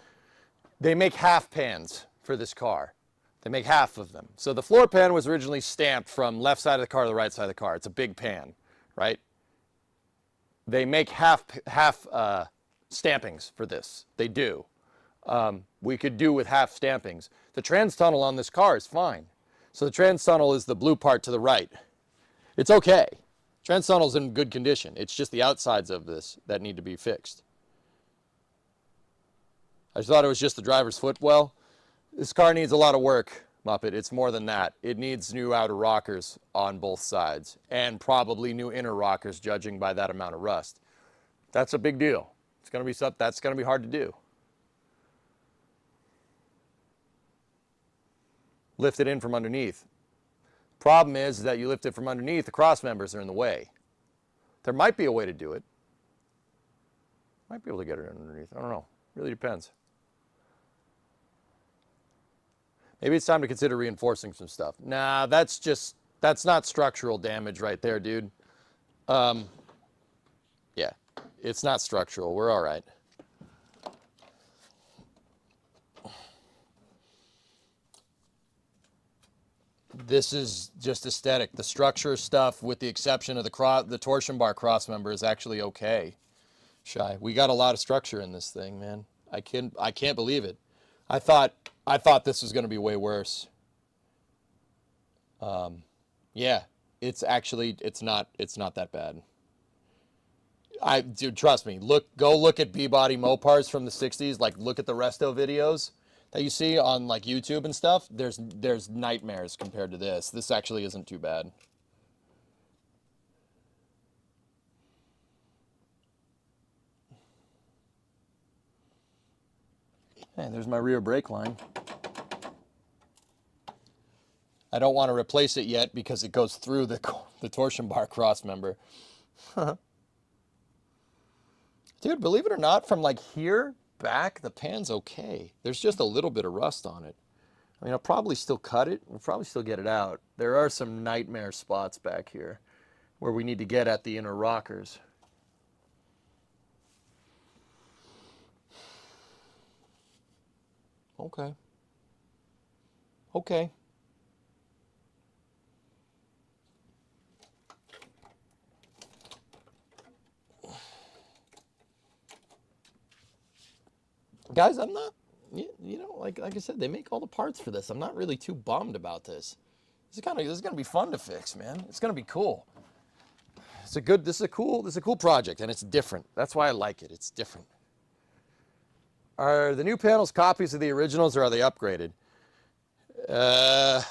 Speaker 7: They make half pans for this car. They make half of them. So the floor pan was originally stamped from left side of the car to the right side of the car. It's a big pan, right? They make half stampings for this. They do. We could do with half stampings. The trans tunnel on this car is fine. So the trans tunnel is the blue part to the right. It's okay. Trans tunnel's in good condition. It's just the outsides of this that need to be fixed. I just thought it was just the driver's footwell. This car needs a lot of work, Muppet. It's more than that. It needs new outer rockers on both sides and probably new inner rockers, judging by that amount of rust. That's a big deal. It's going to be something that's going to be hard to do. Lift it in from underneath. Problem is that you lift it from underneath, the cross members are in the way. There might be a way to do it. Might be able to get it underneath. I don't know. Really depends. Maybe it's time to consider reinforcing some stuff. Nah, that's not structural damage right there, dude. Yeah, it's not structural. We're all right. This is just aesthetic. The structure stuff, with the exception of the torsion bar cross member, is actually okay. Shy, we got a lot of structure in this thing, man. I can't believe it. I thought this was going to be way worse. Yeah, it's not that bad. Dude, trust me. Go look at B-body Mopars from the 60s. Like, look at the resto videos that you see on like YouTube and stuff. There's nightmares compared to this. This actually isn't too bad. Hey, there's my rear brake line. I don't want to replace it yet because it goes through the torsion bar cross member. Dude, believe it or not, from like here back, the pan's okay. There's just a little bit of rust on it. I mean, I'll probably still cut it. I'll probably still get it out. There are some nightmare spots back here where we need to get at the inner rockers. Okay. Okay. Guys, I'm not, you know, like I said, they make all the parts for this. I'm not really too bummed about this. This is gonna be fun to fix, man. It's gonna be cool. This is a cool project, and it's different. That's why I like it. It's different. Are the new panels copies of the originals, or are they upgraded? They're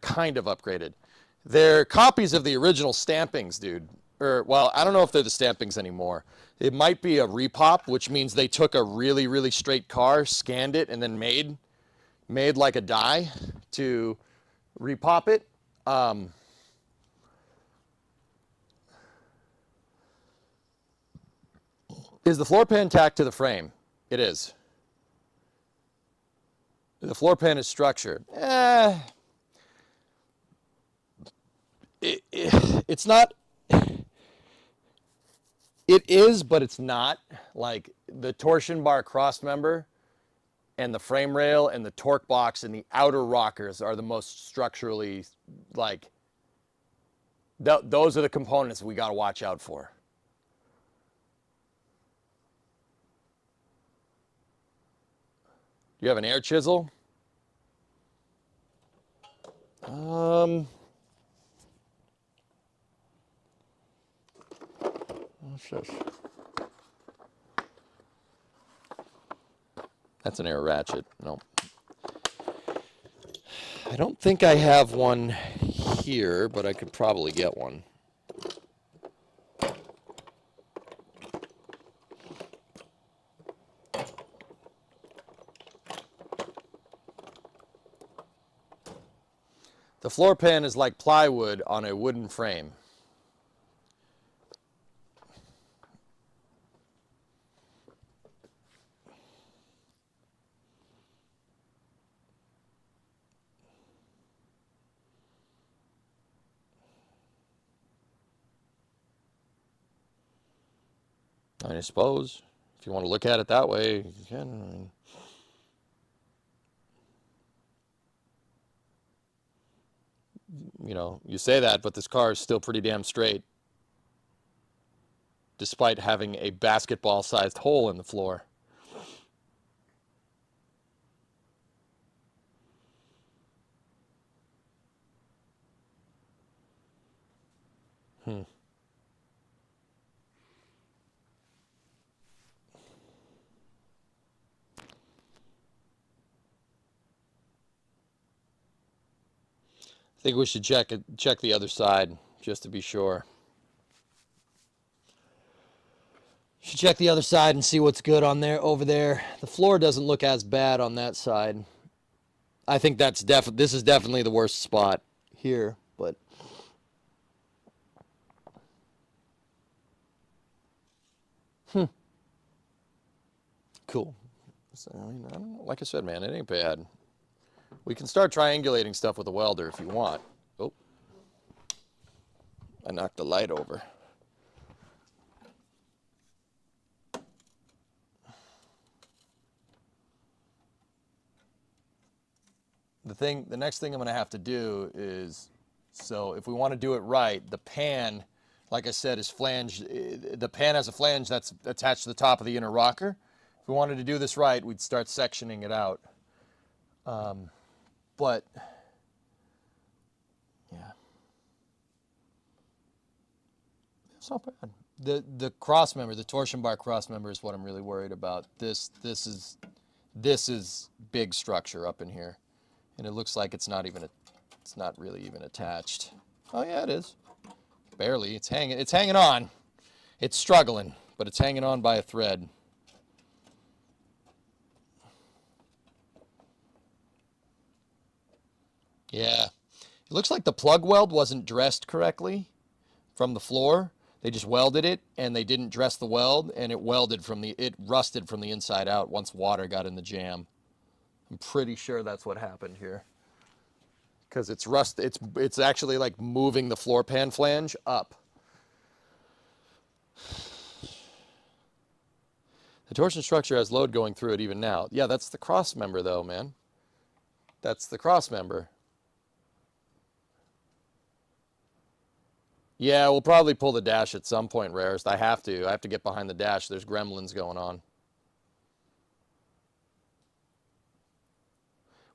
Speaker 7: kind of upgraded. They're copies of the original stampings, dude. Well, I don't know if they're the stampings anymore. It might be a repop, which means they took a really, really straight car, scanned it, and then made made like a die to repop it. Is the floor pan tacked to the frame? It is. The floor pan is structured. It's not. It is, but it's not. Like the torsion bar cross member and the frame rail and the torque box and the outer rockers are the most structurally, like, those are the components we got to watch out for. Do you have an air chisel? What's this? That's an air ratchet. No. I don't think I have one here, but I could probably get one. The floor pan is like plywood on a wooden frame. I suppose if you want to look at it that way, you can. I mean, you know, you say that, but this car is still pretty damn straight, despite having a basketball-sized hole in the floor. I think we should check the other side just to be sure. Should check the other side and see what's good on there over there. The floor doesn't look as bad on that side. I think this is definitely the worst spot here, but cool. So, I mean, I don't know. Like I said, man, it ain't bad. We can start triangulating stuff with a welder if you want. Oh, I knocked the light over. The next thing I'm going to have to do is, so if we want to do it right, the pan, like I said, is flanged. The pan has a flange that's attached to the top of the inner rocker. If we wanted to do this right, we'd start sectioning it out. But, yeah, it's not bad. The cross member, the torsion bar cross member is what I'm really worried about. This is big structure up in here, and it looks like it's not really even attached. Oh yeah, it is. Barely. It's hanging on. It's struggling, but it's hanging on by a thread. Yeah, it looks like the plug weld wasn't dressed correctly from the floor. They just welded it and they didn't dress the weld, and it rusted from the inside out once water got in the jam. I'm pretty sure that's what happened here. Because it's actually like moving the floor pan flange up. The torsion structure has load going through it even now. Yeah, that's the cross member though, man. That's the cross member. Yeah, we'll probably pull the dash at some point, Rarest. I have to get behind the dash. There's gremlins going on.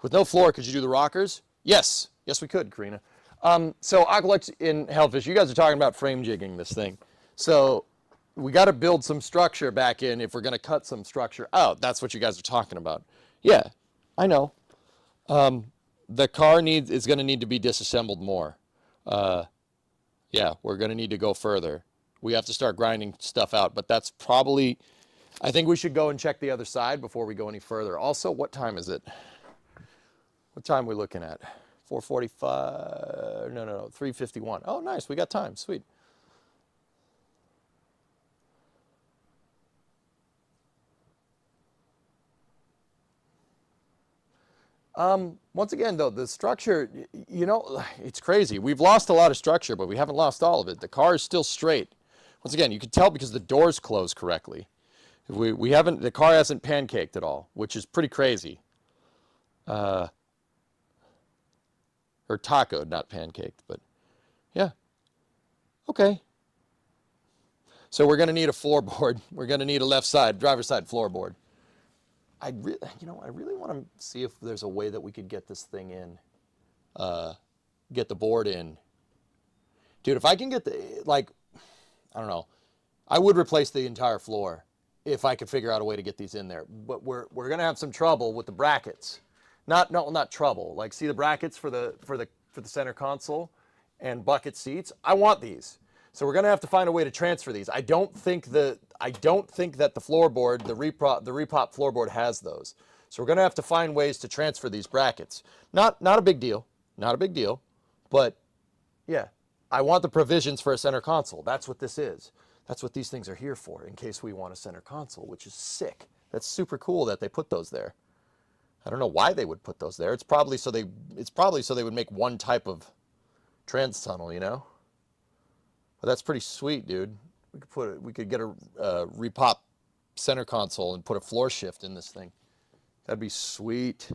Speaker 7: With no floor, could you do the rockers? Yes. Yes, we could, Karina. So Aqualux in Hellfish, you guys are talking about frame jigging this thing. So we got to build some structure back in if we're going to cut some structure out. That's what you guys are talking about. Yeah, I know. The car is going to need to be disassembled more. Yeah, we're going to need to go further. We have to start grinding stuff out, but that's probably, I think we should go and check the other side before we go any further. Also, what time is it? What time are we looking at? 4:45. No, 3:51. Oh, nice. We got time. Sweet. Once again, though, the structure, you know, it's crazy. We've lost a lot of structure, but we haven't lost all of it. The car is still straight. Once again, you can tell because the doors close correctly. We haven't, the car hasn't pancaked at all, which is pretty crazy. Or tacoed, not pancaked, but yeah. Okay. So we're going to need a floorboard. We're going to need a left side, driver's side floorboard. I really want to see if there's a way that we could get this thing in, get the board in. Dude, if I can get the, like, I don't know, I would replace the entire floor if I could figure out a way to get these in there. But we're going to have some trouble with the brackets. Not trouble. Like, see the brackets for the center console and bucket seats? I want these. So we're going to have to find a way to transfer these. I don't think that the floorboard, the repop floorboard has those. So we're going to have to find ways to transfer these brackets. Not a big deal. Not a big deal. But yeah, I want the provisions for a center console. That's what this is. That's what these things are here for, in case we want a center console, which is sick. That's super cool that they put those there. I don't know why they would put those there. It's probably so they would make one type of trans tunnel, you know? But that's pretty sweet, dude. We could get a repop center console and put a floor shift in this thing. That'd be sweet.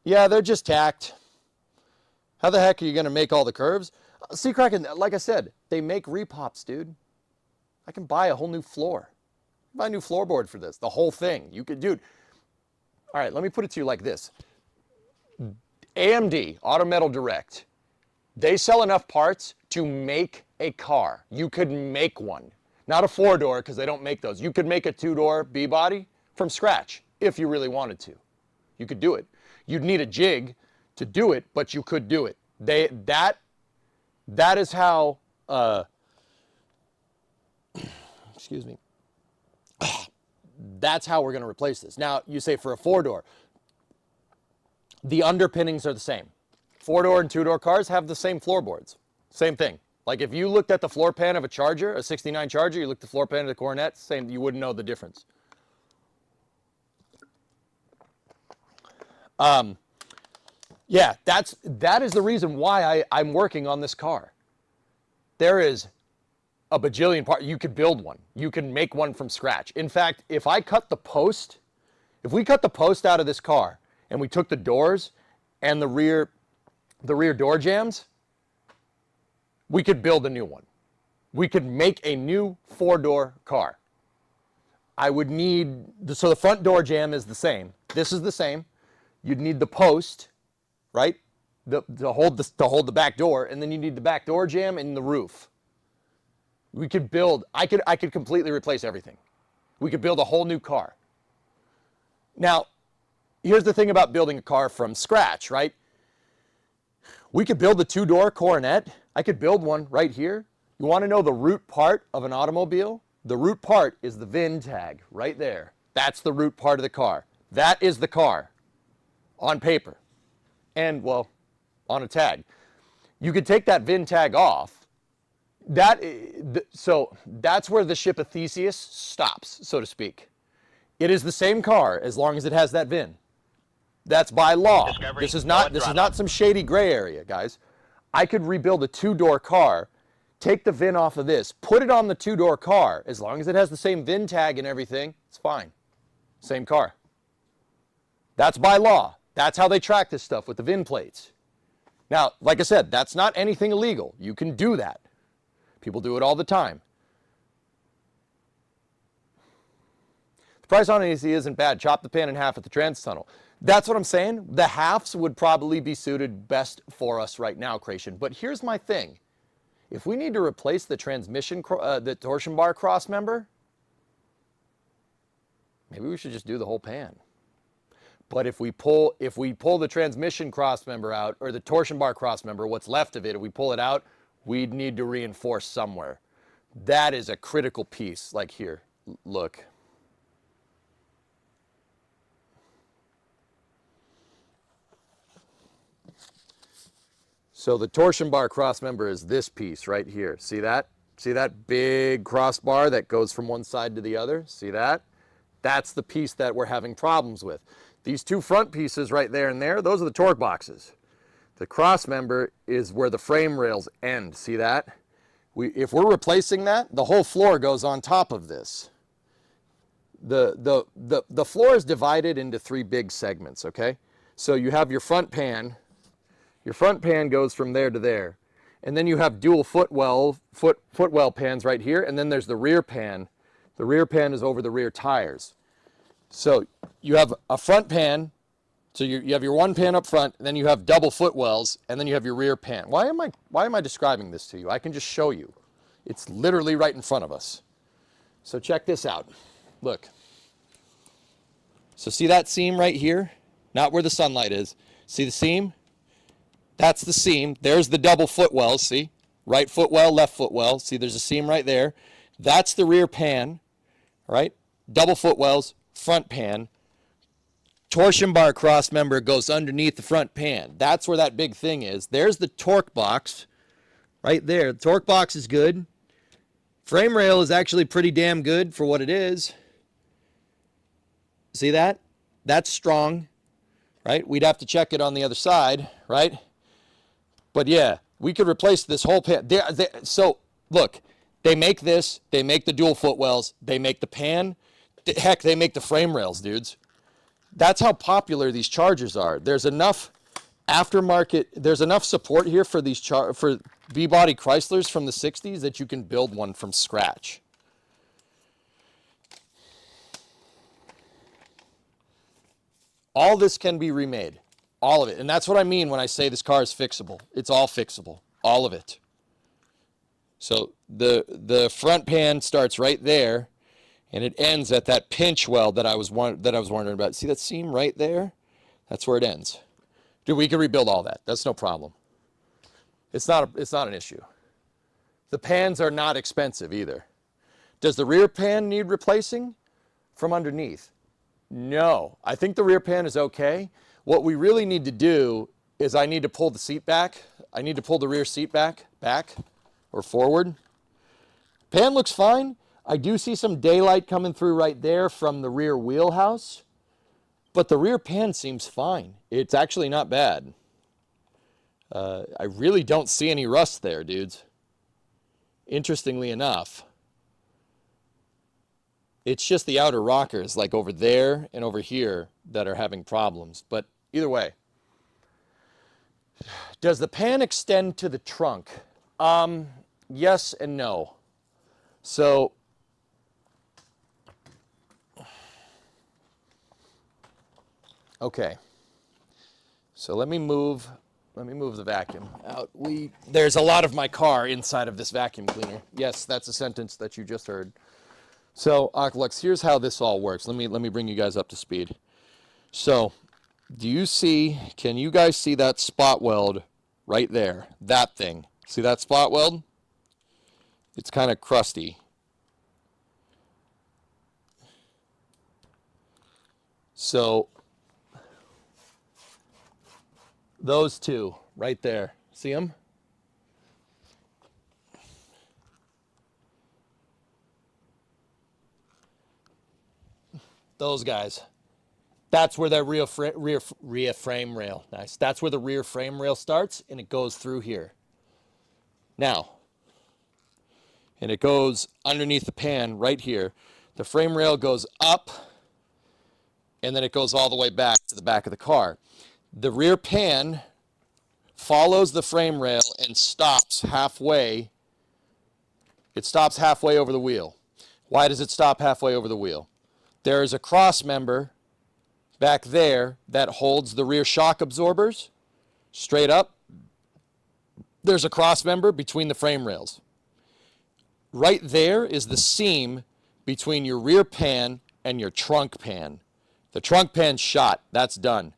Speaker 7: Yeah, they're just tacked. How the heck are you going to make all the curves? See, Kraken, like I said, they make repops, dude. I can buy a whole new floor. Buy a new floorboard for this, the whole thing. You could, dude. All right, let me put it to you like this. AMD, Auto Metal Direct, they sell enough parts to make a car. You could make one. Not a 4-door, because they don't make those. You could make a 2-door B-body from scratch, if you really wanted to. You could do it. You'd need a jig to do it, but you could do it. That is how, excuse me. That's how we're going to replace this. Now, you say for a 4-door, the underpinnings are the same. 4-door and 2-door cars have the same floorboards. Same thing. Like if you looked at the floor pan of a Charger, a 69 Charger, you looked at the floor pan of the Coronet, same, you wouldn't know the difference. Yeah, that is the reason why I'm working on this car. There is a bajillion parts. You could build one. You can make one from scratch. In fact, if we cut the post out of this car and we took the doors and the rear door jambs, we could build a new one. We could make a new 4-door car. I would need, so the front door jamb is the same. This is the same. You'd need the post, right? To hold the back door, and then you need the back door jamb and the roof. We could build, I could completely replace everything. We could build a whole new car. Now, here's the thing about building a car from scratch, right? We could build a 2-door Coronet. I could build one right here. You want to know the root part of an automobile? The root part is the VIN tag right there. That's the root part of the car. That is the car on paper and, well, on a tag. You could take that VIN tag off. So that's where the ship of Theseus stops, so to speak. It is the same car as long as it has that VIN. That's by law.
Speaker 3: Discovery,
Speaker 7: This is not some shady gray area, guys. I could rebuild a 2-door car, take the VIN off of this, put it on the 2-door car. As long as it has the same VIN tag and everything, it's fine. Same car. That's by law. That's how they track this stuff with the VIN plates. Now, like I said, that's not anything illegal. You can do that. People do it all the time. The price on AC isn't bad. Chop the pan in half at the trans tunnel. That's what I'm saying. The halves would probably be suited best for us right now, Creation. But here's my thing. If we need to replace the transmission, the torsion bar cross member, maybe we should just do the whole pan. But if we pull the transmission cross member out, or the torsion bar cross member, what's left of it, if we pull it out, we'd need to reinforce somewhere. That is a critical piece. Like here, look. So the torsion bar cross member is this piece right here. See that? See that big crossbar that goes from one side to the other? See that? That's the piece that we're having problems with. These two front pieces right there and there, those are the torque boxes. The cross member is where the frame rails end. See that? If we're replacing that, the whole floor goes on top of this. The floor is divided into three big segments, okay? So you have your front pan. Your front pan goes from there to there. And then you have dual footwell pans right here, and then there's the rear pan. The rear pan is over the rear tires. So you have a front pan, so you have your one pan up front, and then you have double footwells, and then you have your rear pan. Why am I describing this to you? I can just show you. It's literally right in front of us. So check this out. Look. So see that seam right here? Not where the sunlight is. See the seam? That's the seam. There's the double footwells, see? Right footwell, left footwell. See, there's a seam right there. That's the rear pan, right? Double footwells, front pan. Torsion bar cross member goes underneath the front pan. That's where that big thing is. There's the torque box right there. The torque box is good. Frame rail is actually pretty damn good for what it is. See that? That's strong, right? We'd have to check it on the other side, right? But yeah, we could replace this whole pan. So look, they make this, they make the dual footwells, they make the pan. Heck, they make the frame rails, dudes. That's how popular these Chargers are. There's enough aftermarket, there's enough support here for these for B-body Chryslers from the 60s that you can build one from scratch. All this can be remade. All of it. And that's what I mean when I say this car is fixable. It's all fixable. All of it. So the front pan starts right there, and it ends at that pinch weld that I was wondering about. See that seam right there? That's where it ends. Dude, we can rebuild all that. That's no problem. It's not an issue. The pans are not expensive either. Does the rear pan need replacing? From underneath? No. I think the rear pan is okay. What we really need to do is I need to pull the seat back. I need to pull the rear seat back or forward. Pan looks fine. I do see some daylight coming through right there from the rear wheelhouse, but the rear pan seems fine. It's actually not bad. I really don't see any rust there, dudes. Interestingly enough. It's just the outer rockers, like over there and over here, that are having problems. But either way, does the pan extend to the trunk? Yes and no. So, okay. So let me move the vacuum out. There's a lot of my car inside of this vacuum cleaner. Yes, that's a sentence that you just heard. So, Aqualux, here's how this all works. Let me bring you guys up to speed. So, can you guys see that spot weld right there? That thing. See that spot weld? It's kind of crusty. So, those two right there. See them? Those guys. That's where that rear frame rail. Nice. That's where the rear frame rail starts, and it goes through here. Now, and it goes underneath the pan right here. The frame rail goes up, and then it goes all the way back to the back of the car. The rear pan follows the frame rail and stops halfway. It stops halfway over the wheel. Why does it stop halfway over the wheel? There is a cross member back there that holds the rear shock absorbers straight up. There's a cross member between the frame rails. Right there is the seam between your rear pan and your trunk pan. The trunk pan's shot. That's done.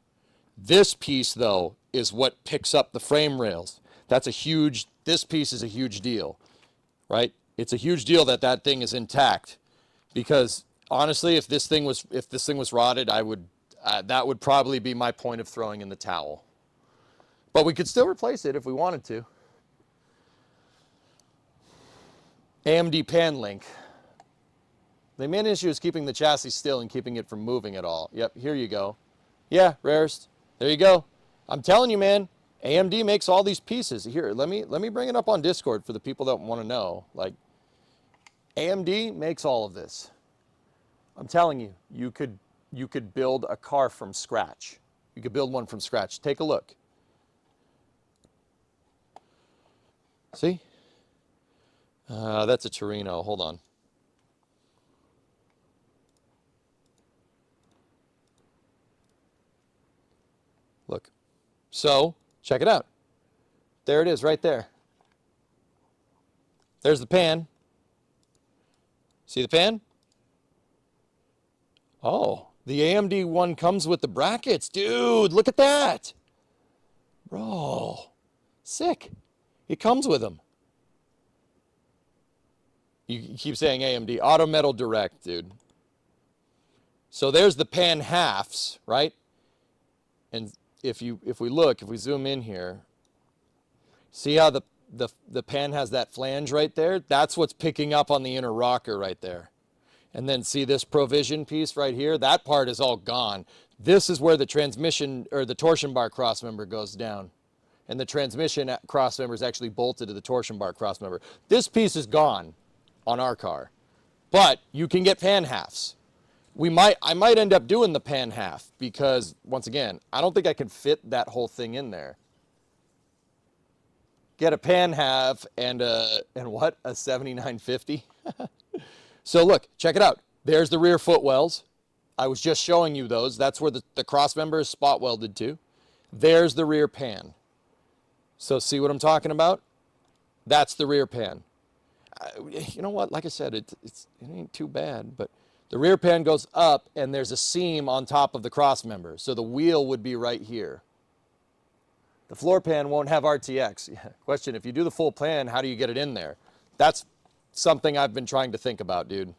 Speaker 7: This piece, though, is what picks up the frame rails. This piece is a huge deal, right? It's a huge deal that thing is intact, because honestly, if this thing was rotted, that would probably be my point of throwing in the towel. But we could still replace it if we wanted to. AMD pan link. The main issue is keeping the chassis still and keeping it from moving at all. Yep, here you go. Yeah, rarest. There you go. I'm telling you, man, AMD makes all these pieces. Here, let me bring it up on Discord for the people that want to know. Like, AMD makes all of this. I'm telling you, you could build a car from scratch. You could build one from scratch. Take a look. See? That's a Torino. Hold on. Look. So, check it out. There it is right there. There's the pan. See the pan? Oh, the AMD one comes with the brackets. Dude, look at that. Bro, sick. It comes with them. You keep saying AMD. Auto Metal Direct, dude. So there's the pan halves, right? And if we zoom in here, see how the pan has that flange right there? That's what's picking up on the inner rocker right there. And then see this provision piece right here? That part is all gone. This is where the transmission or the torsion bar crossmember goes down. And the transmission crossmember is actually bolted to the torsion bar crossmember. This piece is gone on our car. But you can get pan halves. I might end up doing the pan half because, once again, I don't think I can fit that whole thing in there. Get a pan half and what? A 7950? So look, check it out. There's the rear footwells. I was just showing you those. That's where the cross member is spot welded to. There's the rear pan. So see what I'm talking about? That's the rear pan. You know what? Like I said, it ain't too bad, but the rear pan goes up and there's a seam on top of the cross member. So the wheel would be right here. The floor pan won't have RTX. Question, if you do the full pan, how do you get it in there? That's something I've been trying to think about, dude.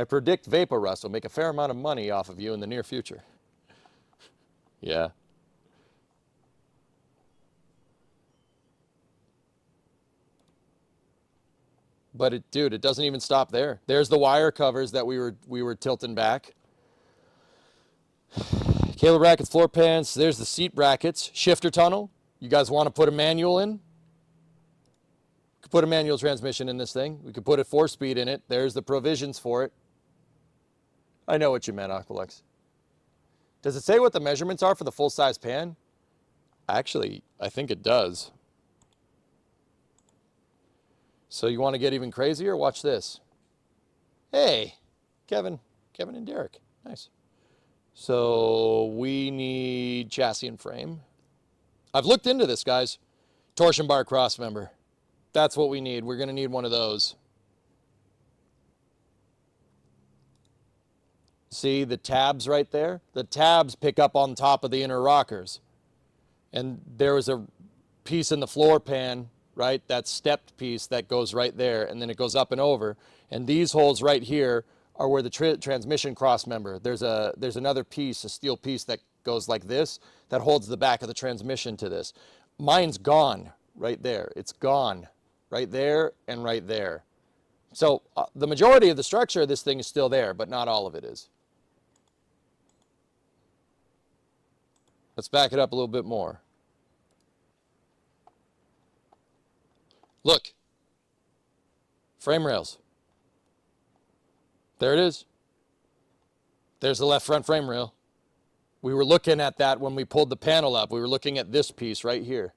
Speaker 7: I predict Vapor Rust will make a fair amount of money off of you in the near future. Yeah. But dude, it doesn't even stop there. There's the wire covers that we were tilting back. Cable brackets, floor pans. There's the seat brackets. Shifter tunnel. You guys want to put a manual in? Could put a manual transmission in this thing. We could put a 4-speed in it. There's the provisions for it. I know what you meant, Aqualex. Does it say what the measurements are for the full-size pan? Actually, I think it does. So you want to get even crazier? Watch this. Hey, Kevin and Derek. Nice. So we need chassis and frame. I've looked into this, guys. Torsion bar cross member. That's what we need. We're going to need one of those. See the tabs right there? The tabs pick up on top of the inner rockers. And there was a piece in the floor pan, right? That stepped piece that goes right there, and then it goes up and over. And these holes right here are where the transmission cross member. There's another piece, a steel piece that goes like this, that holds the back of the transmission to this. Mine's gone right there. It's gone right there and right there. So the majority of the structure of this thing is still there, but not all of it is. Let's back it up a little bit more. Look, frame rails. There it is. There's the left front frame rail. We were looking at that when we pulled the panel up. We were looking at this piece right here.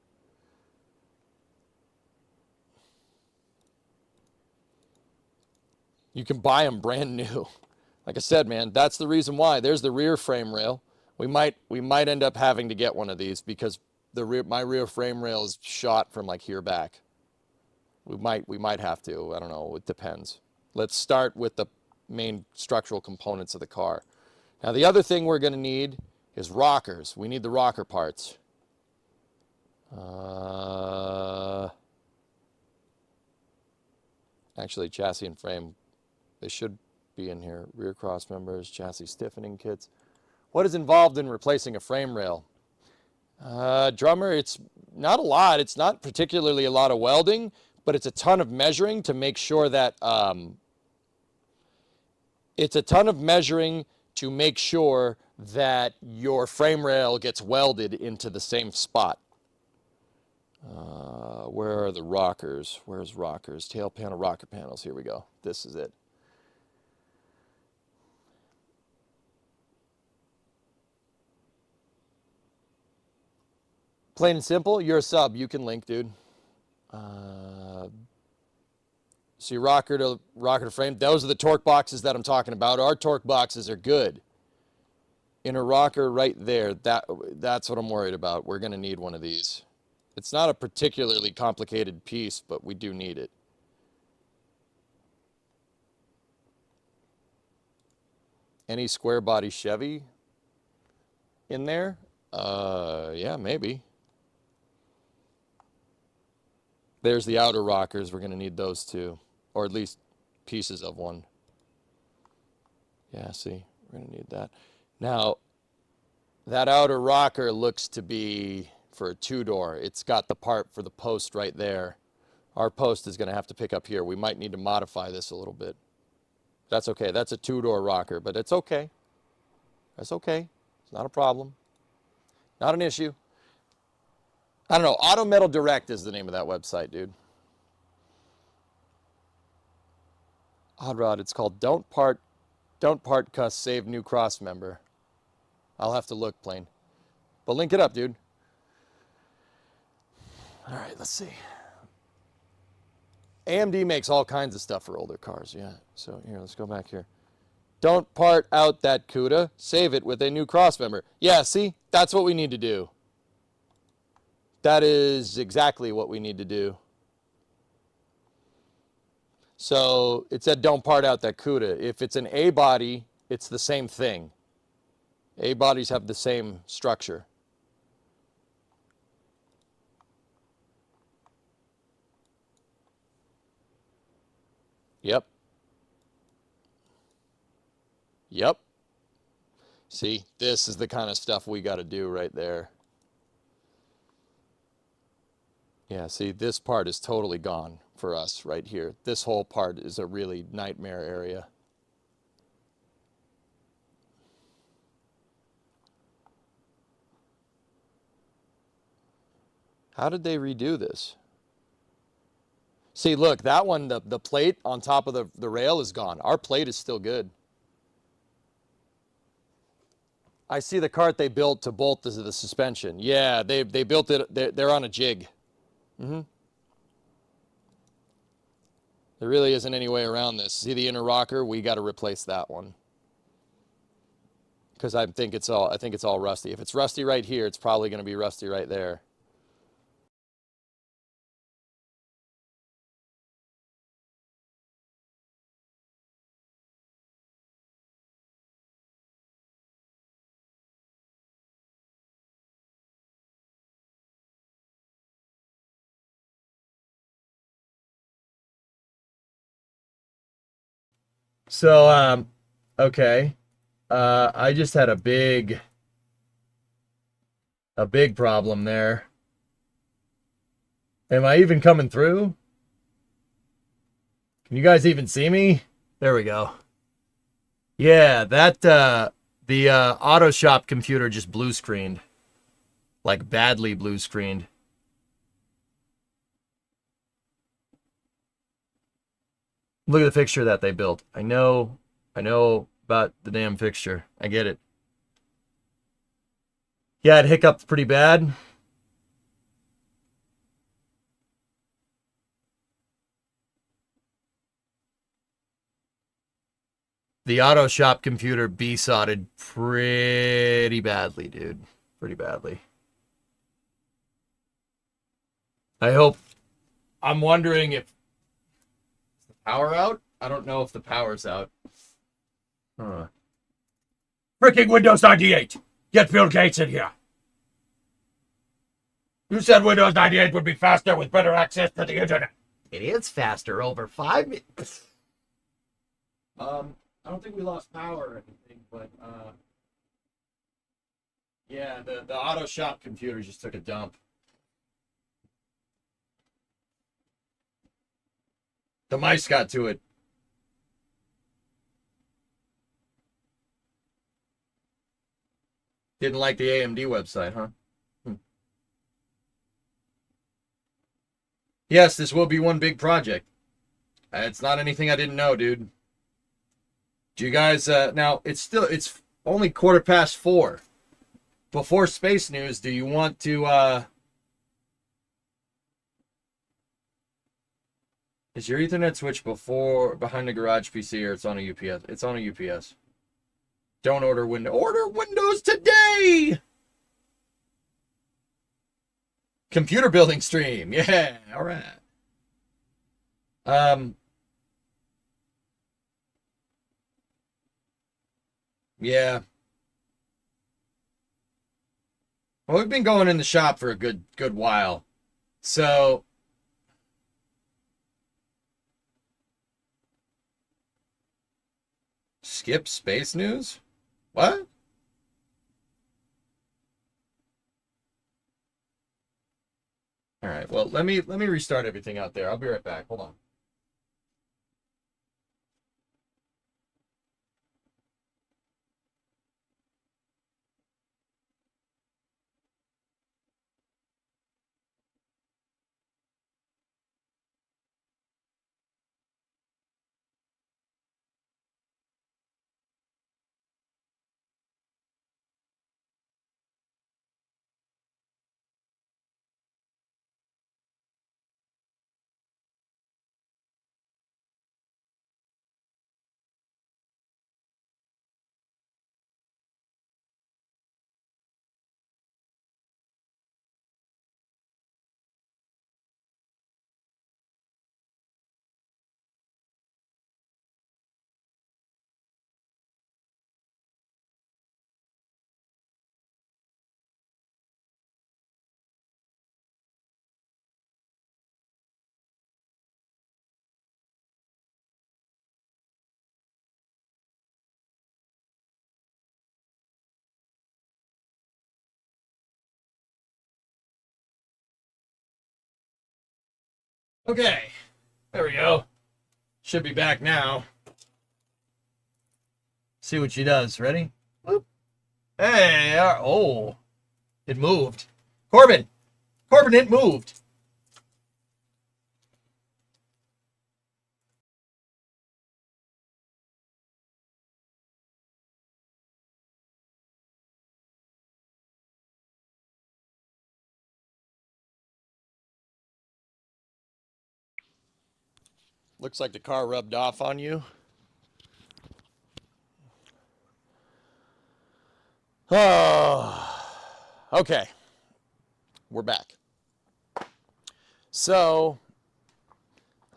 Speaker 7: You can buy them brand new. Like I said, man, that's the reason why. There's the rear frame rail. We might end up having to get one of these because my rear frame rail is shot from like here back. We might have to. I don't know. It depends. Let's start with the main structural components of the car. Now, the other thing we're going to need is rockers. We need the rocker parts. Actually, chassis and frame, they should be in here. Rear cross members, chassis stiffening kits. What is involved in replacing a frame rail? Drummer, it's not a lot. It's not particularly a lot of welding, but it's a ton of measuring to make sure that your frame rail gets welded into the same spot. Where are the rockers? Where's rockers? Tail panel, rocker panels. Here we go. This is it. Plain and simple, you're a sub. You can link, dude. See, rocker to frame. Those are the torque boxes that I'm talking about. Our torque boxes are good. In a rocker right there, that's what I'm worried about. We're going to need one of these. It's not a particularly complicated piece, but we do need it. Any square body Chevy in there? Yeah, maybe. There's the outer rockers. We're going to need those too, or at least pieces of one. Yeah, see, we're going to need that. Now, that outer rocker looks to be for a two-door. It's got the part for the post right there. Our post is going to have to pick up here. We might need to modify this a little bit. That's okay. That's a two-door rocker, but it's okay. That's okay. It's not a problem. Not an issue. I don't know. Auto Metal Direct is the name of that website, dude. Odd Rod, it's called Don't Part Cuss Save New Cross Member. I'll have to look, Plain. But link it up, dude. All right, let's see. AMD makes all kinds of stuff for older cars, yeah. So here, let's go back here. Don't part out that CUDA. Save it with a new cross member. Yeah, see? That's what we need to do. That is exactly what we need to do. So it said don't part out that CUDA. If it's an A body, it's the same thing. A bodies have the same structure. Yep. Yep. See, this is the kind of stuff we got to do right there. Yeah, see, this part is totally gone for us right here. This whole part is a really nightmare area. How did they redo this? See, look, that one, the plate on top of the rail is gone. Our plate is still good. I see the cart they built to bolt the suspension. Yeah, they built it. They're on a jig. There really isn't any way around this. See the inner rocker? We got to replace that one because I think it's all rusty. If it's rusty right here, it's probably going to be rusty right there.
Speaker 2: So, okay. I just had a big problem there. Am I even coming through? Can you guys even see me? There we go. Yeah, that, the auto shop computer just blue screened. Like badly blue screened. Look at the fixture that they built. I know about the damn fixture. I get it. Yeah, it hiccuped pretty bad. The auto shop computer B-sodded pretty badly, dude. Pretty badly. I'm wondering if power out? I don't know if the power's out. Freaking Windows 98! Get Bill Gates in here! You said Windows 98 would be faster with better access to the internet. It is faster, over 5 minutes. I don't think we lost power or anything, but yeah, the auto shop computer just took a dump. The mice got to it. Didn't like the AMD website, huh? Yes, this will be one big project. It's not anything I didn't know, dude. Do you guys now it's only 4:15. Before space news, do you want to is your Ethernet switch behind the garage PC, or it's on a UPS? It's on a UPS. Don't order Windows today. Computer building stream. Yeah, all right. Yeah. Well, we've been going in the shop for a good while. So skip space news? What? All right. Well, let me restart everything out there. I'll be right back. Hold on. Okay. There we go. Should be back now. See what she does. Ready? Whoop. Hey, oh. It moved. Corbin, it moved. Looks like the car rubbed off on you. Oh, okay. We're back. So,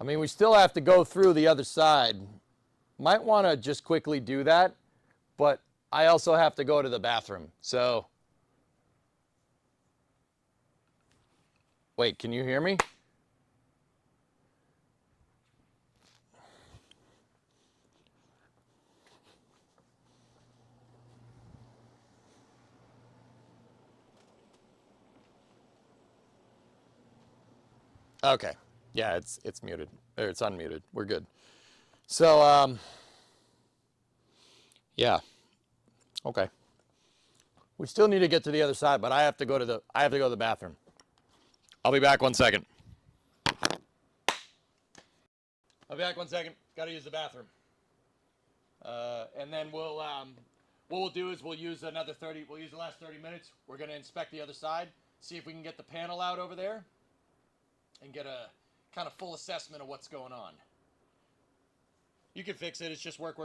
Speaker 2: I mean, we still have to go through the other side. Might want to just quickly do that, but I also have to go to the bathroom. So, wait, can you hear me? Okay. Yeah, it's muted. Or it's unmuted. We're good. So, yeah. Okay. We still need to get to the other side, but I have to go to the bathroom. I'll be back 1 second. I'll be back 1 second. Got to use the bathroom. And then what we'll do is we'll use the last 30 minutes. We're going to inspect the other side, see if we can get the panel out over there, and get a kind of full assessment of what's going on. You can fix it. It's just work.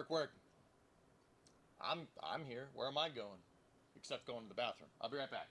Speaker 2: I'm here. Where am I going? Except going to the bathroom. I'll be right back.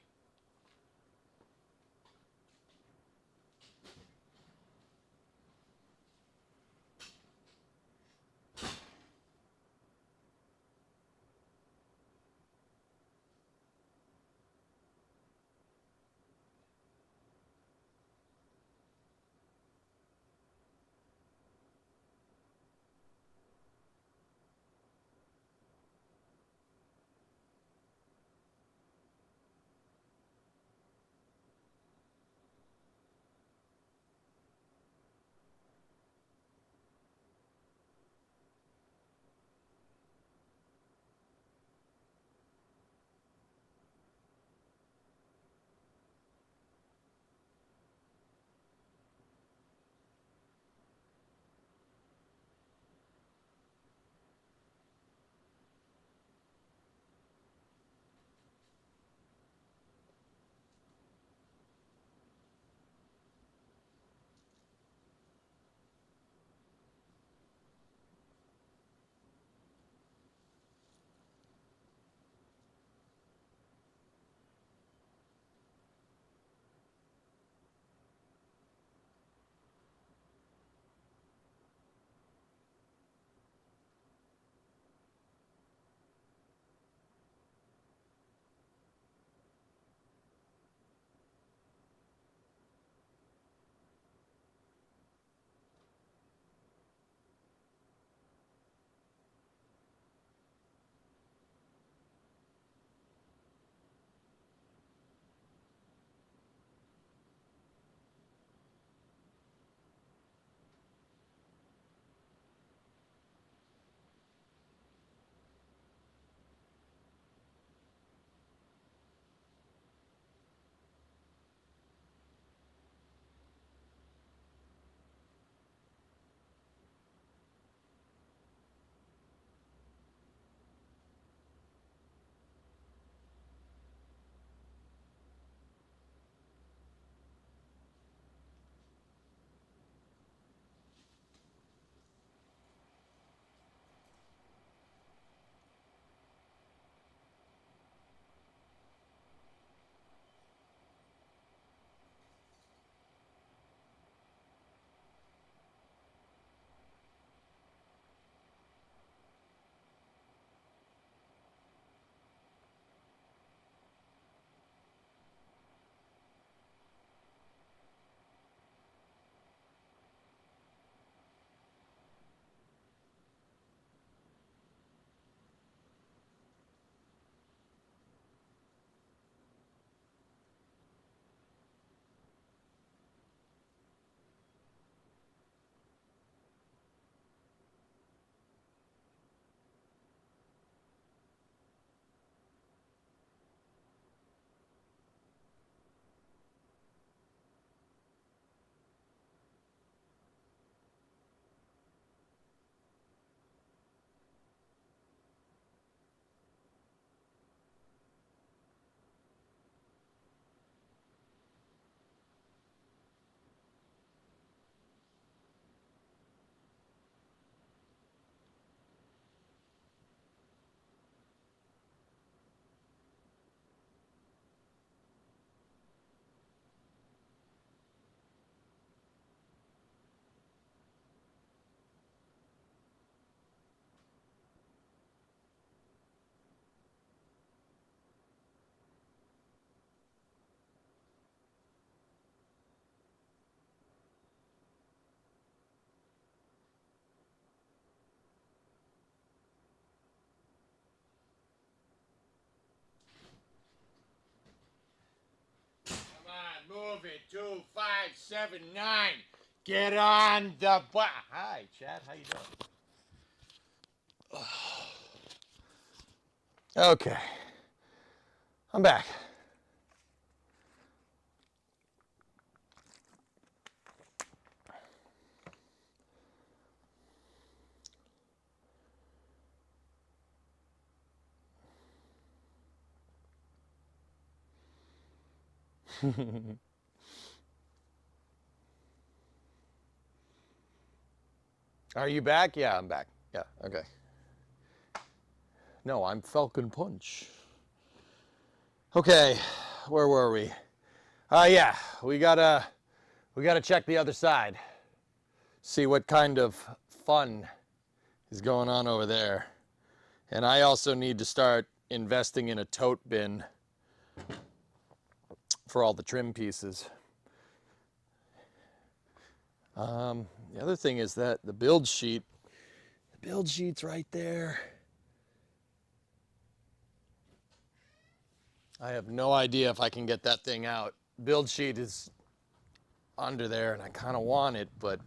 Speaker 7: Move it, 2579. Get on the bus. Hi, Chad. How you doing? Okay. I'm back. Are you back? Yeah, I'm back. Yeah, okay. No, I'm Falcon Punch. Okay, where were we? Yeah, we gotta check the other side. See what kind of fun is going on over there. And I also need to start investing in a tote bin for all the trim pieces. The other thing is that the build sheet's right there. I have no idea if I can get that thing out. Build sheet is under there and I kind of want it, but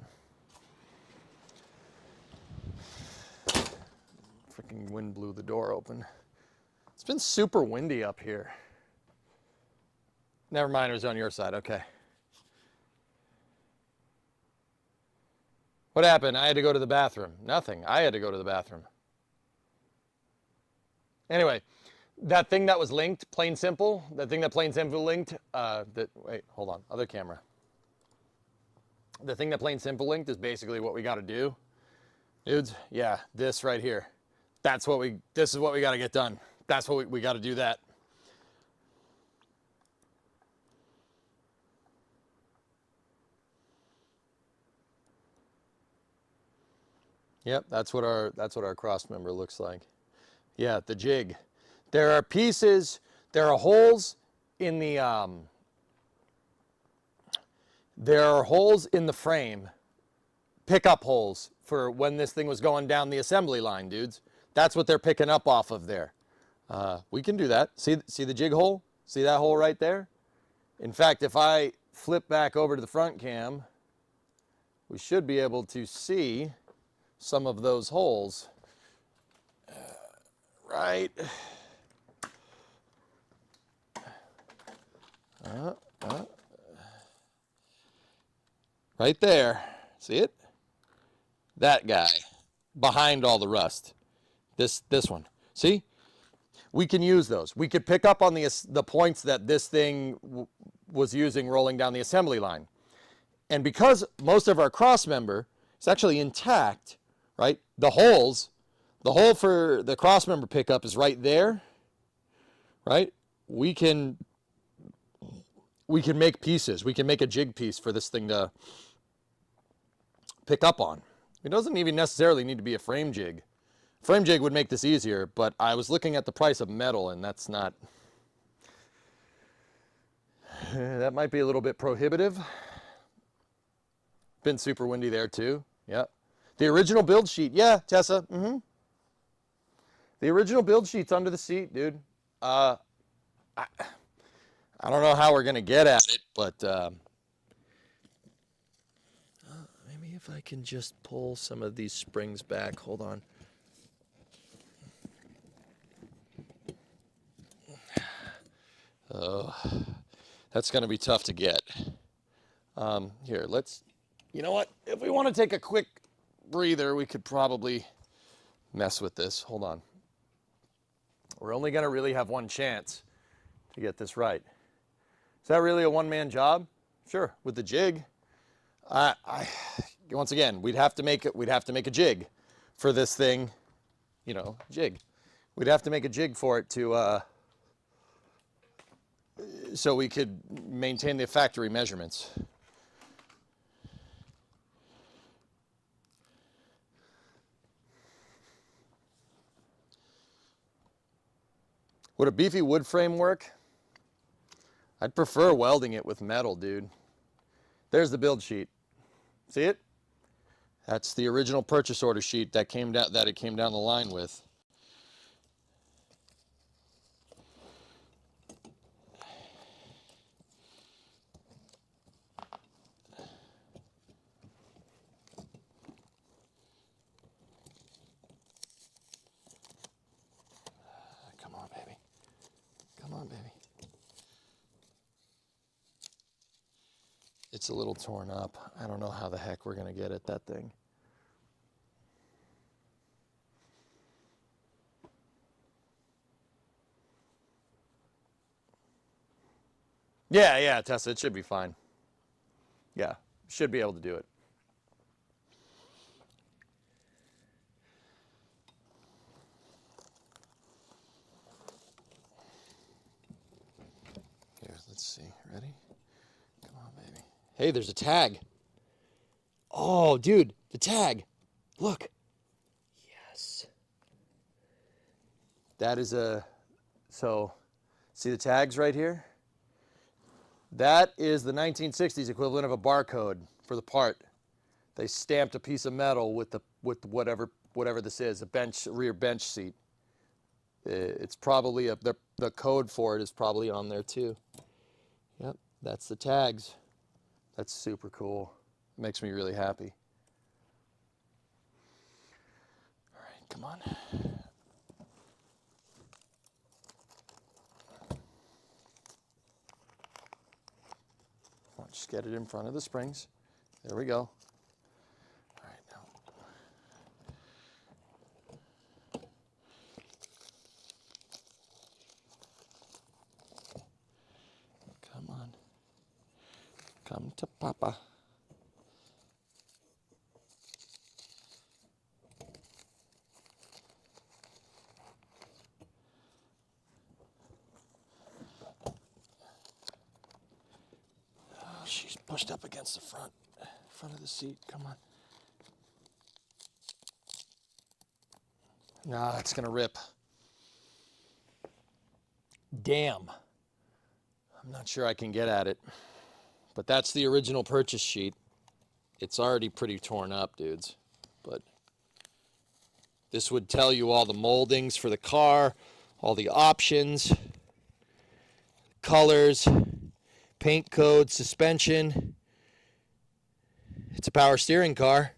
Speaker 7: freaking wind blew the door open. It's been super windy up here. Never mind, it was on your side. Okay. What happened? I had to go to the bathroom. Nothing. I had to go to the bathroom. Anyway, that thing that was linked, Plain Simple, that thing that Plain Simple linked, wait, hold on, other camera. The thing that Plain Simple linked is basically what we got to do. Dudes, yeah, this right here. This is what we got to get done. That's what we got to do that. Yep, that's what our cross member looks like. Yeah, the jig. There are pieces, there are holes in the frame, pickup holes for when this thing was going down the assembly line, dudes. That's what they're picking up off of there. We can do that. See the jig hole? See that hole right there? In fact, if I flip back over to the front cam, we should be able to see some of those holes. Right. Right there. See it? That guy behind all the rust. This one. See? We can use those. We could pick up on the points that this thing was using rolling down the assembly line. And because most of our cross member is actually intact, right? The hole for the cross member pickup is right there, right? We can make pieces. We can make a jig piece for this thing to pick up on. It doesn't even necessarily need to be a frame jig. Frame jig would make this easier, but I was looking at the price of metal and that's not, that might be a little bit prohibitive. Been super windy there too. Yeah. The original build sheet. Yeah, Tessa. The original build sheet's under the seat, dude. I don't know how we're going to get at it, but maybe if I can just pull some of these springs back. Hold on. Oh, that's going to be tough to get. Here, you know what? If we want to take a quick breather, we could probably mess with this. Hold on. We're only going to really have one chance to get this right. Is that really a one-man job? Sure, with the jig. Once again, we'd have to make a jig for this thing, jig. We'd have to make a jig for it to so we could maintain the factory measurements. Would a beefy wood frame work? I'd prefer welding it with metal, dude. There's the build sheet. See it? That's the original purchase order sheet that it came down the line with. it's a little torn up. I don't know how the heck we're going to get at that thing. Yeah, Tessa, it should be fine. Yeah, should be able to do it. Here, let's see. Ready? Come on, baby. Hey, there's a tag. Oh, dude, the tag. Look. Yes. That is so, see the tags right here? That is the 1960s equivalent of a barcode for the part. They stamped a piece of metal with whatever this is, a rear bench seat. It's probably the code for it is probably on there too. Yep, that's the tags. That's super cool. It makes me really happy. All right, come on. Just get it in front of the springs. There we go. All right, now. Come on. Come to Papa. She's pushed up against the front of the seat. Come on. Nah, it's gonna rip. Damn. I'm not sure I can get at it. But that's the original purchase sheet. It's already pretty torn up, dudes. But this would tell you all the moldings for the car, all the options, colors, paint code, suspension. It's a power steering car.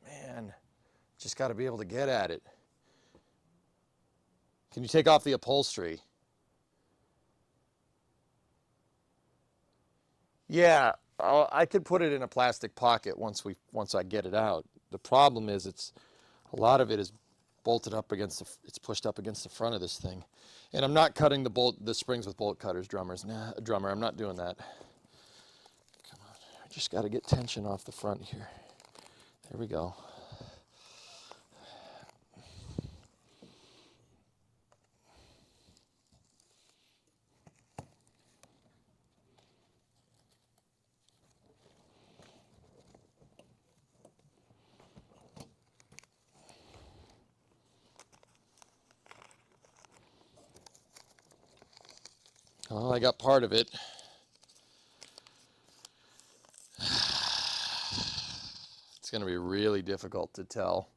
Speaker 7: Man, just got to be able to get at it. Can you take off the upholstery? Yeah, I could put it in a plastic pocket once I get it out. The problem is a lot of it is bolted up against it's pushed up against the front of this thing. And I'm not cutting the springs with bolt cutters, drummer, I'm not doing that. Come on, I just got to get tension off the front here. There we go. Well, I got part of it. It's going to be really difficult to tell.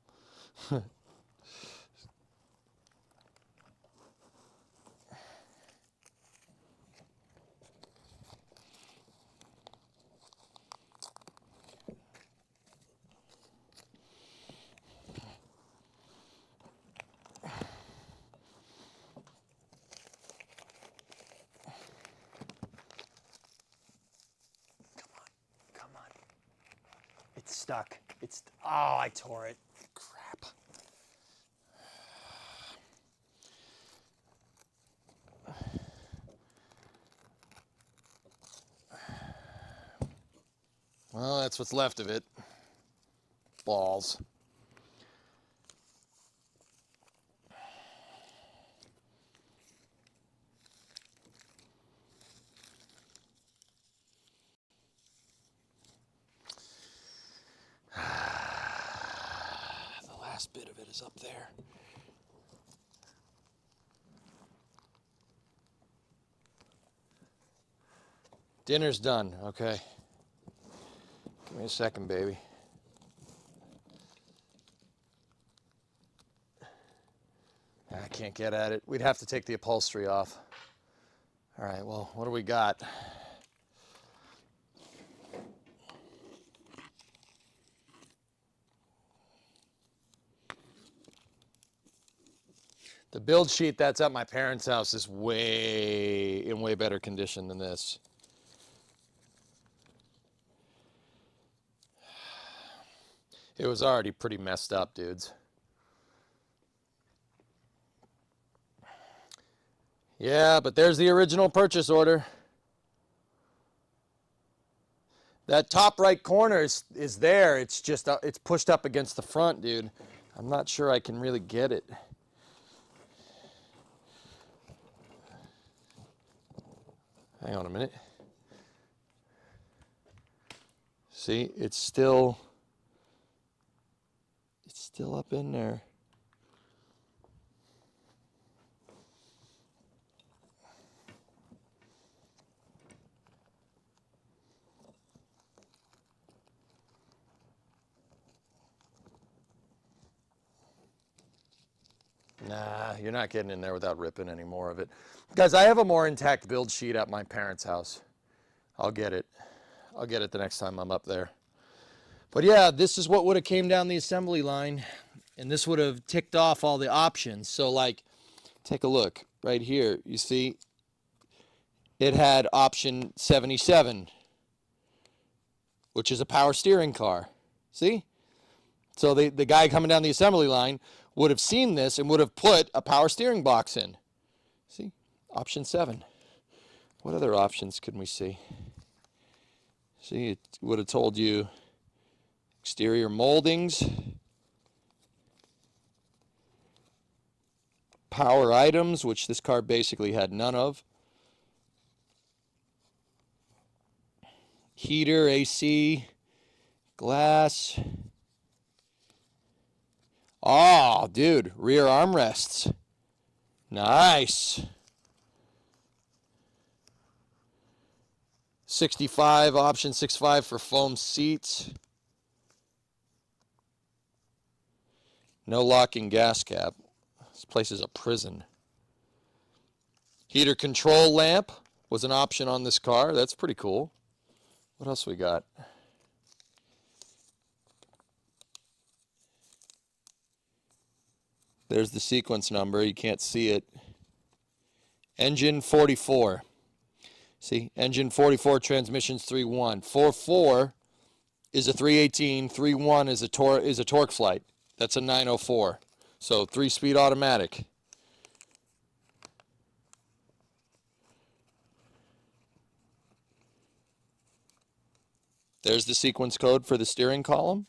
Speaker 7: It's stuck. Oh, I tore it. Crap. Well, that's what's left of it. Balls. Last bit of it is up there. Dinner's done, okay. Give me a second, baby. I can't get at it. We'd have to take the upholstery off. All right, well, what do we got? The build sheet that's at my parents' house is in way better condition than this. It was already pretty messed up, dudes. Yeah, but there's the original purchase order. That top right corner is there. It's just, it's pushed up against the front, dude. I'm not sure I can really get it. Hang on a minute. See, it's still up in there. Nah, you're not getting in there without ripping any more of it. Guys, I have a more intact build sheet at my parents' house. I'll get it. I'll get it the next time I'm up there. But yeah, this is what would have came down the assembly line, and this would have ticked off all the options. So like, take a look right here. You see, it had option 77, which is a power steering car. See? So the guy coming down the assembly line would have seen this and would have put a power steering box in. See? Option 7. What other options can we see? See, it would have told you exterior moldings, power items, which this car basically had none of, heater, AC, glass. Oh, dude, rear armrests. Nice. 65, option 65 for foam seats. No locking gas cap. This place is a prison. Heater control lamp was an option on this car. That's pretty cool. What else we got? There's the sequence number. You can't see it. Engine 44. See, engine 44, transmissions 3.1. 4.4 is a 318. 3.1 is a torque flight. That's a 904. So 3-speed automatic. There's the sequence code for the steering column.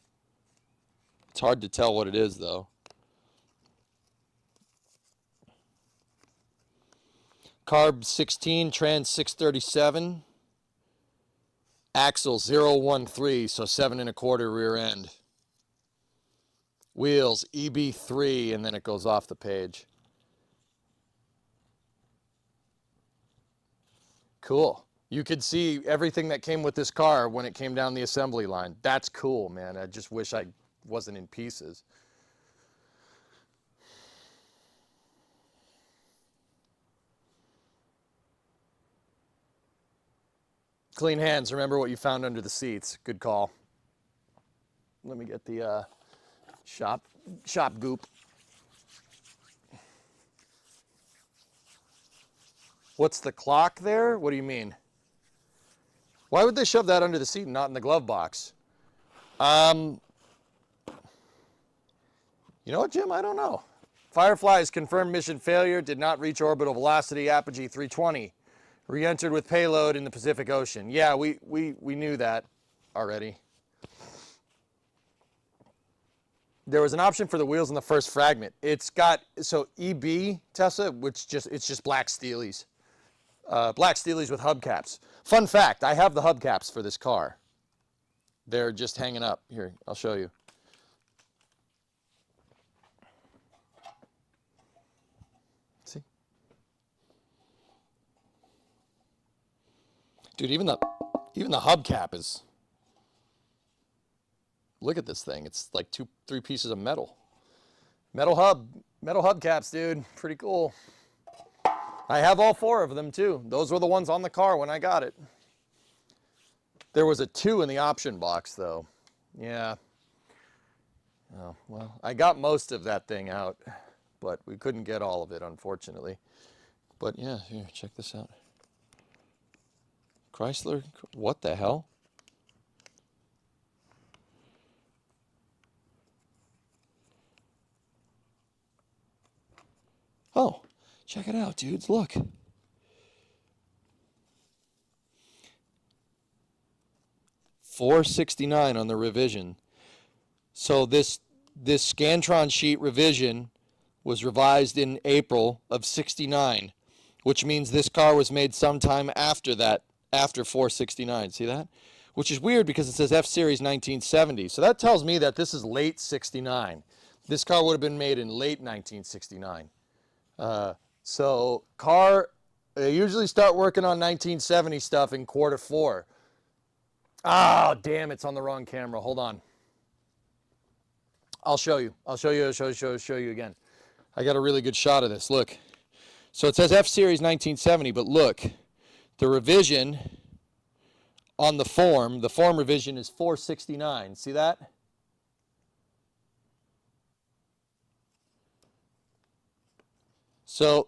Speaker 7: It's hard to tell what it is though. Carb 16, trans 637. Axle 013, so 7 1/4 rear end. Wheels EB3, and then it goes off the page. Cool. You could see everything that came with this car when it came down the assembly line. That's cool, man. I just wish I wasn't in pieces. Clean hands. Remember what you found under the seats. Good call. Let me get the shop goop. What's the clock there? What do you mean? Why would they shove that under the seat and not in the glove box? You know what, Jim? I don't know. Firefly's confirmed mission failure, did not reach orbital velocity, apogee 320. Re-entered with payload in the Pacific Ocean. Yeah, we knew that already. There was an option for the wheels in the first fragment. It's got, so EB, Tessa, it's just black Steelies. Black Steelies with hubcaps. Fun fact, I have the hubcaps for this car. They're just hanging up. Here, I'll show you. See? Dude, even the hubcap is, look at this thing. It's like 2-3 pieces of metal. Metal hubcaps, dude. Pretty cool. I have all 4 of them too. Those were the ones on the car when I got it. There was a 2 in the option box though. Yeah. Oh, well, I got most of that thing out. but we couldn't get all of it, unfortunately. But yeah, here, check this out. Chrysler, what the hell? Oh, check it out, dudes, look. $469 on the revision. So this Scantron sheet revision was revised in April of '69, which means this car was made sometime after that, after 469. See that? Which is weird because it says F-Series 1970. So that tells me that this is late '69. This car would have been made in late 1969. So they usually start working on 1970 stuff in Q4. Oh, damn, it's on the wrong camera. Hold on. I'll show you. I'll show you again. I got a really good shot of this. Look. So it says F-Series 1970, but look. The revision on the form revision is 469. See that? So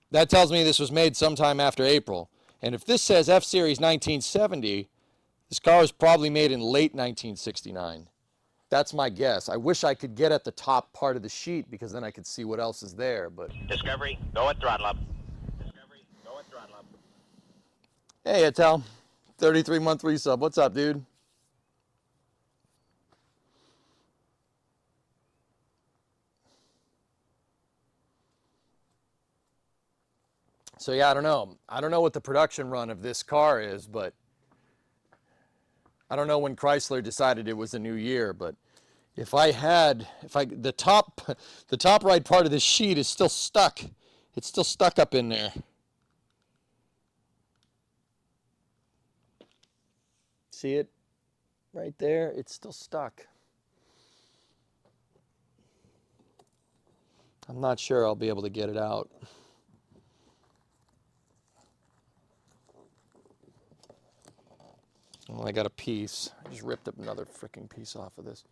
Speaker 7: that tells me this was made sometime after April. And if this says F-Series 1970, this car was probably made in late 1969. That's my guess. I wish I could get at the top part of the sheet because then I could see what else is there, but...
Speaker 3: Discovery, go at throttle up. Discovery, go at throttle up.
Speaker 7: Hey, Etel. 33-month resub. What's up, dude? So yeah, I don't know. I don't know what the production run of this car is, but I don't know when Chrysler decided it was a new year, but the top right part of this sheet is still stuck. It's still stuck up in there. See it right there? It's still stuck. I'm not sure I'll be able to get it out. Well, I got a piece. I just ripped up another freaking piece off of this.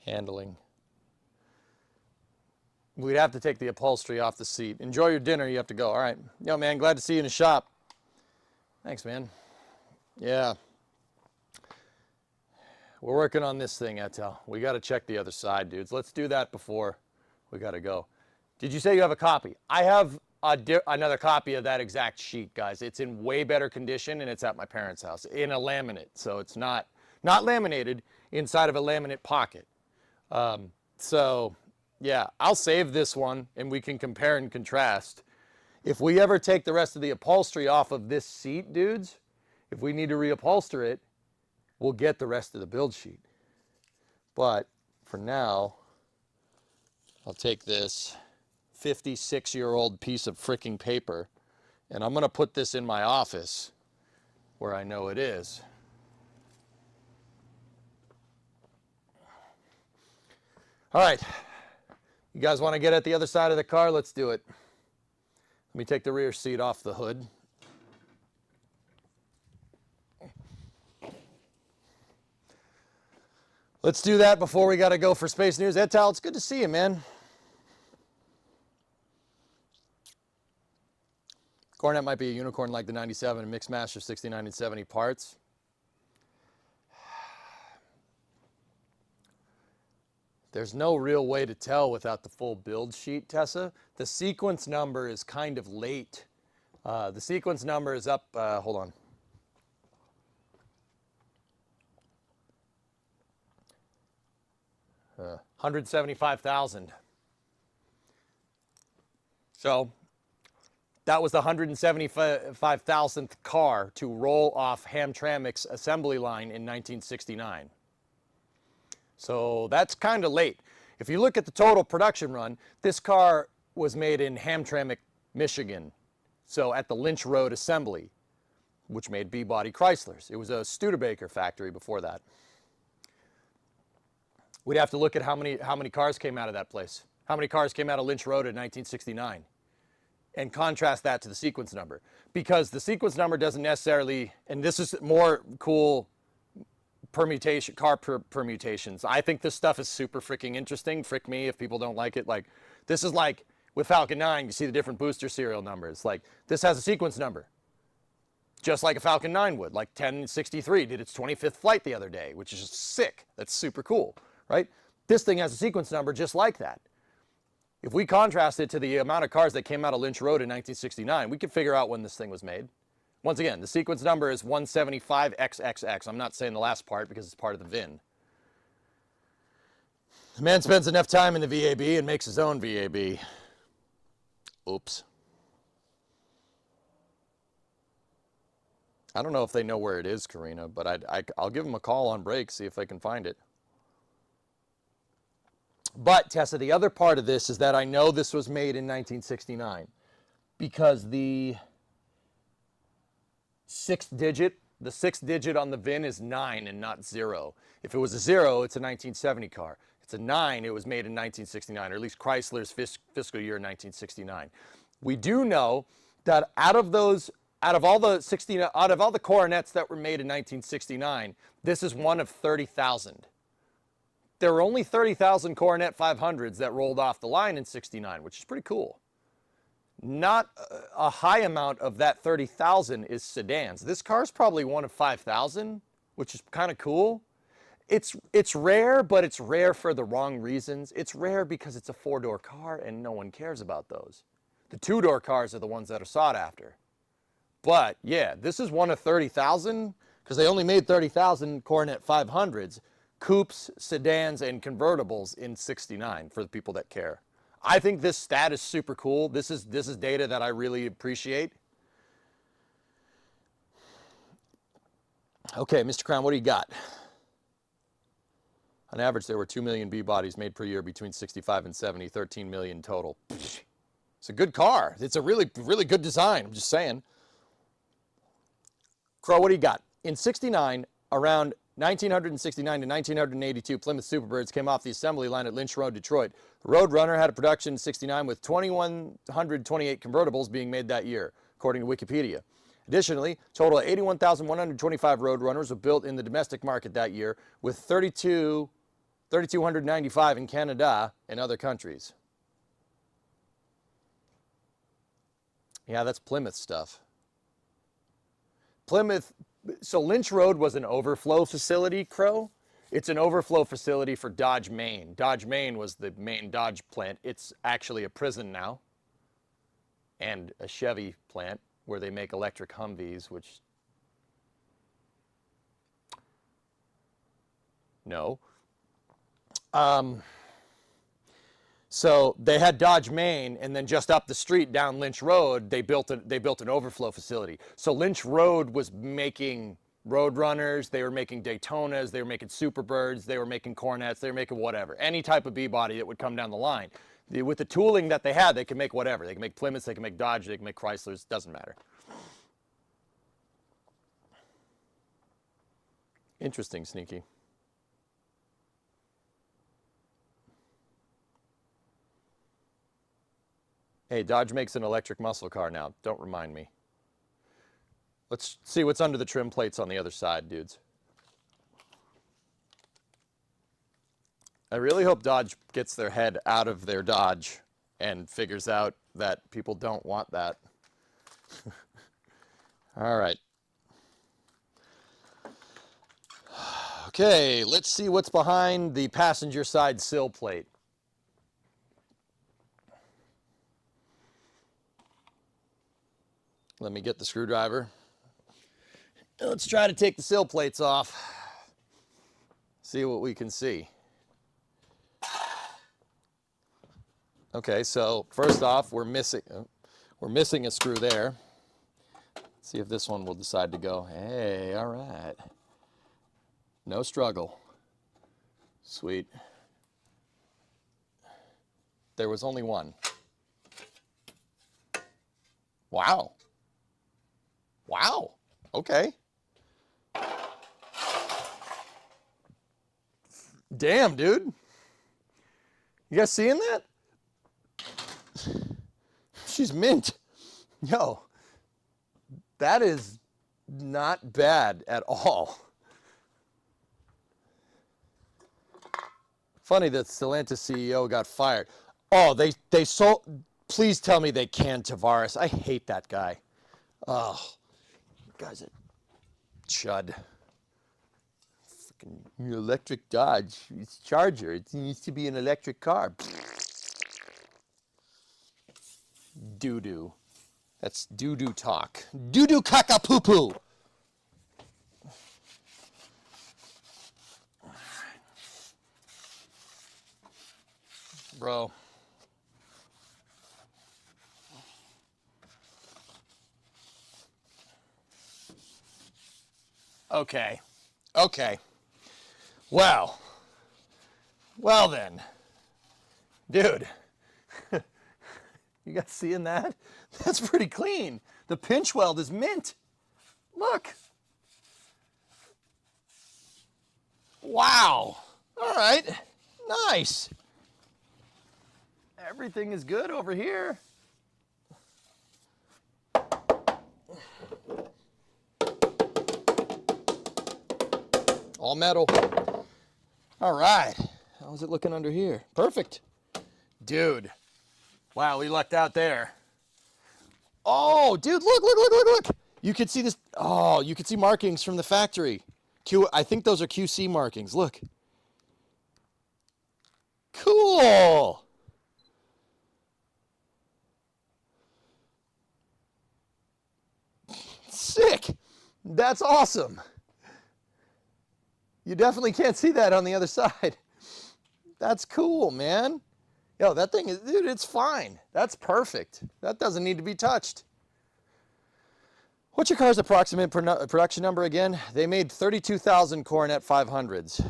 Speaker 7: Handling. We'd have to take the upholstery off the seat. Enjoy your dinner. You have to go. All right. Yo, man, glad to see you in the shop. Thanks, man. Yeah. We're working on this thing, Etel. We got to check the other side, dudes. Let's do that before we got to go. Did you say you have a copy? I have another copy of that exact sheet, guys. It's in way better condition, and it's at my parents' house in a laminate. So it's not laminated inside of a laminate pocket. So, yeah, I'll save this one, and we can compare and contrast. If we ever take the rest of the upholstery off of this seat, dudes, if we need to reupholster it, we'll get the rest of the build sheet. But for now, I'll take this 56-year-old piece of freaking paper, and I'm going to put this in my office where I know it is. All right. You guys want to get at the other side of the car? Let's do it. Let me take the rear seat off the hood. Let's do that before we got to go for Space News. Etal, it's good to see you, man. Coronet might be a unicorn like the 97 and Mixmaster 69 and 70 parts. There's no real way to tell without the full build sheet, Tessa. The sequence number is kind of late. The sequence number is up, hold on. Uh, 175,000. So that was the 175,000th car to roll off Hamtramck's assembly line in 1969. So that's kind of late. If you look at the total production run, this car was made in Hamtramck, Michigan. So at the Lynch Road Assembly, which made B-body Chryslers. It was a Studebaker factory before that. We'd have to look at how many cars came out of that place. How many cars came out of Lynch Road in 1969?
Speaker 2: and contrast that to the sequence number, because the sequence number doesn't necessarily, and this is more cool permutations. I think this stuff is super freaking interesting. Frick me if people don't like it. Like, this is like with Falcon 9, you see the different booster serial numbers. Like, this has a sequence number, just like a Falcon 9 would. Like 1063 did its 25th flight the other day, which is just sick. That's super cool, right? This thing has a sequence number just like that. If we contrast it to the amount of cars that came out of Lynch Road in 1969, we can figure out when this thing was made. Once again, the sequence number is 175XXX. I'm not saying the last part because it's part of the VIN. The man spends enough time in the VAB and makes his own VAB. Oops. I don't know if they know where it is, Karina, but I'll give them a call on break, see if they can find it. But, Tessa, the other part of this is that I know this was made in 1969 because the sixth digit on the VIN is 9 and not 0. If it was a 0, it's a 1970 car. It's a 9, it was made in 1969, or at least Chrysler's fiscal year 1969. We do know that out of all the Coronets that were made in 1969, this is one of 30,000. There were only 30,000 Coronet 500s that rolled off the line in 69, which is pretty cool. Not a high amount of that 30,000 is sedans. This car is probably one of 5,000, which is kind of cool. It's rare, but it's rare for the wrong reasons. It's rare because it's a 4-door car and no one cares about those. The 2-door cars are the ones that are sought after. But yeah, this is one of 30,000 because they only made 30,000 Coronet 500s, coupes, sedans, and convertibles in 69 for the people that care. I think this stat is super cool. This is data that I really appreciate. Okay, Mr. Crown, what do you got? On average, there were 2 million B bodies made per year between 65 and 70, 13 million total. It's a good car. It's a really, really good design. I'm just saying. Crow, what do you got? In 69, around 1969 to 1982, Plymouth Superbirds came off the assembly line at Lynch Road, Detroit. The Roadrunner had a production in 69 with 2,128 convertibles being made that year, according to Wikipedia. Additionally, a total of 81,125 Roadrunners were built in the domestic market that year, with 3,295 in Canada and other countries. Yeah, that's Plymouth stuff. So Lynch Road was an overflow facility, Crow. It's an overflow facility for Dodge Main. Dodge Main was the main Dodge plant. It's actually a prison now and a Chevy plant where they make electric Humvees, which, no. So they had Dodge Main, and then just up the street down Lynch Road, they built an overflow facility. So Lynch Road was making Roadrunners, they were making Daytonas, they were making Superbirds, they were making Coronets, they were making whatever. Any type of B-body that would come down the line. With the tooling that they had, they could make whatever. They could make Plymouths, they could make Dodge, they could make Chryslers, doesn't matter. Interesting, Sneaky. Hey, Dodge makes an electric muscle car now. Don't remind me. Let's see what's under the trim plates on the other side, dudes. I really hope Dodge gets their head out of their Dodge and figures out that people don't want that. All right. Okay, let's see what's behind the passenger side sill plate. Let me get the screwdriver. Let's try to take the sill plates off. See what we can see. Okay, so first off, we're missing a screw there. Let's see if this one will decide to go. Hey, all right. No struggle. Sweet. There was only one. Wow. Wow. Okay. Damn, dude. You guys seeing that? She's mint.
Speaker 7: Yo, that is not bad at all. Funny that Stellantis CEO got fired. Oh, they sold. Please tell me they canned Tavares. I hate that guy. Oh, guy's a chud. Fucking electric Dodge. It's Charger. It needs to be an electric car. Doo-doo. That's doo-doo talk. Doo-doo caca-poo-poo. Bro. Okay. Okay. Well. Well then. Dude. You guys seeing that? That's pretty clean. The pinch weld is mint. Look. Wow. All right. Nice. Everything is good over here. All metal. All right. How's it looking under here? Perfect. Dude. Wow, we lucked out there. Oh, dude, look. You can see this. Oh, you can see markings from the factory. I think those are QC markings. Look. Cool. Sick. That's awesome. You definitely can't see that on the other side. That's cool, man. Yo, that thing is, dude, it's fine. That's perfect. That doesn't need to be touched. What's your car's approximate production number again? They made 32,000 Coronet 500s.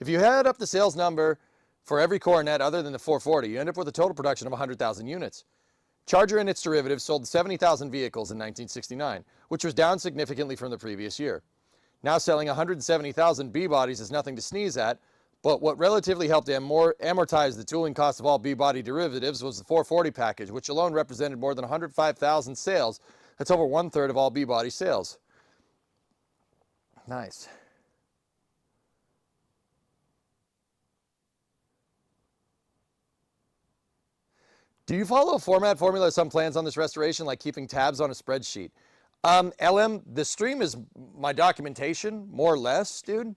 Speaker 7: If you add up the sales number for every Coronet other than the 440, you end up with a total production of 100,000 units. Charger and its derivatives sold 70,000 vehicles in 1969, which was down significantly from the previous year. Now selling 170,000 B-bodies is nothing to sneeze at, but what relatively helped amortize the tooling cost of all B-body derivatives was the 440 package, which alone represented more than 105,000 sales. That's over 1/3 of all B-body sales. Nice. Do you follow a formula of some plans on this restoration, like keeping tabs on a spreadsheet? LM, the stream is my documentation, more or less, dude.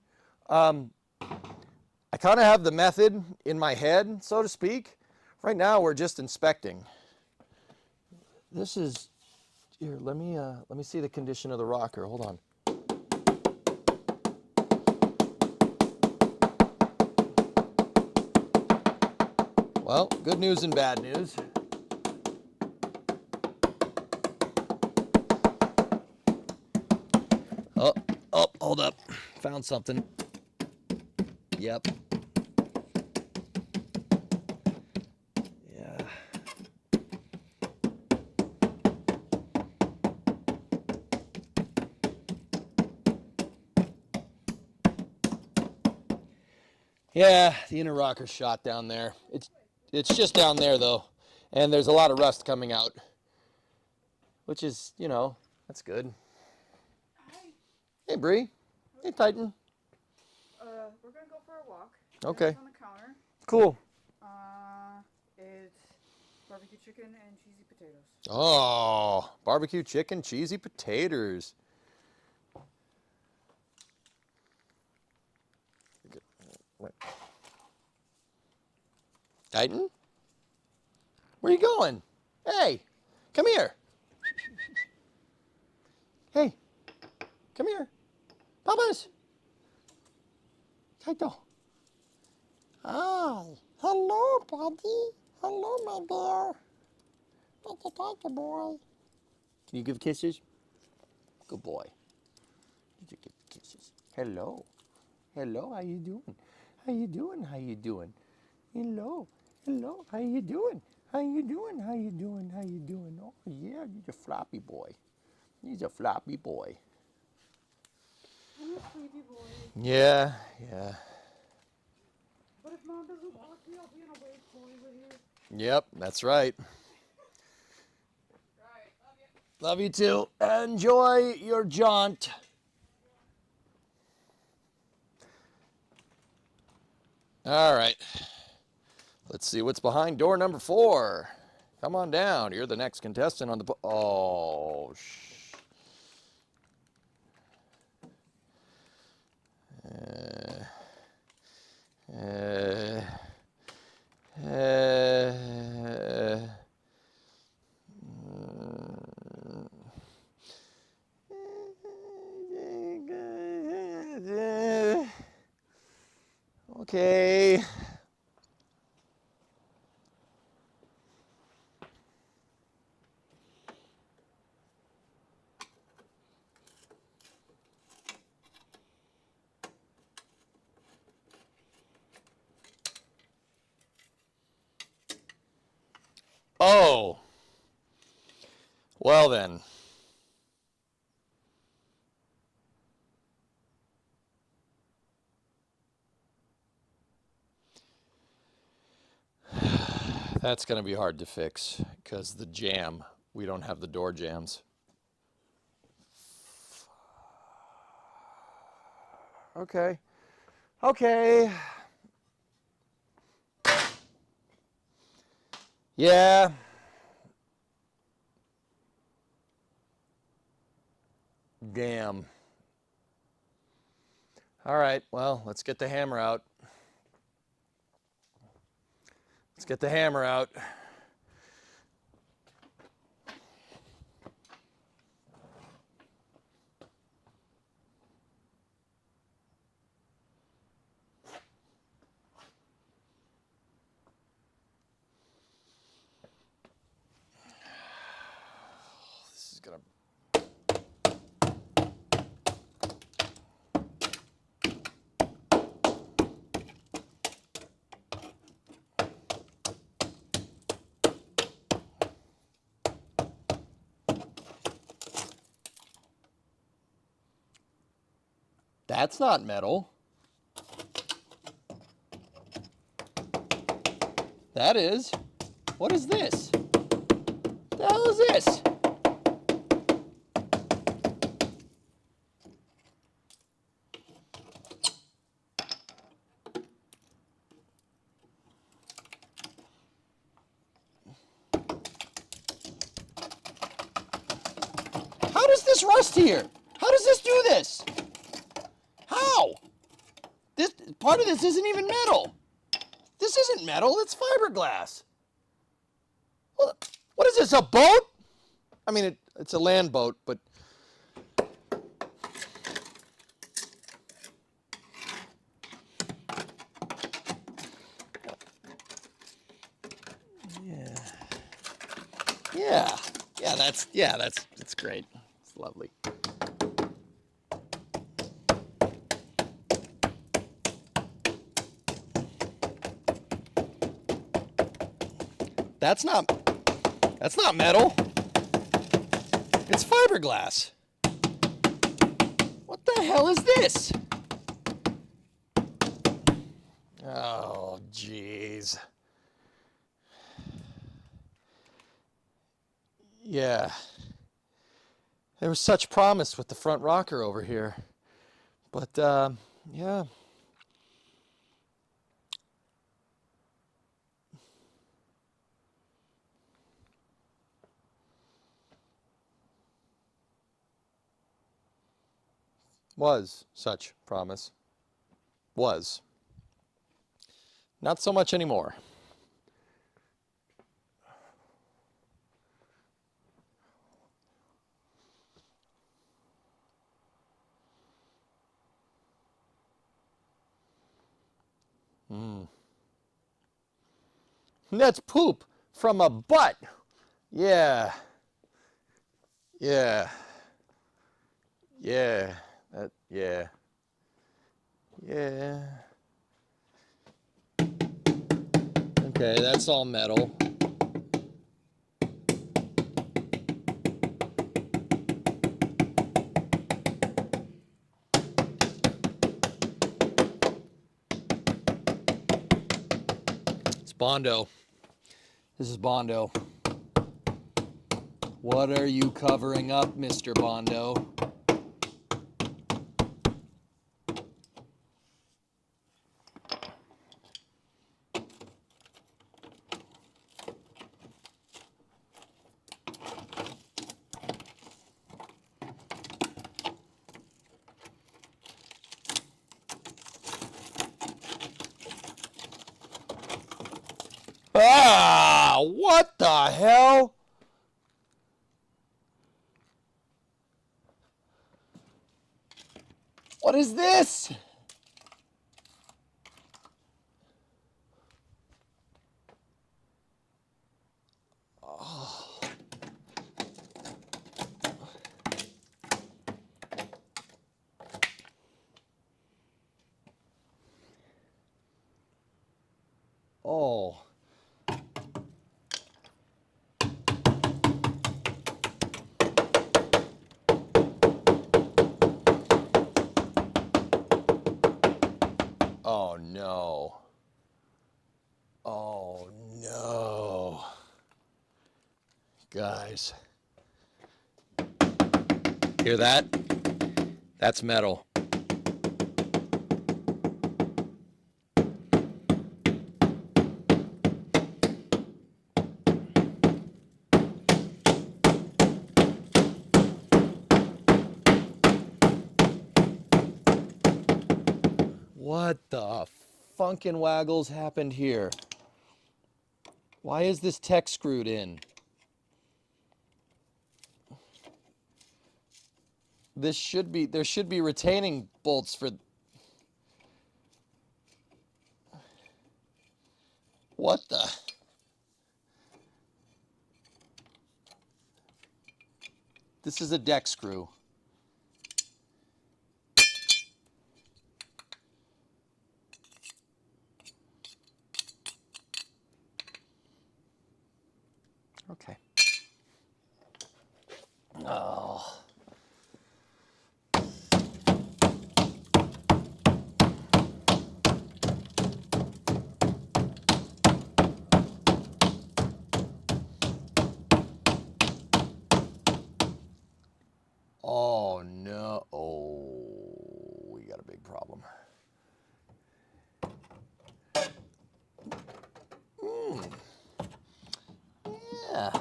Speaker 7: I kind of have the method in my head, so to speak. Right now, we're just inspecting. This is, here, let me see the condition of the rocker. Hold on. Well, good news and bad news. Oh, hold up. Found something. Yep. Yeah. Yeah, the inner rocker's shot down there. It's just down there though, and there's a lot of rust coming out, which is, you know, that's good. Hey, Bree. Hey, Titan.
Speaker 6: We're gonna go for a walk.
Speaker 7: Okay.
Speaker 6: It's on the counter.
Speaker 7: Cool.
Speaker 6: It's barbecue chicken and cheesy potatoes.
Speaker 7: Oh, barbecue chicken, cheesy potatoes. Titan? Where you going? Hey, come here. Hey, come here. Papas. Taito. Hi. Hello, buddy. Hello, my dear. That's a Taito boy. Can you give kisses? Good boy. Did you give kisses? Hello. Hello, how you doing? How you doing? How you doing? Hello. Hello, how you doing? How you doing? How you doing? How you doing? Oh, yeah, he's a floppy boy. He's a floppy boy.
Speaker 6: I'm a sleepy boy.
Speaker 7: Yeah.
Speaker 6: But if Mom doesn't walk me, I'll be in a wave pool with you.
Speaker 7: Yep, that's right. Love you too. Enjoy your jaunt. All right. Let's see what's behind door number 4. Come on down. You're the next contestant on the... Oh, okay. Oh. Well then. That's going to be hard to fix because the jam, we don't have the door jams. Okay. Okay. Yeah. Damn. All right, well, let's get the hammer out. Let's get the hammer out. This is gonna... That's not metal. That is. What is this? The hell is this? How does this rust here? How does this do this? How? This part of this isn't even metal. This isn't metal, it's fiberglass. What is this, a boat? I mean, it's a land boat, but... Yeah, that's great. It's lovely. That's not metal. It's fiberglass. What the hell is this? Oh, jeez. Yeah. There was such promise with the front rocker over here. But, yeah. Was such promise. Was. Not so much anymore. That's poop from a butt. Yeah. Yeah. Yeah. Yeah. Yeah. Okay, that's all metal. It's Bondo. This is Bondo. What are you covering up, Mr. Bondo? Ah, what the hell? What is this? Oh. Oh no. Oh no. Guys. Hear that? That's metal. What the funkin' waggles happened here? Why is this tech screwed in? There should be retaining bolts for. What the? This is a deck screw. Okay. Oh. Oh no. Oh, we got a big problem. Yeah.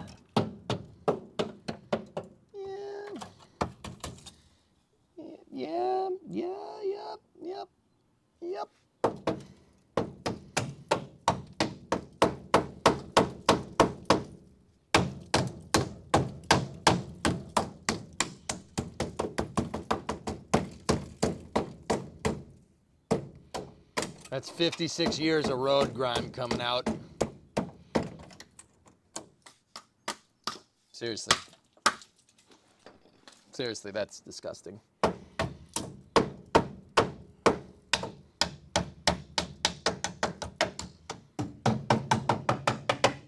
Speaker 7: Yep. That's 56 years of road grime coming out. Seriously. Seriously, that's disgusting.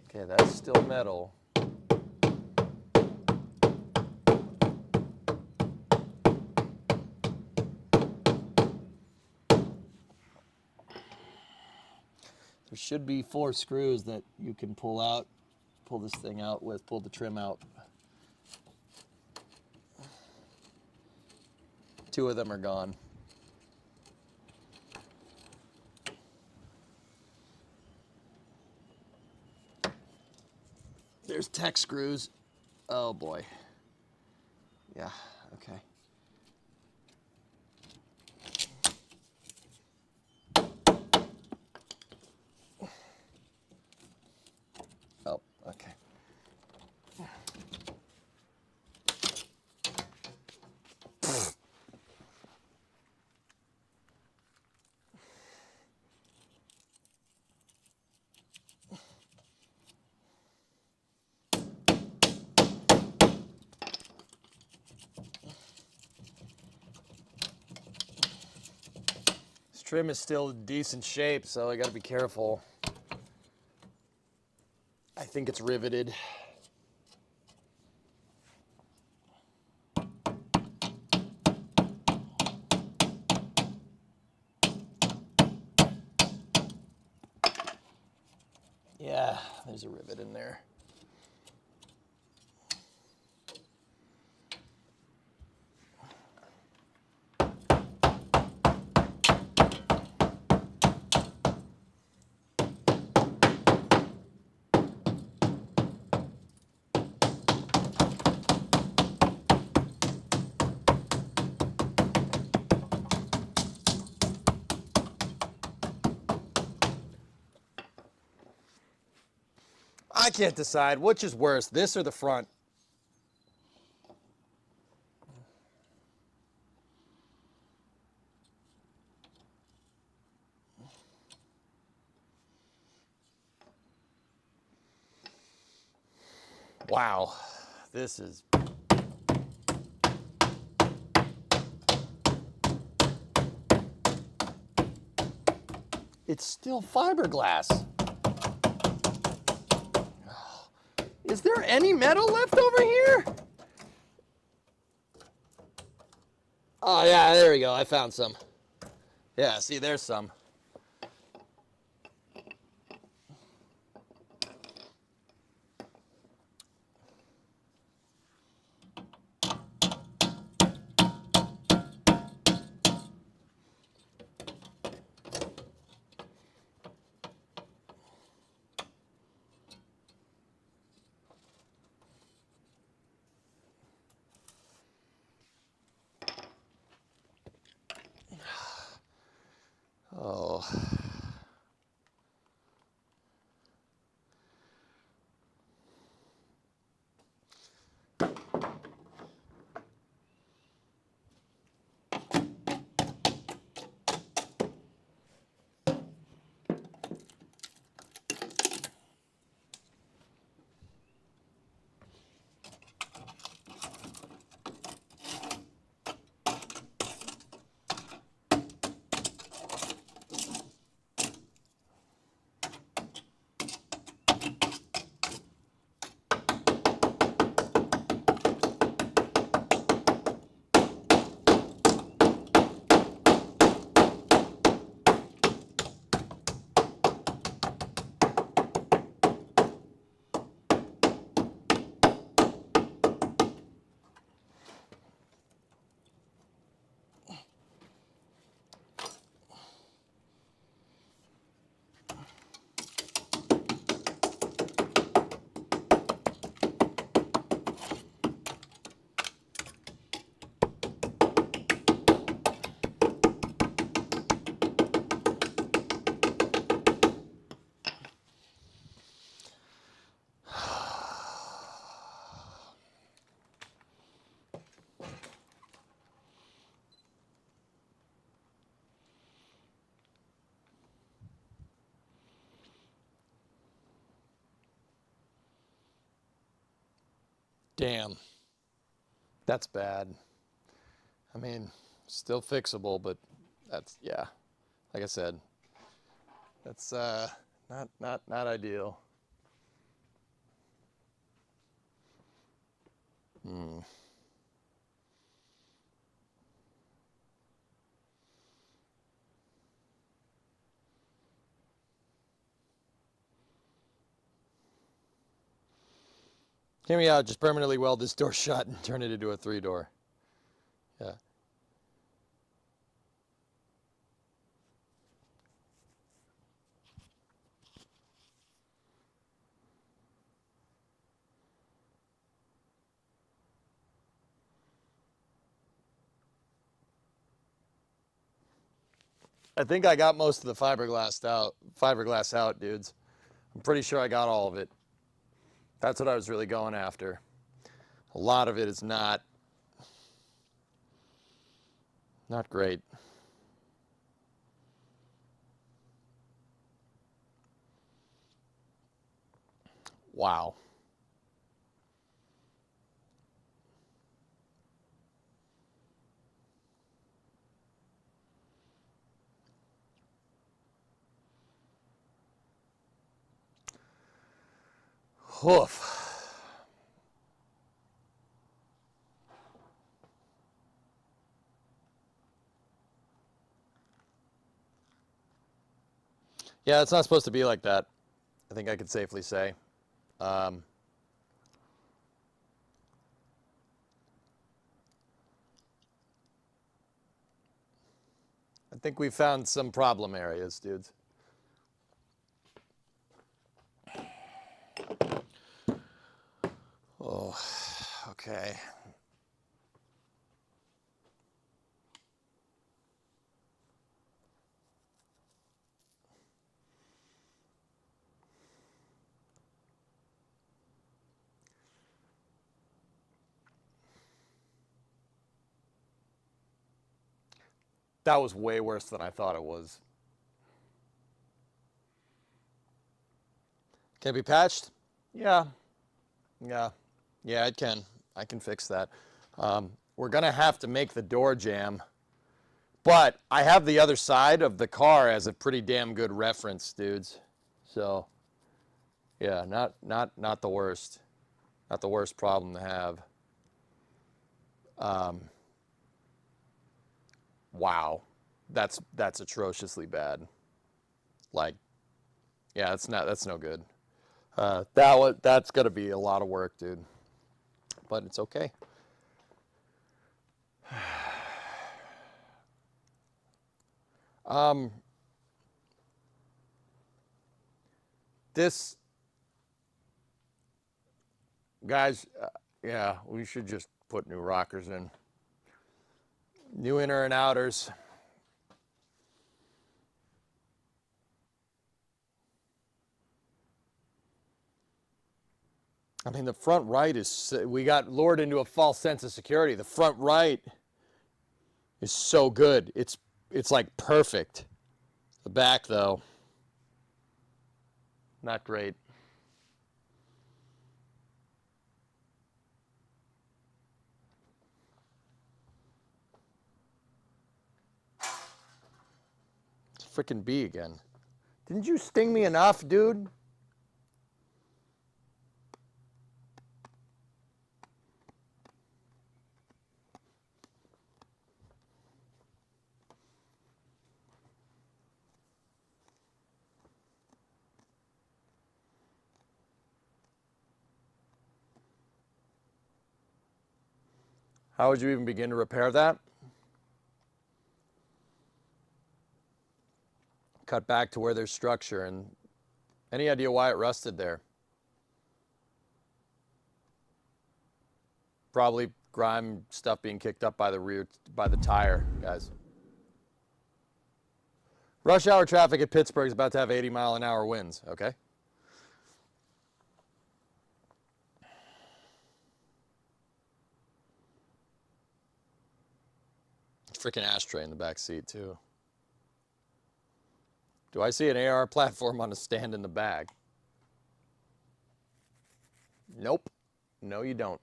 Speaker 7: Okay, that's still metal. There should be 4 screws that you can pull this thing out with, pull the trim out. 2 of them are gone. There's tech screws. Oh boy. Yeah, okay. Oh, okay. This trim is still in decent shape, so I gotta be careful. I think it's riveted. Yeah, there's a rivet in there. I can't decide. Which is worse, this or the front? Wow. This is... It's still fiberglass. Is there any metal left over here? Oh, yeah, there we go. I found some. Yeah, see, there's some. Oh. Damn. That's bad. I mean, still fixable, but that's, yeah. Like I said, that's not ideal. Hmm. Hear me out, just permanently weld this door shut and turn it into a 3-door. Yeah. I think I got most of the fiberglass out, dudes. I'm pretty sure I got all of it. That's what I was really going after. A lot of it is not great. Wow. Oof. Yeah, it's not supposed to be like that. I think I could safely say. I think we found some problem areas, dudes. Oh, okay. That was way worse than I thought it was. Can it be patched? Yeah. Yeah. Yeah, it can. I can fix that. We're going to have to make the door jam. But I have the other side of the car as a pretty damn good reference, dudes. So, yeah, not the worst. Not the worst problem to have. Wow. That's atrociously bad. Like, yeah, that's no good. That's gonna be a lot of work, dude. But it's okay. This, guys, yeah, we should just put new rockers in. New inner and outers. I mean, the front right is, we got lured into a false sense of security. The front right is so good. It's like perfect. The back, though, not great. It's a freaking bee again. Didn't you sting me enough, dude? How would you even begin to repair that? Cut back to where there's structure, and any idea why it rusted there? Probably grime stuff being kicked up by the tire, guys. Rush hour traffic at Pittsburgh is about to have 80-mile-an-hour winds, okay? Freaking ashtray in the back seat, too. Do I see an AR platform on a stand in the back? Nope. No, you don't.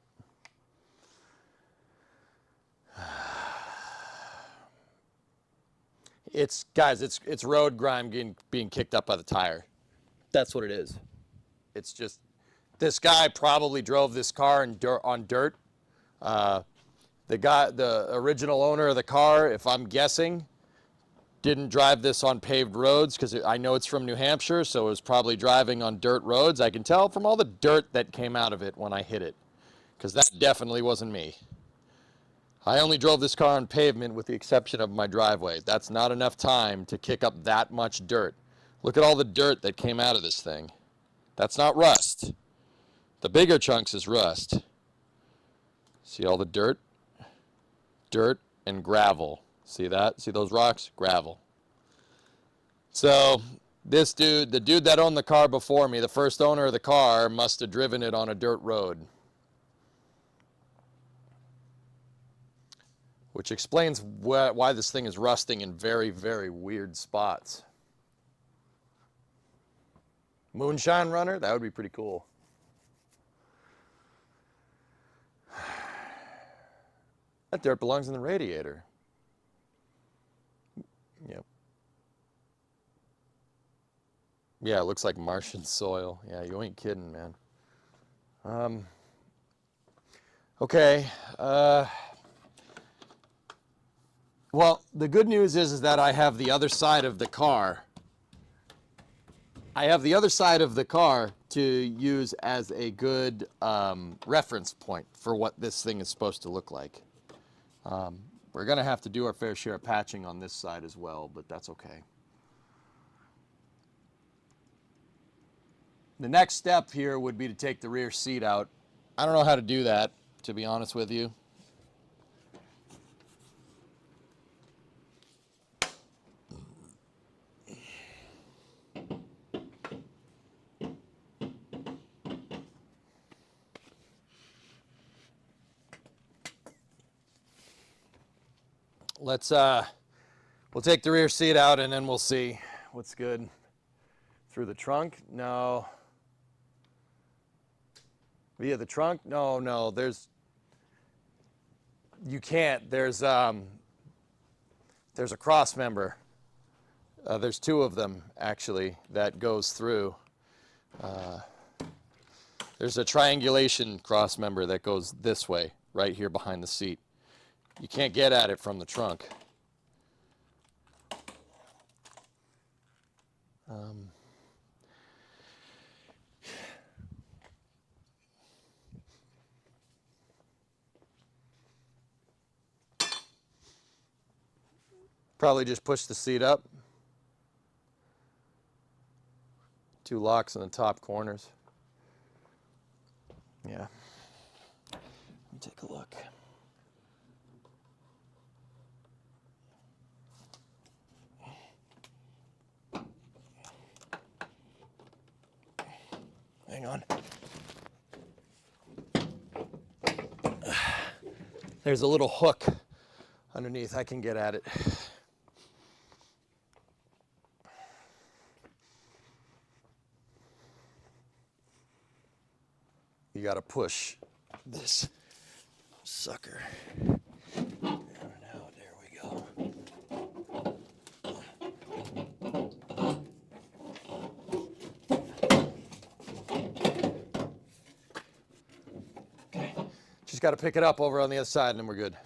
Speaker 7: Guys, it's road grime being kicked up by the tire. That's what it is. It's just, this guy probably drove this car on dirt. The original owner of the car, if I'm guessing, didn't drive this on paved roads, because I know it's from New Hampshire, so it was probably driving on dirt roads. I can tell from all the dirt that came out of it when I hit it, because that definitely wasn't me. I only drove this car on pavement with the exception of my driveway. That's not enough time to kick up that much dirt. Look at all the dirt that came out of this thing. That's not rust. The bigger chunks is rust. See all the dirt? Dirt and gravel. See that? See those rocks? Gravel. So this dude, the dude that owned the car before me, the first owner of the car, must have driven it on a dirt road. Which explains why this thing is rusting in very, very weird spots. Moonshine runner? That would be pretty cool. That dirt belongs in the radiator. Yep. Yeah, it looks like Martian soil. Yeah, you ain't kidding, man. Okay. Well, the good news is that I have the other side of the car. I have the other side of the car to use as a good reference point for what this thing is supposed to look like. We're going to have to do our fair share of patching on this side as well, but that's okay. The next step here would be to take the rear seat out. I don't know how to do that, to be honest with you. Let's We'll take the rear seat out and then we'll see what's good. Through the trunk? No. Via the trunk? No, you can't. There's a cross member. There's two of them actually that goes through. There's a triangulation cross member that goes this way, right here behind the seat. You can't get at it from the trunk. Probably just push the seat up. Two locks in the top corners. Yeah. Let me take a look. Hang on. There's a little hook underneath. I can get at it. You got to push this sucker. Now, there we go. Okay. Just got to pick it up over on the other side and then we're good.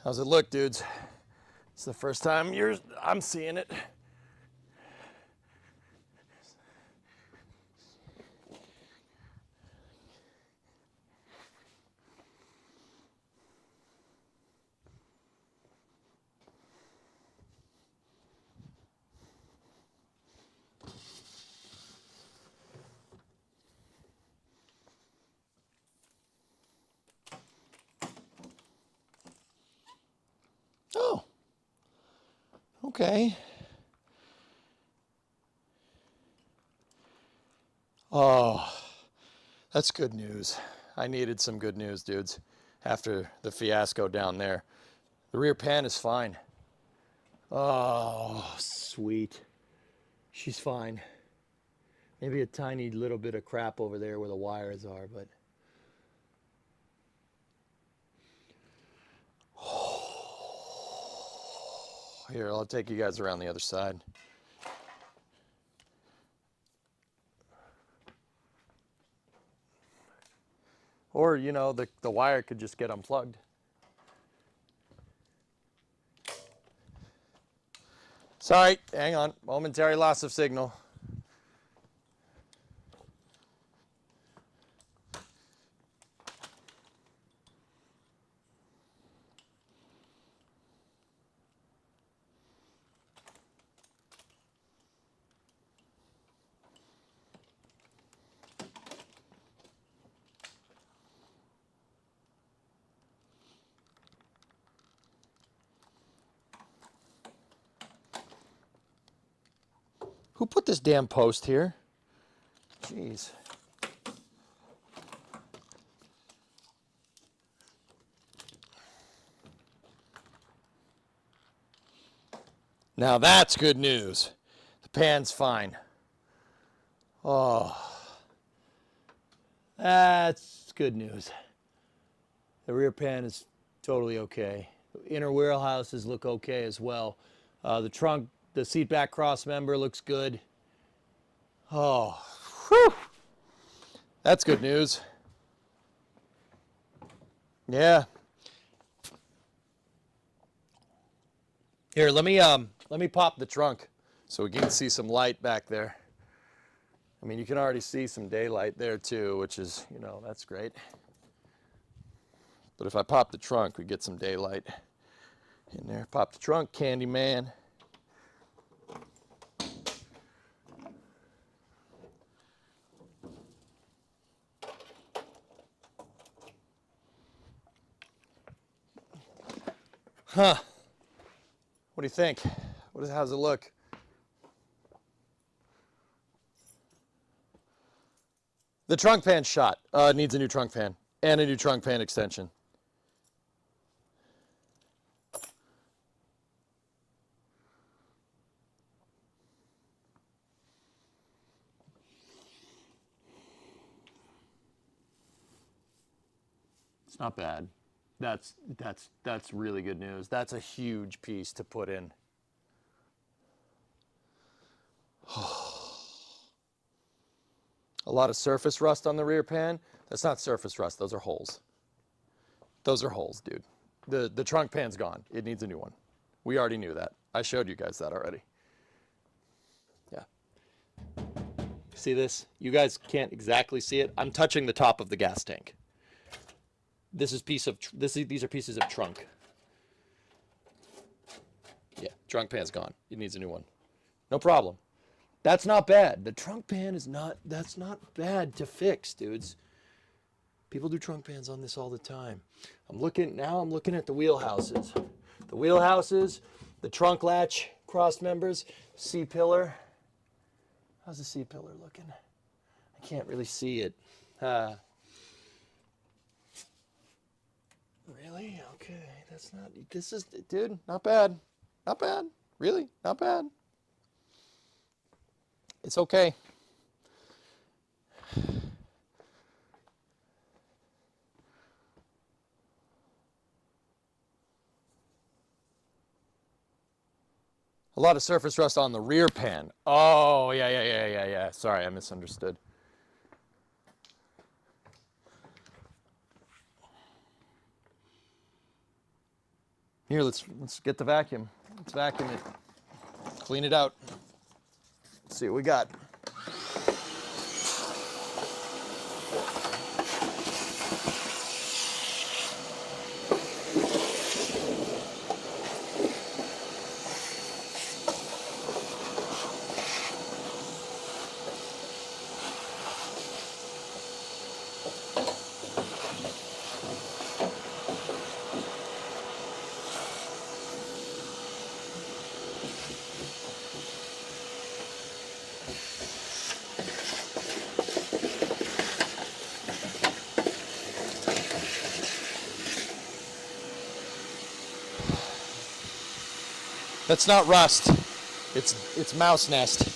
Speaker 7: How's it look, dudes? It's the first time I'm seeing it. Oh, okay. Oh, that's good news. I needed some good news, dudes, after the fiasco down there. The rear pan is fine. Oh, sweet. She's fine. Maybe a tiny little bit of crap over there where the wires are, but... Here, I'll take you guys around the other side. Or, you know, the wire could just get unplugged. Sorry, hang on. Momentary loss of signal. Who put this damn post here? Jeez. Now that's good news. The pan's fine. Oh, that's good news. The rear pan is totally okay. The inner wheelhouses look okay as well. The trunk, the seat back cross member looks good. Oh, whew. That's good news. Yeah. Here, let me pop the trunk so we can see some light back there. I mean, you can already see some daylight there too, which is, you know, that's great. But if I pop the trunk, we get some daylight. In there, pop the trunk, Candy Man. Huh. What do you think? How's it look? The trunk pan shot. It needs a new trunk pan and a new trunk pan extension. It's not bad. That's really good news. That's a huge piece to put in. A lot of surface rust on the rear pan. That's not surface rust, those are holes. Those are holes, dude. The trunk pan's gone. It needs a new one. We already knew that. I showed you guys that already. Yeah. See this? You guys can't exactly see it. I'm touching the top of the gas tank. These are pieces of trunk. Yeah, trunk pan's gone. It needs a new one. No problem. That's not bad. The trunk pan that's not bad to fix, dudes. People do trunk pans on this all the time. I'm looking at the wheelhouses. The wheelhouses, the trunk latch cross members, C-pillar. How's the C-pillar looking? I can't really see it. Really? Okay, dude, not bad. Not bad. Really, not bad. It's okay. A lot of surface rust on the rear pan. Oh, yeah. Sorry, I misunderstood. Here, let's get the vacuum. Let's vacuum it. Clean it out. Let's see what we got. That's not rust. It's mouse nest.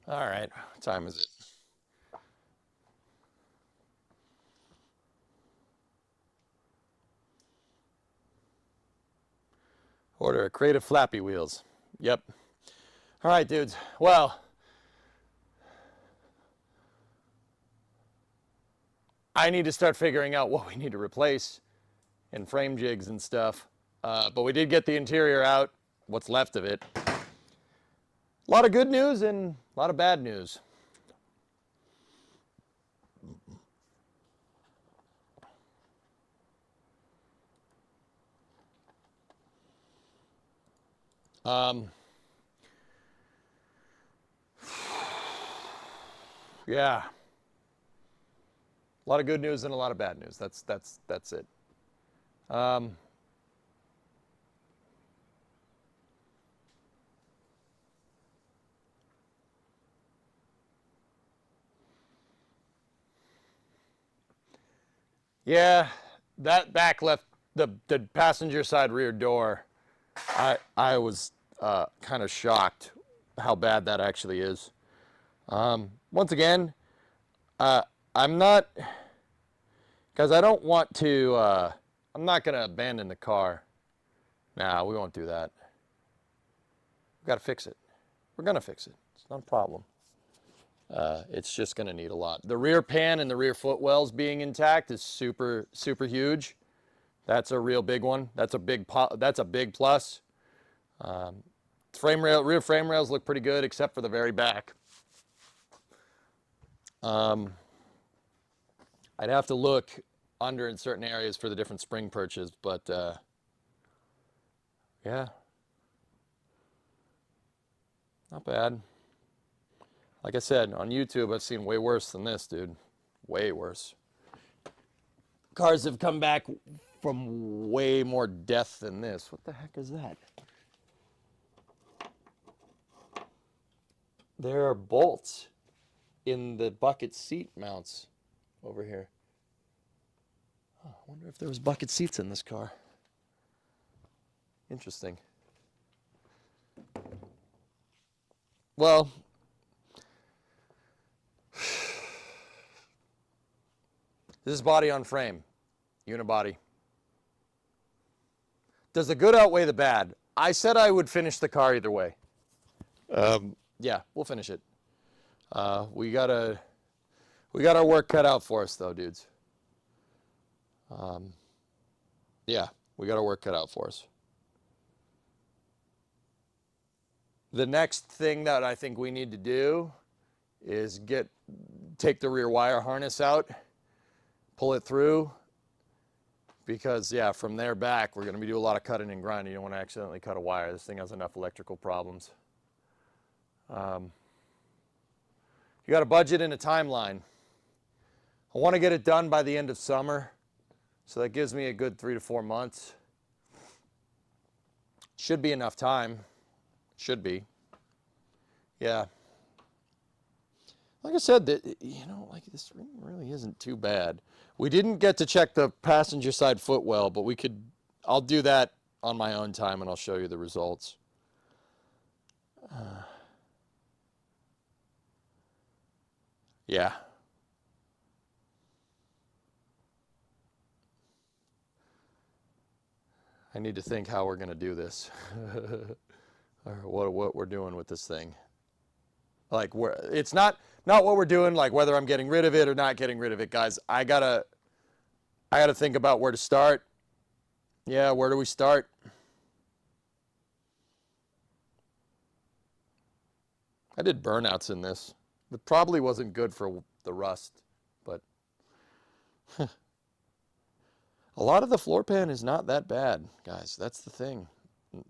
Speaker 7: All right, what time is it? Order a crate of flappy wheels. Yep. All right, dudes. Well, I need to start figuring out what we need to replace and frame jigs and stuff. But we did get the interior out, what's left of it. A lot of good news and a lot of bad news. Yeah. A lot of good news and a lot of bad news. That's it. Yeah, that back left, the passenger side rear door, I was kind of shocked how bad that actually is. Once again, I'm not, because I don't want to, I'm not going to abandon the car. Nah, we won't do that. We've got to fix it. We're going to fix it. It's not a problem. It's just going to need a lot. The rear pan and the rear footwells being intact is super, super huge. That's a real big one. That's a big plus. Rear frame rails look pretty good, except for the very back. I'd have to look under in certain areas for the different spring perches, but yeah, not bad. Like I said, on YouTube, I've seen way worse than this, dude. Way worse. Cars have come back from way more death than this. What the heck is that? There are bolts in the bucket seat mounts over here. Oh, I wonder if there was bucket seats in this car. Interesting. Well, this is body on frame, unibody. Does the good outweigh the bad? I said I would finish the car either way. Yeah, we'll finish it. We got our work cut out for us, though, dudes. Yeah, we got our work cut out for us. The next thing that I think we need to do is take the rear wire harness out, pull it through, because yeah, from there back, we're going to be doing a lot of cutting and grinding. You don't want to accidentally cut a wire. This thing has enough electrical problems. You got a budget and a timeline. I want to get it done by the end of summer, so that gives me a good 3 to 4 months. Should be enough time. Should be. Yeah. Like I said, like this ring really isn't too bad. We didn't get to check the passenger side footwell, but I'll do that on my own time and I'll show you the results. Yeah. I need to think how we're going to do this. Or what we're doing with this thing. Like, it's not what we're doing, like whether I'm getting rid of it or not getting rid of it, guys. I gotta think about where to start. Yeah, where do we start? I did burnouts in this. It probably wasn't good for the rust, but a lot of the floor pan is not that bad, guys. That's the thing.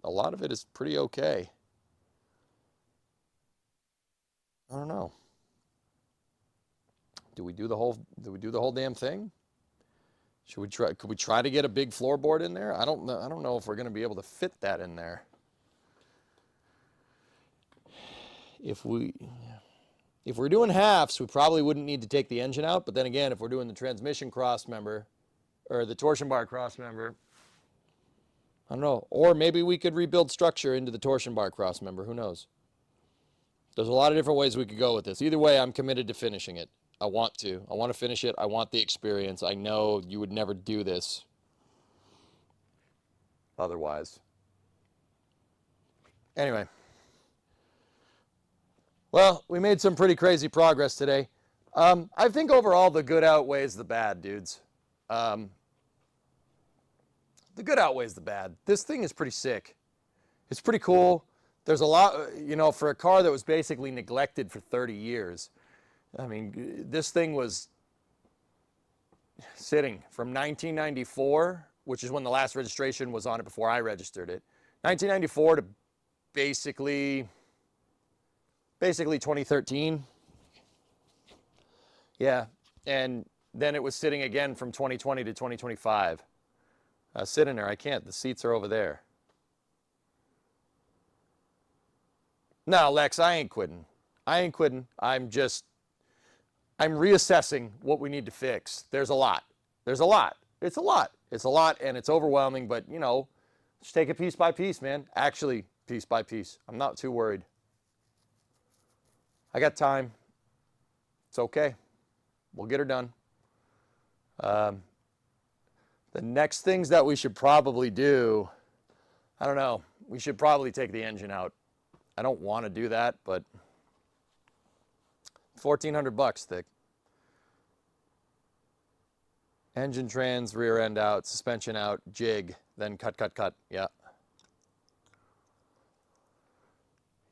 Speaker 7: A lot of it is pretty okay. I don't know. Do we do the whole damn thing? Could we try to get a big floorboard in there? I don't know if we're going to be able to fit that in there. If we're doing halves, we probably wouldn't need to take the engine out, but then again, if we're doing the transmission cross member or the torsion bar cross member, I don't know. Or maybe we could rebuild structure into the torsion bar cross member. Who knows? There's a lot of different ways we could go with this. Either way, I'm committed to finishing it. I want to. I want to finish it. I want the experience. I know you would never do this otherwise. Anyway. Well, we made some pretty crazy progress today. I think overall the good outweighs the bad, dudes. The good outweighs the bad. This thing is pretty sick. It's pretty cool. There's a lot, for a car that was basically neglected for 30 years. I mean, this thing was sitting from 1994, which is when the last registration was on it before I registered it. 1994 to basically 2013. Yeah, and then it was sitting again from 2020 to 2025. Sitting there, I can't. The seats are over there. No, Lex, I ain't quitting. I'm reassessing what we need to fix. There's a lot. It's a lot, and it's overwhelming, but, just take it piece by piece, man. Actually, piece by piece. I'm not too worried. I got time. It's okay. We'll get her done. The next things that we should probably do, I don't know. We should probably take the engine out. I don't want to do that, but $1,400 thick. Engine trans, rear end out, suspension out, jig, then cut, cut, cut. Yeah.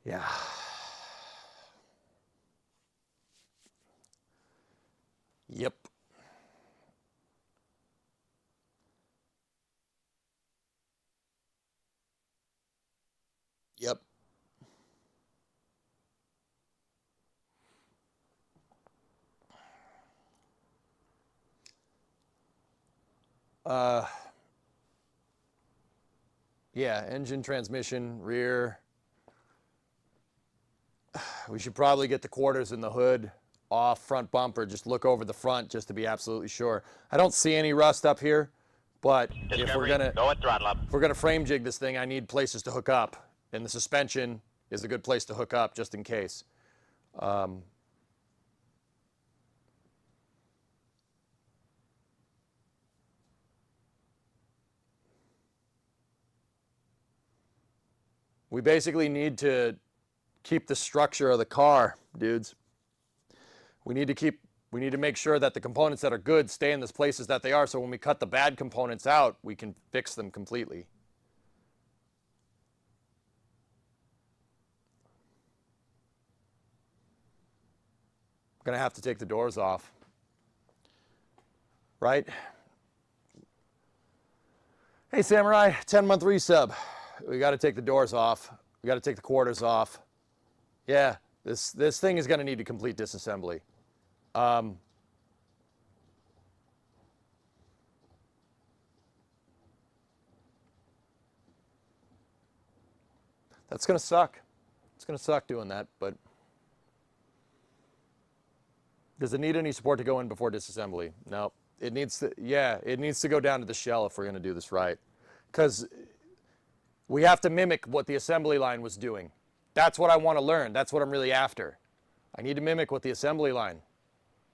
Speaker 7: Yeah. Yep. Yep. Yeah, engine, transmission, rear. We should probably get the quarters in the hood off, front bumper. Just look over the front just to be absolutely sure. I don't see any rust up here, but if we're gonna frame jig this thing, I need places to hook up, and the suspension is a good place to hook up just in case. We basically need to keep the structure of the car, dudes. We need to make sure that the components that are good stay in the places that they are, so when we cut the bad components out, we can fix them completely. I'm gonna have to take the doors off, right? Hey, Samurai, 10-month resub. We got to take the doors off. We got to take the quarters off. Yeah, this thing is going to need a complete disassembly. That's going to suck. It's going to suck doing that, but does it need any support to go in before disassembly? No. It needs to, yeah, it needs to go down to the shell if we're going to do this right. Because we have to mimic what the assembly line was doing. That's what I want to learn. That's what I'm really after. I need to mimic what the assembly line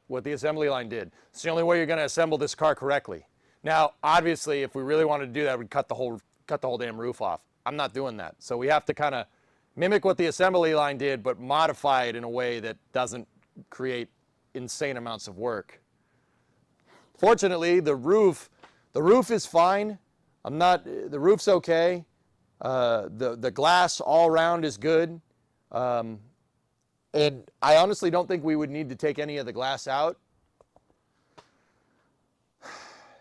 Speaker 7: did. It's the only way you're going to assemble this car correctly. Now, obviously, if we really wanted to do that, we'd cut the whole damn roof off. I'm not doing that. So we have to kind of mimic what the assembly line did, but modify it in a way that doesn't create insane amounts of work. Fortunately, the roof is fine. The roof's okay. The glass all around is good. And I honestly don't think we would need to take any of the glass out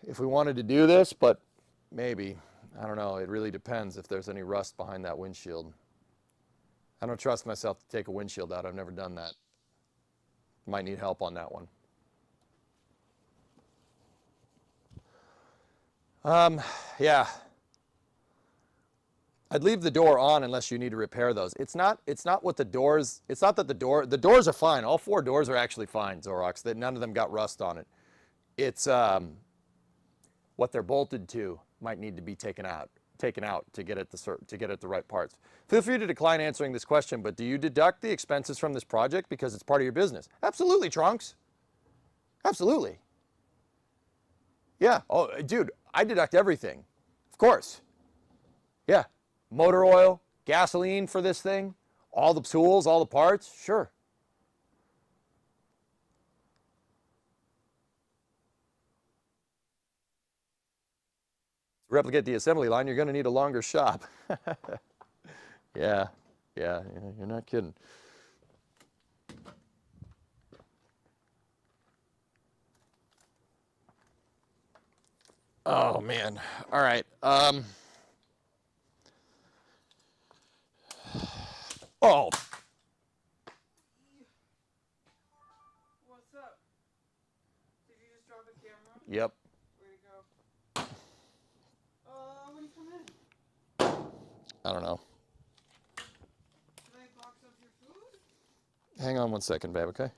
Speaker 7: if we wanted to do this, but maybe. I don't know. It really depends if there's any rust behind that windshield. I don't trust myself to take a windshield out. I've never done that. Might need help on that one. Yeah. I'd leave the door on unless you need to repair those. It's not what the doors, it's not that the doors are fine. All 4 doors are actually fine, Zorox. None of them got rust on it. It's what they're bolted to might need to be taken out to get at the right parts. Feel free to decline answering this question, but do you deduct the expenses from this project because it's part of your business? Absolutely, Trunks. Absolutely. Yeah. Oh, dude, I deduct everything. Of course. Yeah. Motor oil, gasoline for this thing, all the tools, all the parts, sure. To replicate the assembly line, you're going to need a longer shop. Yeah, you're not kidding. Oh, man. All right. Oh.
Speaker 6: What's up? Did you just drop a camera?
Speaker 7: Yep.
Speaker 6: Way to go. When you come in?
Speaker 7: I don't know.
Speaker 6: Can I box up your food?
Speaker 7: Hang on one second, babe, okay?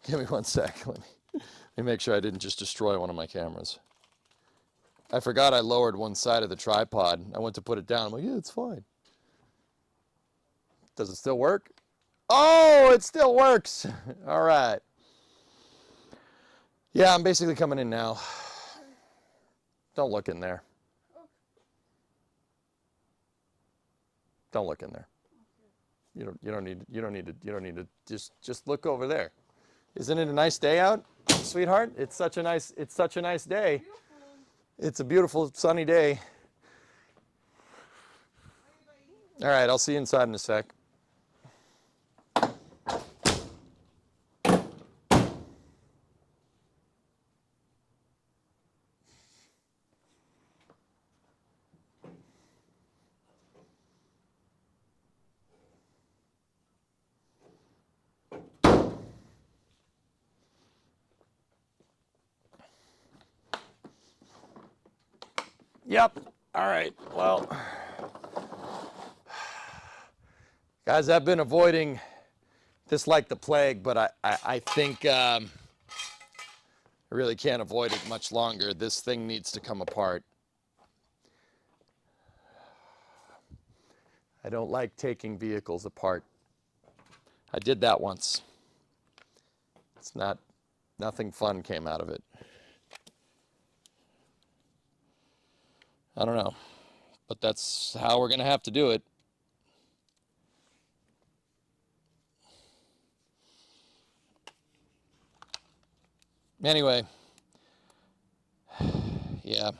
Speaker 7: Give me 1 sec. Let me make sure I didn't just destroy one of my cameras. I forgot I lowered one side of the tripod. I went to put it down. I'm like, yeah, it's fine. Does it still work? Oh, it still works. All right. Yeah, I'm basically coming in now. Don't look in there. Don't look in there. You don't need to just look over there. Isn't it a nice day out, sweetheart? It's such a nice day. It's a beautiful sunny day. All right, I'll see you inside in a sec. Yep. All right. Well, guys, I've been avoiding this like the plague, but I think I really can't avoid it much longer. This thing needs to come apart. I don't like taking vehicles apart. I did that once. Nothing fun came out of it. I don't know, but that's how we're going to have to do it. Anyway, yeah.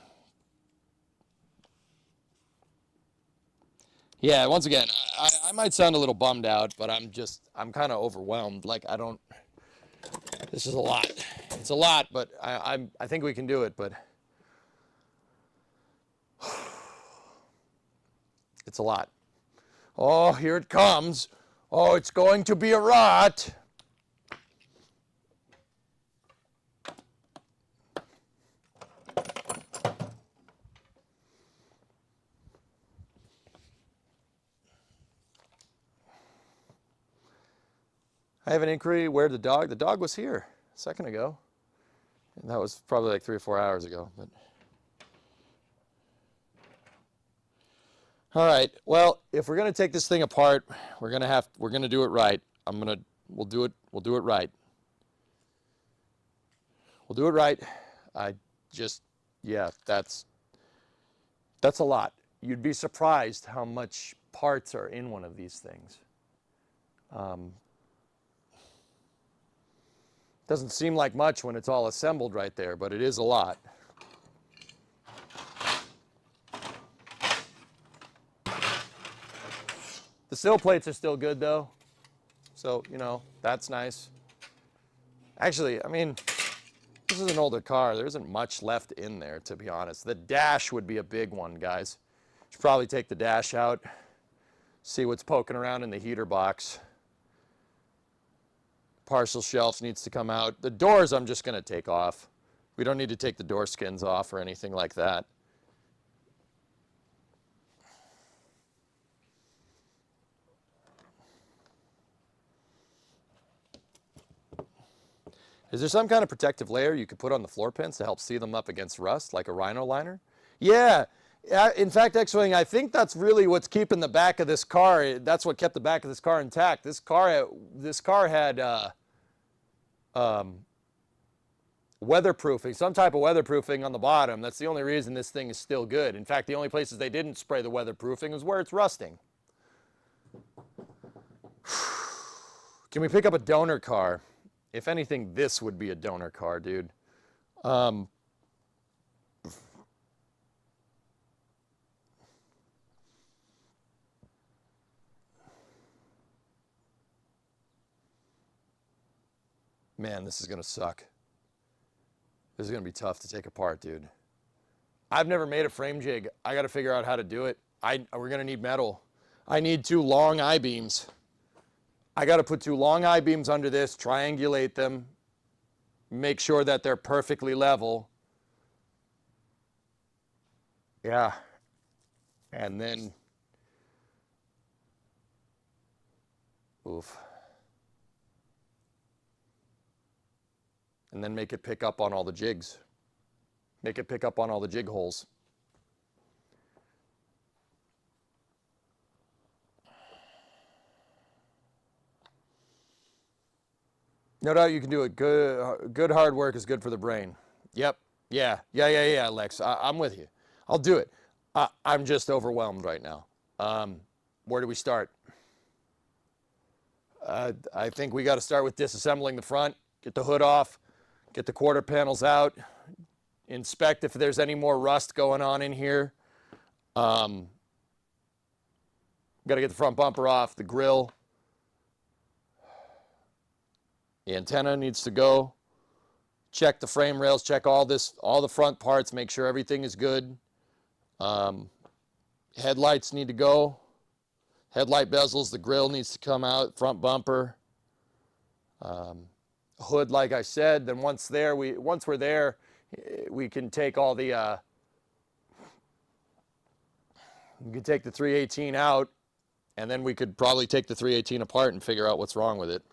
Speaker 7: Yeah, once again, I might sound a little bummed out, but I'm kind of overwhelmed. Like, this is a lot. It's a lot, but I think we can do it, but it's a lot. Oh, here it comes. Oh, it's going to be a rot. I have an inquiry. Where'd the dog? The dog was here a second ago. And that was probably like 3 or 4 hours ago. But all right. Well, if we're gonna take this thing apart, we're gonna do it right. We'll do it right. We'll do it right. Yeah, that's a lot. You'd be surprised how much parts are in one of these things. Doesn't seem like much when it's all assembled right there, but it is a lot. The sill plates are still good though. So, that's nice. Actually, I mean, this is an older car. There isn't much left in there, to be honest. The dash would be a big one, guys. Should probably take the dash out, see what's poking around in the heater box. Partial shelf needs to come out. The doors I'm just going to take off. We don't need to take the door skins off or anything like that. Is there some kind of protective layer you could put on the floor pins to help seal them up against rust, like a Rhino liner? Yeah. In fact, X-Wing, I think that's really what's keeping the back of this car. That's what kept the back of this car intact. This car had weatherproofing, some type of weatherproofing on the bottom. That's the only reason this thing is still good. In fact, the only places they didn't spray the weatherproofing is where it's rusting. Can we pick up a donor car? If anything, this would be a donor car, dude. Man, this is going to suck. This is going to be tough to take apart, dude. I've never made a frame jig. I got to figure out how to do it. We're going to need metal. I need 2 long I-beams. I got to put 2 long I-beams under this, triangulate them, make sure that they're perfectly level. Yeah. And then, oof. And then make it pick up on all the jigs. Make it pick up on all the jig holes. No doubt you can do it. Good hard work is good for the brain. Yep. Yeah, Lex. I'm with you. I'll do it. I'm just overwhelmed right now. Where do we start? I think we got to start with disassembling the front, get the hood off, get the quarter panels out, inspect if there's any more rust going on in here. Got to get the front bumper off, the grill. The antenna needs to go. Check the frame rails, check all the front parts, make sure everything is good. Headlights need to go. Headlight bezels, the grill needs to come out, front bumper. Hood, like I said, then once we're there, we can take all the, we could take the 318 out, and then we could probably take the 318 apart and figure out what's wrong with it.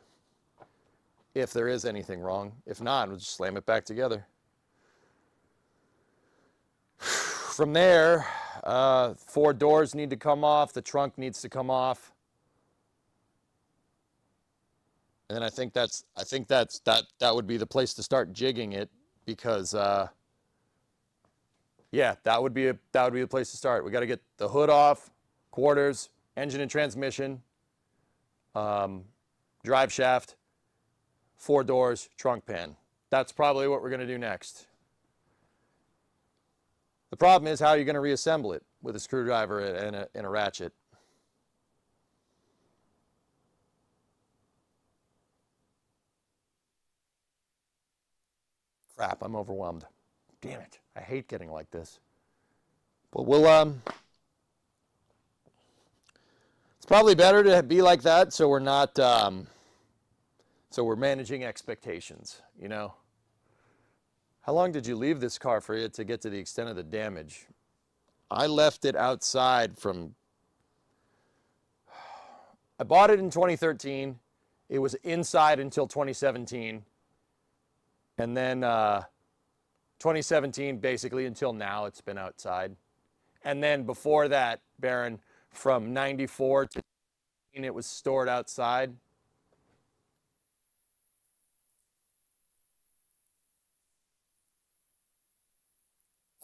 Speaker 7: If there is anything wrong. If not, we'll just slam it back together. From there, 4 doors need to come off. The trunk needs to come off. And then I think that would be the place to start jigging it, because yeah, that would be the place to start. We got to get the hood off, quarters, engine and transmission, drive shaft, 4 doors, trunk pan. That's probably what we're going to do next. The problem is, how are you going to reassemble it with a screwdriver and a ratchet? Crap, I'm overwhelmed. Damn it. I hate getting like this. But it's probably better to be like that, so we're not, so we're managing expectations, you know? How long did you leave this car for it to get to the extent of the damage? I left it outside from, I bought it in 2013. It was inside until 2017. And then 2017, basically until now, it's been outside. And then before that, Baron, from 94 to it was stored outside.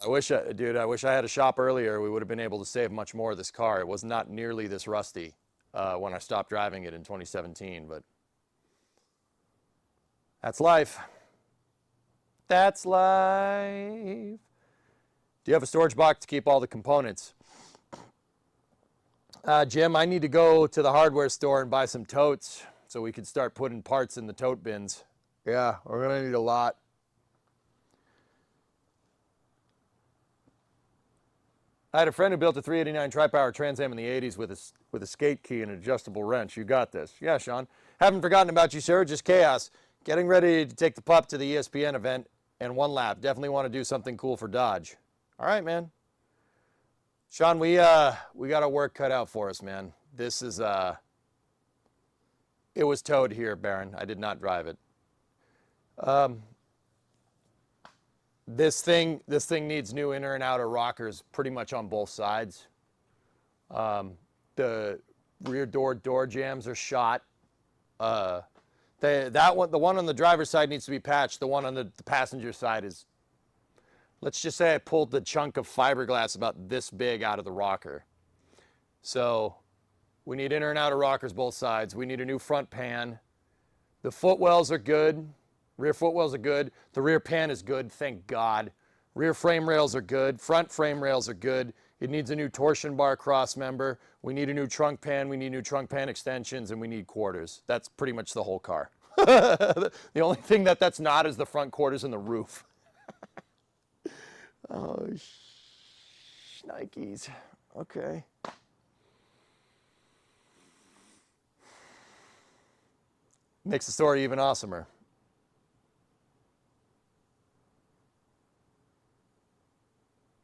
Speaker 7: I wish I had a shop earlier. We would have been able to save much more of this car. It was not nearly this rusty when I stopped driving it in 2017, but that's life. That's life. Do you have a storage box to keep all the components? Jim, I need to go to the hardware store and buy some totes so we can start putting parts in the tote bins. Yeah, we're gonna need a lot. I had a friend who built a 389 tri-power Trans Am in the 80s with a skate key and an adjustable wrench. You got this. Yeah, Sean. Haven't forgotten about you, sir. Just chaos. Getting ready to take the pup to the ESPN event and 1 lap. Definitely want to do something cool for Dodge. All right, man. Sean, we got our work cut out for us, man. This is it was towed here, Baron. I did not drive it. This thing needs new inner and outer rockers pretty much on both sides. The rear door jambs are shot. The one on the driver's side needs to be patched. The one on the passenger side is, let's just say I pulled the chunk of fiberglass about this big out of the rocker. So we need inner and outer rockers both sides. We need a new front pan. The footwells are good. Rear footwells are good. The rear pan is good, thank God. Rear frame rails are good. Front frame rails are good. It needs a new torsion bar cross member. We need a new trunk pan. We need new trunk pan extensions, and we need quarters. That's pretty much the whole car. The only thing that's not is the front quarters and the roof. Oh, Nikes. Okay. Makes the story even awesomer.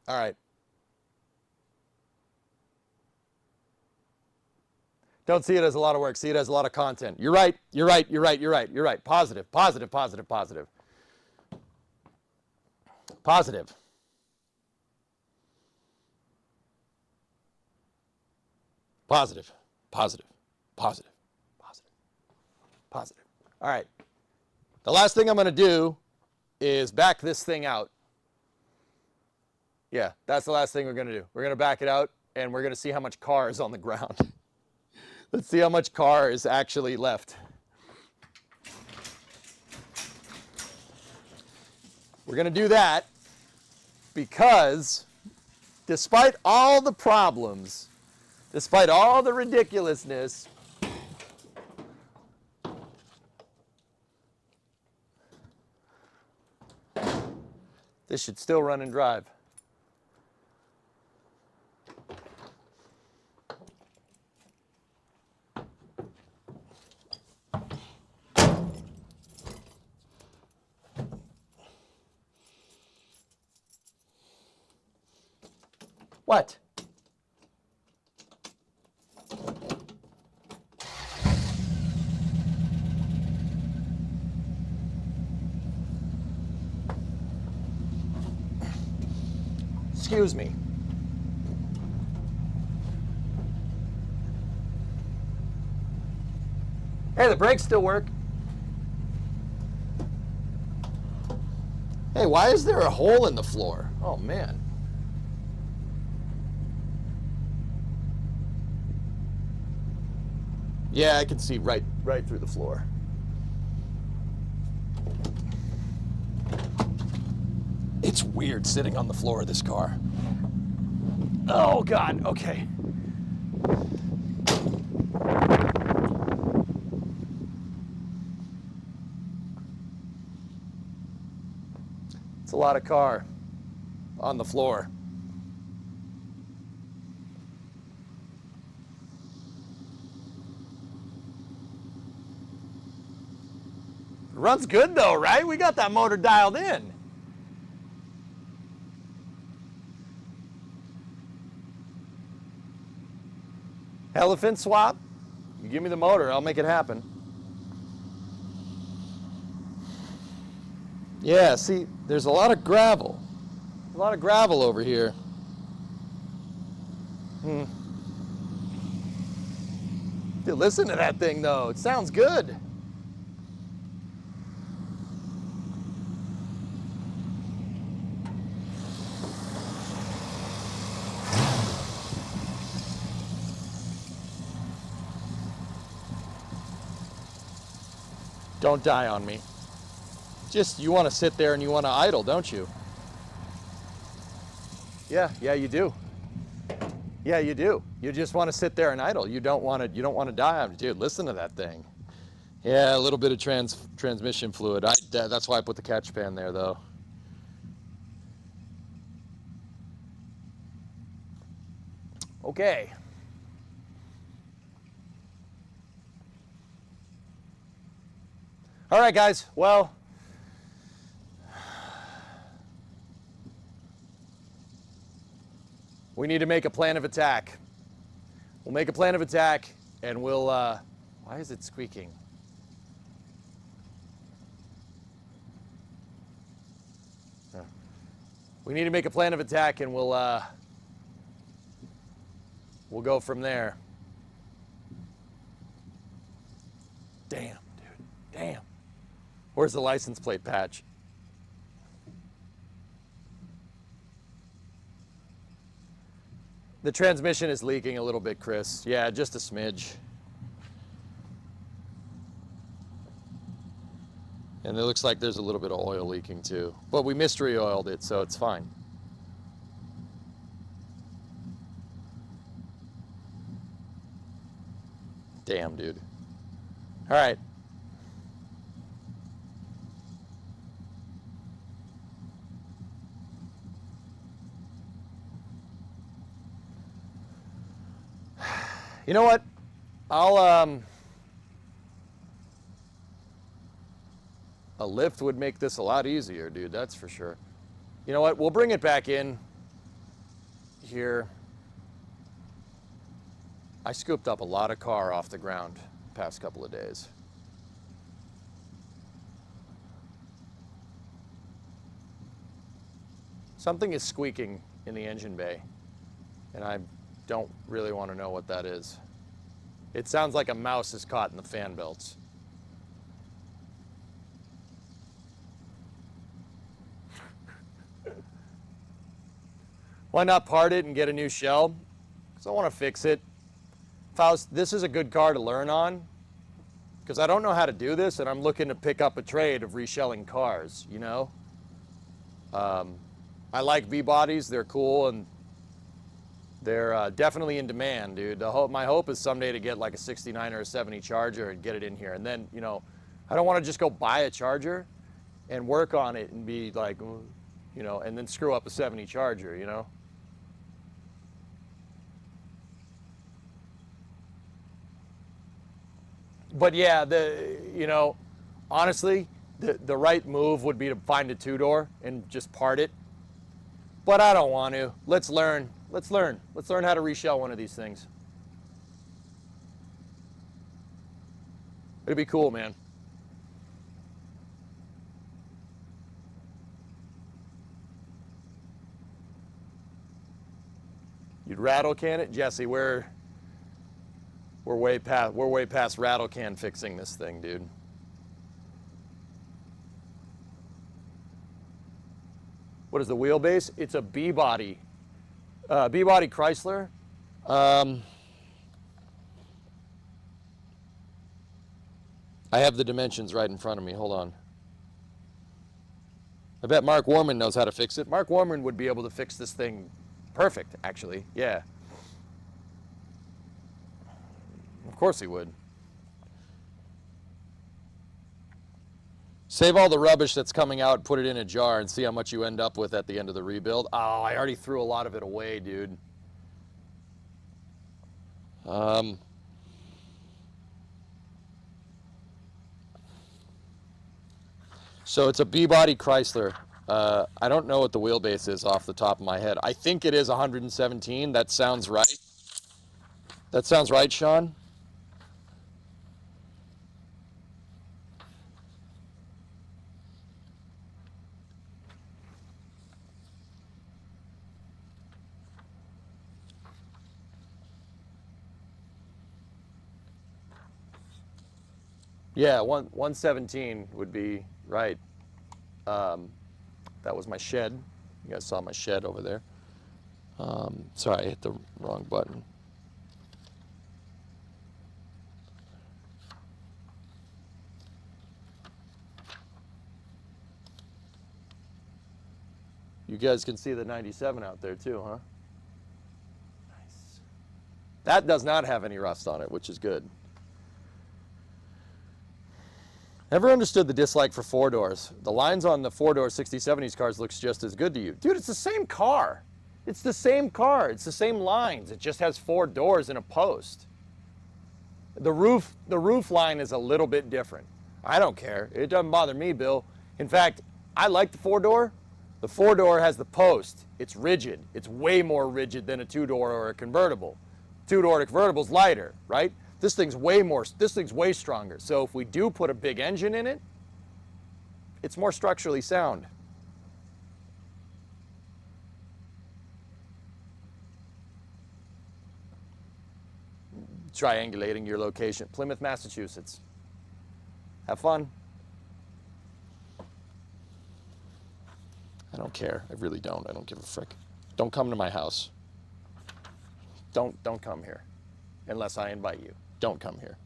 Speaker 7: All right. Don't see it as a lot of work. See it as a lot of content. You're right. You're right. You're right. You're right. You're right. Positive. Positive. Positive. Positive. Positive. Positive. Positive. Positive. Positive. Positive. All right. The last thing I'm going to do is back this thing out. Yeah, that's the last thing we're going to do. We're going to back it out, and we're going to see how much car is on the ground. Let's see how much car is actually left. We're going to do that because despite all the problems, despite all the ridiculousness, this should still run and drive. What? Excuse me. Hey, the brakes still work. Hey, why is there a hole in the floor? Oh, man. Yeah, I can see right through the floor. It's weird sitting on the floor of this car. Oh, God, okay. It's a lot of car on the floor. Runs good though, right? We got that motor dialed in. Elephant swap? You give me the motor, I'll make it happen. Yeah, see, there's a lot of gravel. A lot of gravel over here. Dude, listen to that thing though. It sounds good. Don't die on me. Just, you want to sit there and you want to idle, don't you? Yeah, you do. Yeah, you do. You just want to sit there and idle. You don't want to die on it. Dude, listen to that thing. Yeah, a little bit of transmission fluid. That's why I put the catch pan there, though. Okay. All right, guys. Well, we need to make a plan of attack. We'll make a plan of attack, and we'll, why is it squeaking? We need to make a plan of attack, and we'll go from there. Damn, dude, damn. Where's the license plate patch? The transmission is leaking a little bit, Chris. Yeah, just a smidge. And it looks like there's a little bit of oil leaking too. But we mystery oiled it, so it's fine. Damn, dude. All right. You know what? A lift would make this a lot easier, dude, that's for sure. You know what? We'll bring it back in here. I scooped up a lot of car off the ground the past couple of days. Something is squeaking in the engine bay, and I don't really want to know what that is. It sounds like a mouse is caught in the fan belts. Why not part it and get a new shell? Because I want to fix it. Faust, this is a good car to learn on. Because I don't know how to do this, and I'm looking to pick up a trade of reshelling cars, you know? I like V-bodies. They're cool, and they're definitely in demand, dude. My hope is someday to get like a 69 or a 70 Charger and get it in here. And then, you know, I don't want to just go buy a Charger and work on it and be like, you know, and then screw up a 70 Charger, you know? But yeah, you know, honestly, the right move would be to find a two-door and just part it. But I don't want to. Let's learn. Let's learn. Let's learn how to reshell one of these things. It'd be cool, man. You'd rattle can it, Jesse? We're way past rattle can fixing this thing, dude. What is the wheelbase? It's a B-body. B-body Chrysler. I have the dimensions right in front of me. Hold on. I bet Mark Warman knows how to fix it. Mark Warman would be able to fix this thing perfect, actually. Yeah. Of course he would. Save all the rubbish that's coming out, put it in a jar, and see how much you end up with at the end of the rebuild. Oh, I already threw a lot of it away, dude. So it's a B-body Chrysler. I don't know what the wheelbase is off the top of my head. I think it is 117. That sounds right. That sounds right, Sean? Yeah, 117 would be right. That was my shed. You guys saw my shed over there. Sorry, I hit the wrong button. You guys can see the 97 out there too, huh? Nice. That does not have any rust on it, which is good. Never understood the dislike for four doors. The lines on the four-door 60/70s cars looks just as good to you. Dude, it's the same car. It's the same car. It's the same lines. It just has four doors and a post. The roof line is a little bit different. I don't care. It doesn't bother me, Bill. In fact, I like the four-door. The four-door has the post. It's rigid. It's way more rigid than a two-door or a convertible. Two-door convertible's lighter, right? This thing's way stronger. So if we do put a big engine in it, it's more structurally sound. Triangulating your location. Plymouth, Massachusetts. Have fun. I don't care. I really don't. I don't give a frick. Don't come to my house. Don't come here. Unless I invite you. Don't come here.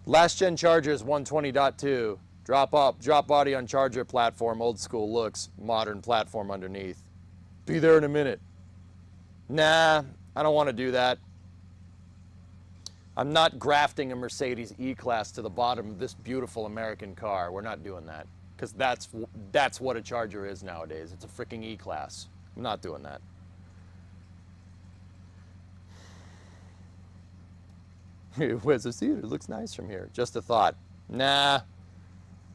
Speaker 7: Last gen Chargers 120.2. Drop body on Charger platform, old school looks, modern platform underneath. Be there in a minute. Nah, I don't want to do that. I'm not grafting a Mercedes E-Class to the bottom of this beautiful American car. We're not doing that. Because that's what a Charger is nowadays. It's a freaking E-Class. I'm not doing that. Where's the seat? It looks nice from here. Just a thought. Nah.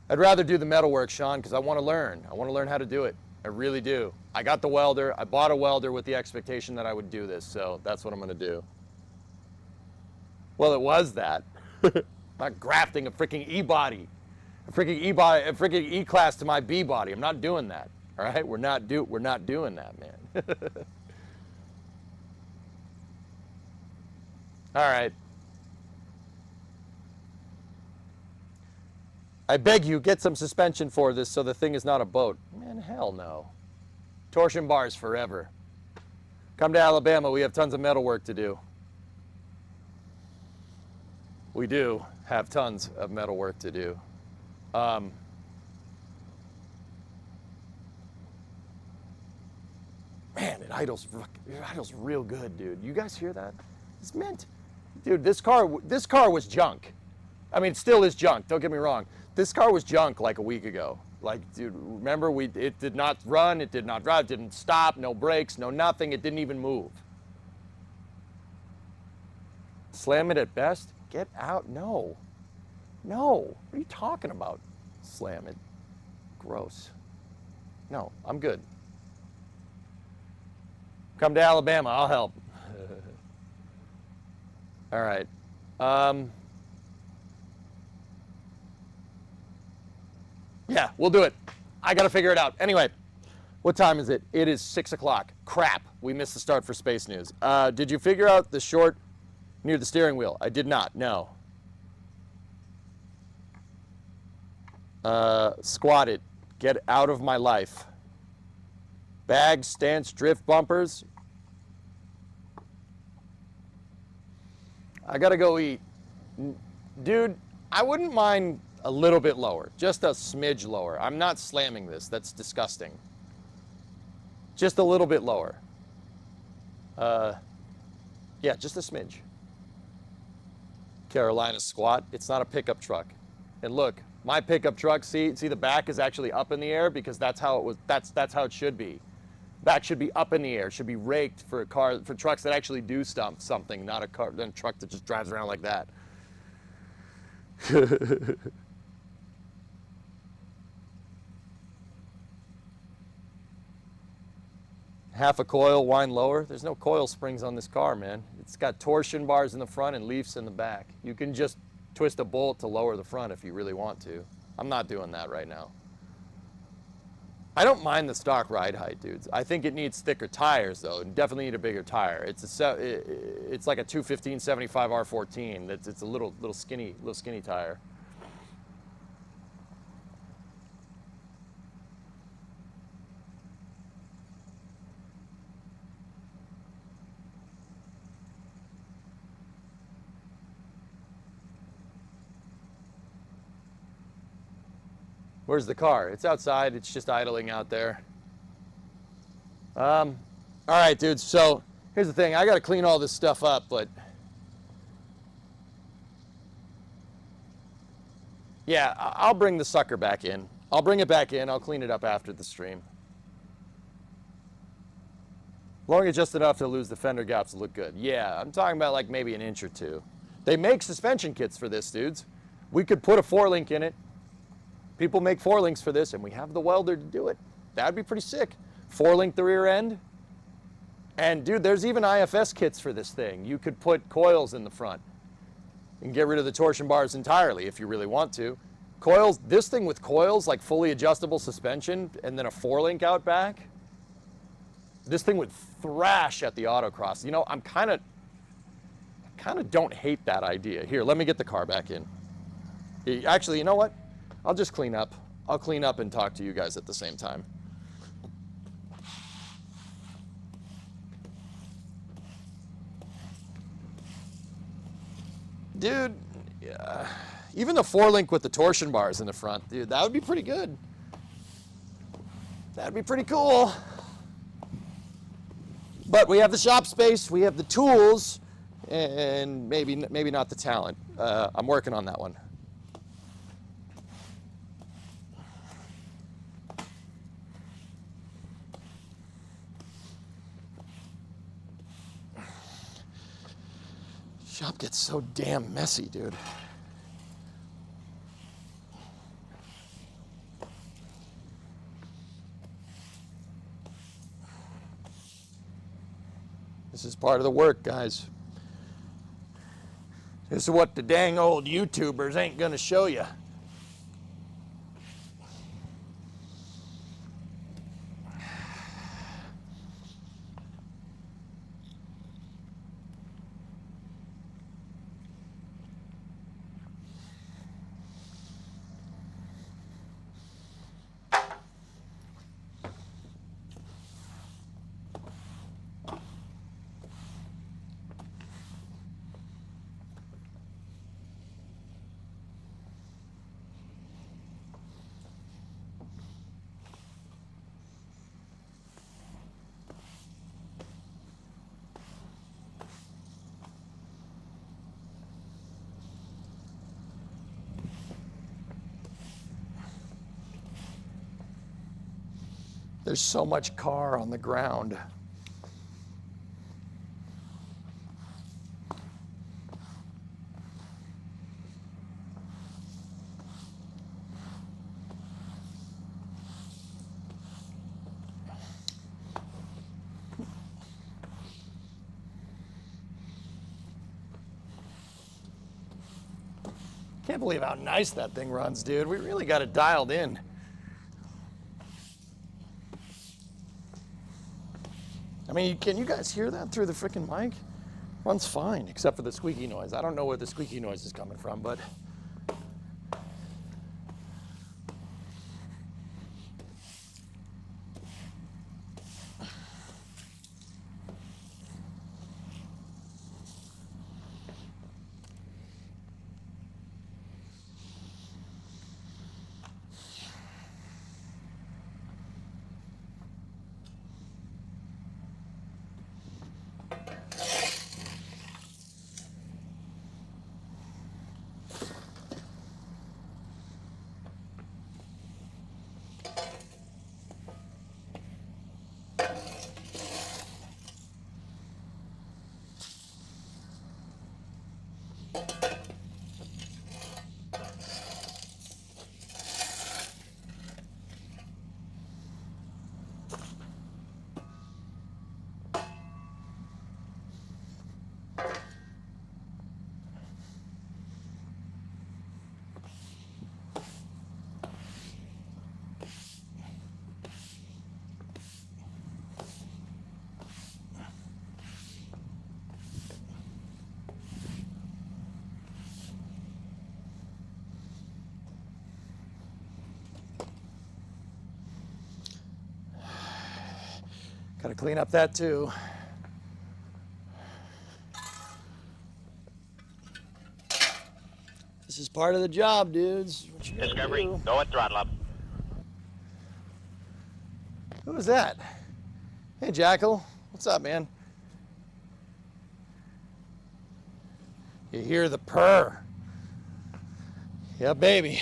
Speaker 7: I'd rather do the metalwork, Sean, because I want to learn. I want to learn how to do it. I really do. I got the welder. I bought a welder with the expectation that I would do this, so that's what I'm going to do. Well, it was that. I'm not grafting a freaking E-body. A freaking E-Class to my B-body. I'm not doing that. All right? We're not doing that, man. All right. I beg you, get some suspension for this so the thing is not a boat. Man, hell no. Torsion bars forever. Come to Alabama, we have tons of metal work to do. We do have tons of metal work to do. Man, it idles real good, dude. You guys hear that? It's mint. Dude, this car was junk. I mean, it still is junk, don't get me wrong. This car was junk like a week ago. Like, dude, remember, it did not run, it did not drive, it didn't stop, no brakes, no nothing, it didn't even move. Slam it at best? Get out, no. No, what are you talking about? Slam it. Gross. No, I'm good. Come to Alabama, I'll help. All right. Yeah, we'll do it. I gotta figure it out. Anyway, what time is it? It is 6 o'clock. Crap, we missed the start for Space News. Did you figure out the short near the steering wheel? I did not, no. Squat it. Get out of my life. Bag, stance, drift bumpers. I gotta go eat. Dude, I wouldn't mind a little bit lower, just a smidge lower. I'm not slamming this, that's disgusting. Just a little bit lower. Yeah, just a smidge. Carolina squat, it's not a pickup truck. And look, my pickup truck, see the back is actually up in the air because that's how it was, that's how it should be. Back should be up in the air, should be raked for trucks that actually do something, not a truck that just drives around like that. Half a coil, wind lower. There's no coil springs on this car, man. It's got torsion bars in the front and leafs in the back. You can just twist a bolt to lower the front if you really want to. I'm not doing that right now. I don't mind the stock ride height, dudes. I think it needs thicker tires, though, and definitely need a bigger tire. It's like a 215/75 R14. It's a little skinny tire. Where's the car? It's outside. It's just idling out there. All right, dudes. So here's the thing. I got to clean all this stuff up, but yeah, I'll bring the sucker back in. I'll bring it back in. I'll clean it up after the stream. Long as just enough to lose the fender gaps to look good. Yeah, I'm talking about like maybe an inch or two. They make suspension kits for this, dudes. We could put a 4-link in it. People make 4-links for this, and we have the welder to do it. That'd be pretty sick. 4-link the rear end. And dude, there's even IFS kits for this thing. You could put coils in the front and get rid of the torsion bars entirely if you really want to. Coils, this thing with coils, like fully adjustable suspension, and then a 4-link out back. This thing would thrash at the autocross. You know, I kind of don't hate that idea. Here, let me get the car back in. Actually, you know what? I'll just clean up. I'll clean up and talk to you guys at the same time. Dude, yeah, even the 4-link with the torsion bars in the front, dude, that would be pretty good. That'd be pretty cool. But we have the shop space, we have the tools, and maybe not the talent. I'm working on that one. Shop gets so damn messy, dude. This is part of the work, guys. This is what the dang old YouTubers ain't gonna show you. There's so much car on the ground. Can't believe how nice that thing runs, dude. We really got it dialed in. I mean, can you guys hear that through the freaking mic? Runs fine, except for the squeaky noise. I don't know where the squeaky noise is coming from, but gotta clean up that too. This is part of the job, dudes. What you gotta
Speaker 3: Discovery,
Speaker 7: do.
Speaker 3: go at throttle up.
Speaker 7: Who was that? Hey, Jackal. What's up, man? You hear the purr. Yeah, baby.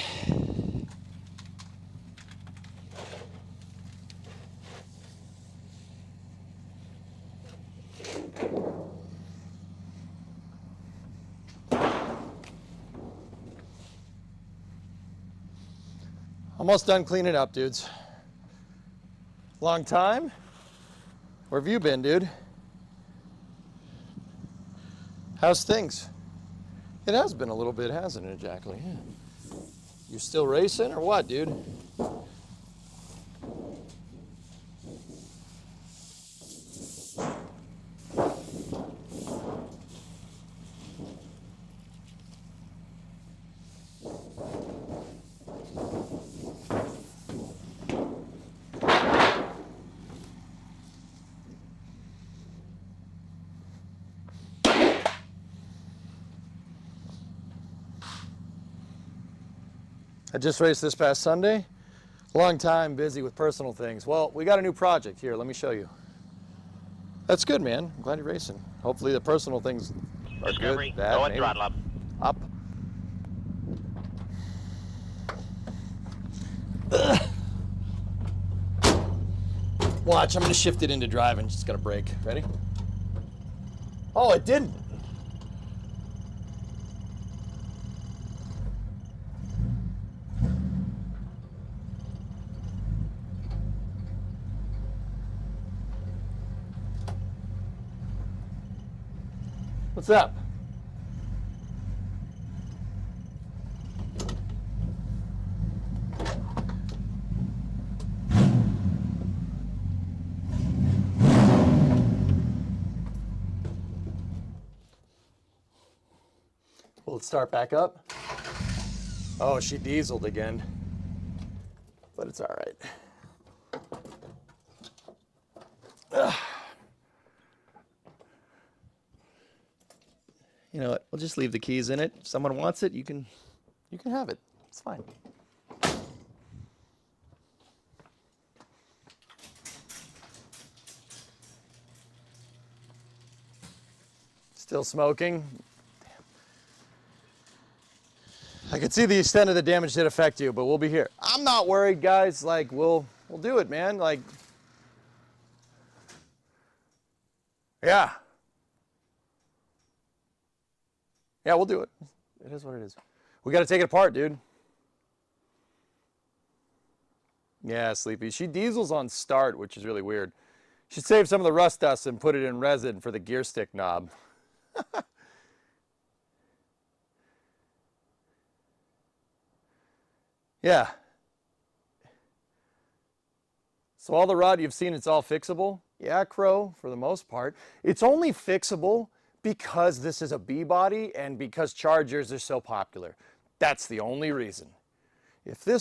Speaker 7: Almost done cleaning up, dudes. Long time? Where have you been, dude? How's things? It has been a little bit, hasn't it, Jacqueline? Yeah. You still racing or what, dude? I just raced this past Sunday. Long time busy with personal things. Well, we got a new project here. Let me show you. That's good, man. I'm glad you're racing. Hopefully the personal things are
Speaker 3: Discovery,
Speaker 7: good. Bad,
Speaker 3: go at
Speaker 7: maybe.
Speaker 3: throttle up.
Speaker 7: Up. Ugh. Watch, I'm gonna shift it into driving. Just gotta brake. Ready? Oh, it didn't. What's up? Will it start back up? Oh, she dieseled again. But it's all right. Ugh. You know what? We'll just leave the keys in it. If someone wants it, you can have it. It's fine. Still smoking. I can see the extent of the damage did affect you, but we'll be here. I'm not worried, guys. Like, we'll do it, man. Like, Yeah. Yeah, we'll do it. It is what it is. We got to take it apart, dude. Yeah, Sleepy. She diesels on start, which is really weird. Should save some of the rust dust and put it in resin for the gear stick knob. Yeah. So all the rod you've seen, it's all fixable? Yeah, Crow, for the most part. It's only fixable because this is a B body and because Chargers are so popular. That's the only reason. If the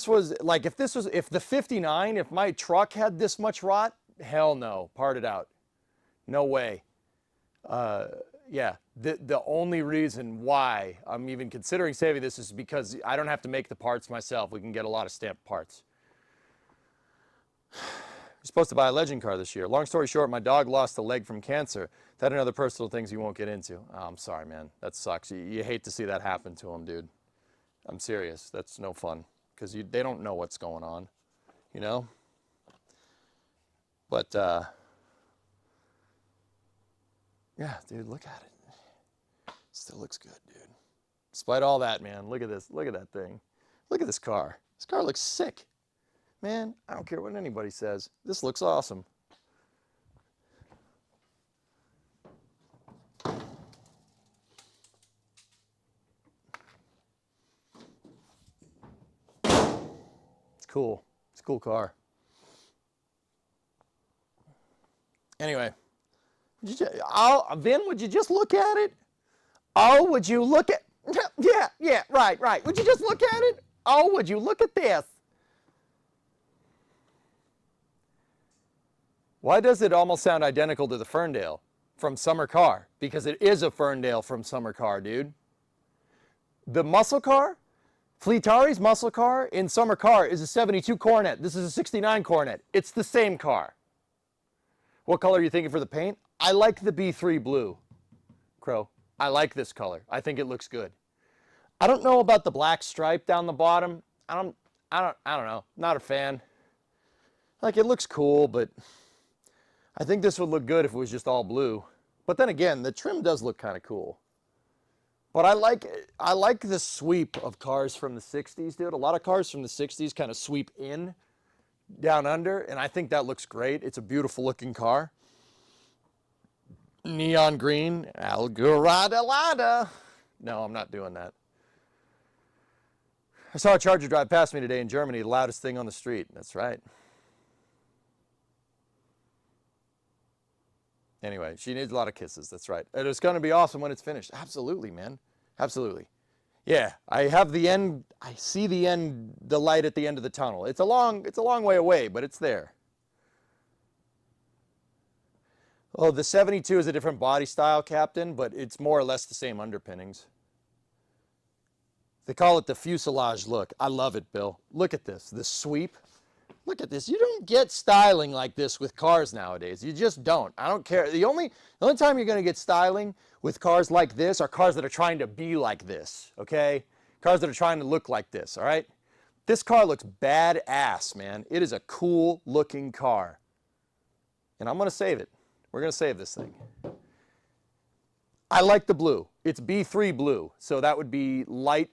Speaker 7: 59, if my truck had this much rot, hell no, part it out. No way. Yeah, the only reason why I'm even considering saving this is because I don't have to make the parts myself. We can get a lot of stamped parts. You're supposed to buy a Legend car this year. Long story short, my dog lost a leg from cancer. That and other personal things you won't get into. Oh, I'm sorry, man. That sucks. You hate to see that happen to him, dude. I'm serious. That's no fun because they don't know what's going on, you know? But, yeah, dude, look at it. Still looks good, dude. Despite all that, man, look at this. Look at that thing. Look at this car. This car looks sick. Man, I don't care what anybody says. This looks awesome. It's cool. It's a cool car. Anyway, Vin, would you just look at it? Oh, would you look at... Yeah, right. Would you just look at it? Oh, would you look at this? Why does it almost sound identical to the Ferndale from Summer Car? Because it is a Ferndale from Summer Car, dude. The muscle car, Fleetari's muscle car in Summer Car is a 72 Coronet. This is a 69 Coronet. It's the same car. What color are you thinking for the paint? I like the B3 blue, Crow. I like this color. I think it looks good. I don't know about the black stripe down the bottom. I don't know. Not a fan. Like, it looks cool, but I think this would look good if it was just all blue. But then again, the trim does look kind of cool. But I like the sweep of cars from the 60s, dude. A lot of cars from the 60s kind of sweep in, down under, and I think that looks great. It's a beautiful looking car. Neon green, Algaradalada. No, I'm not doing that. I saw a Charger drive past me today in Germany, the loudest thing on the street. That's right. Anyway, she needs a lot of kisses. That's right. And it's going to be awesome when it's finished. Absolutely, man. Absolutely. Yeah, I have the end. I see the end, the light at the end of the tunnel. It's a long way away, but it's there. Oh, the 72 is a different body style, Captain, but it's more or less the same underpinnings. They call it the fuselage look. I love it, Bill. Look at this, the sweep. Look at this. You don't get styling like this with cars nowadays. You just don't. I don't care. The only time you're going to get styling with cars like this are cars that are trying to be like this, okay? Cars that are trying to look like this, all right? This car looks badass, man. It is a cool looking car. And I'm going to save it. We're going to save this thing. I like the blue. It's B3 blue, so that would be light.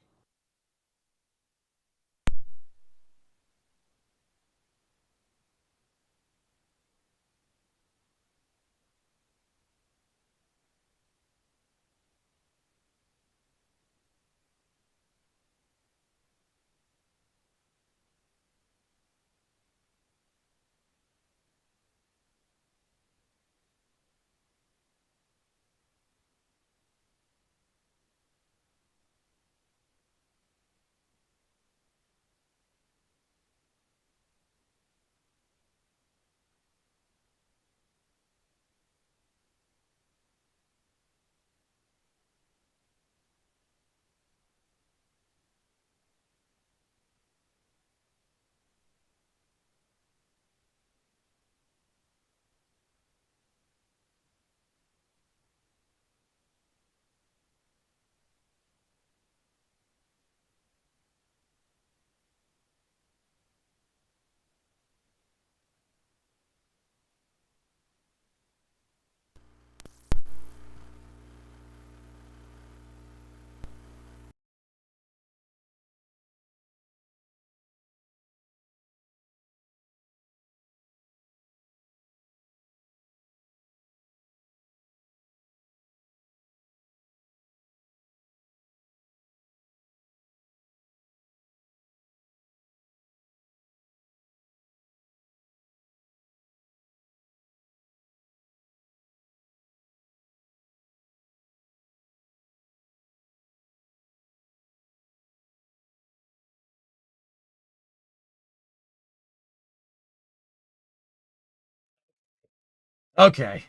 Speaker 2: Okay.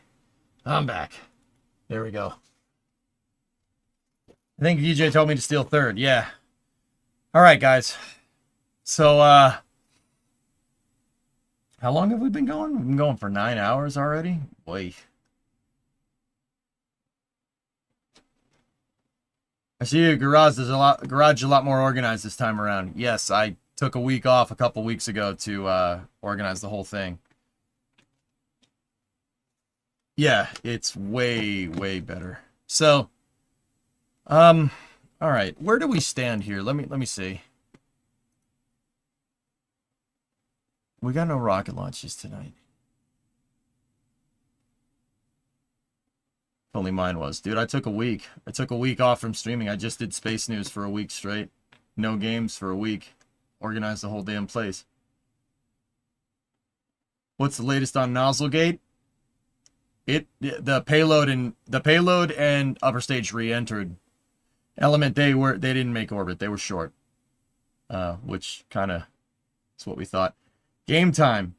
Speaker 2: I'm back. There we go. I think DJ told me to steal third. Yeah. All right, guys. So, how long have we been going? We've been going for 9 hours already? Boy. I see your garage is a lot more organized this time around. Yes, I took a week off a couple weeks ago to organize the whole thing. Yeah, it's way, way better. So, all right, where do we stand here? Let me see. We got no rocket launches tonight. If only mine was. Dude, I took a week. I took a week off from streaming. I just did Space News for a week straight. No games for a week. Organized the whole damn place. What's the latest on Nozzlegate? The payload and upper stage re-entered. Element they didn't make orbit. They were short. Which kind of is what we thought. Game time.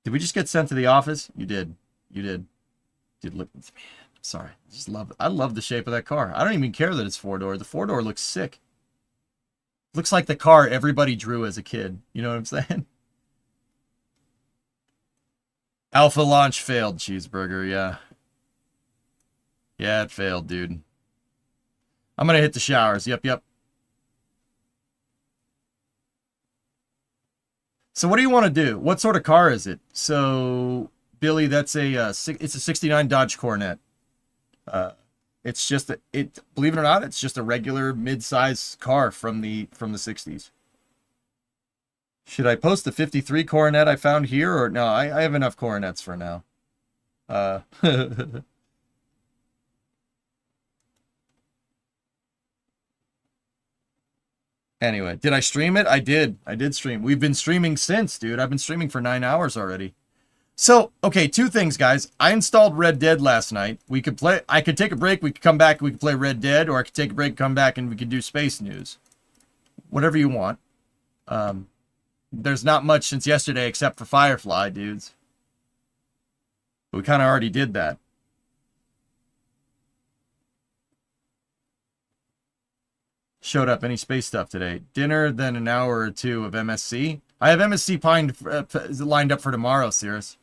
Speaker 2: Did we just get sent to the office? You did. You did. Dude, look. Man, sorry. I love the shape of that car. I don't even care that it's 4-door. The 4-door looks sick. Looks like the car everybody drew as a kid. You know what I'm saying? Alpha launch failed, Cheeseburger. Yeah. Yeah, it failed, dude. I'm going to hit the showers. Yep. So what do you want to do? What sort of car is it? So, Billy, that's it's a 69 Dodge Coronet. It's just believe it or not, it's just a regular mid-size car from the 60s. Should I post the 53 Coronet I found here, or no? I have enough Coronets for now. Anyway, did I stream it? I did. I did stream. We've been streaming since, dude. I've been streaming for 9 hours already. So, okay, two things, guys. I installed Red Dead last night. We could play. I could take a break. We could come back. We could play Red Dead, or I could take a break, come back, and we could do Space News. Whatever you want. There's not much since yesterday except for Firefly, dudes. We kind of already did that. Showed up any space stuff today. Dinner, then an hour or two of MSC. I have MSC lined up for tomorrow, Cirrus.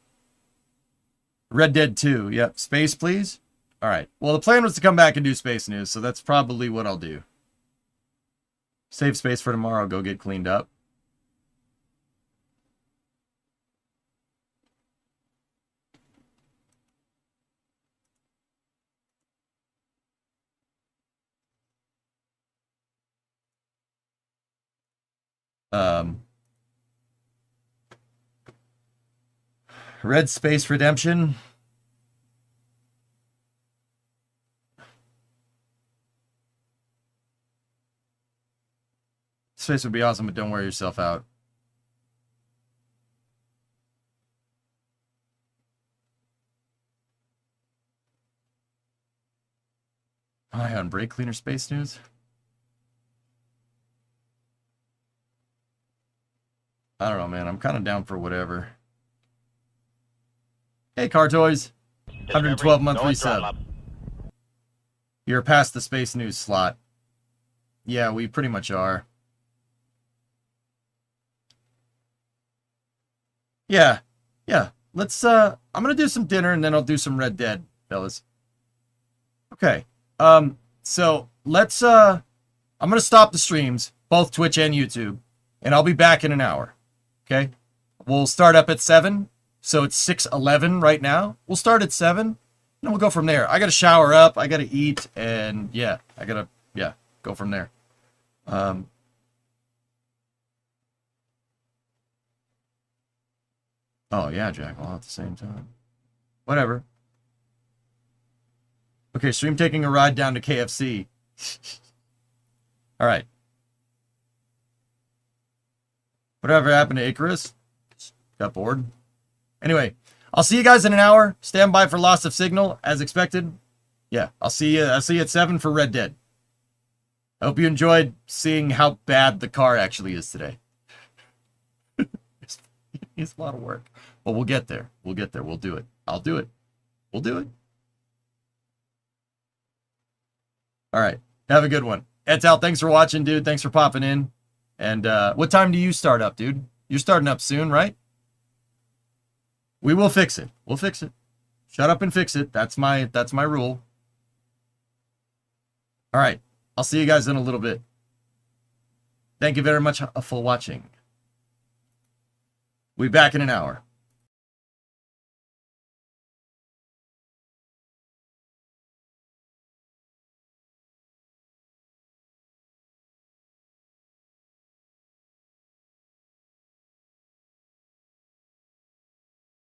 Speaker 2: Red Dead 2. Yep. Space, please. All right. Well, the plan was to come back and do Space News, so that's probably what I'll do. Save space for tomorrow. Go get cleaned up. Red Space Redemption. Space would be awesome, but don't wear yourself out. Hi, on Brake Cleaner Space News. I don't know, man. I'm kind of down for whatever. Hey, Car Toys. 112 month resub. You're past the Space News slot. Yeah, we pretty much are. Yeah. Let's, I'm gonna do some dinner and then I'll do some Red Dead, fellas. Okay. So let's, I'm gonna stop the streams, both Twitch and YouTube, and I'll be back in an hour. Okay? We'll start up at 7. So it's 6:11 right now. We'll start at 7, and we'll go from there. I got to shower up. I got to eat, and yeah, I got to, go from there. Oh, yeah, Jack, all at the same time. Whatever. Okay, stream taking a ride down to KFC. All right. Whatever happened to Icarus? Got bored. Anyway, I'll see you guys in an hour. Stand by for loss of signal, as expected. Yeah, I'll see you at 7 for Red Dead. I hope you enjoyed seeing how bad the car actually is today. It's a lot of work. But we'll get there. We'll get there. We'll do it. I'll do it. We'll do it. All right. Have a good one. Etal, thanks for watching, dude. Thanks for popping in. And what time do you start up, dude? You're starting up soon, right? We will fix it. We'll fix it. Shut up and fix it. That's my rule. All right. I'll see you guys in a little bit. Thank you very much for watching. We'll be back in an hour.